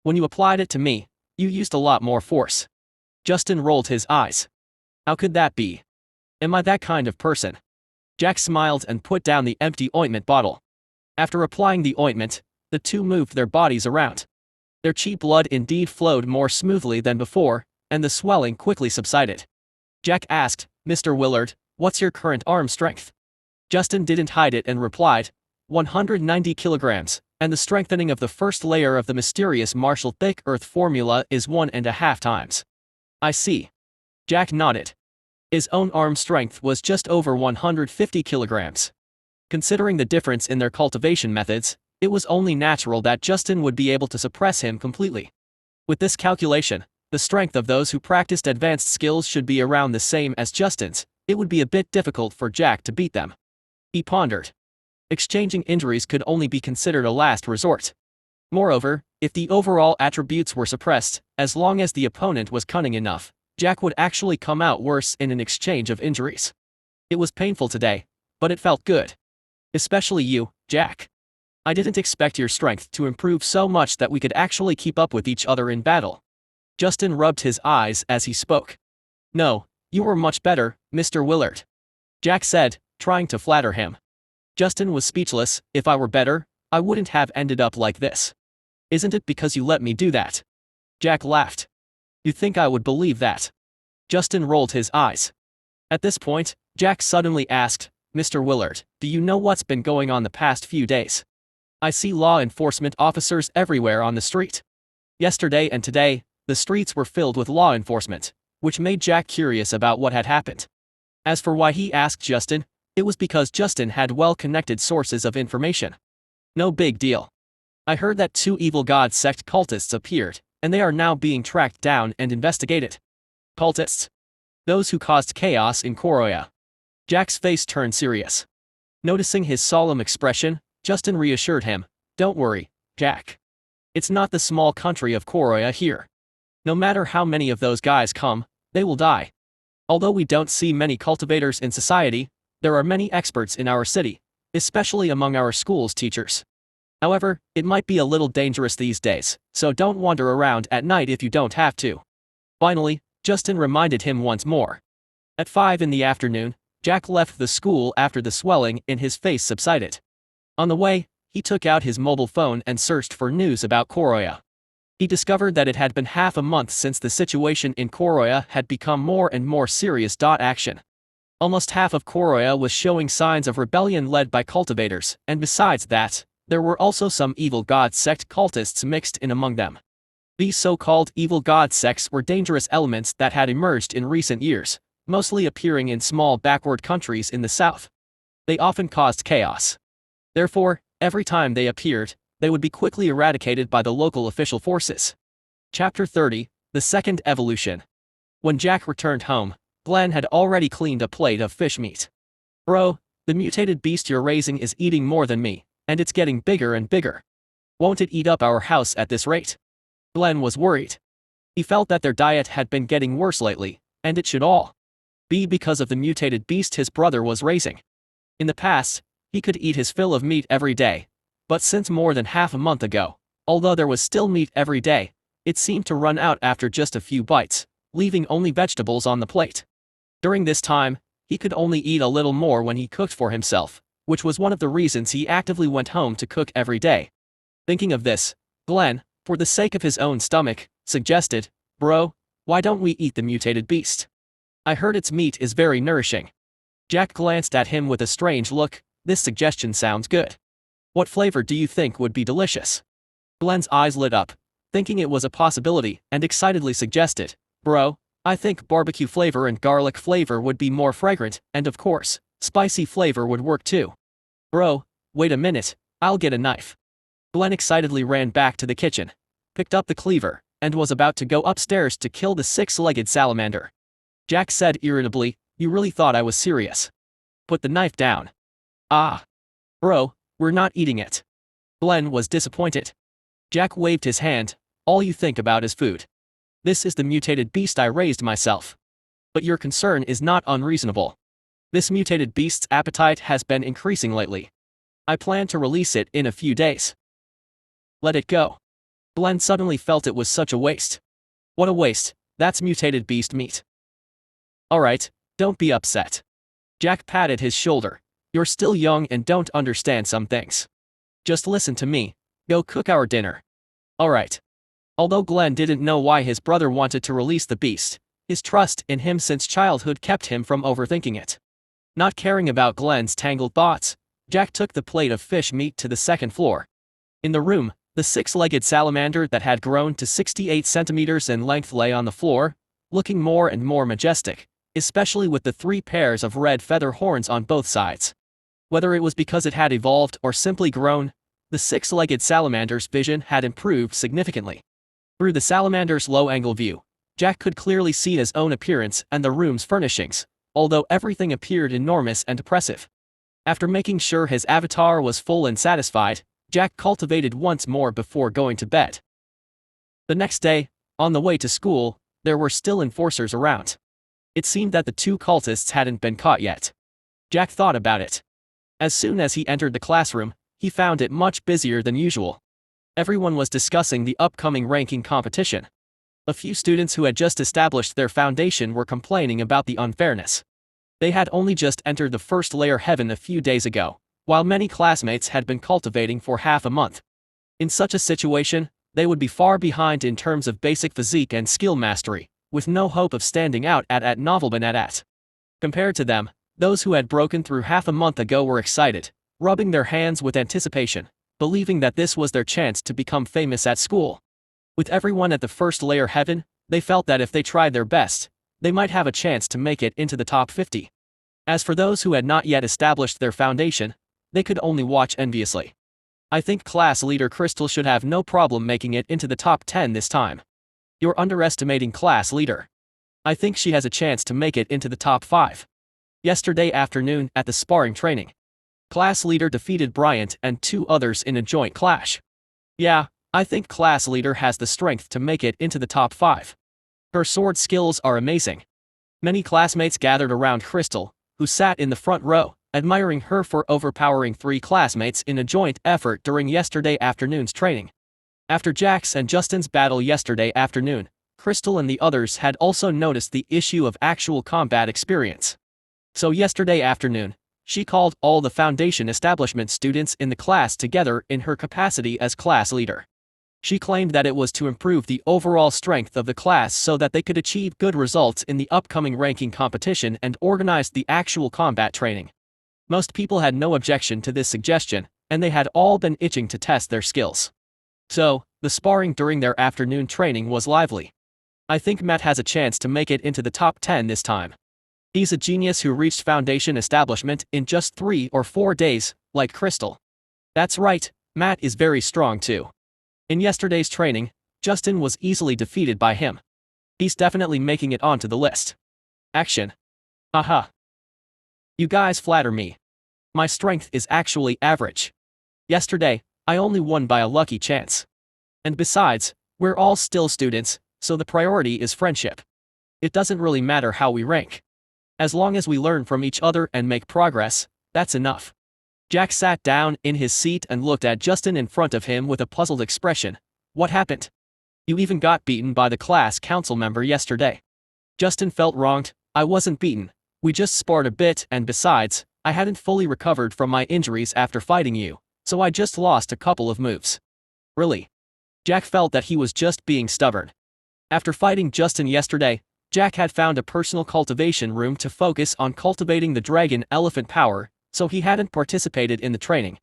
When you applied it to me, you used a lot more force. Justin rolled his eyes. How could that be? Am I that kind of person? Jack smiled and put down the empty ointment bottle. After applying the ointment, the two moved their bodies around. Their chi blood indeed flowed more smoothly than before, and the swelling quickly subsided. Jack asked, Mr. Willard, what's your current arm strength? Justin didn't hide it and replied, 190 kilograms, and the strengthening of the first layer of the mysterious Marshall Thick Earth formula is 1.5 times. I see. Jack nodded. His own arm strength was just over 150 kilograms. Considering the difference in their cultivation methods, it was only natural that Justin would be able to suppress him completely. With this calculation, the strength of those who practiced advanced skills should be around the same as Justin's. It would be a bit difficult for Jack to beat them. He pondered. Exchanging injuries could only be considered a last resort. Moreover, if the overall attributes were suppressed, as long as the opponent was cunning enough, Jack would actually come out worse in an exchange of injuries. It was painful today, but it felt good. Especially you, Jack. I didn't expect your strength to improve so much that we could actually keep up with each other in battle. Justin rubbed his eyes as he spoke. No, you were much better, Mr. Willard. Jack said, trying to flatter him. Justin was speechless. If I were better, I wouldn't have ended up like this. Isn't it because you let me do that? Jack laughed. You think I would believe that? Justin rolled his eyes. At this point, Jack suddenly asked, Mr. Willard, do you know what's been going on the past few days? I see law enforcement officers everywhere on the street. Yesterday and today, the streets were filled with law enforcement, which made Jack curious about what had happened. As for why he asked Justin, it was because Justin had well-connected sources of information. No big deal. I heard that 2 evil god sect cultists appeared, and they are now being tracked down and investigated. Cultists? Those who caused chaos in Koroya. Jack's face turned serious. Noticing his solemn expression, Justin reassured him, Don't worry, Jack. It's not the small country of Koroya here. No matter how many of those guys come, they will die. Although we don't see many cultivators in society, there are many experts in our city, especially among our school's teachers. However, it might be a little dangerous these days, so don't wander around at night if you don't have to. Finally, Justin reminded him once more. At 5 in the afternoon, Jack left the school after the swelling in his face subsided. On the way, he took out his mobile phone and searched for news about Koroya. He discovered that it had been half a month since the situation in Koroya had become more and more serious. Action. Almost half of Koroya was showing signs of rebellion led by cultivators, and besides that, there were also some evil god sect cultists mixed in among them. These so-called evil god sects were dangerous elements that had emerged in recent years, mostly appearing in small backward countries in the south. They often caused chaos. Therefore, every time they appeared, they would be quickly eradicated by the local official forces. Chapter 30, The Second Evolution. When Jack returned home, Glenn had already cleaned a plate of fish meat. Bro, the mutated beast you're raising is eating more than me, and it's getting bigger and bigger. Won't it eat up our house at this rate? Glenn was worried. He felt that their diet had been getting worse lately, and it should all be because of the mutated beast his brother was raising. In the past, he could eat his fill of meat every day, but since more than half a month ago, although there was still meat every day, it seemed to run out after just a few bites, leaving only vegetables on the plate. During this time, he could only eat a little more when he cooked for himself, which was one of the reasons he actively went home to cook every day. Thinking of this, Glenn, for the sake of his own stomach, suggested, Bro, why don't we eat the mutated beast? I heard its meat is very nourishing. Jack glanced at him with a strange look. This suggestion sounds good. What flavor do you think would be delicious? Glenn's eyes lit up, thinking it was a possibility, and excitedly suggested, Bro, I think barbecue flavor and garlic flavor would be more fragrant, and of course, spicy flavor would work too. Bro, wait a minute, I'll get a knife. Glenn excitedly ran back to the kitchen, picked up the cleaver, and was about to go upstairs to kill the 6-legged salamander. Jack said irritably, You really thought I was serious. Put the knife down. Ah. Bro, we're not eating it. Glenn was disappointed. Jack waved his hand, All you think about is food. This is the mutated beast I raised myself. But your concern is not unreasonable. This mutated beast's appetite has been increasing lately. I plan to release it in a few days. Let it go. Glenn suddenly felt it was such a waste. What a waste, that's mutated beast meat. Alright, don't be upset. Jack patted his shoulder. You're still young and don't understand some things. Just listen to me, go cook our dinner. Alright. Although Glenn didn't know why his brother wanted to release the beast, his trust in him since childhood kept him from overthinking it. Not caring about Glenn's tangled thoughts, Jack took the plate of fish meat to the second floor. In the room, the six-legged salamander that had grown to 68 centimeters in length lay on the floor, looking more and more majestic, especially with the 3 pairs of red feather horns on both sides. Whether it was because it had evolved or simply grown, the six-legged salamander's vision had improved significantly. Through the salamander's low-angle view, Jack could clearly see his own appearance and the room's furnishings, although everything appeared enormous and oppressive. After making sure his avatar was full and satisfied, Jack cultivated once more before going to bed. The next day, on the way to school, there were still enforcers around. It seemed that the 2 cultists hadn't been caught yet. Jack thought about it. As soon as he entered the classroom, he found it much busier than usual. Everyone was discussing the upcoming ranking competition. A few students who had just established their foundation were complaining about the unfairness. They had only just entered the first layer heaven a few days ago, while many classmates had been cultivating for half a month. In such a situation, they would be far behind in terms of basic physique and skill mastery, with no hope of standing out at novelman at. Compared to them, those who had broken through half a month ago were excited, rubbing their hands with anticipation, believing that this was their chance to become famous at school. With everyone at the first layer heaven, they felt that if they tried their best, they might have a chance to make it into the top 50. As for those who had not yet established their foundation, they could only watch enviously. I think class leader Crystal should have no problem making it into the top 10 this time. You're underestimating class leader. I think she has a chance to make it into the top 5. Yesterday afternoon at the sparring training, class leader defeated Bryant and 2 others in a joint clash. Yeah, I think class leader has the strength to make it into the top 5. Her sword skills are amazing. Many classmates gathered around Crystal, who sat in the front row, admiring her for overpowering 3 classmates in a joint effort during yesterday afternoon's training. After Jack's and Justin's battle yesterday afternoon, Crystal and the others had also noticed the issue of actual combat experience. So yesterday afternoon, she called all the Foundation establishment students in the class together in her capacity as class leader. She claimed that it was to improve the overall strength of the class so that they could achieve good results in the upcoming ranking competition and organized the actual combat training. Most people had no objection to this suggestion, and they had all been itching to test their skills. So, the sparring during their afternoon training was lively. I think Matt has a chance to make it into the top 10 this time. He's a genius who reached Foundation establishment in just 3 or 4 days, like Crystal. That's right, Matt is very strong too. In yesterday's training, Justin was easily defeated by him. He's definitely making it onto the list. Action. Haha. You guys flatter me. My strength is actually average. Yesterday, I only won by a lucky chance. And besides, we're all still students, so the priority is friendship. It doesn't really matter how we rank. As long as we learn from each other and make progress, that's enough. Jack sat down in his seat and looked at Justin in front of him with a puzzled expression. What happened? You even got beaten by the class council member yesterday. Justin felt wronged. I wasn't beaten. We just sparred a bit, and besides, I hadn't fully recovered from my injuries after fighting you, so I just lost a couple of moves. Really? Jack felt that he was just being stubborn. After fighting Justin yesterday, Jack had found a personal cultivation room to focus on cultivating the dragon elephant power, so he hadn't participated in the training.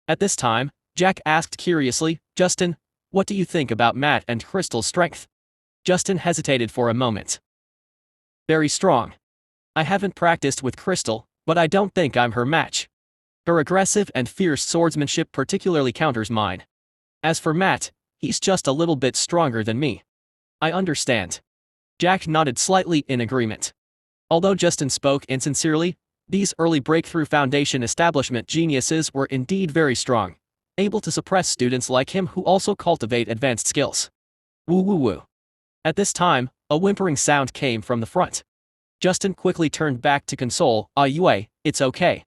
At this time, Jack asked curiously, Justin, what do you think about Matt and Crystal's strength? Justin hesitated for a moment. Very strong. I haven't practiced with Crystal, but I don't think I'm her match. Her aggressive and fierce swordsmanship particularly counters mine. As for Matt, he's just a little bit stronger than me. I understand. Jack nodded slightly in agreement. Although Justin spoke insincerely, these early breakthrough Foundation establishment geniuses were indeed very strong, able to suppress students like him who also cultivate advanced skills. Woo woo woo. At this time, a whimpering sound came from the front. Justin quickly turned back to console, Yue, it's okay.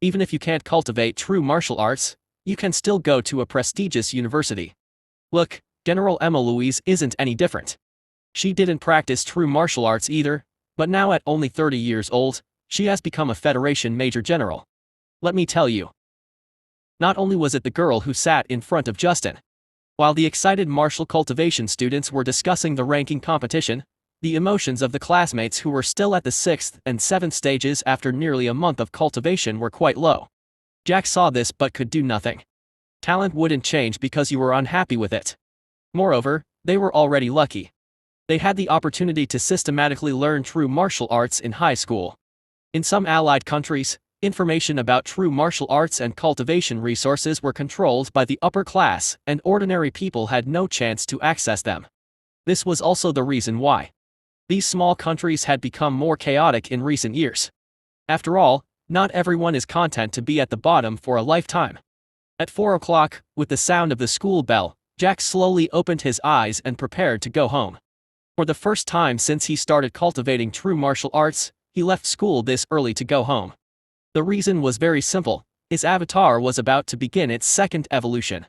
Even if you can't cultivate true martial arts, you can still go to a prestigious university. Look, General Emma Louise isn't any different. She didn't practice true martial arts either, but now at only 30 years old, she has become a Federation Major General. Let me tell you. Not only was it the girl who sat in front of Justin. While the excited martial cultivation students were discussing the ranking competition, the emotions of the classmates who were still at the 6th and 7th stages after nearly a month of cultivation were quite low. Jack saw this but could do nothing. Talent wouldn't change because you were unhappy with it. Moreover, they were already lucky. They had the opportunity to systematically learn true martial arts in high school. In some allied countries, information about true martial arts and cultivation resources were controlled by the upper class, and ordinary people had no chance to access them. This was also the reason why these small countries had become more chaotic in recent years. After all, not everyone is content to be at the bottom for a lifetime. At 4 o'clock, with the sound of the school bell, Jack slowly opened his eyes and prepared to go home. For the first time since he started cultivating true martial arts, he left school this early to go home. The reason was very simple: his avatar was about to begin its second evolution.